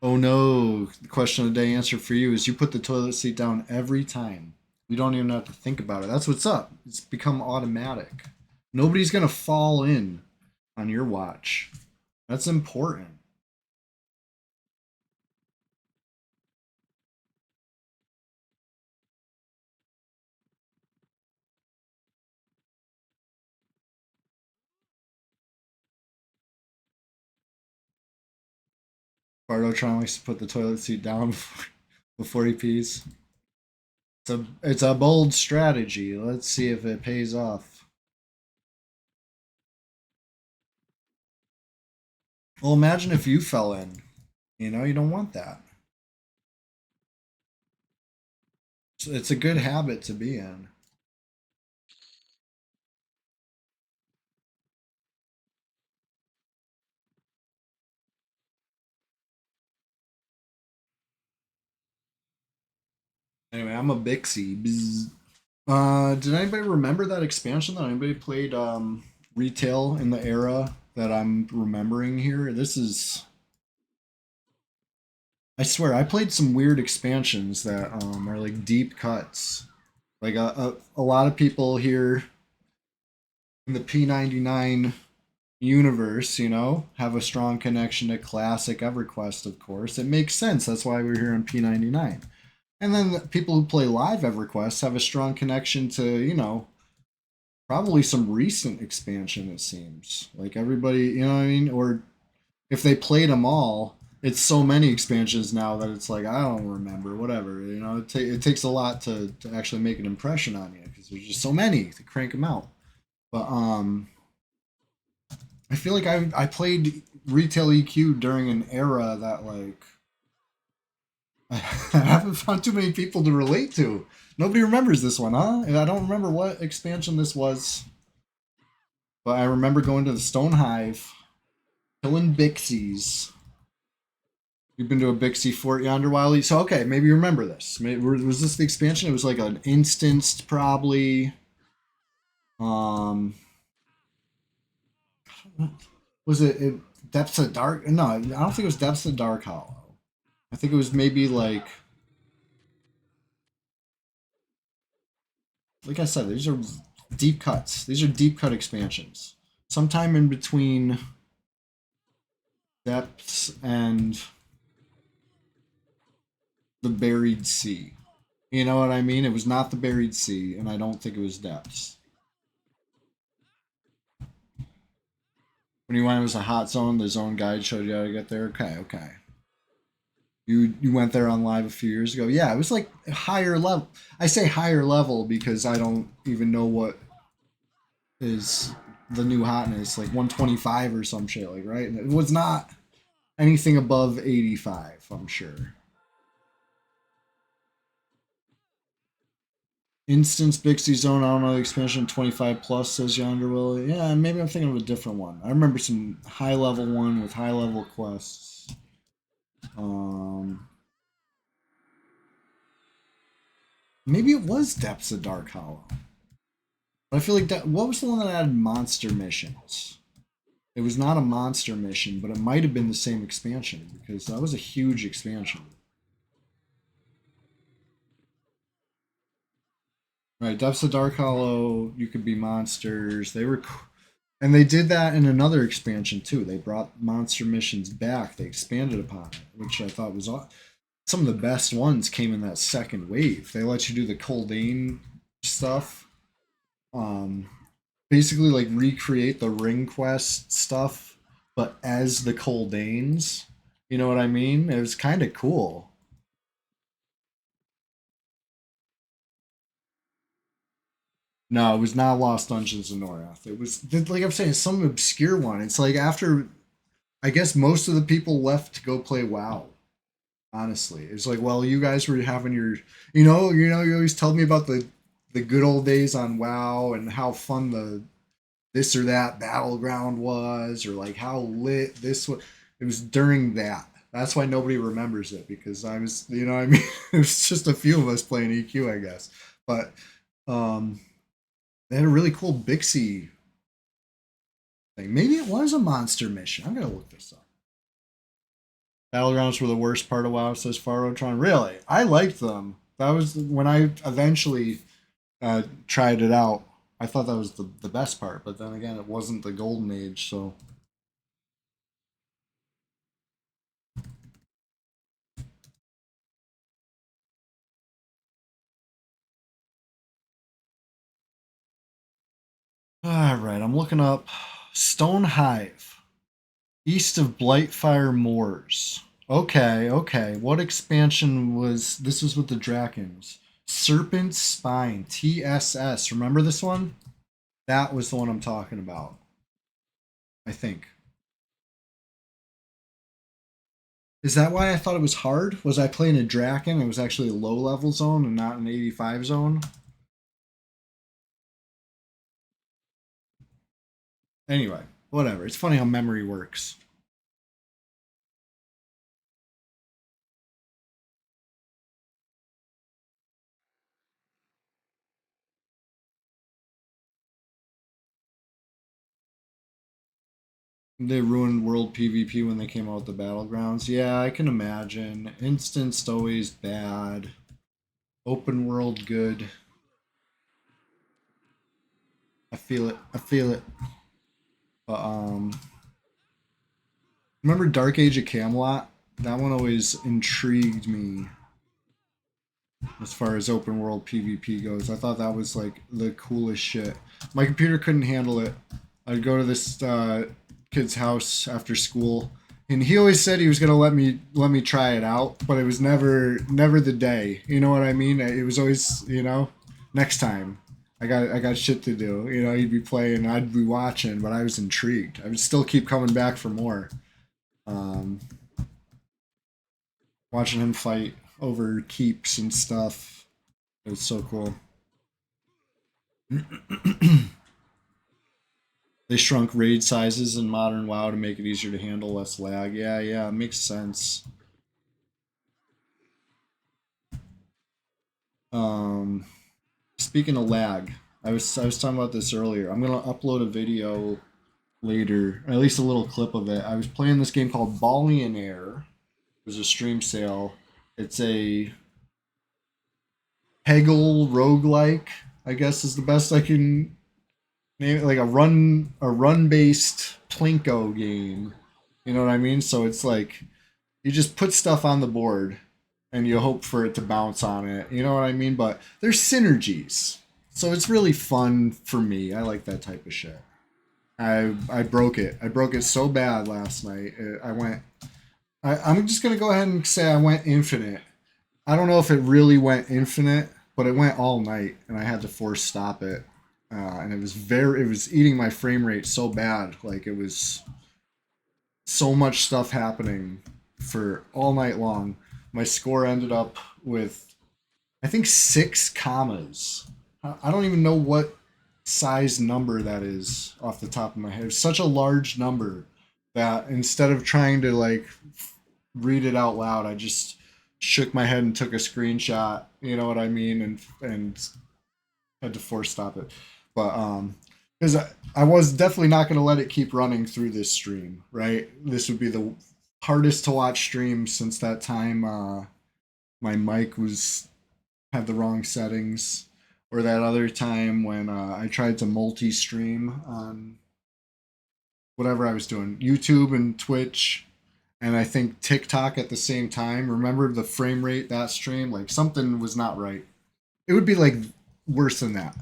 Oh no! The question of the day answer for you is you put the toilet seat down every time. You don't even have to think about it. That's what's up. It's become automatic. Nobody's gonna fall in on your watch. That's important. Bardo likes to put the toilet seat down before he pees. It's a bold strategy. Let's see if it pays off. Well, imagine if you fell in. You know, you don't want that. It's a good habit to be in. Anyway, I'm a Bixie. Bzz. Did anybody remember that expansion that anybody played retail in the era that I'm remembering here? This is, I swear, I played some weird expansions that are like deep cuts. Like a lot of people here in the P99 universe, you know, have a strong connection to classic EverQuest, of course. It makes sense. That's why we're here on P99. And then the people who play live EverQuest have a strong connection to, you know, probably some recent expansion, it seems. Like everybody, you know what I mean? Or if they played them all, it's so many expansions now that it's like, I don't remember, whatever. You know, it takes a lot to actually make an impression on you because there's just so many to crank them out. But I feel like I played retail EQ during an era that like I haven't found too many people to relate to. Nobody remembers this one, huh? And I don't remember what expansion this was, but I remember going to the Stone Hive, killing Bixies. You've been to a Bixie fort yonder, Wiley. So okay, maybe you remember this. Maybe, was this the expansion? It was like an instanced, probably. Um, was it Depths of Dark? No, I don't think it was Depths of Dark Hollow. I think it was maybe like I said, these are deep cuts. These are deep cut expansions. Sometime in between Depths and the Buried Sea. You know what I mean? It was not the Buried Sea, and I don't think it was Depths. When you went, it was a hot zone. The zone guide showed you how to get there. Okay, okay. You went there on live a few years ago. Yeah, it was like higher level. I say higher level because I don't even know what is the new hotness, like 125 or some shit, like right. And it was not anything above 85. I'm sure. Instance Bixby Zone, I don't know the expansion 25 plus, says Yonder Willie. Yeah, maybe I'm thinking of a different one. I remember some high level one with high level quests. Maybe it was Depths of Dark Hollow. But I feel like that. What was the one that had monster missions? It was not a monster mission, but it might have been the same expansion because that was a huge expansion. Right, Depths of Dark Hollow, you could be monsters. And they did that in another expansion too. They brought monster missions back. They expanded upon it, which I thought was some of the best ones came in that second wave. They let you do the Coldane stuff. Basically like recreate the ring quest stuff, but as the Coldanes. You know what I mean? It was kind of cool. No, it was not Lost Dungeons of Norath. It was like I'm saying, some obscure one. It's like after I guess most of the people left to go play WoW. Honestly, it's like, well, you guys were having your, you always tell me about the good old days on WoW and how fun the this or that battleground was, or like how lit this was. It was during that. That's why nobody remembers it because I was, you know what I mean? It was just a few of us playing EQ, I guess. But um, they had a really cool Bixie thing. Maybe it was a monster mission. I'm gonna look this up. Battlegrounds were the worst part of WoW, says Farotron. Really? I liked them. That was when I eventually tried it out. I thought that was the best part, but then again, it wasn't the golden age, so. Alright, I'm looking up Stone Hive, east of Blightfire Moors. Okay, okay. What expansion was this? Was with the Drakens. Serpent Spine, TSS. Remember this one? That was the one I'm talking about. I think. Is that why I thought it was hard? Was I playing a Draken? It was actually a low level zone and not an 85 zone? Anyway, whatever. It's funny how memory works. They ruined world PvP when they came out with the battlegrounds. Yeah, I can imagine. Instanced always bad. Open world good. I feel it. I feel it. But remember Dark Age of Camelot? That one always intrigued me as far as open world PvP goes. I thought that was like the coolest shit. My computer couldn't handle it. I'd go to this kid's house after school, and he always said he was gonna let me try it out, but it was never the day. You know what I mean? It was always, next time. I got shit to do. He'd be playing, I'd be watching, but I was intrigued. I would still keep coming back for more. Um, Watching him fight over keeps and stuff. It was so cool. They shrunk raid sizes in modern WoW to make it easier to handle, less lag. Yeah, yeah, it makes sense. Um, Speaking of lag, I was talking about this earlier. I'm gonna upload a video later, or at least a little clip of it. I was playing this game called Ballionaire. It was a stream sale. It's a Peggle roguelike, I guess is the best I can name it. Like a run based Plinko game. You know what I mean? So it's like you just put stuff on the board and you hope for it to bounce on it. You know what I mean? But there's synergies. So it's really fun for me. I like that type of shit. I broke it. I broke it so bad last night. I'm just gonna go ahead and say I went infinite. I don't know if it really went infinite, but it went all night, and I had to force stop it. And it was eating my frame rate so bad. Like it was so much stuff happening for all night long. My score ended up with, I think, 6 commas I don't even know what size number that is off the top of my head. It's such a large number that instead of trying to like read it out loud, I just shook my head and took a screenshot. You know what I mean? And had to force stop it. But because I was definitely not going to let it keep running through this stream, right? This would be the hardest to watch stream since that time my mic was had the wrong settings, or that other time when I tried to multi-stream on whatever I was doing, YouTube and Twitch, and I think TikTok at the same time. Remember the frame rate that stream? Like something was not right. It would be like worse than that.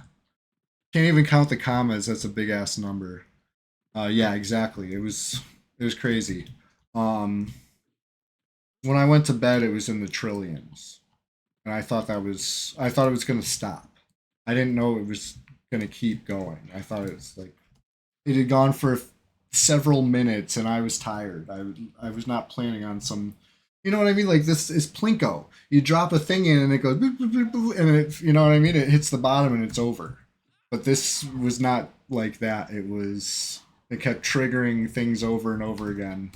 Can't even count the commas. That's a big ass number. Yeah, exactly. It was crazy. Um, when I went to bed, it was in the trillions, and I thought it was gonna stop. I didn't know it was gonna keep going. I thought it was like it had gone for several minutes, and I was tired. I was not planning on some. You know what I mean? Like this is Plinko. You drop a thing in and it goes, boop, boop, boop, boop, and it, you know what I mean? It hits the bottom and it's over. But this was not like that. It kept triggering things over and over again.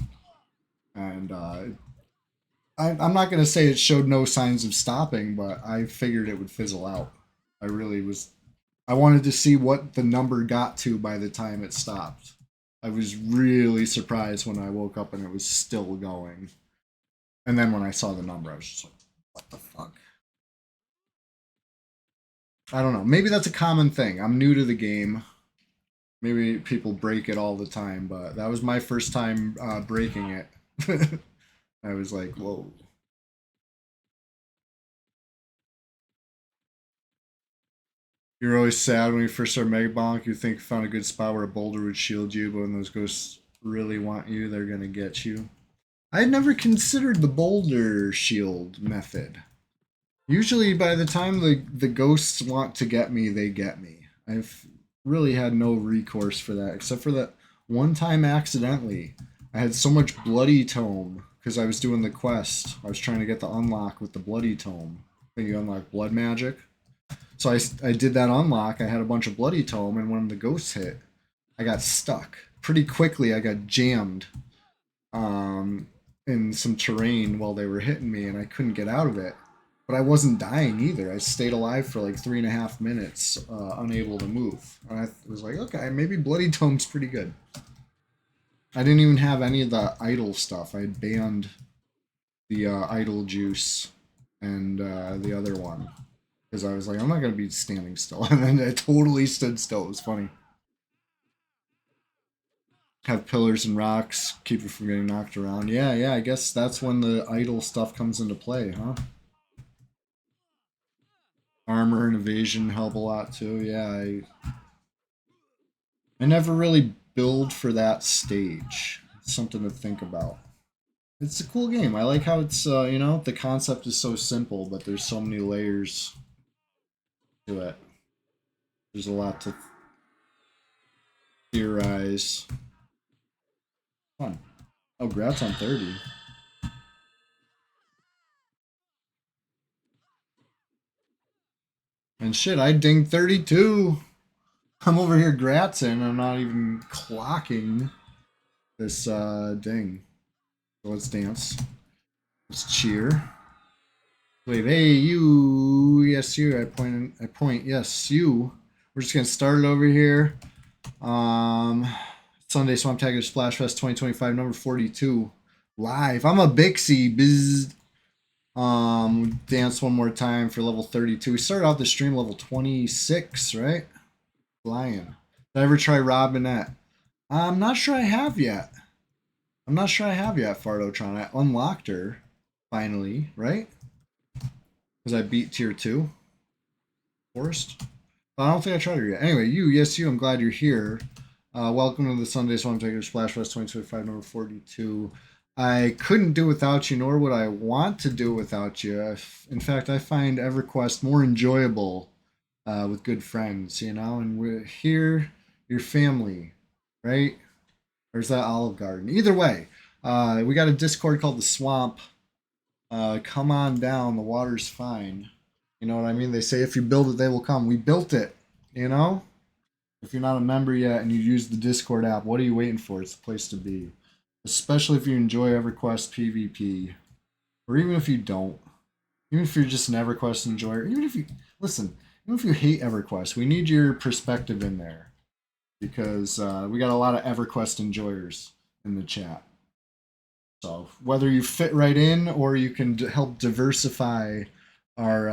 And I'm not going to say it showed no signs of stopping, but I figured it would fizzle out. I really was. I wanted to see what the number got to by the time it stopped. I was really surprised when I woke up and it was still going. And then when I saw the number, I was just like, what the fuck? I don't know. Maybe that's a common thing. I'm new to the game. Maybe people break it all the time, but that was my first time breaking it. I was like, whoa. You're always sad when you first start Mega Bonk. You think you found a good spot where a boulder would shield you, but when those ghosts really want you, they're going to get you. I had never considered the boulder shield method. Usually, by the time the ghosts want to get me, they get me. I've really had no recourse for that, except for that one time accidentally. I had so much bloody tome because I was doing the quest. I was trying to get the unlock with the bloody tome. Then you unlock blood magic. So I did that unlock. I had a bunch of bloody tome, and when the ghosts hit, I got stuck. Pretty quickly, I got jammed in some terrain while they were hitting me, and I couldn't get out of it. But I wasn't dying either. I stayed alive for like 3.5 minutes, unable to move. And I was like, okay, maybe bloody tome's pretty good. I didn't even have any of the idle stuff. I had banned the idle juice and the other one. Because I was like, I'm not going to be standing still. And then I totally stood still. It was funny. Have pillars and rocks, keep you from getting knocked around. Yeah, I guess that's when the idle stuff comes into play, huh? Armor and evasion help a lot too. Yeah, I never really build for that stage. It's something to think about. It's a cool game. I like how it's, the concept is so simple, but there's so many layers to it. There's a lot to theorize. Fun. Oh, Grat's on 30. And shit, I dinged 32. I'm over here gratzing. I'm not even clocking this ding. So let's dance. Let's cheer. Wait, hey, you. Yes, you. I point. Yes, you. We're just gonna start it over here. Sunday SWAMPTACULAR SPLASHFEST 2025, number 42. Live. I'm a Bixie. Biz. Dance one more time for level 32. We started out the stream level 26, right? Flying. Did I ever try Robinette? I'm not sure I have yet. Fardotron. I unlocked her, finally, right? Because I beat tier 2. Forest. I don't think I tried her yet. Anyway, yes, you. I'm glad you're here. Welcome to the Sunday SWAMPTACULAR SPLASHFEST 2025, number 42. I couldn't do without you, nor would I want to do without you. In fact, I find EverQuest more enjoyable with good friends, and we're here, your family, right? Or is that Olive Garden? Either way, we got a Discord called The Swamp. Come on down, the water's fine. You know what I mean? They say if you build it, they will come. We built it, you know? If you're not a member yet and you use the Discord app, what are you waiting for? It's the place to be. Especially if you enjoy EverQuest PvP. Or even if you don't. Even if you're just an EverQuest enjoyer. Even if you, listen, even if you hate EverQuest, we need your perspective in there. Because we got a lot of EverQuest enjoyers in the chat. So whether you fit right in or you can help diversify our,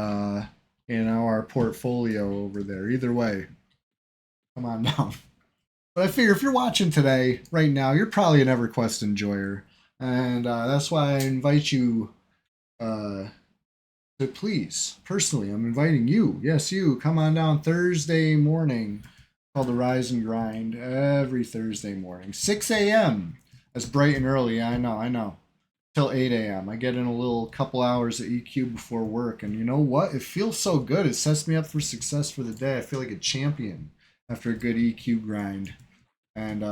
our portfolio over there. Either way, come on down. But I figure if you're watching today, right now, you're probably an EverQuest enjoyer, and that's why I invite you to please, personally, I'm inviting you, yes, you, come on down Thursday morning, called the Rise and Grind, every Thursday morning, 6 a.m. That's bright and early. I know. Till 8 a.m. I get in a little couple hours of EQ before work, and you know what? It feels so good. It sets me up for success for the day. I feel like a champion after a good EQ grind. And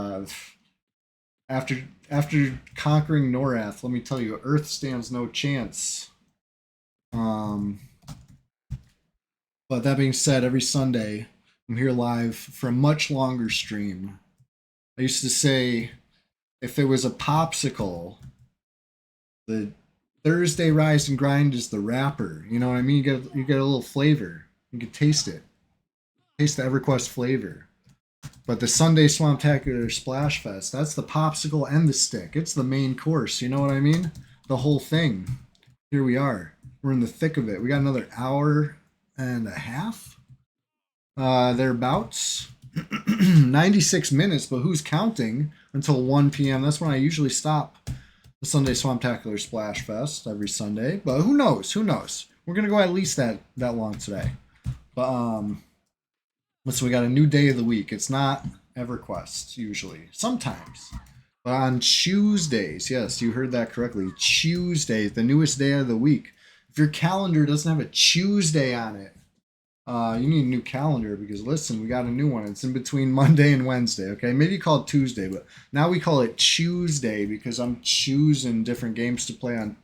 after conquering Norath, let me tell you, Earth stands no chance. But that being said, every Sunday I'm here live for a much longer stream. I used to say, if it was a popsicle, the Thursday Rise and Grind is the wrapper. You know what I mean? You get a little flavor. You can taste it. Taste the EverQuest flavor. But the Sunday SWAMPTACULAR SPLASHFEST, that's the popsicle and the stick. It's the main course. You know what I mean? The whole thing. Here we are. We're in the thick of it. We got another hour and a half. Thereabouts. 96 minutes, but who's counting until 1 p.m.? That's when I usually stop the Sunday SWAMPTACULAR SPLASHFEST every Sunday. But who knows? Who knows? We're going to go at least that long today. But, so we got a new day of the week. It's not EverQuest, usually. Sometimes. But on Tuesdays, yes, you heard that correctly. Tuesdays, the newest day of the week. If your calendar doesn't have a Tuesday on it, you need a new calendar because, listen, we got a new one. It's in between Monday and Wednesday, okay? Maybe you call it Tuesday, but now we call it Tuesday because I'm choosing different games to play on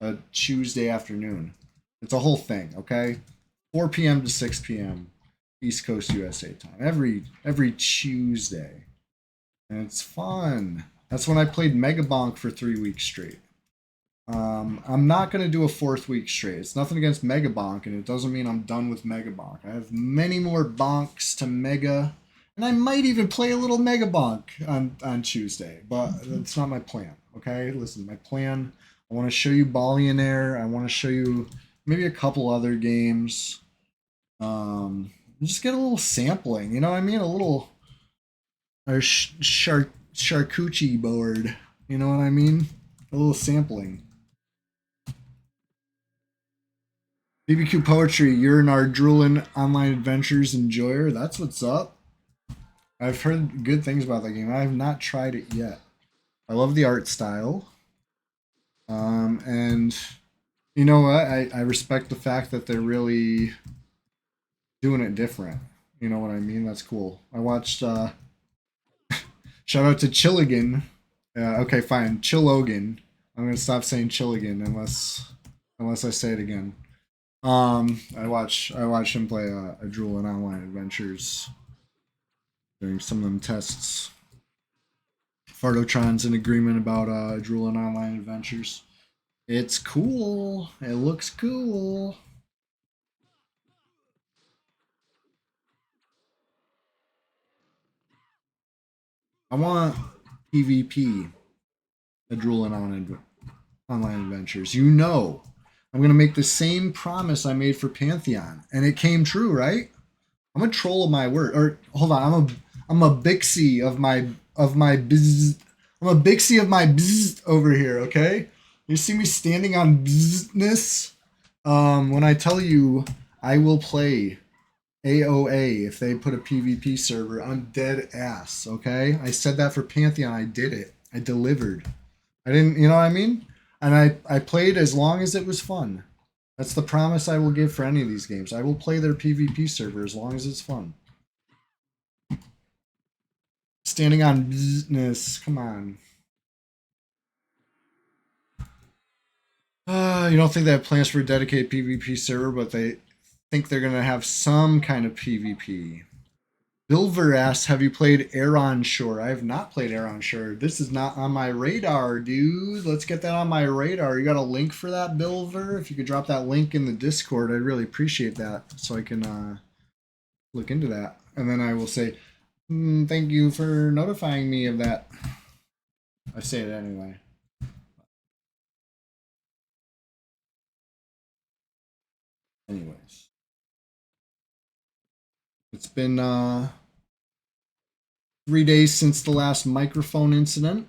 a Tuesday afternoon. It's a whole thing, okay? 4 p.m. to 6 p.m. East Coast USA time. Every Tuesday. And it's fun. That's when I played Mega Bonk for 3 weeks straight. I'm not going to do a 4th week straight. It's nothing against Mega Bonk, and it doesn't mean I'm done with Mega Bonk. I have many more bonks to Mega, and I might even play a little Mega Bonk on Tuesday, but that's not my plan, okay? Listen, my plan, I want to show you Billionaire. I want to show you maybe a couple other games. Just get a little sampling, you know what I mean? A little charcuterie board, you know what I mean? A little sampling. BBQ Poetry, you're an Ardrulin Online Adventures enjoyer. That's what's up. I've heard good things about that game. I have not tried it yet. I love the art style. And you know what? I respect the fact that they're really doing it different. You know what I mean? That's cool. I watched shout out to Chilligan. Okay, fine. Chillogan. I'm gonna stop saying Chilligan unless I say it again. I watch him play a Drool in Online Adventures during some of them tests. Fardotron's in agreement about Drool in Online Adventures. It's cool. It looks cool. I want PvP, a Drool in Online Adventures. You know, I'm gonna make the same promise I made for Pantheon, and it came true, right? I'm a troll of my word. Or hold on, I'm a Bixie of my bzz. I'm a Bixie of my bzz over here. Okay, you see me standing on bzness. When I tell you I will play AOA if they put a PvP server, I'm dead ass. Okay, I said that for Pantheon. I did it. I delivered. I didn't. You know what I mean? And I played as long as it was fun. That's the promise I will give for any of these games. I will play their PvP server as long as it's fun. Standing on business. Come on. You don't think they have plans for a dedicated PvP server, but they think they're gonna have some kind of PvP. Bilver asks, have you played Air on Shore? I have not played Air on Shore. This is not on my radar, dude. Let's get that on my radar. You got a link for that, Bilver? If you could drop that link in the Discord, I'd really appreciate that so I can look into that. And then I will say, thank you for notifying me of that. I say it anyway. Anyways. It's been 3 days since the last microphone incident.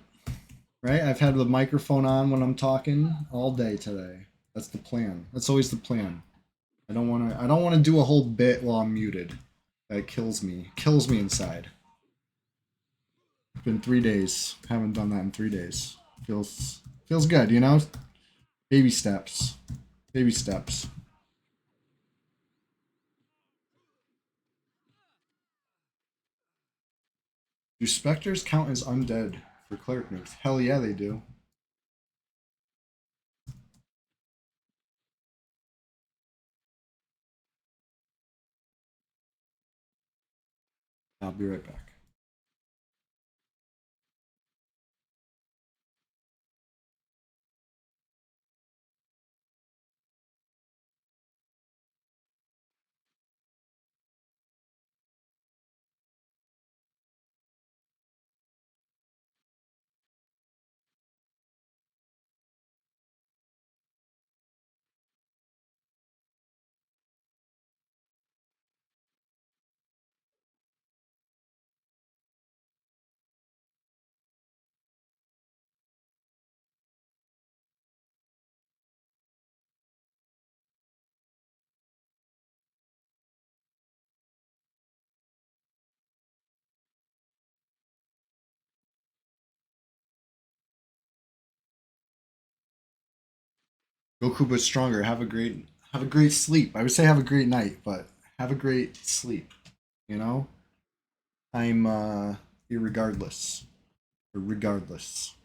Right? I've had the microphone on when I'm talking all day today. That's the plan. That's always the plan. I don't want to do a whole bit while I'm muted. That kills me. Kills me inside. It's been 3 days. Haven't done that in 3 days. Feels good, you know? Baby steps. Baby steps. Do specters count as undead for cleric noobs? Hell yeah, they do. I'll be right back. Goku but stronger. Have a great sleep. I would say have a great night, but have a great sleep. You know? I'm irregardless. Or regardless.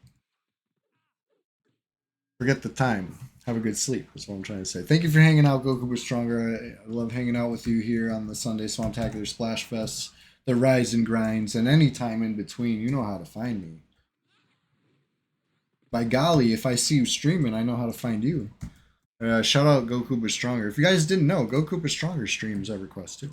Forget the time. Have a good sleep. That's what I'm trying to say. Thank you for hanging out, Goku but stronger. I love hanging out with you here on the Sunday Swamptacular Splashfest, the rise and grinds, and any time in between. You know how to find me. By golly, if I see you streaming, I know how to find you. Shout out Goku but stronger. If you guys didn't know, Goku but stronger streams EverQuest too.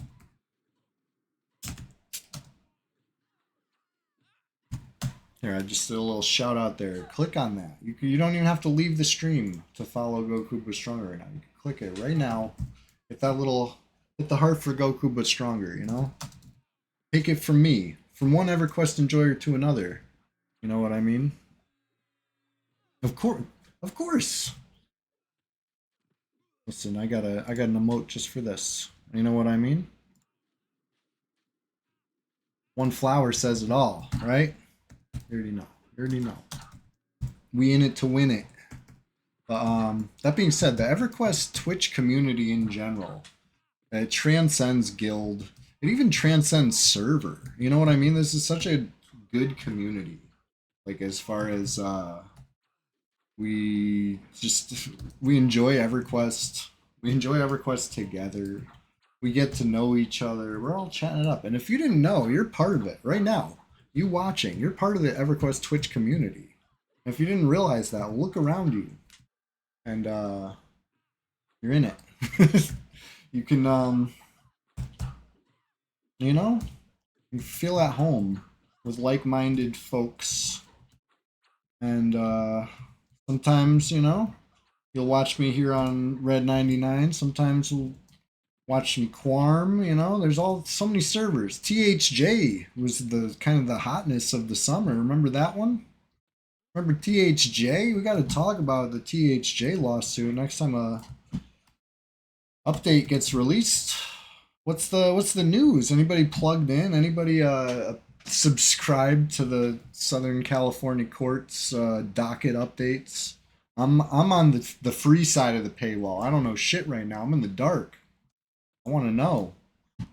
Here, I just did a little shout out there. Click on that. You don't even have to leave the stream to follow Goku but stronger right now. You can click it right now. Hit the heart for Goku but stronger. You know, take it from me, from one EverQuest enjoyer to another. You know what I mean? Of course. Listen, I got an emote just for this. You know what I mean? One flower says it all, right? You already know. We in it to win it. That being said, the EverQuest Twitch community in general, it transcends guild. It even transcends server. You know what I mean? This is such a good community. Like as far as we enjoy EverQuest. We enjoy EverQuest together. We get to know each other. We're all chatting it up. And if you didn't know, you're part of it right now. You watching, you're part of the EverQuest Twitch community. If you didn't realize that, look around you. And you're in it. You can you know, you feel at home with like-minded folks. And sometimes, you know, you'll watch me here on Red 99. Sometimes you'll watch me Quarm, you know, there's so many servers. THJ was the kind of the hotness of the summer. Remember that one? Remember THJ? We got to talk about the THJ lawsuit next time a update gets released. What's the news? Anybody plugged in? Anybody subscribed to the Southern California courts docket updates? I'm on the free side of the paywall. I don't know shit right now. I'm in the dark. I want to know.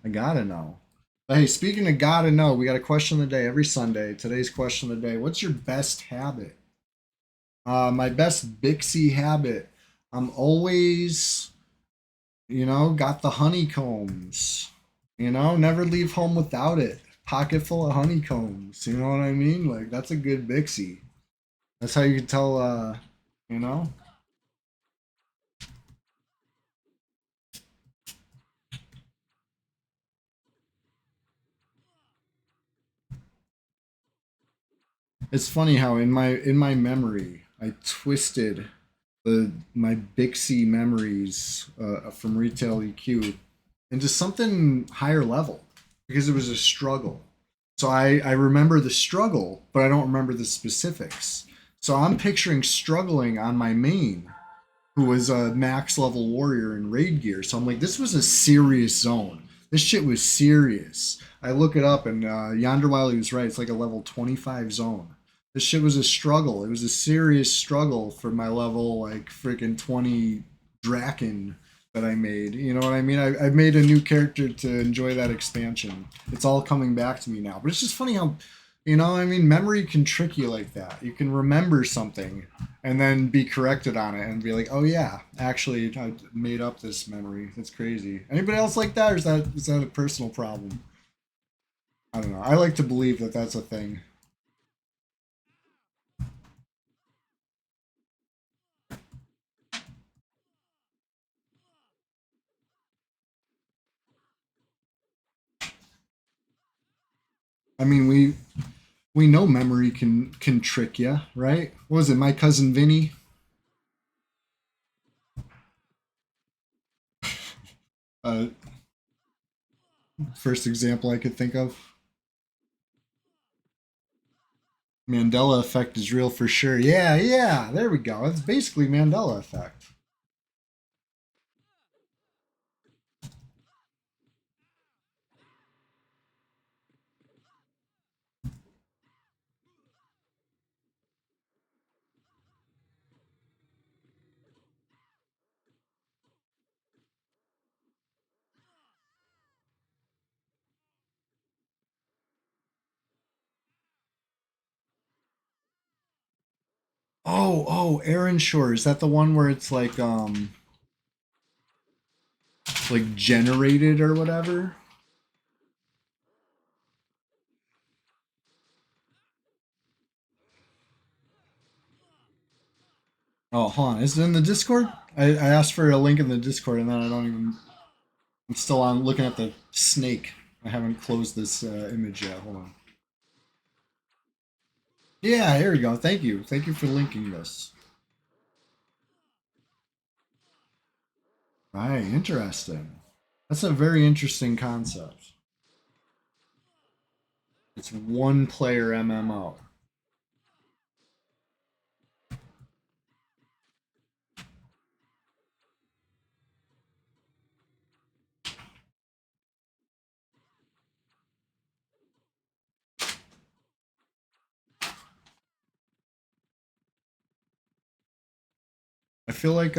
I gotta know. But hey, speaking of gotta know, we got a question of the day every Sunday. Today's question of the day: what's your best habit? My best Bixie habit. I'm always You know, got the honeycombs. You know, never leave home without it. Pocket full of honeycombs. You know what I mean? Like that's a good Bixie. That's how you can tell. You know. It's funny how in my memory I twisted my Bixie memories from retail EQ into something higher level because it was a struggle. So I remember the struggle, but I don't remember the specifics. So I'm picturing struggling on my main, who was a max level warrior in raid gear. So I'm like, this was a serious zone. This shit was serious. I look it up, and Yonder Wiley was right. It's like a level 25 zone. This shit was a struggle. It was a serious struggle for my level, like freaking 20 Draken that I made. You know what I mean? I made a new character to enjoy that expansion. It's all coming back to me now. But it's just funny how, you know, I mean, memory can trick you like that. You can remember something and then be corrected on it and be like, oh yeah, actually I made up this memory. That's crazy. Anybody else like that, or is that a personal problem? I don't know. I like to believe that that's a thing. I mean, we know memory can trick you, right? What was it? My cousin Vinny. Uh, First example I could think of. Mandela effect is real for sure. Yeah, yeah. There we go. It's basically Mandela effect. Aaron Shore. Is that the one where it's like generated or whatever? Oh, hold on. Is it in the Discord? I asked for a link in the Discord and then I don't even. I'm still on looking at the snake. I haven't closed this image yet. Hold on. Yeah, here we go. Thank you. Thank you for linking this. Right, interesting. That's a very interesting concept. It's one player MMO. I feel like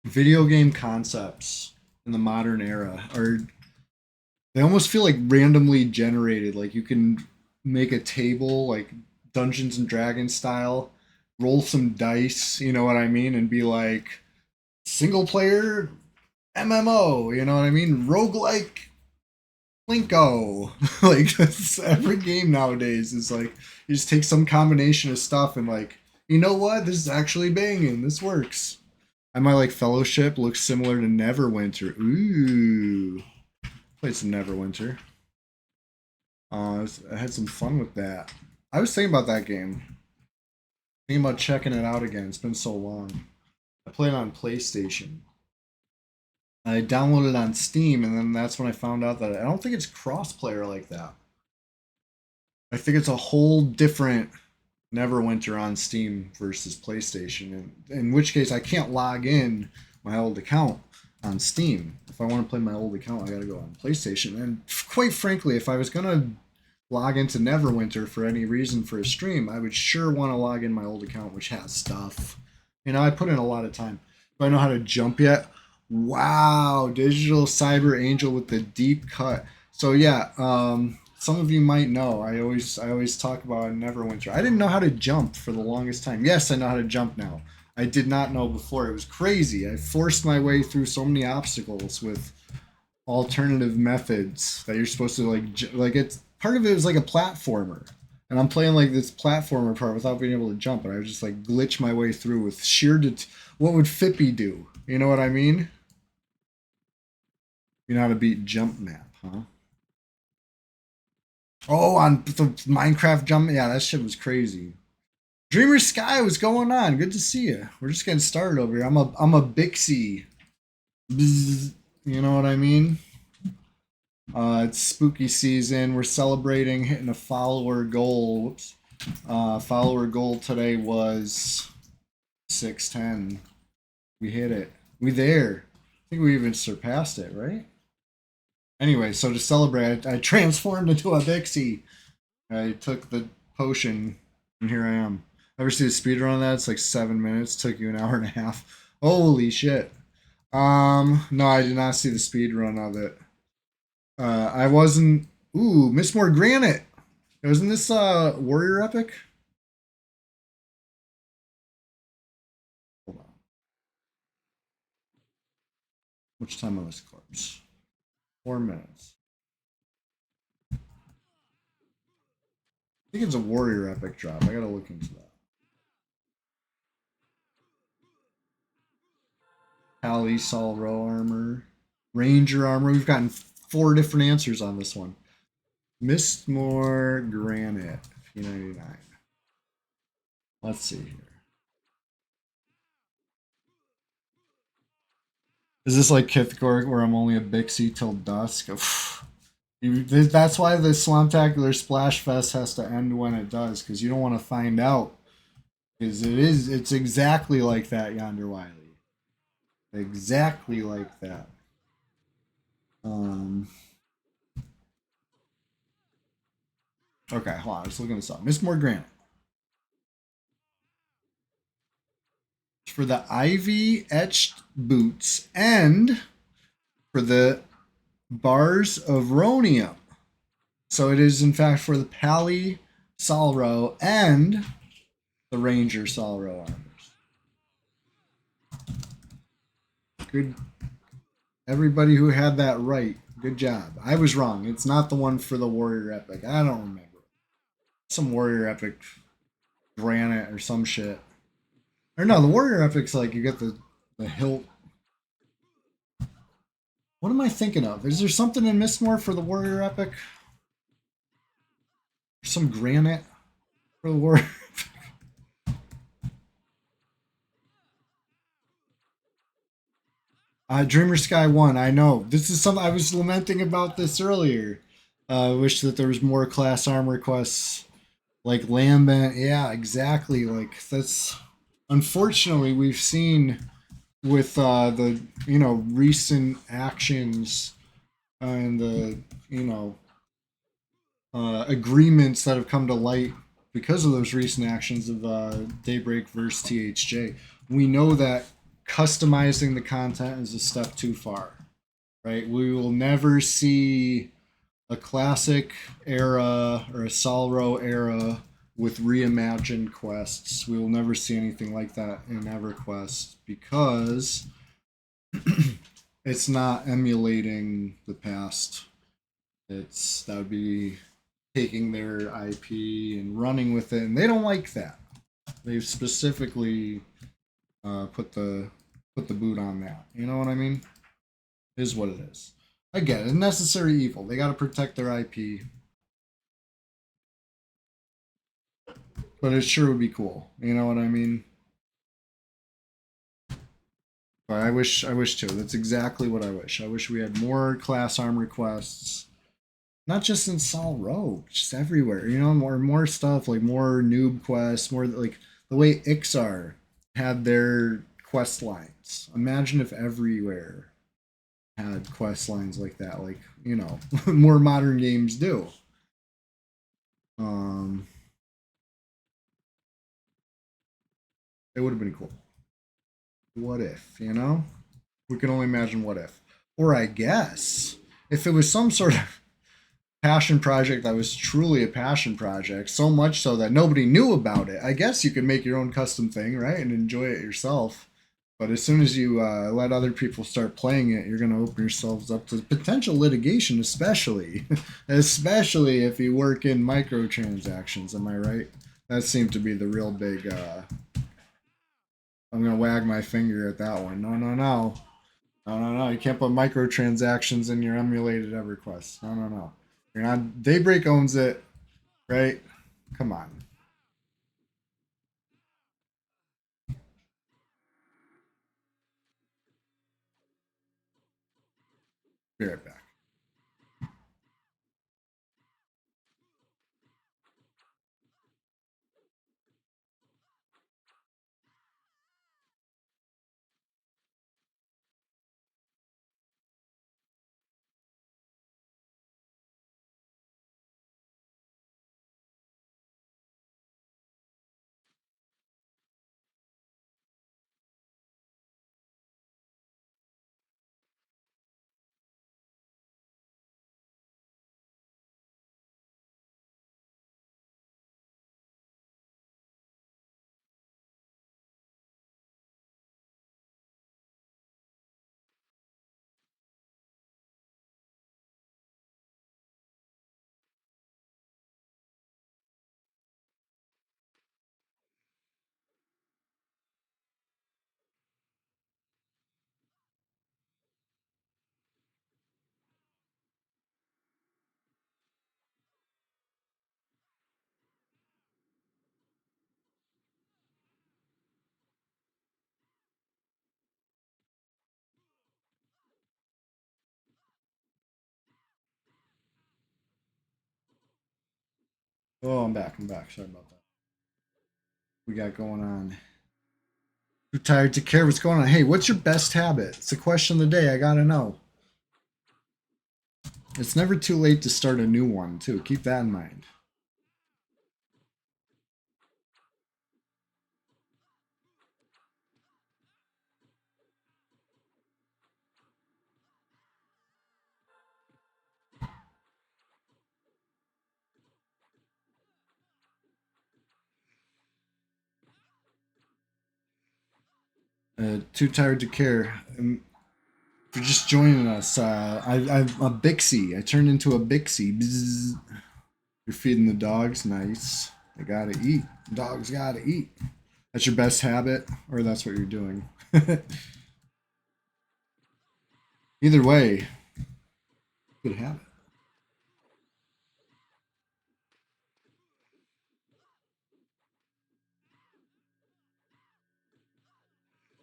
video game concepts in the modern era are, they almost feel like randomly generated. Like you can make a table like Dungeons and Dragons style, roll some dice, you know what I mean, and be like single player MMO, you know what I mean? Roguelike Plinko. Like that's, every game nowadays is like you just take some combination of stuff and like, you know what? This is actually banging. This works. I might like Fellowship looks similar to Neverwinter. Ooh. Played some Neverwinter. I had some fun with that. I was thinking about that game. Thinking about checking it out again. It's been so long. I played it on PlayStation. I downloaded it on Steam, and then that's when I found out that I don't think it's cross-player like that. I think it's a whole different Neverwinter on Steam versus PlayStation, in which case I can't log in my old account on Steam. If I want to play my old account, I gotta go on PlayStation. And quite frankly, if I was gonna log into Neverwinter for any reason for a stream, I would sure want to log in my old account, which has stuff. You know, I put in a lot of time. Do I know how to jump yet? Wow, Digital Cyber Angel with the deep cut. So yeah, some of you might know. I always talk about Neverwinter. I didn't know how to jump for the longest time. Yes, I know how to jump now. I did not know before. It was crazy. I forced my way through so many obstacles with alternative methods that you're supposed to like it's part of it was like a platformer. And I'm playing like this platformer part without being able to jump, and I would just like glitch my way through with what would Fippy do? You know what I mean? You know how to beat jump map, huh? Oh, on the Minecraft jump, yeah, that shit was crazy. Dreamer Sky, what's going on? Good to see you. We're just getting started over here. I'm a Bixie. Bzz, you know what I mean? It's spooky season. We're celebrating hitting a follower goal. Whoops. Follower goal today was 610. We hit it. We there. I think we even surpassed it, right? Anyway, so to celebrate, I transformed into a Bixie. I took the potion, and here I am. Ever see the speedrun on that? It's like 7 minutes. Took you an hour and a half. Holy shit. No, I did not see the speedrun of it. I wasn't. Ooh, mistMOORE Granite. Wasn't this Warrior Epic? Hold on. Which time on this corpse? 4 minutes. I think it's a Warrior Epic drop. I gotta look into that. Pally, Sol Row armor, Ranger armor. We've gotten 4 different answers on this one. mistMOORE Granite, P99. Let's see here. Is this like Kithgorg where I'm only a Bixie till dusk? That's why the SWAMPTACULAR SPLASHFEST has to end when it does, because you don't want to find out. Because it's exactly like that, Yonder Wiley. Exactly like that. Okay, hold on. Let's look at this up. mistMOORE Granite. For the ivy etched boots and for the bars of Rhonium. So it is in fact for the Pally Solrow and the Ranger Solrow armors. Good. Everybody who had that right, good job. I was wrong. It's not the one for the Warrior Epic. I don't remember. Some Warrior Epic Granite or some shit. Or no, the Warrior Epic's like you get the hilt. What am I thinking of? Is there something in mistMOORE for the Warrior Epic? Some granite for the Warrior Epic? Dreamer Sky 1, I know. This is something I was lamenting about this earlier. I wish that there was more class armor quests like Lambent. Yeah, exactly. Like that's unfortunately we've seen with the recent actions and the agreements that have come to light because of those recent actions of Daybreak versus THJ. We know that customizing the content is a step too far, right? We will never see a classic era or a Solrow era with reimagined quests. We will never see anything like that in EverQuest because it's not emulating the past. That would be taking their IP and running with it, and they don't like that. They've specifically put the boot on that. You know what I mean? It is what it is. I get it. A necessary evil. They got to protect their IP. But it sure would be cool. You know what I mean? But I wish too. That's exactly what I wish. I wish we had more class arm requests. Not just in Sol Rogue, just everywhere. More stuff, like more noob quests, more like the way Ixar had their quest lines. Imagine if everywhere had quest lines like that, like, more modern games do. It would have been cool. What if, We can only imagine what if. Or I guess, if it was some sort of passion project that was truly a passion project, so much so that nobody knew about it. I guess you could make your own custom thing, right, and enjoy it yourself. But as soon as you let other people start playing it, you're going to open yourselves up to potential litigation, especially, especially if you work in microtransactions. Am I right? That seemed to be the real big. I'm going to wag my finger at that one. No, no, no, no, no, no. You can't put microtransactions in your emulated EverQuest. No, no, no. You're not. Daybreak owns it, right? Come on. Be right back. Oh, I'm back. I'm back. Sorry about that. We got going on. Too tired to care what's going on. Hey, what's your best habit? It's the question of the day. I gotta know. It's never too late to start a new one, too. Keep that in mind. Too tired to care. If you're just joining us, I'm a Bixie. I turned into a Bixie. Bzz. You're feeding the dogs. Nice. They gotta eat. Dogs gotta eat. That's your best habit, or that's what you're doing. Either way, good habit.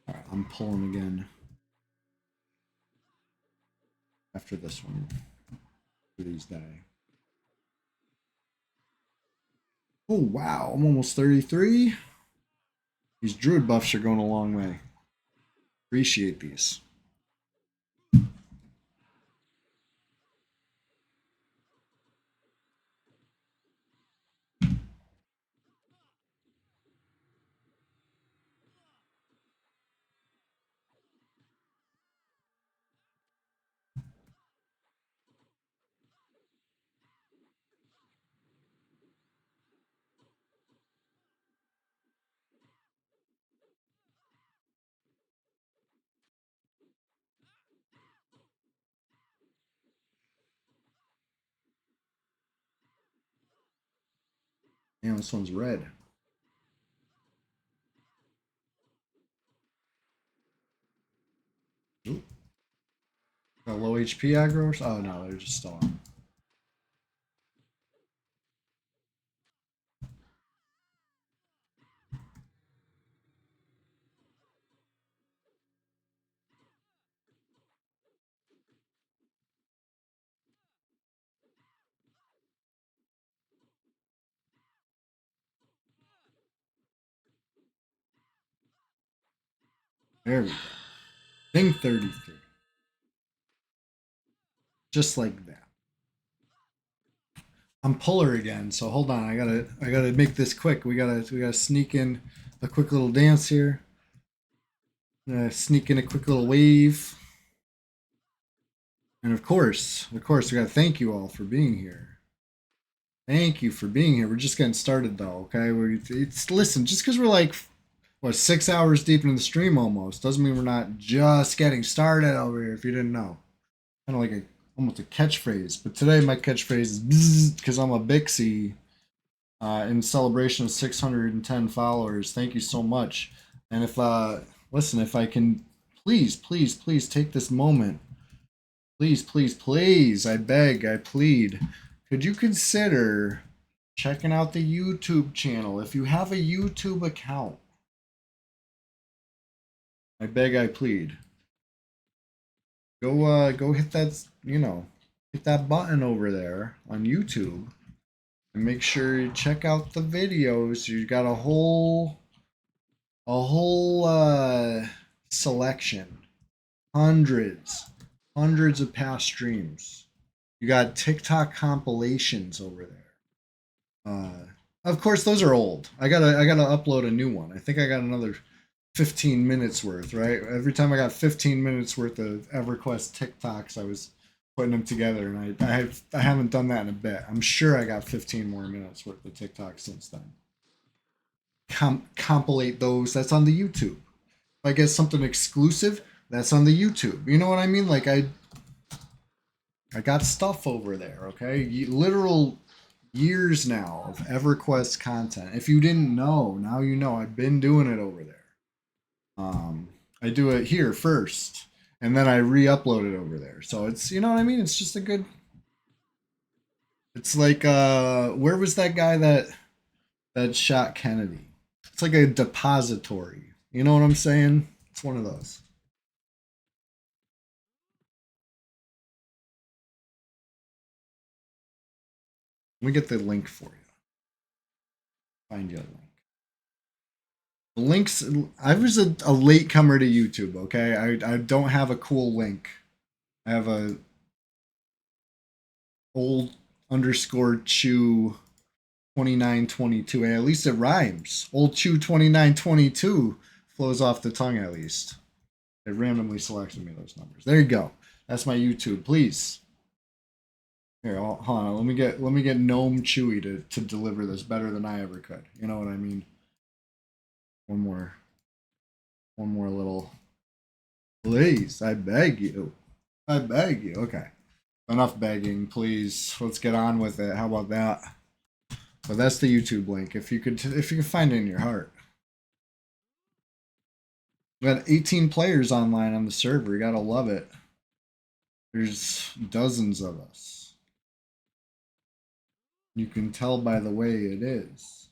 All right, I'm pulling again after this one. For these die. Oh wow, I'm almost 33. These druid buffs are going a long way. Appreciate these. Damn, this one's red. Ooh. Got low HP aggro? Oh no, they're just still on. There we go. Thing 33. Just like that. I'm puller again, so hold on. I gotta make this quick. We gotta sneak in a quick little dance here. Sneak in a quick little wave. And of course, we gotta thank you all for being here. Thank you for being here. We're just getting started though, okay? Listen, just because we're like what 6 hours deep into the stream almost doesn't mean we're not just getting started over here. If you didn't know, kind of like almost a catchphrase. But today my catchphrase is because I'm a Bixie. In celebration of 610 followers. Thank you so much. And if listen, if I can please take this moment. Please, I beg, I plead. Could you consider checking out the YouTube channel if you have a YouTube account? I beg, I plead. Go hit that, hit that button over there on YouTube and make sure you check out the videos. You got a whole selection, hundreds of past streams. You got TikTok compilations over there. Of course, those are old. I gotta upload a new one. I think I got another 15 minutes worth. Right, every time I got 15 minutes worth of EverQuest TikToks, I was putting them together, and I haven't done that in a bit. I'm sure I got 15 more minutes worth of TikToks since then. Compilate those. That's on the YouTube. If I get something exclusive, that's on the YouTube. You know what I mean? Like I got stuff over there. Okay, literal years now of EverQuest content. If you didn't know, now you know. I've been doing it over there. I do it here first, and then I re-upload it over there. So it's, you know what I mean? It's just a good. It's like where was that guy that shot Kennedy? It's like a depository. You know what I'm saying? It's one of those. Let me get the link for you. Find you a link. The links. I was a latecomer to YouTube. Okay, I don't have a cool link. I have a old underscore chew 2922. At least it rhymes. Old chew 2922 flows off the tongue at least. It randomly selected me those numbers. There you go. That's my YouTube. Please. Here, hold on. Let me get Gnome Chewy to deliver this better than I ever could. You know what I mean? One more little. Please, I beg you. I beg you. Okay. Enough begging, please. Let's get on with it. How about that? But that's the YouTube link. If you could find it in your heart. We got 18 players online on the server. You gotta love it. There's dozens of us. You can tell by the way it is.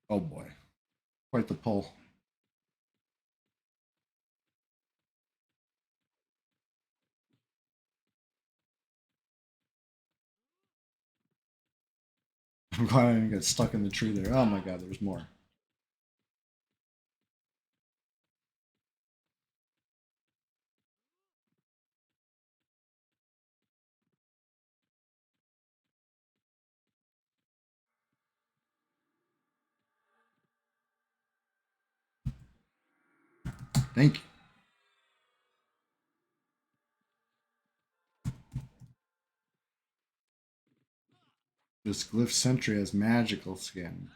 Oh boy. Quite the pull. I'm glad I didn't get stuck in the tree there. Oh my god, there's more. Thank you. This Glyph Sentry has magical skin.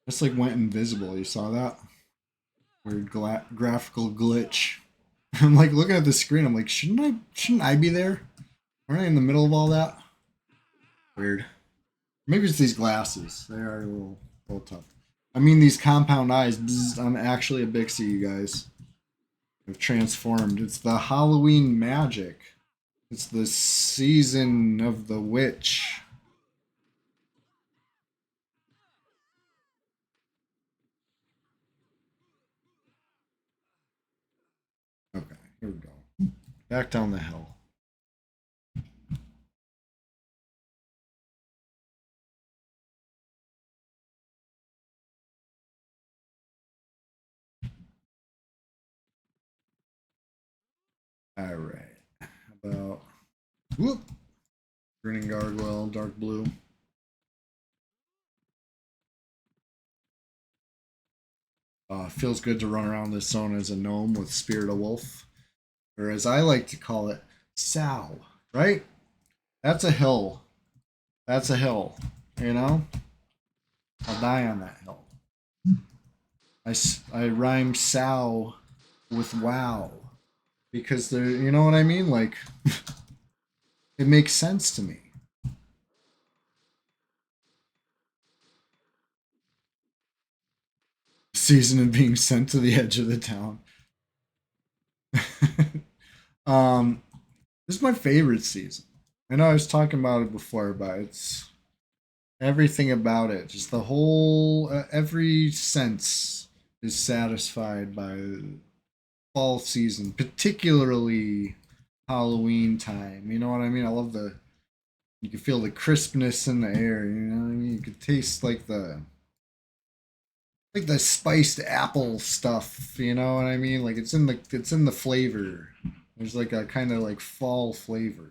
This like went invisible. You saw that? Weird graphical glitch. I'm like looking at the screen. I'm like, shouldn't I be there? Aren't I in the middle of all that? Weird. Maybe it's these glasses. They are a little tough. I mean, these compound eyes. Bzz, I'm actually a Bixie, you guys. I've transformed. It's the Halloween magic. It's the season of the witch. Here we go. Back down the hill. All right. How about whoop? Grinning gargoyle, dark blue. Feels good to run around this zone as a gnome with Spirit of Wolf, or as I like to call it, Sow. Right? That's a hill. That's a hill. You know? I'll die on that hill. I rhyme Sow with wow because they're, you know what I mean? Like, it makes sense to me. Season of being sent to the edge of the town. um, this is my favorite season. I know I was talking about it before, but it's everything about it. Just the whole, every sense is satisfied by fall season, particularly Halloween time. You know what I mean? I love you can feel the crispness in the air. You know what I mean? You can taste like the spiced apple stuff. You know what I mean? Like it's in the flavor. There's like a kind of like fall flavor.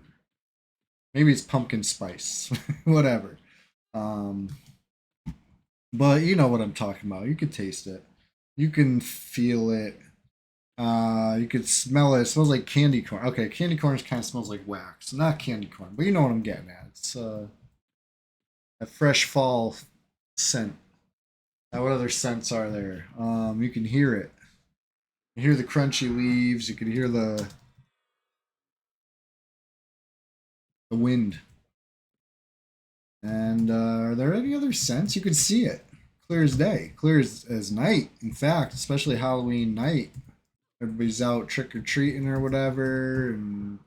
Maybe it's pumpkin spice, whatever. Um, but you know what I'm talking about. You can taste it. You can feel it. You could smell it. It smells like candy corn. Okay, candy corn kind of smells like wax. Not candy corn, but you know what I'm getting at. It's a fresh fall scent. What other scents are there? You can hear it. You hear the crunchy leaves. You can hear the wind. And are there any other scents? You can see it clear as day, clear as night. In fact, especially Halloween night, everybody's out trick or treating or whatever, and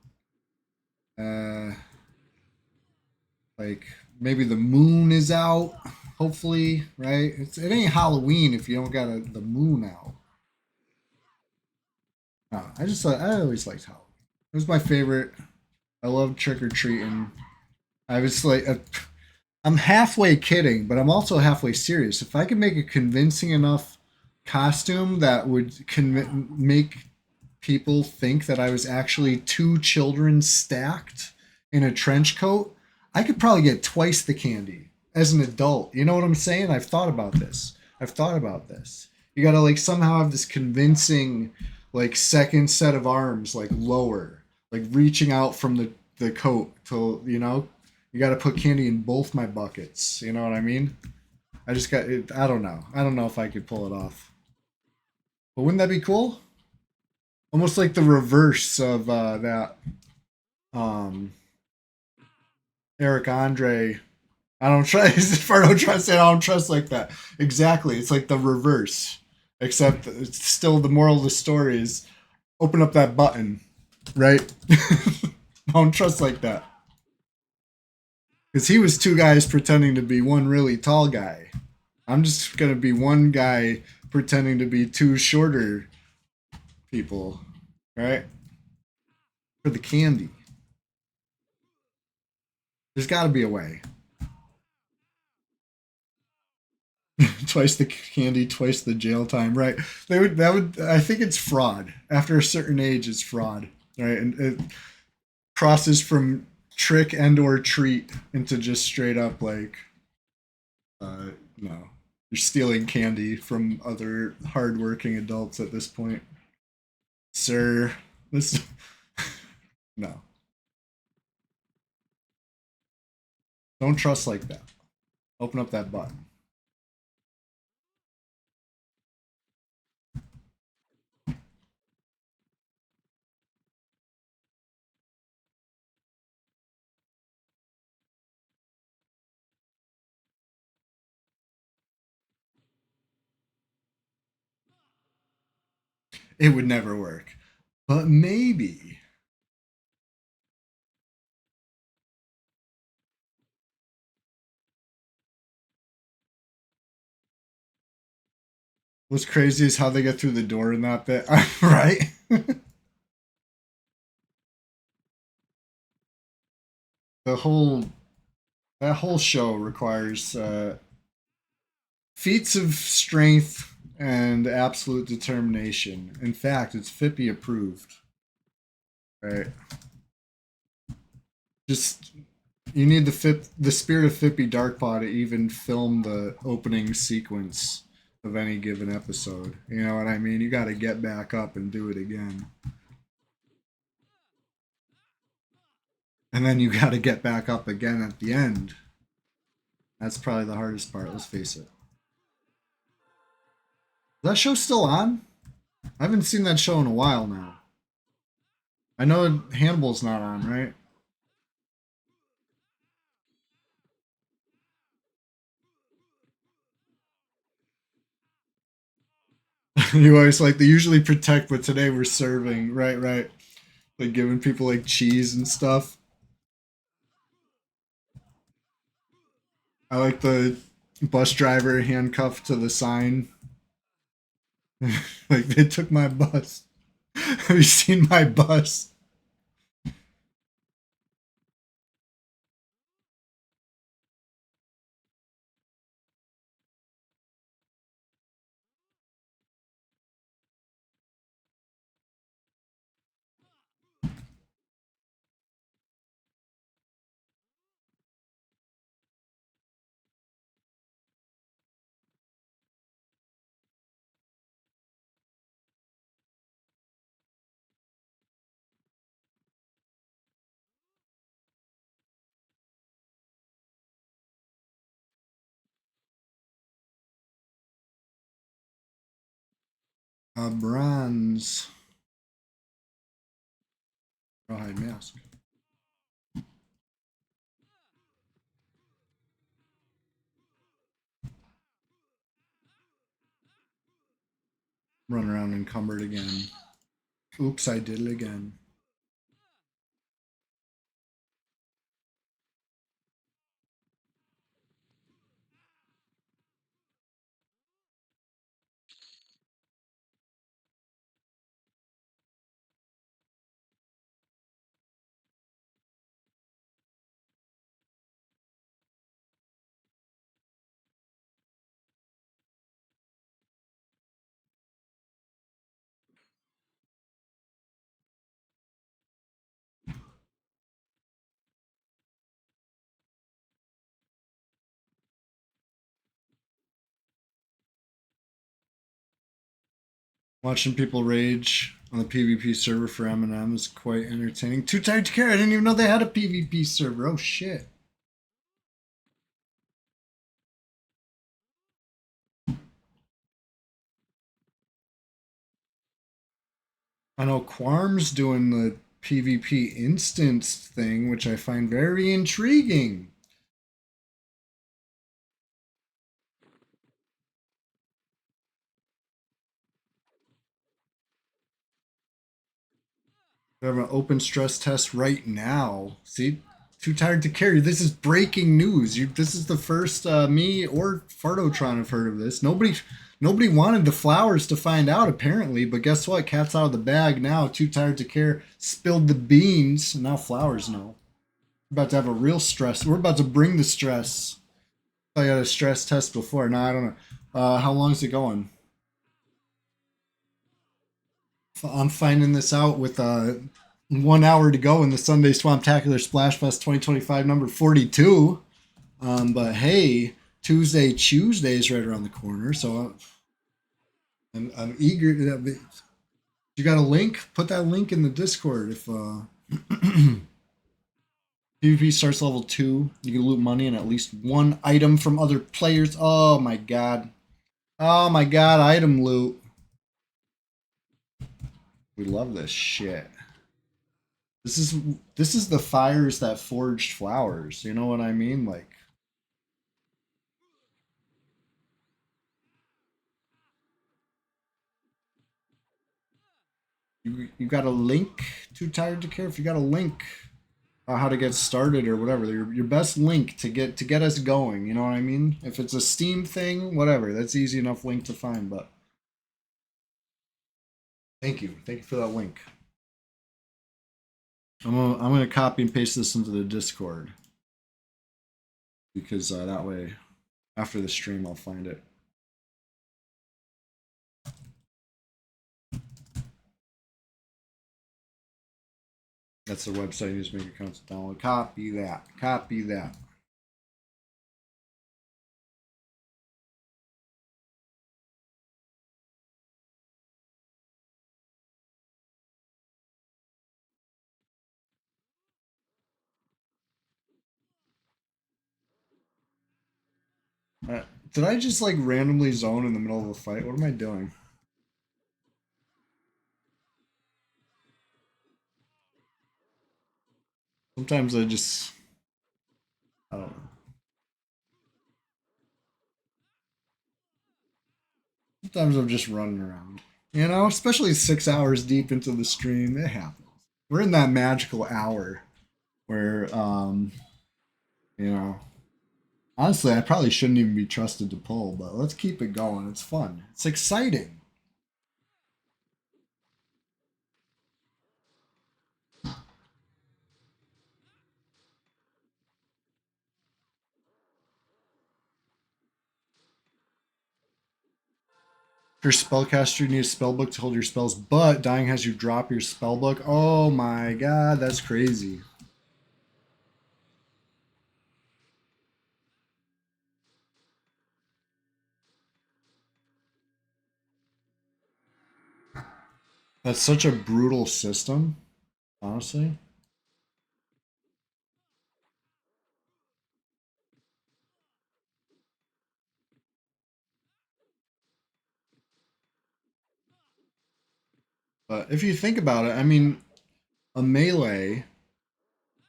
uh, like maybe the moon is out. Hopefully, right? It ain't Halloween if you don't got the moon out. I always liked Halloween. It was my favorite. I love trick or treating. I was like, I'm halfway kidding, but I'm also halfway serious. If I could make a convincing enough costume that would make people think that I was actually two children stacked in a trench coat, I could probably get twice the candy as an adult. You know what I'm saying? I've thought about this. You gotta like somehow have this convincing like second set of arms like lower, like reaching out from the coat to, you know, you got to put candy in both my buckets. You know what I mean? I just got it. I don't know. I don't know if I could pull it off. But wouldn't that be cool? Almost like the reverse of that um, Eric Andre. I don't trust. If I don't trust it, I don't trust like that. Exactly. It's like the reverse. Except it's still the moral of the story is open up that button, right? I don't trust like that. Because he was two guys pretending to be one really tall guy. I'm just going to be one guy pretending to be two shorter people, right? For the candy. There's got to be a way. Twice the candy, twice the jail time, right? I think it's fraud. After a certain age, it's fraud, right? And it crosses from trick and or treat into just straight up like, no. You're stealing candy from other hardworking adults at this point. Sir, this no. Don't trust like that. Open up that button. It would never work. But maybe. What's crazy is how they get through the door in that bit, right? the whole that whole show requires feats of strength and absolute determination. In fact, it's Fippy approved. Right. Just you need the spirit of Fippy Darkpaw to even film the opening sequence of any given episode. You know what I mean? You got to get back up and do it again. And then you got to get back up again at the end. That's probably the hardest part, let's face it. Is that show still on? I haven't seen that show in a while now. I know Hannibal's not on, right? You always like, they usually protect, but today we're serving. Right, right. Like giving people like cheese and stuff. I like the bus driver handcuffed to the sign. Like, they took my bus. Have you seen my bus? A bronze rawhide mask. Run around encumbered again. Oops, I did it again. Watching people rage on the PvP server for Eminem is quite entertaining. Too tired to care. I didn't even know they had a PvP server. Oh shit. I know Quarm's doing the PvP instance thing, which I find very intriguing. We have an open stress test right now. See, too tired to carry. This is breaking news. This is the first me or Fartotron have heard of this. Nobody wanted the flowers to find out apparently, but guess what? Cat's out of the bag now. Too tired to care. Spilled the beans. And now flowers know. We're about to have a real stress. We're about to bring the stress. I had a stress test before. No, I don't know. How long is it going? I'm finding this out with 1 hour to go in the Sunday Swamptacular Splashfest 2025 number 42. But hey, Tuesday is right around the corner, so I'm eager. You got a link? Put that link in the Discord. If PvP starts level 2, you can loot money and at least one item from other players. Oh my god! Oh my god! Item loot. We love this shit. This is the fires that forged flowers. You know what I mean? Like, you got a link? Too tired to care? If you got a link, how to get started or whatever, your best link to get us going. You know what I mean? If it's a Steam thing, whatever, that's easy enough link to find. But thank you for that link. I'm gonna copy and paste this into the Discord because that way, after the stream, I'll find it. That's the website. Use make accounts to download. Copy that. Copy that. Did I just like randomly zone in the middle of a fight? What am I doing? Sometimes I just, I don't know. Sometimes I'm just running around. You know, especially 6 hours deep into the stream, it happens. We're in that magical hour where, you know, honestly, I probably shouldn't even be trusted to pull, but let's keep it going. It's fun. It's exciting. If you're a spellcaster, you need a spellbook to hold your spells, but dying has you drop your spellbook. Oh my god, that's crazy. That's such a brutal system, honestly. But if you think about it, I mean, a melee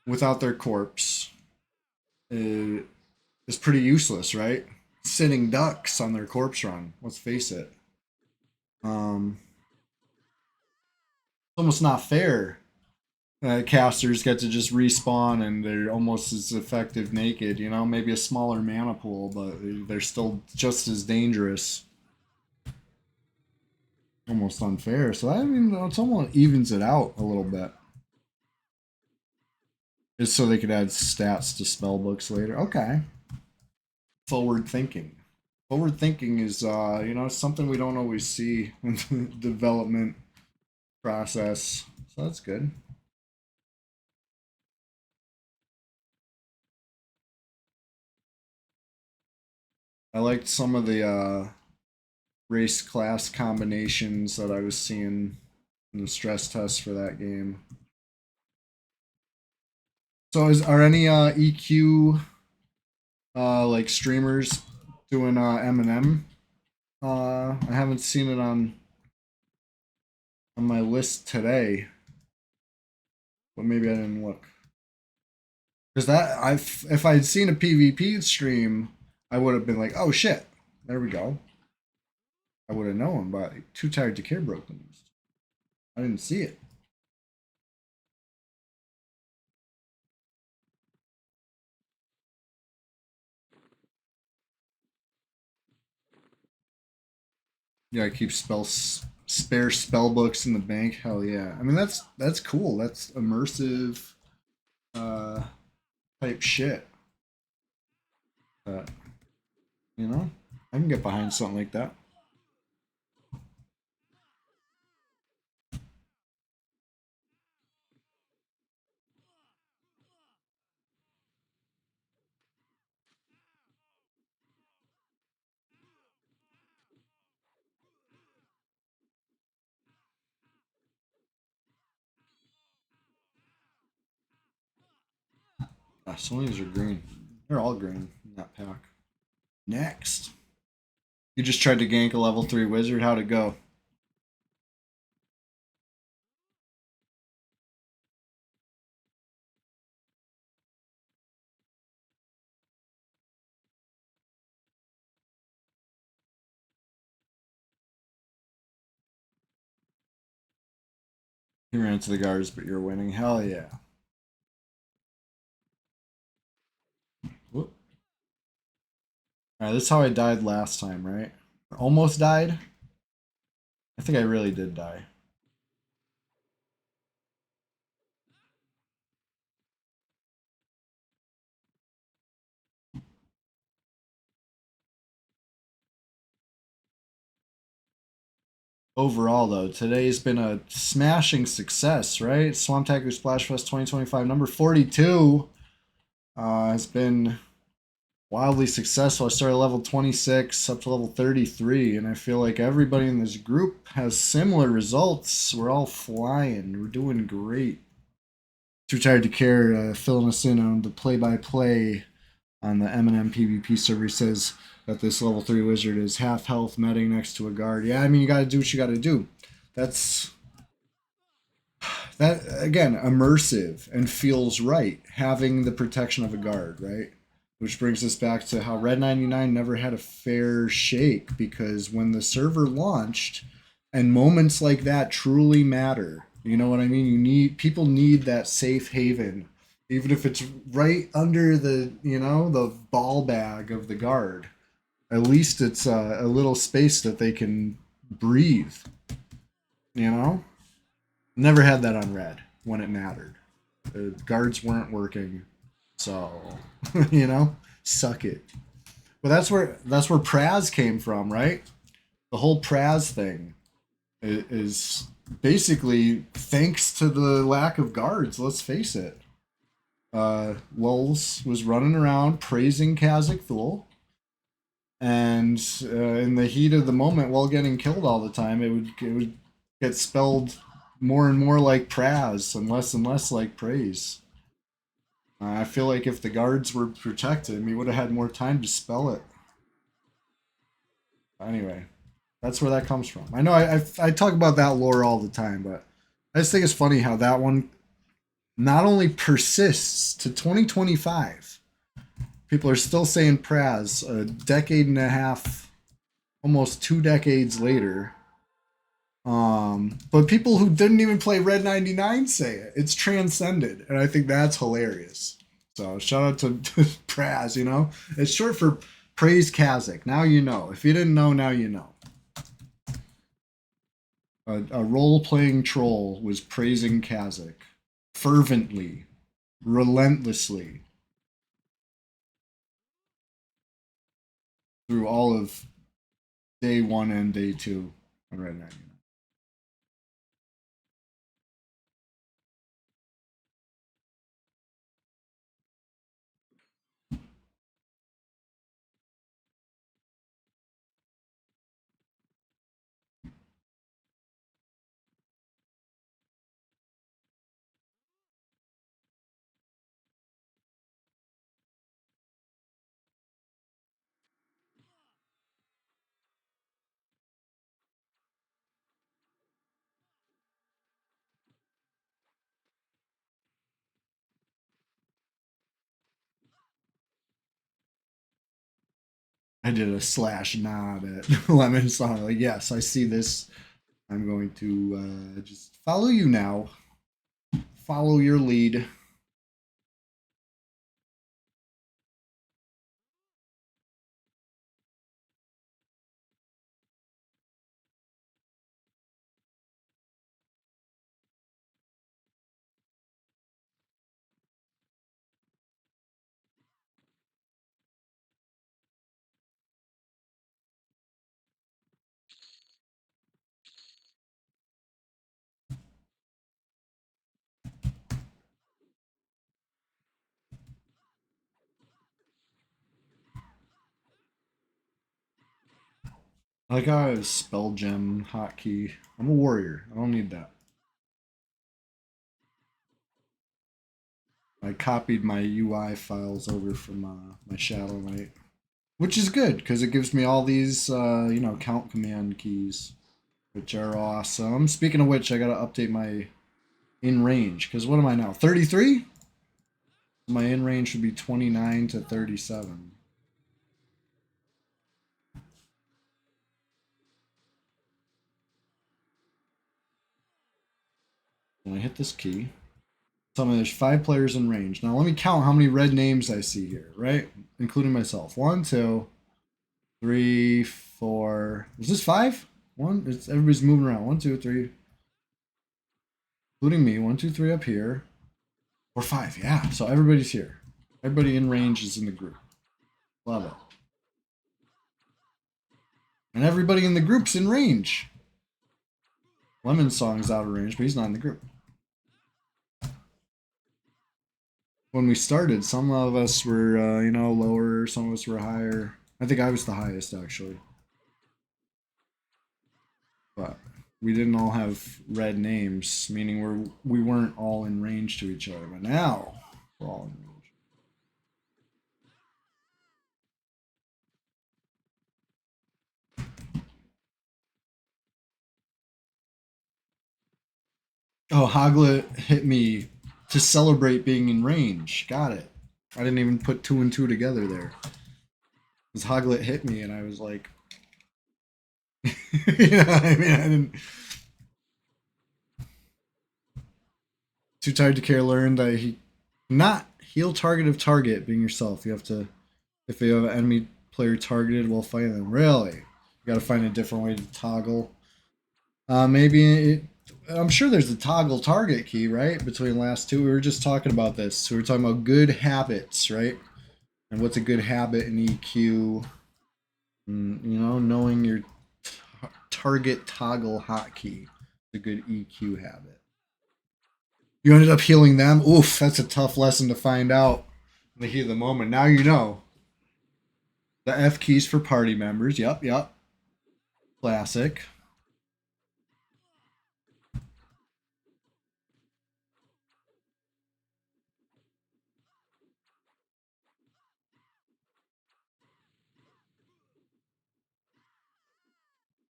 without their corpse is pretty useless, right? Sitting ducks on their corpse run. Let's face it. It's almost not fair. Casters get to just respawn and they're almost as effective naked. You know, maybe a smaller mana pool, but they're still just as dangerous. Almost unfair. So I mean, it's almost evens it out a little bit. Just so they could add stats to spellbooks later. Okay. Forward thinking. Forward thinking is, you know, something we don't always see in the development process. So that's good. I liked some of the race class combinations that I was seeing in the stress test for that game. So are any EQ like streamers doing Eminem? I haven't seen it on my list today, but maybe I didn't look. Because that if I'd seen a PvP stream, I would have been like, oh shit, there we go. I would have known, but too tired to care broke the news. I didn't see it. Yeah, I keep spare spell books in the bank. Hell yeah! I mean that's cool. That's immersive uh, type shit. You know, I can get behind something like that. Some of these are green. They're all green in that pack. Next, you just tried to gank a level 3 wizard. How'd it go? He ran into the guards, but you're winning. Hell yeah. Whoop. Alright, this is how I died last time, right? Almost died? I think I really did die. overall, though, today's been a smashing success, right? SWAMPTACULAR SPLASHFEST 2025, number 42, has been wildly successful. I started level 26 up to level 33, and I feel like everybody in this group has similar results. We're all flying. We're doing great. Too tired to care, filling us in on the play-by-play on the M&M PvP server. He says that this level 3 wizard is half health medding next to a guard. Yeah, I mean, you gotta do what you gotta do. That's that again, immersive and feels right, having the protection of a guard, right? Which brings us back to how Red 99 never had a fair shake, because when the server launched and moments like that truly matter, you know what I mean? People need that safe haven, even if it's right under the, the ball bag of the guard. At least it's a little space that they can breathe, you know? Never had that on Red when it mattered. The guards weren't working, so suck it. But that's where Praz came from, right? The whole Praz thing is basically thanks to the lack of guards. Let's face it. Lulz was running around praising Kazakh Thul, and in the heat of the moment, while getting killed all the time, it would get spelled more and more like Praz and less like praise. I feel like if the guards were protected, we would have had more time to spell it. Anyway, that's where that comes from. I know I talk about that lore all the time, but I just think it's funny how that one not only persists to 2025. People are still saying Praz a decade and a half, almost 2 decades later. But people who didn't even play Red 99 say it. It's transcended, and I think that's hilarious. So shout out to Praz, It's short for Praise Kazakh. Now you know. If you didn't know, now you know. A role-playing troll was praising Kazakh fervently, relentlessly, through all of day 1 and day 2 on Red 99. I did a slash nod at Lemon Song. Like, yes, I see this. I'm going to just follow you now. Follow your lead. I like how I have spell gem hotkey. I'm a warrior. I don't need that. I copied my UI files over from my Shadow Knight, which is good because it gives me all these, count command keys, which are awesome. Speaking of which, I gotta update my in range because what am I now? 33? My in range should be 29 to 37. When I hit this key, tell me there's 5 players in range. Now let me count how many red names I see here, right? Including myself. 1, 2, 3, 4. Is this 5? Everybody's moving around. 1, 2, 3. Including me. 1, 2, 3 up here. Or 5, yeah. So everybody's here. Everybody in range is in the group. Love it. And everybody in the group's in range. Lemon Song's out of range, but he's not in the group. When we started, some of us were, you know, lower, some of us were higher. I think I was the highest, actually. But we didn't all have red names, meaning we weren't all in range to each other. But now, we're all in range. Oh, Hoglet hit me to celebrate being in range. Got it. I didn't even put 2 and 2 together there. Because Hoglet hit me and I was like, yeah, I mean, I didn't. Too tired to care learned that he not heal target of target being yourself. You have to, if you have an enemy player targeted while fighting them. Really? You gotta find a different way to toggle. I'm sure there's a toggle target key, right? Between last two. We were just talking about this. We were talking about good habits, right? And what's a good habit in EQ? You know, knowing your target toggle hotkey is a good EQ habit. You ended up healing them. Oof, that's a tough lesson to find out in the heat of the moment. Now you know. The F keys for party members. Yep, yep. Classic.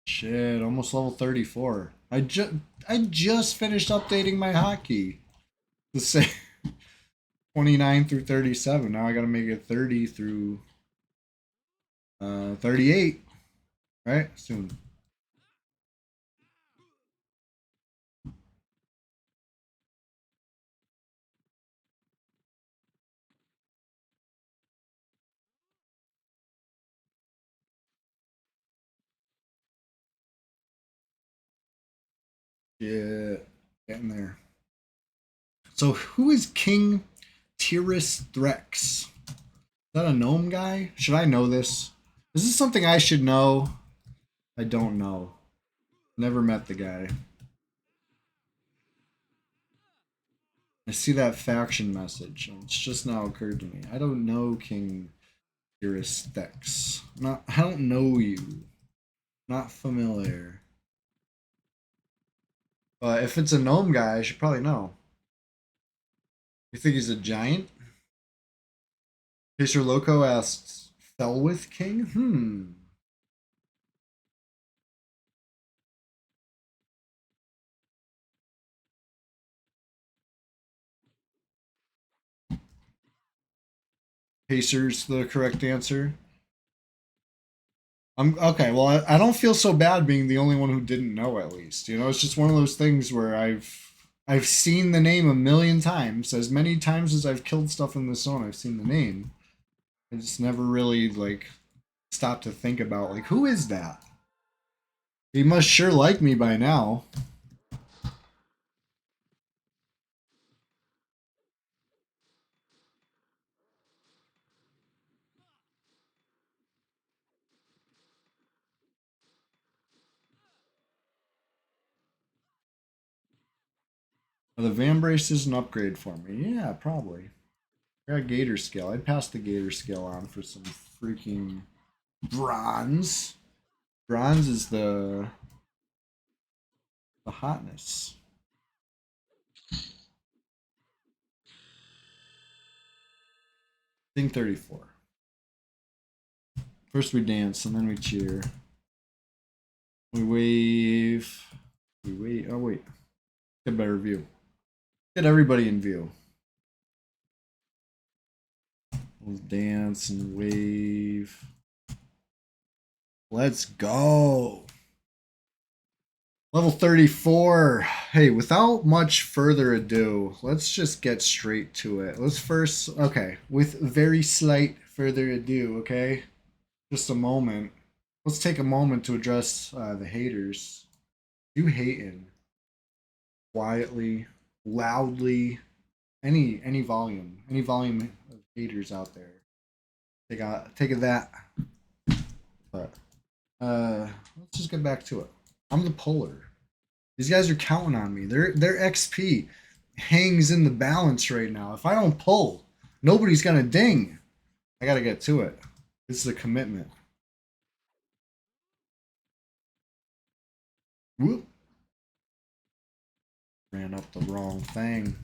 Shit, almost level 34. I just finished updating my hotkey to say 29 through 37. Now I gotta make it 30 through 38. Right? Soon. Yeah. Getting there. So who is King Tyrus Threx? Is that a gnome guy? Should I know this? Is this something I should know? I don't know. Never met the guy. I see that faction message, and it's just now occurred to me. I don't know King Tyrus. I don't know you. Not familiar. But if it's a gnome guy, I should probably know. You think he's a giant? Pacer Loco asks, Felwith King? Pacer's the correct answer. I'm okay. Well, I don't feel so bad being the only one who didn't know. At least, you know, it's just one of those things where I've seen the name a million times. As many times as I've killed stuff in this zone, I've seen the name. I just never really like stopped to think about like who is that? He must sure like me by now. The Van Brace is an upgrade for me. Yeah, probably. I got Gator Scale. I'd pass the Gator Scale on for some freaking bronze. Bronze is the hotness. Thing 34. First we dance and then we cheer. We wave. We wait. Oh wait. Get a better view. Get everybody in view. We'll dance and wave. Let's go. Level 34. Hey, without much further ado, let's just get straight to it. Let's first, okay, with very slight further ado, okay? Just a moment. Let's take a moment to address the haters. You hating quietly, loudly, any volume of haters out there. Take it that. But let's just get back to it. I'm the puller. These guys are counting on me. Their XP hangs in the balance right now. If I don't pull, nobody's gonna ding. I gotta get to it. This is a commitment. Whoop. Ran up the wrong thing.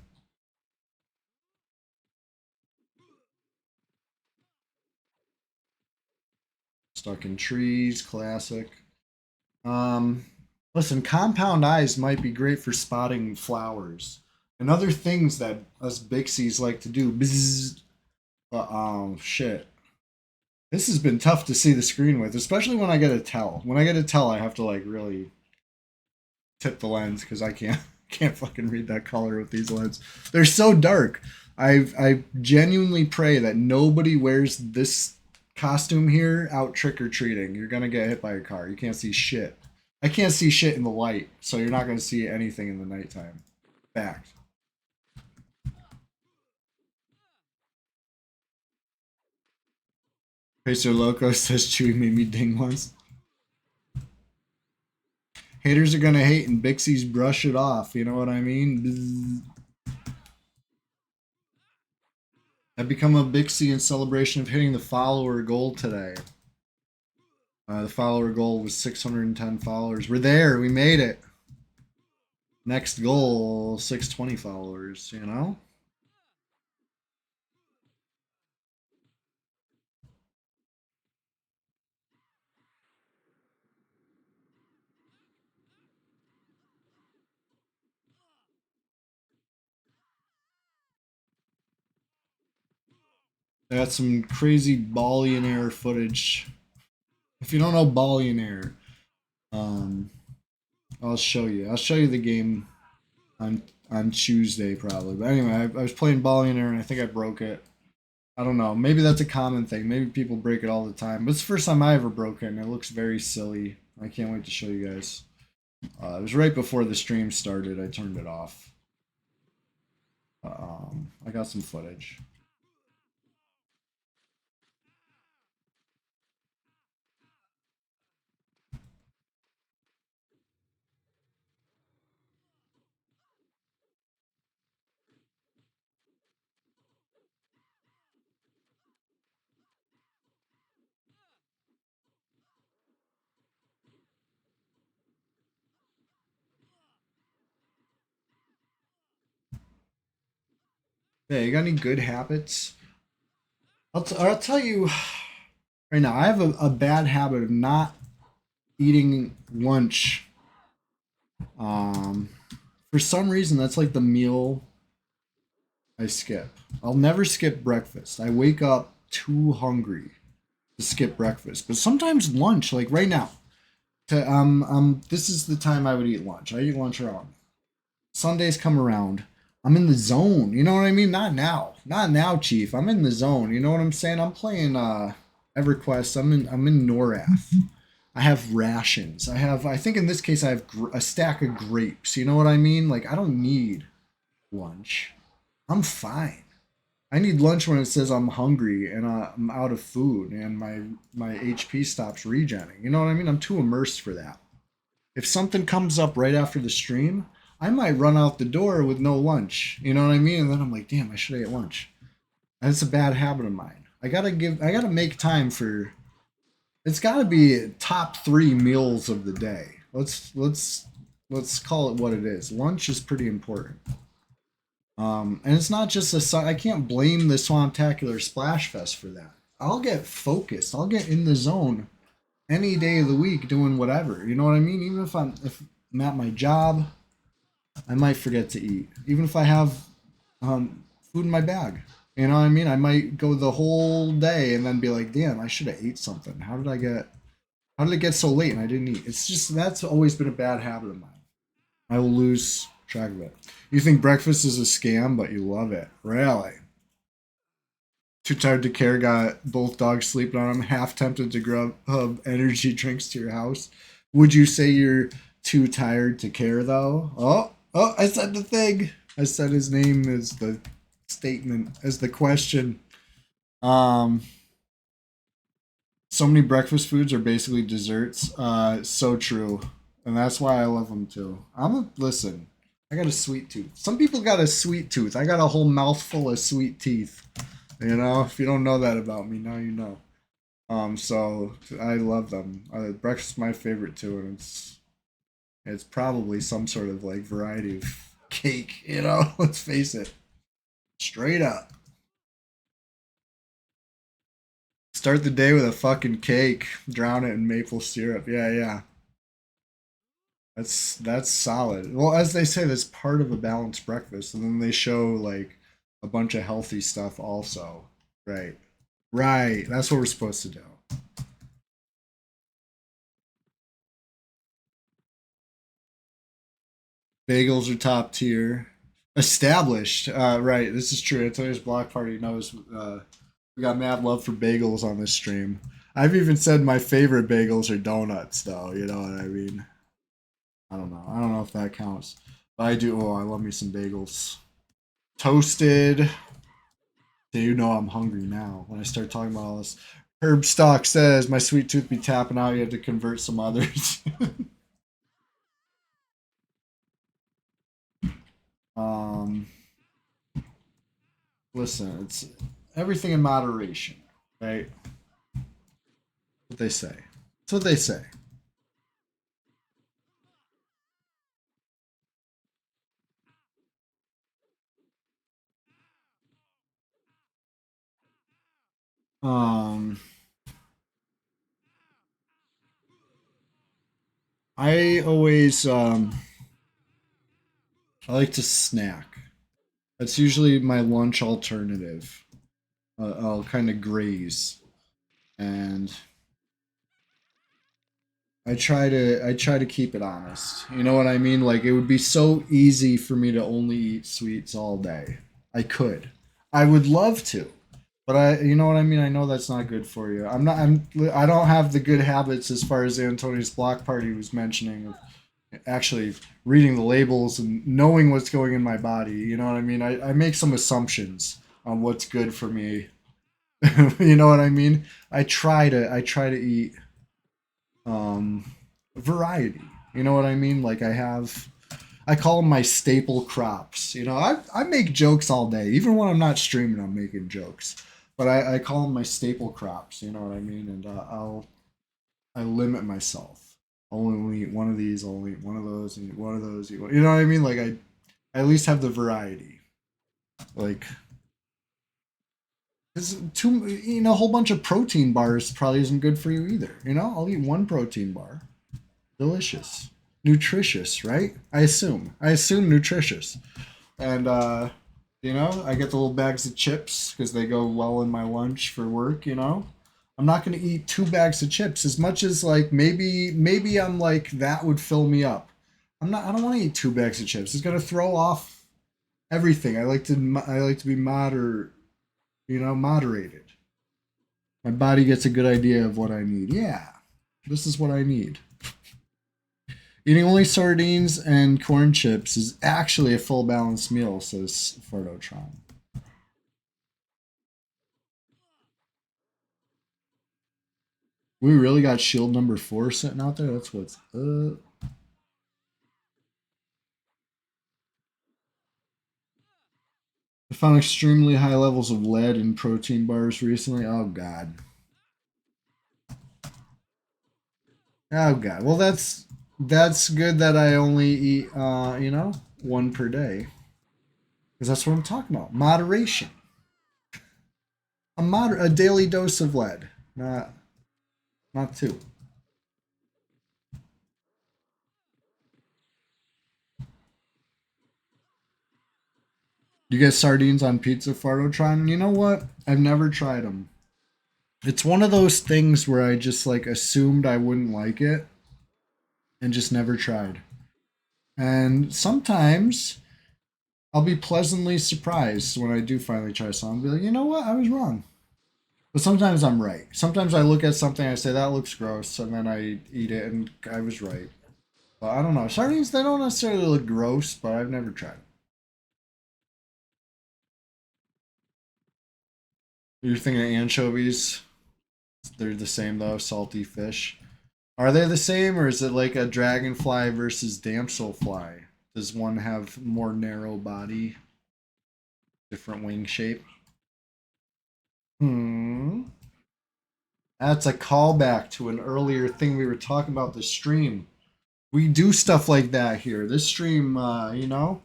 Stuck in trees, classic. Listen, compound eyes might be great for spotting flowers and other things that us Bixies like to do. Bzzz. But shit. This has been tough to see the screen with, especially when I get a tell. When I get a tell, I have to like really tip the lens because I can't fucking read that color with these lens. They're so dark. I genuinely pray that nobody wears this costume here out trick or treating. You're gonna get hit by a car. You can't see shit. I can't see shit in the light, so you're not gonna see anything in the nighttime. Fact. Pacer Loco says Chewy made me ding once. Haters are gonna hate and Bixies brush it off. You know what I mean? Bzz. I've become a Bixie in celebration of hitting the follower goal today. The follower goal was 610 followers. We're there. We made it. Next goal, 620 followers, you know? I got some crazy billionaire footage. If you don't know billionaire, I'll show you. I'll show you the game on Tuesday probably. But anyway, I was playing billionaire and I think I broke it. I don't know. Maybe that's a common thing. Maybe people break it all the time. But it's the first time I ever broke it and it looks very silly. I can't wait to show you guys. It was right before the stream started. I turned it off. I got some footage. Yeah, you got any good habits? I'll tell you right now. I have a bad habit of not eating lunch. Um, for some reason, that's like the meal I skip. I'll never skip breakfast. I wake up too hungry to skip breakfast. But sometimes lunch, like right now, this is the time I would eat lunch. I eat lunch around Sundays come around. I'm in the zone. You know what I mean? Not now. Not now, Chief. I'm in the zone. You know what I'm saying? I'm playing EverQuest. I'm in Norath. I have rations. I think in this case I have a stack of grapes. You know what I mean? Like I don't need lunch. I'm fine. I need lunch when it says I'm hungry and I'm out of food and my HP stops regenning. You know what I mean? I'm too immersed for that. If something comes up right after the stream, I might run out the door with no lunch. You know what I mean? And then I'm like, damn, I should have ate lunch. And it's a bad habit of mine. I gotta make time for. It's gotta be top 3 meals of the day. Let's call it what it is. Lunch is pretty important. And it's not just I can't blame the Swamptacular Splashfest for that. I'll get focused. I'll get in the zone any day of the week doing whatever. You know what I mean? Even if I'm at my job, I might forget to eat. Even if I have food in my bag. You know what I mean? I might go the whole day and then be like, damn, I should have ate something. How did it get so late and I didn't eat? It's just that's always been a bad habit of mine. I will lose track of it. You think breakfast is a scam, but you love it. Really? Too tired to care, got both dogs sleeping on him, half tempted to grab energy drinks to your house. Would you say you're too tired to care, though? Oh, I said the thing. I said his name as the statement, as the question. So many breakfast foods are basically desserts. So true. and that's why I love them too. Listen. I got a sweet tooth. Some people got a sweet tooth. I got a whole mouthful of sweet teeth. You know, if you don't know that about me, now you know. So I love them. Breakfast is my favorite too, and it's probably some sort of like variety of cake. You know, let's face it, straight up. Start the day with a fucking cake. Drown it in maple syrup. Yeah, yeah. That's solid. Well, as they say, that's part of a balanced breakfast, and then they show like a bunch of healthy stuff also. Right. Right. That's what we're supposed to do. Bagels are top tier. Established. Right. This is true. Antonio's Block Party knows we got mad love for bagels on this stream. I've even said my favorite bagels are donuts, though. You know what I mean? I don't know. I don't know if that counts. But I do. Oh, I love me some bagels. Toasted. So you know I'm hungry now when I start talking about all this. Herb Stock says my sweet tooth be tapping out. You have to convert some others. um, listen, it's everything in moderation, right? What they say. That's what they say. Um, I always I like to snack. That's usually my lunch alternative. I'll kind of graze, and I try to keep it honest. You know what I mean? Like it would be so easy for me to only eat sweets all day. I could. I would love to. But you know what I mean? I know that's not good for you. I don't have the good habits as far as Antonius Block Party was mentioning of actually reading the labels and knowing what's going in my body. You know what I mean? I make some assumptions on what's good for me. You know what I mean? I try to eat um, variety. You know what I mean? Like I call them my staple crops. You know, I make jokes all day, even when I'm not streaming. I'm making jokes, but I call them my staple crops. You know what I mean? And I limit myself. I'll only eat one of these. I'll only eat one of those. And eat one of those. Eat one, you know what I mean? Like I at least have the variety. Like it's too you know a whole bunch of protein bars probably isn't good for you either. You know, I'll eat one protein bar. Delicious. Nutritious, right? I assume nutritious. And you know, I get the little bags of chips because they go well in my lunch for work, you know. I'm not going to eat 2 bags of chips as much as like maybe I'm like that would fill me up. I don't want to eat 2 bags of chips. It's going to throw off everything. I like to be moderated. My body gets a good idea of what I need. Yeah. This is what I need. Eating only sardines and corn chips is actually a full balanced meal, says Phototron. We really got shield number 4 sitting out there? That's what's up. I found extremely high levels of lead in protein bars recently. Oh, God. Oh, God. Well, that's good that I only eat, one per day. Because that's what I'm talking about. Moderation. A daily dose of lead. Not 2. You get sardines on pizza, Fartotron? You know what? I've never tried them. It's one of those things where I just like assumed I wouldn't like it and just never tried. And sometimes I'll be pleasantly surprised when I do finally try something. I'll be like, you know what? I was wrong. But sometimes I'm right. Sometimes I look at something, I say that looks gross, and then I eat it, and I was right. But I don't know. Sardines, they don't necessarily look gross, but I've never tried. You're thinking of anchovies? They're the same though, salty fish. Are they the same, or is it like a dragonfly versus damselfly? Does one have more narrow body, different wing shape? Hmm. That's a callback to an earlier thing we were talking about the stream. We do stuff like that here. This stream, you know,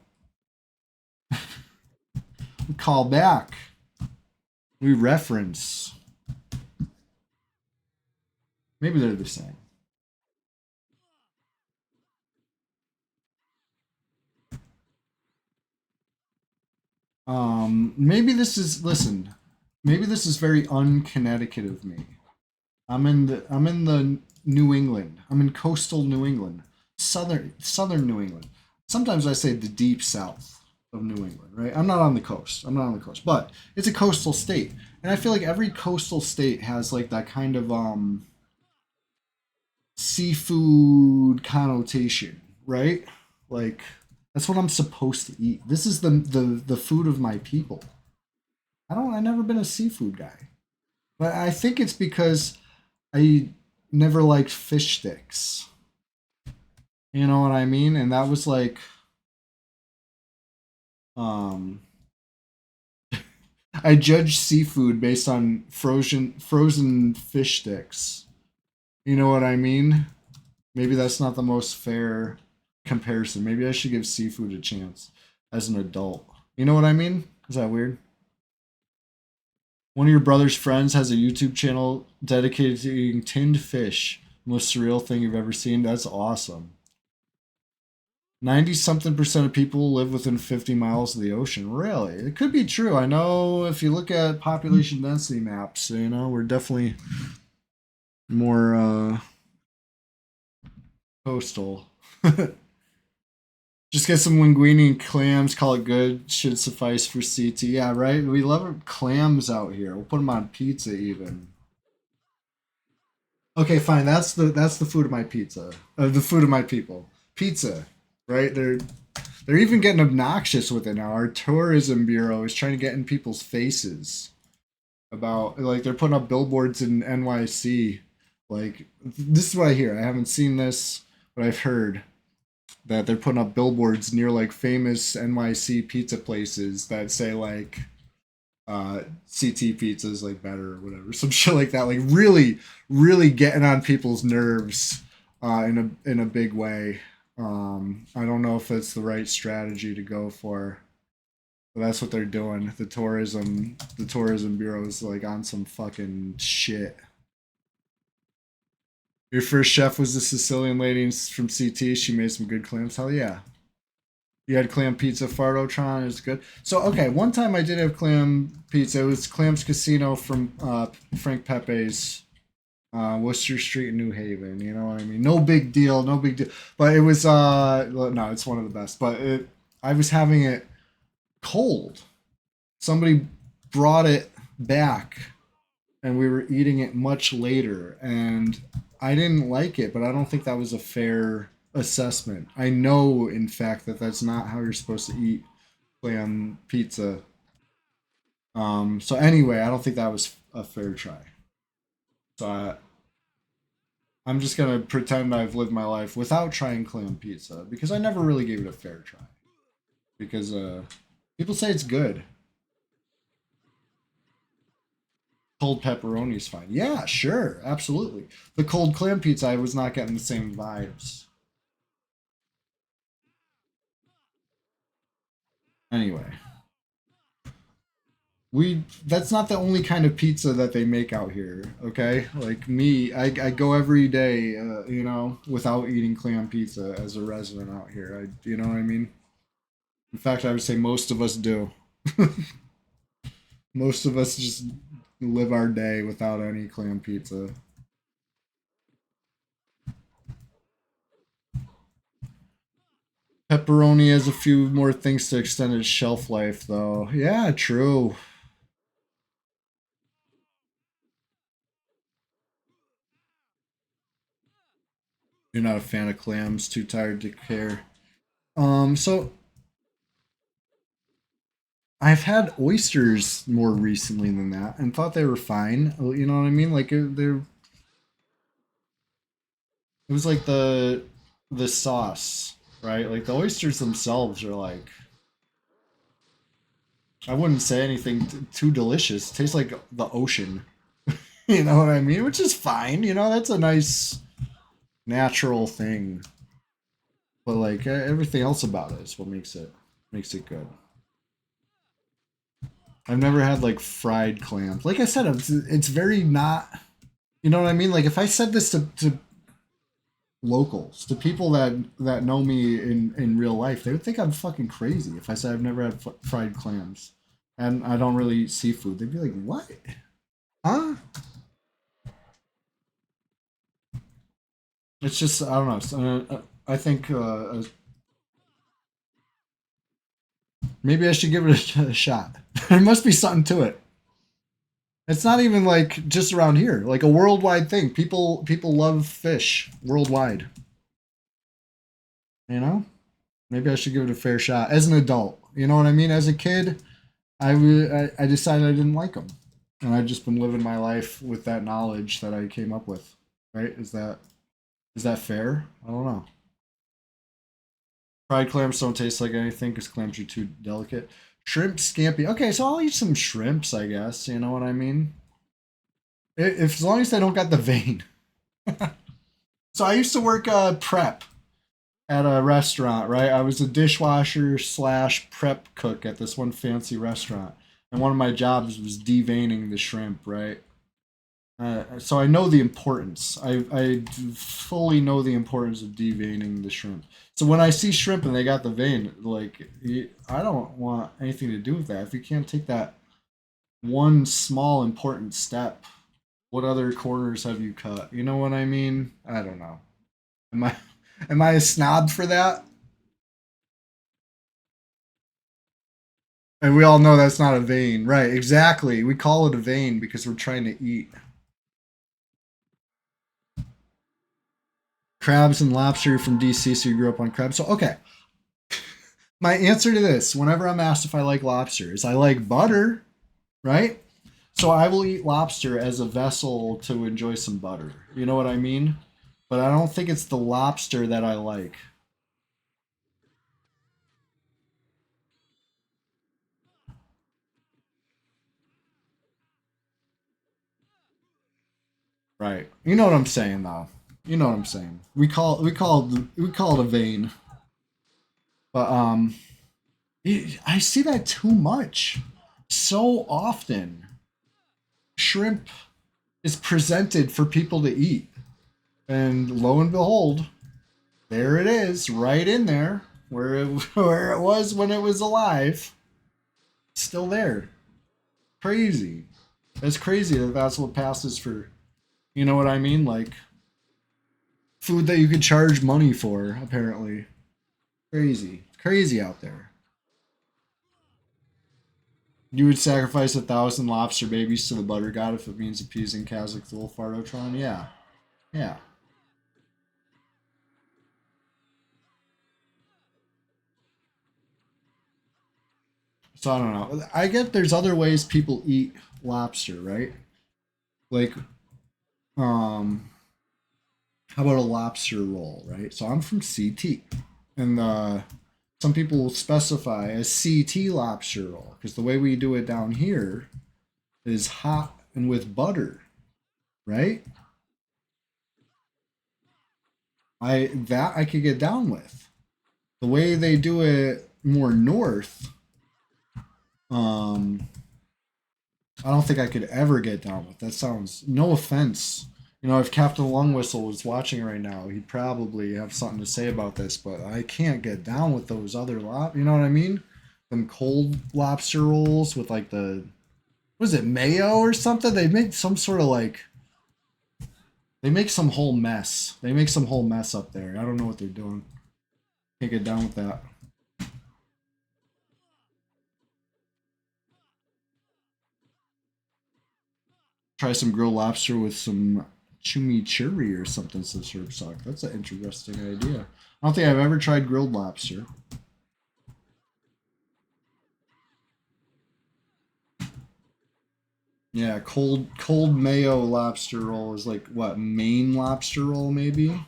we call back. We reference. Maybe they're the same. Maybe this is, listen, maybe this is very un-Connecticut of me. I'm in the New England. I'm in coastal New England, southern New England. Sometimes I say the deep south of New England, right? I'm not on the coast. I'm not on the coast, but it's a coastal state, and I feel like every coastal state has like that kind of seafood connotation, right? Like that's what I'm supposed to eat. This is the food of my people. I've never been a seafood guy. But I think it's because I never liked fish sticks. You know what I mean? And that was like um I judge seafood based on frozen fish sticks. You know what I mean? Maybe that's not the most fair comparison. Maybe I should give seafood a chance as an adult. You know what I mean? Is that weird? One of your brother's friends has a YouTube channel dedicated to eating tinned fish. Most surreal thing you've ever seen. That's awesome. 90 something% of people live within 50 miles of the ocean. Really? It could be true. I know if you look at population density maps, you know, we're definitely more coastal. Just get some linguine and clams, call it good. Should suffice for CT. Yeah, right? We love clams out here. We'll put them on pizza even. Okay, fine. That's the food of my pizza. The food of my people. Pizza, right? They're even getting obnoxious with it now. Our tourism bureau is trying to get in people's faces about like they're putting up billboards in NYC. Like this is what I hear. I haven't seen this, but I've heard that they're putting up billboards near like famous NYC pizza places that say like CT pizza is like better or whatever, some shit like that. Like really getting on people's nerves in a big way. I don't know if it's the right strategy to go for, but that's what they're doing. The tourism bureau is like on some fucking shit. Your first chef was the Sicilian lady from CT. She made some good clams. Hell yeah. You had clam pizza, Fardotron. It was good. So, okay, one time I did have clam pizza. It was Clam's Casino from Frank Pepe's, Worcester Street in New Haven. You know what I mean? No big deal. No big deal. But it was, no, it's one of the best. But I was having it cold. Somebody brought it back, and we were eating it much later. And I didn't like it, but I don't think that was a fair assessment. I know, in fact, that that's not how you're supposed to eat clam pizza. So anyway, I don't think that was a fair try. So I'm just gonna pretend I've lived my life without trying clam pizza because I never really gave it a fair try. Because people say it's good. Cold pepperoni is fine. Yeah, sure, absolutely. The cold clam pizza, I was not getting the same vibes. Anyway, that's not the only kind of pizza that they make out here. Okay, like me, I go every day, you know, without eating clam pizza as a resident out here. You know what I mean? In fact, I would say most of us do. Most of us just live our day without any clam pizza. Pepperoni has a few more things to extend its shelf life, though. Yeah, true. You're not a fan of clams, too tired to care. So I've had oysters more recently than that and thought they were fine. You know what I mean? Like they're It was like the sauce, right? Like the oysters themselves are like, I wouldn't say anything too delicious. It tastes like the ocean. You know what I mean? Which is fine. You know, that's a nice natural thing. But like everything else about it is what makes it good. I've never had like fried clams. Like I said, it's very not. You know what I mean? Like if I said this to locals, to people that know me in real life, they would think I'm fucking crazy if I said I've never had fried clams and I don't really eat seafood. They'd be like, "What? Huh?" It's just I don't know. I think maybe I should give it a shot. There must be something to it. It's not even like just around here, like a worldwide thing. People love fish worldwide. You know? Maybe I should give it a fair shot as an adult. You know what I mean? As a kid, I decided I didn't like them, and I've just been living my life with that knowledge that I came up with. Right? Is that fair? I don't know. Fried clams don't taste like anything because clams are too delicate. Shrimp scampi. Okay, so I'll eat some shrimps, I guess. You know what I mean? If as long as they don't got the vein. So I used to work prep at a restaurant, right? I was a dishwasher slash prep cook at this one fancy restaurant, and one of my jobs was deveining the shrimp, right? So I know the importance. I fully know the importance of deveining the shrimp. So when I see shrimp and they got the vein, like I don't want anything to do with that. If you can't take that one small important step, what other corners have you cut? You know what I mean? I don't know. Am I am I a snob for that? And we all know that's not a vein, right? Exactly. We call it a vein because we're trying to eat. Crabs and lobster from DC, so you grew up on crabs. So okay, my answer to this, whenever I'm asked if I like lobster, is I like butter, right? So I will eat lobster as a vessel to enjoy some butter. You know what I mean? But I don't think it's the lobster that I like. Right. You know what I'm saying though. You know what I'm saying. We call it a vein. But I see that too much. So often shrimp is presented for people to eat. And lo and behold, there it is, right in there, where it where it was when it was alive. Still there. Crazy. It's crazy that that's what passes for, you know what I mean? Like food that you could charge money for, apparently. Crazy. Crazy out there. You would sacrifice 1,000 lobster babies to the butter god if it means appeasing Kazakh Thulfardotron? Yeah. Yeah. So I don't know. I get there's other ways people eat lobster, right? Like, um, how about a lobster roll, right? So I'm from CT, and some people will specify a CT lobster roll because the way we do it down here is hot and with butter, right? I could get down with. The way they do it more north, um, I don't think I could ever get down with. That sounds no offense. You know, if Captain Lungwhistle was watching right now, he'd probably have something to say about this, but I can't get down with those other you know what I mean? Them cold lobster rolls with like the what is it, mayo or something? They make some sort of like they make some whole mess. They make some whole mess up there. I don't know what they're doing. Can't get down with that. Try some grilled lobster with some chimichurri or something, says Herbsock. That's an interesting idea. I don't think I've ever tried grilled lobster. Yeah, cold mayo lobster roll is like what, Maine lobster roll maybe?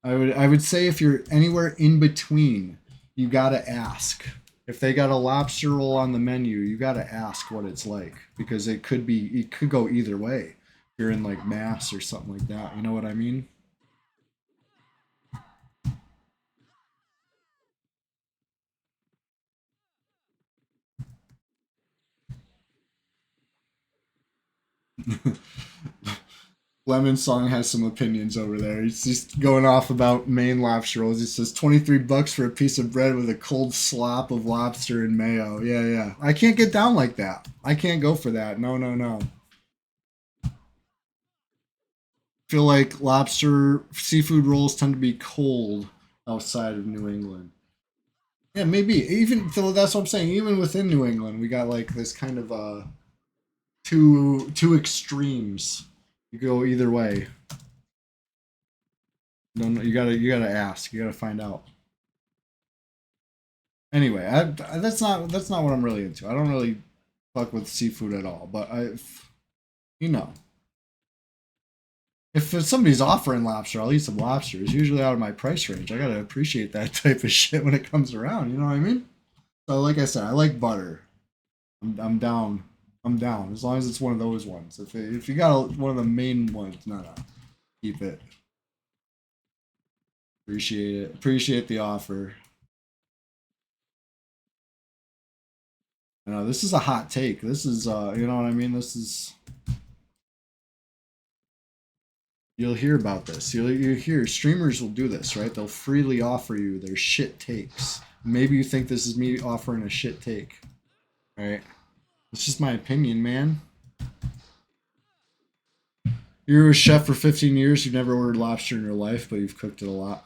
I would say if you're anywhere in between, you gotta ask. If they got a lobster roll on the menu, you gotta ask what it's like because it could go either way. If you're in like Mass or something like that, you know what I mean? Lemon Song has some opinions over there. He's just going off about Maine lobster rolls. He says $23 for a piece of bread with a cold slop of lobster and mayo. Yeah, yeah. I can't get down like that. I can't go for that. No, no, no. Feel like lobster seafood rolls tend to be cold outside of New England. Yeah, maybe even so. That's what I'm saying. Even within New England, we got like this kind of two extremes. You go either way. No, no, you gotta ask. You gotta find out. Anyway, that's not what I'm really into. I don't really fuck with seafood at all. But you know, if somebody's offering lobster, I'll eat some lobster. It's usually out of my price range. I gotta appreciate that type of shit when it comes around. You know what I mean? So, like I said, I like butter. I'm down. I'm down as long as it's one of those ones. If you got one of the main ones, no, keep it. Appreciate it. Appreciate the offer. You know, this is a hot take. This is you know what I mean. This is you'll hear about this. You hear streamers will do this, right? They'll freely offer you their shit takes. Maybe you think this is me offering a shit take, right? It's just my opinion, man. You're a chef for 15 years. You've never ordered lobster in your life, but you've cooked it a lot.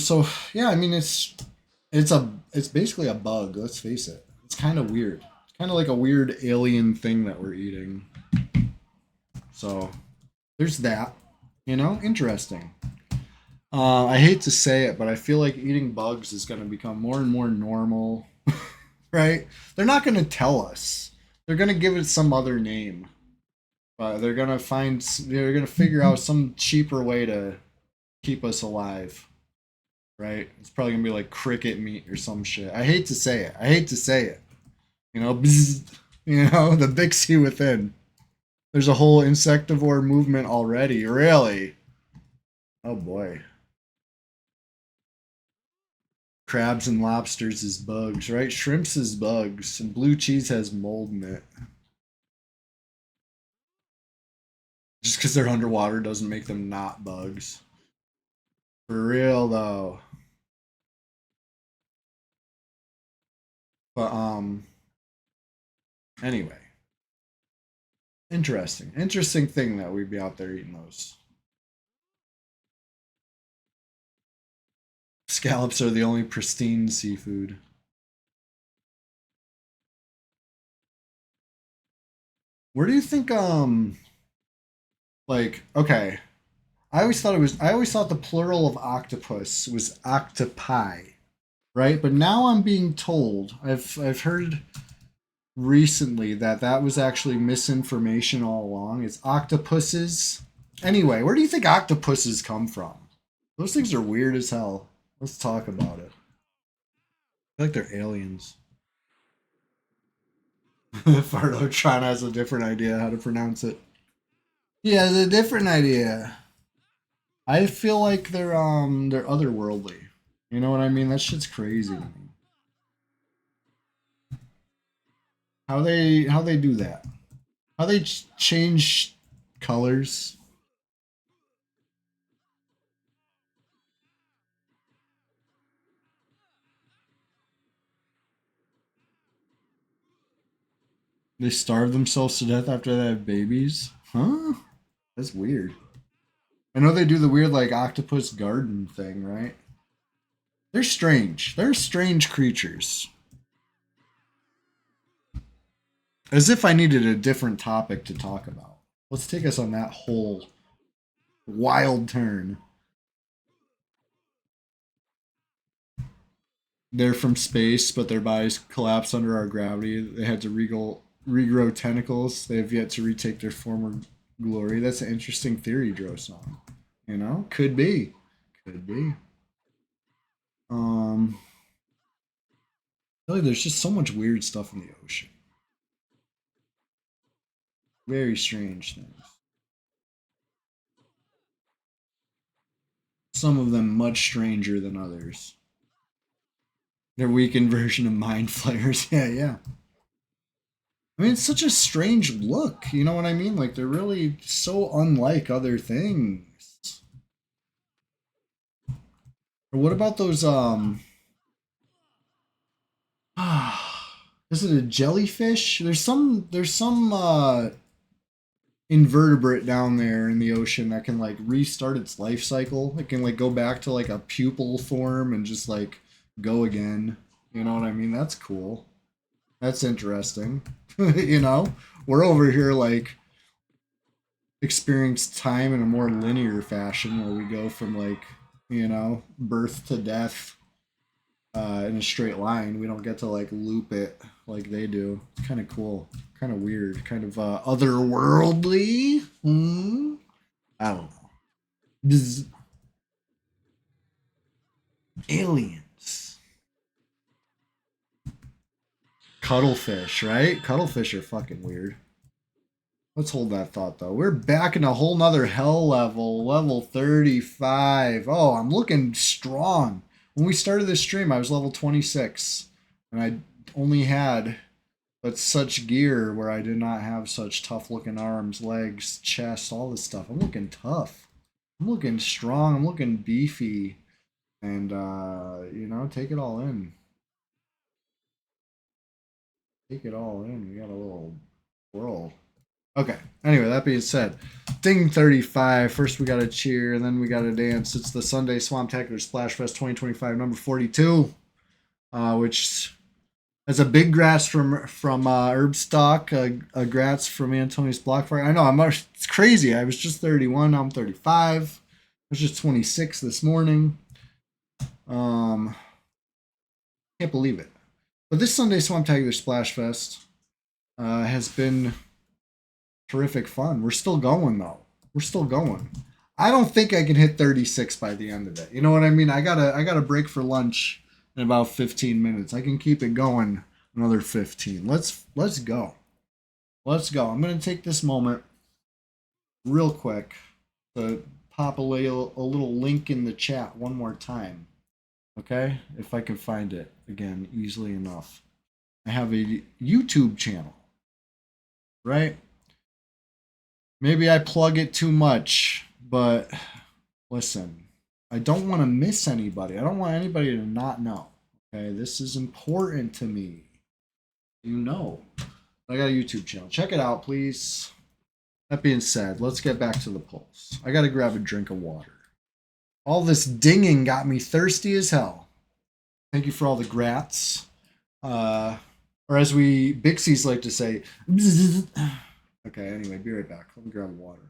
So yeah, I mean it's basically a bug. Let's face it. It's kind of weird. It's kind of like a weird alien thing that we're eating. So there's that. You know, interesting. I hate to say it, but I feel like eating bugs is going to become more and more normal, right? They're not going to tell us. They're going to give it some other name. They're going to they're going to figure out some cheaper way to keep us alive, right? It's probably going to be like cricket meat or some shit. I hate to say it. I hate to say it. You know, bzz, you know, the Bixie within. There's a whole insectivore movement already. Really? Oh boy. Crabs and lobsters is bugs, right? Shrimps is bugs, and blue cheese has mold in it. Just because they're underwater doesn't make them not bugs. For real though. But anyway. Interesting. Interesting thing that we'd be out there eating those. Scallops are the only pristine seafood. Where do you think like okay. I always thought the plural of octopus was octopi, right? But now I'm being told I've heard recently that that was actually misinformation all along. It's octopuses. Anyway, where do you think octopuses come from? Those things are weird as hell. Let's talk about it. I feel like they're aliens. Fardo has a different idea how to pronounce it. He has a different idea. I feel like they're otherworldly. You know what I mean? That shit's crazy. How they do that? How they change colors? They starve themselves to death after they have babies? Huh? That's weird. I know they do the weird like octopus garden thing, right? They're strange. They're strange creatures. As if I needed a different topic to talk about. Let's take us on that whole wild turn. They're from space, but their bodies collapse under our gravity. They had to regrow tentacles. They have yet to retake their former glory. That's an interesting theory, Droson. You know, could be. Could be. Really, there's just so much weird stuff in the ocean. Very strange things. Some of them much stranger than others. Their weakened version of mind flayers. Yeah, yeah. I mean, it's such a strange look. You know what I mean? Like, they're really so unlike other things. Or what about those, is it a jellyfish? There's some invertebrate down there in the ocean that can like restart its life cycle. It can like go back to like a pupal form and just like go again. You know what I mean? That's cool. That's interesting. You know, we're over here like experience time in a more linear fashion where we go from like, you know, birth to death in a straight line. We don't get to like loop it like they do. It's kind of cool, kind of weird, kind of otherworldly. I don't know. Bzz. Aliens. Cuttlefish, right? Cuttlefish are fucking weird. Let's hold that thought though. We're back in a whole nother hell level, level 35. Oh, I'm looking strong. When we started this stream, I was level 26, and I only had but such gear where I did not have such tough looking arms, legs, chest, all this stuff. I'm looking tough. I'm looking strong. I'm looking beefy. And, you know, take it all in. Take it all in. We got a little whirl. Okay. Anyway, that being said, Thing 35. First, we got to cheer, and then we got to dance. It's the Sunday SWAMPTACULAR SPLASHFEST 2025, number 42, which has a big grats from Herbstock, a grats from Antonius Blockfire. I know it's crazy. I was just 31. Now I'm 35. I was just 26 this morning. Can't believe it. But this Sunday SWAMPTACULAR SPLASHFEST has been terrific fun. We're still going though. We're still going. I don't think I can hit 36 by the end of it. You know what I mean? I gotta break for lunch in about 15 minutes. I can keep it going another 15. Let's go. Let's go. I'm gonna take this moment real quick to pop a little link in the chat one more time. Okay? If I can find it again easily enough. I have a YouTube channel. Right? Maybe I plug it too much, but listen, I don't want to miss anybody. I don't want anybody to not know. Okay, this is important to me. You know, I got a YouTube channel. Check it out, please. That being said, let's get back to the pulse. I got to grab a drink of water. All this dinging got me thirsty as hell. Thank you for all the grats. Or as we Bixies like to say, okay, anyway, be right back. Let me grab water.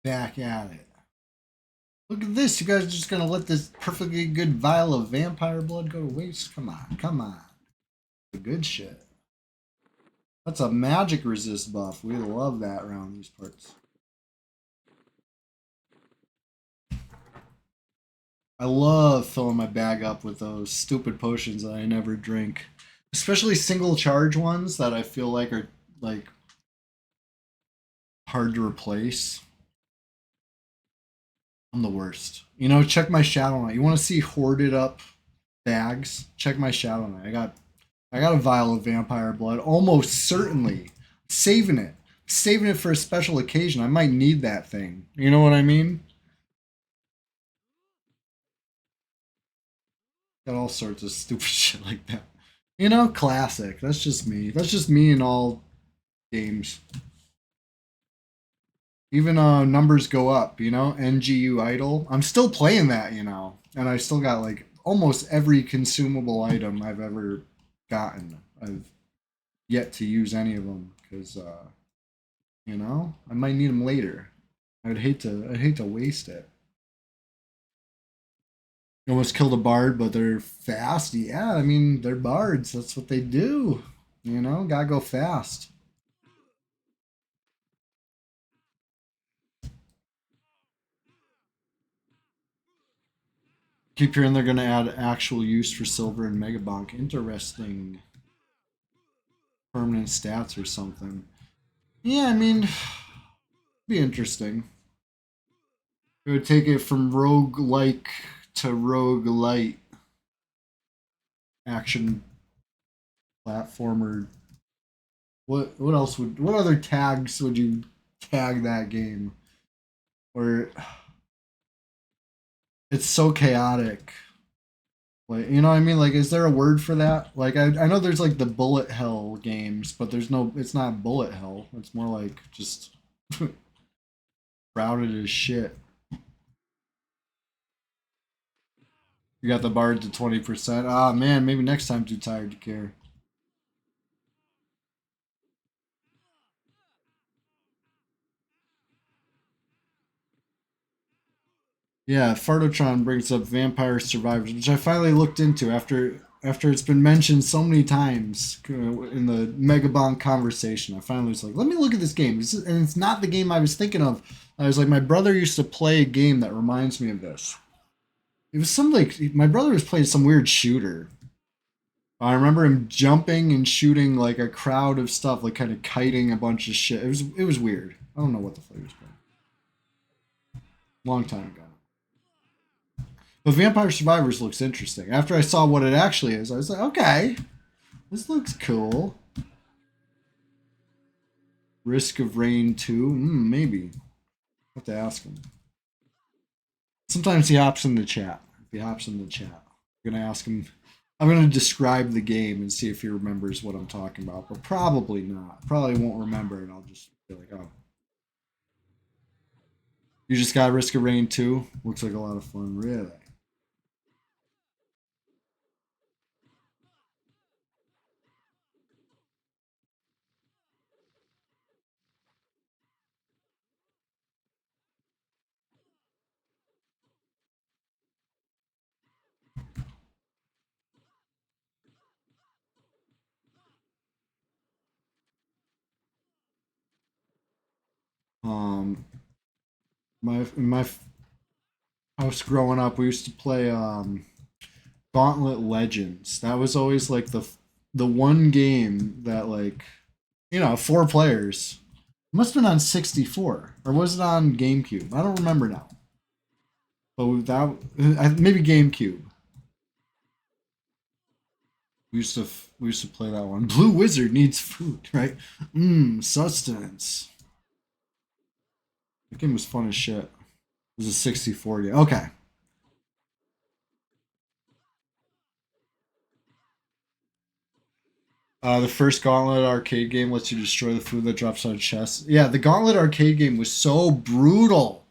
Back at it. Look at this. You guys are just going to let this perfectly good vial of vampire blood go to waste? Come on. Come on. The good shit. That's a magic resist buff. We love that around these parts. I love filling my bag up with those stupid potions that I never drink. Especially single charge ones that I feel like are like hard to replace. I'm the worst. You know, check my Shadow Knight. You want to see hoarded up bags? Check my Shadow Knight. I got a vial of vampire blood, almost certainly. Saving it. Saving it for a special occasion. I might need that thing. You know what I mean? Got all sorts of stupid shit like that. You know, classic. That's just me. That's just me in all games. Even numbers go up, you know? NGU Idol. I'm still playing that, you know. And I still got like almost every consumable item I've ever gotten. I've yet to use any of them because you know, I might need them later. I'd hate to waste it. You almost killed a bard, but they're fast. Yeah, I mean, they're bards. That's what they do. You know, gotta go fast. Keep hearing they're gonna add actual use for silver and megabonk. Interesting. Permanent stats or something. Yeah, I mean, be interesting. It would take it from rogue-like to rogue-lite action platformer. What else what other tags would you tag that game? Where it's so chaotic. Like, you know what I mean? Like, is there a word for that? Like, I know there's like the bullet hell games, but there's no, it's not bullet hell. It's more like just crowded as shit. You got the bard to 20%. Ah, man, maybe next time. Too tired to care. Yeah, Fartotron brings up Vampire Survivors, which I finally looked into after it's been mentioned so many times in the Megabonk conversation. I finally was like, let me look at this game. And it's not the game I was thinking of. I was like, my brother used to play a game that reminds me of this. It was some like my brother was playing some weird shooter. I remember him jumping and shooting like a crowd of stuff, like kind of kiting a bunch of shit. It was weird. I don't know what the fuck he was playing. Long time ago. But Vampire Survivors looks interesting. After I saw what it actually is, I was like, okay, this looks cool. Risk of Rain 2? Maybe. I'll have to ask him. Sometimes he hops in the chat. If he hops in the chat, I'm going to ask him. I'm going to describe the game and see if he remembers what I'm talking about. But probably not. Probably won't remember, and I'll just be like, oh. You just got Risk of Rain 2? Looks like a lot of fun. Really? My house growing up, we used to play Gauntlet Legends. That was always like the one game that like, you know, 4 players. It must have been on 64 or was it on GameCube? I don't remember now. But that maybe GameCube. We used to play that one. Blue Wizard needs food, right? Sustenance. The game was fun as shit. It was a 64 game. Okay. The first Gauntlet arcade game lets you destroy the food that drops out of chests. Yeah, the Gauntlet arcade game was so brutal.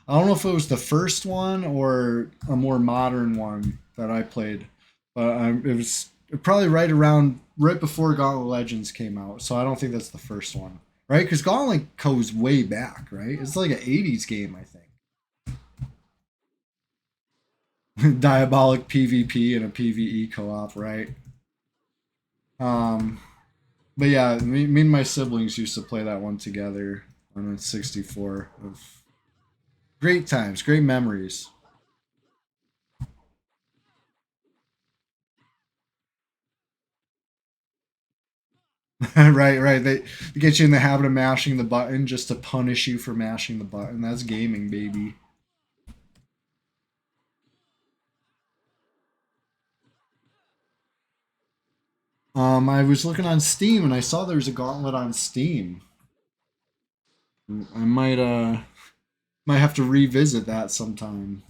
I don't know if it was the first one or a more modern one that I played, but it was probably right before Gauntlet Legends came out. So I don't think that's the first one, right? Because Gauntlet goes way back, right? It's like an 80s game, I think. Diabolic PvP and a PvE co-op, right? But yeah, me and my siblings used to play that one together on a 64. Of great times, great memories. Right. They get you in the habit of mashing the button just to punish you for mashing the button. That's gaming, baby. I was looking on Steam and I saw there's a Gauntlet on Steam. I might have to revisit that sometime.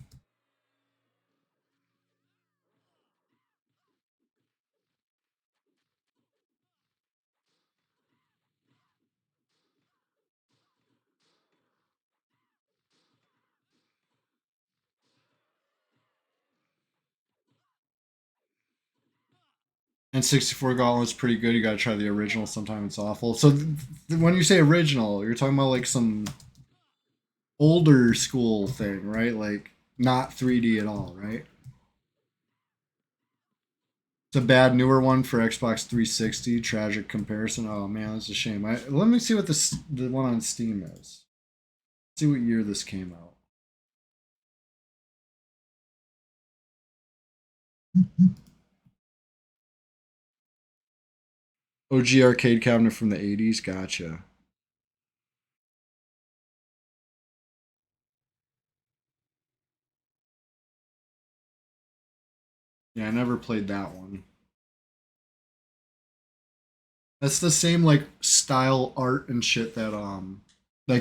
And 64 Gauntlet's pretty good. You gotta try the original. Sometimes it's awful. So when you say original, you're talking about like some older school thing, right? Like not 3D at all, right? It's a bad newer one for Xbox 360. Tragic comparison. Oh man, that's a shame. Let me see what the one on Steam is. See what year this came out. OG arcade cabinet from the 80s. Gotcha. Yeah, I never played that one. That's the same like style art and shit that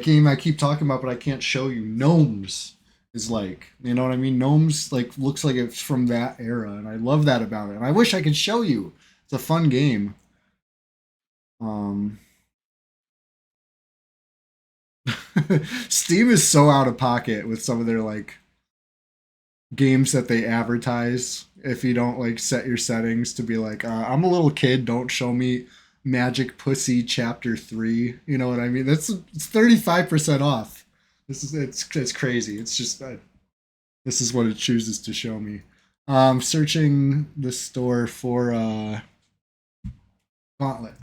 game I keep talking about, but I can't show you. Gnomes is like, you know what I mean? Gnomes like looks like it's from that era, and I love that about it. And I wish I could show you. It's a fun game. Um, Steam is so out of pocket with some of their like games that they advertise. If you don't like set your settings to be like, I'm a little kid, don't show me Magic Pussy Chapter 3. You know what I mean? It's 35% off. It's crazy. It's just this is what it chooses to show me. Searching the store for Gauntlet.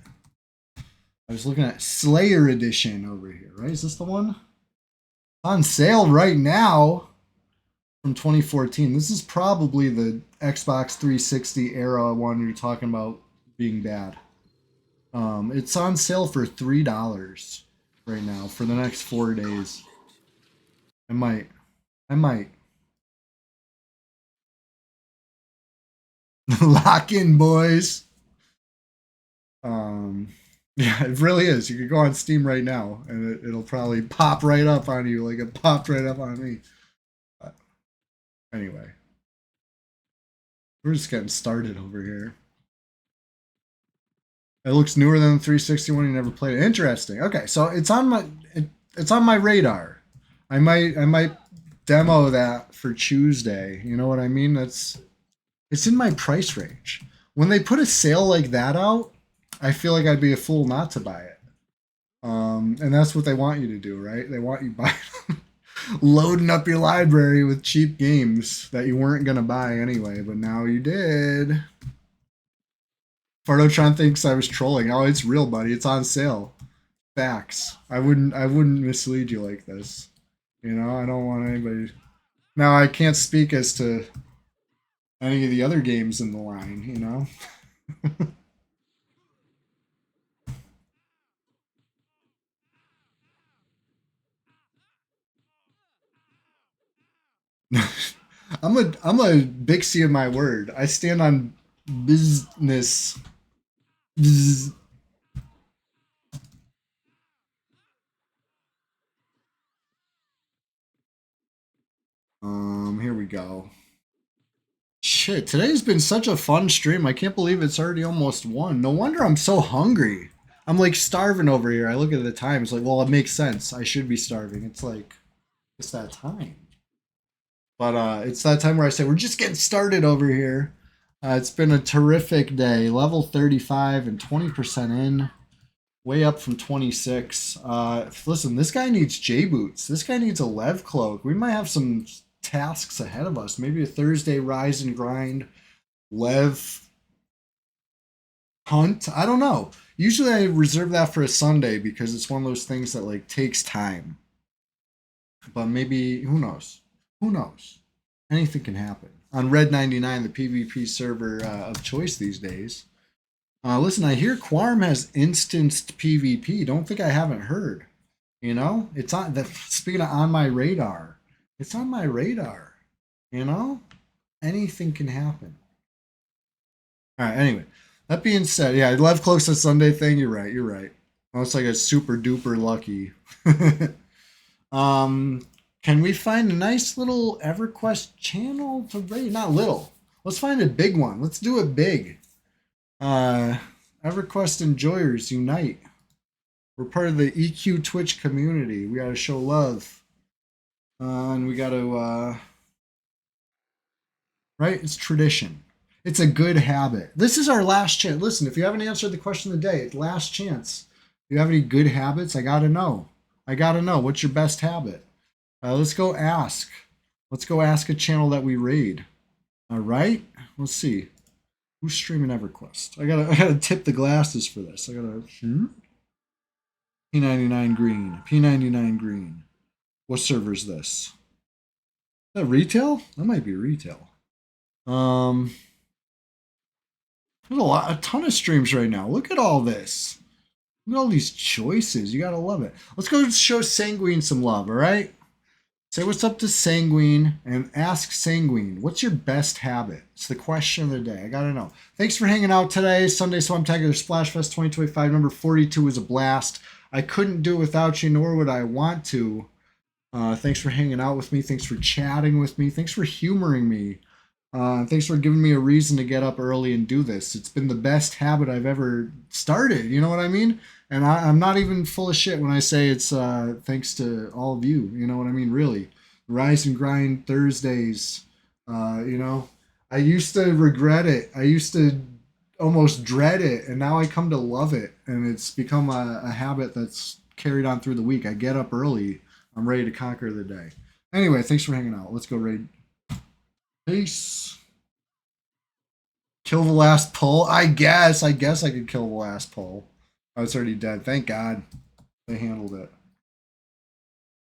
I was looking at Slayer Edition over here, right? Is this the one? On sale right now from 2014. This is probably the Xbox 360 era one you're talking about being bad. It's on sale for $3 right now for the next 4 days. I might. Lock in, boys. Yeah, it really is. You could go on Steam right now, and it'll probably pop right up on you like it popped right up on me. But anyway, we're just getting started over here. It looks newer than the 360 one. You never played it. Interesting. Okay, so it's on my radar. I might demo that for Tuesday. You know what I mean? It's in my price range. When they put a sale like that out, I feel like I'd be a fool not to buy it. And that's what they want you to do, right? They want you buy loading up your library with cheap games that you weren't gonna buy anyway, but now you did. Fartotron thinks I was trolling. Oh, it's real, buddy. It's on sale. Facts. I wouldn't mislead you like this. You know, I don't want anybody. Now I can't speak as to any of the other games in the line. You know. I'm a Bixie of my word. I stand on business. Bzz. Here we go. Shit, today's been such a fun stream. I can't believe it's already almost 1. No wonder I'm so hungry. I'm like starving over here. I look at the time. It's like, well, it makes sense. I should be starving. It's like, it's that time. But it's that time where I say, we're just getting started over here. It's been a terrific day. Level 35 and 20% in. Way up from 26. Listen, this guy needs J boots. This guy needs a Lev cloak. We might have some tasks ahead of us. Maybe a Thursday rise and grind Lev hunt. I don't know. Usually I reserve that for a Sunday because it's one of those things that like takes time. But maybe, who knows? Who knows? Anything can happen. On Red 99, the PvP server of choice these days. Listen, I hear Quarm has instanced PvP. Don't think I haven't heard. You know, it's on the speaking of on my radar. It's on my radar. You know, anything can happen. All right. Anyway, that being said, yeah, Lev cloaks on Sunday thing. You're right. You're right. Oh, it's like a super duper lucky. Can we find a nice little EverQuest channel to raid? Not little. Let's find a big one. Let's do it big. EverQuest enjoyers unite. We're part of the EQ Twitch community. We gotta show love. And we gotta right? It's tradition. It's a good habit. This is our last chance. Listen, if you haven't answered the question of the day, it's last chance. If you have any good habits, I gotta know. I gotta know. What's your best habit? Let's go ask. Let's go ask a channel that we raid. All right. Let's see. Who's streaming EverQuest? I gotta tip the glasses for this. I gotta. P99 green. P99 green. What server is this? Is that retail? That might be retail. There's a ton of streams right now. Look at all this. Look at all these choices. You gotta love it. Let's go show Sanguine some love. All right. Say what's up to Sanguine and ask Sanguine, what's your best habit? It's the question of the day. I gotta know. Thanks for hanging out today. Sunday SWAMPTACULAR SPLASHFEST 2025, number 42 was a blast. I couldn't do it without you, nor would I want to. Thanks for hanging out with me. Thanks for chatting with me. Thanks for humoring me. Thanks for giving me a reason to get up early and do this. It's been the best habit I've ever started. You know what I mean? And I'm not even full of shit when I say it's thanks to all of you. You know what I mean? Really. Rise and grind Thursdays. You know, I used to regret it. I used to almost dread it. And now I come to love it. And it's become a habit that's carried on through the week. I get up early. I'm ready to conquer the day. Anyway, thanks for hanging out. Let's go raid. Peace. Kill the last poll? I guess I could kill the last poll. Oh, it's already dead. Thank God. They handled it.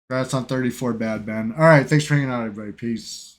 Congrats on 34, Bad Ben. All right, thanks for hanging out, everybody. Peace.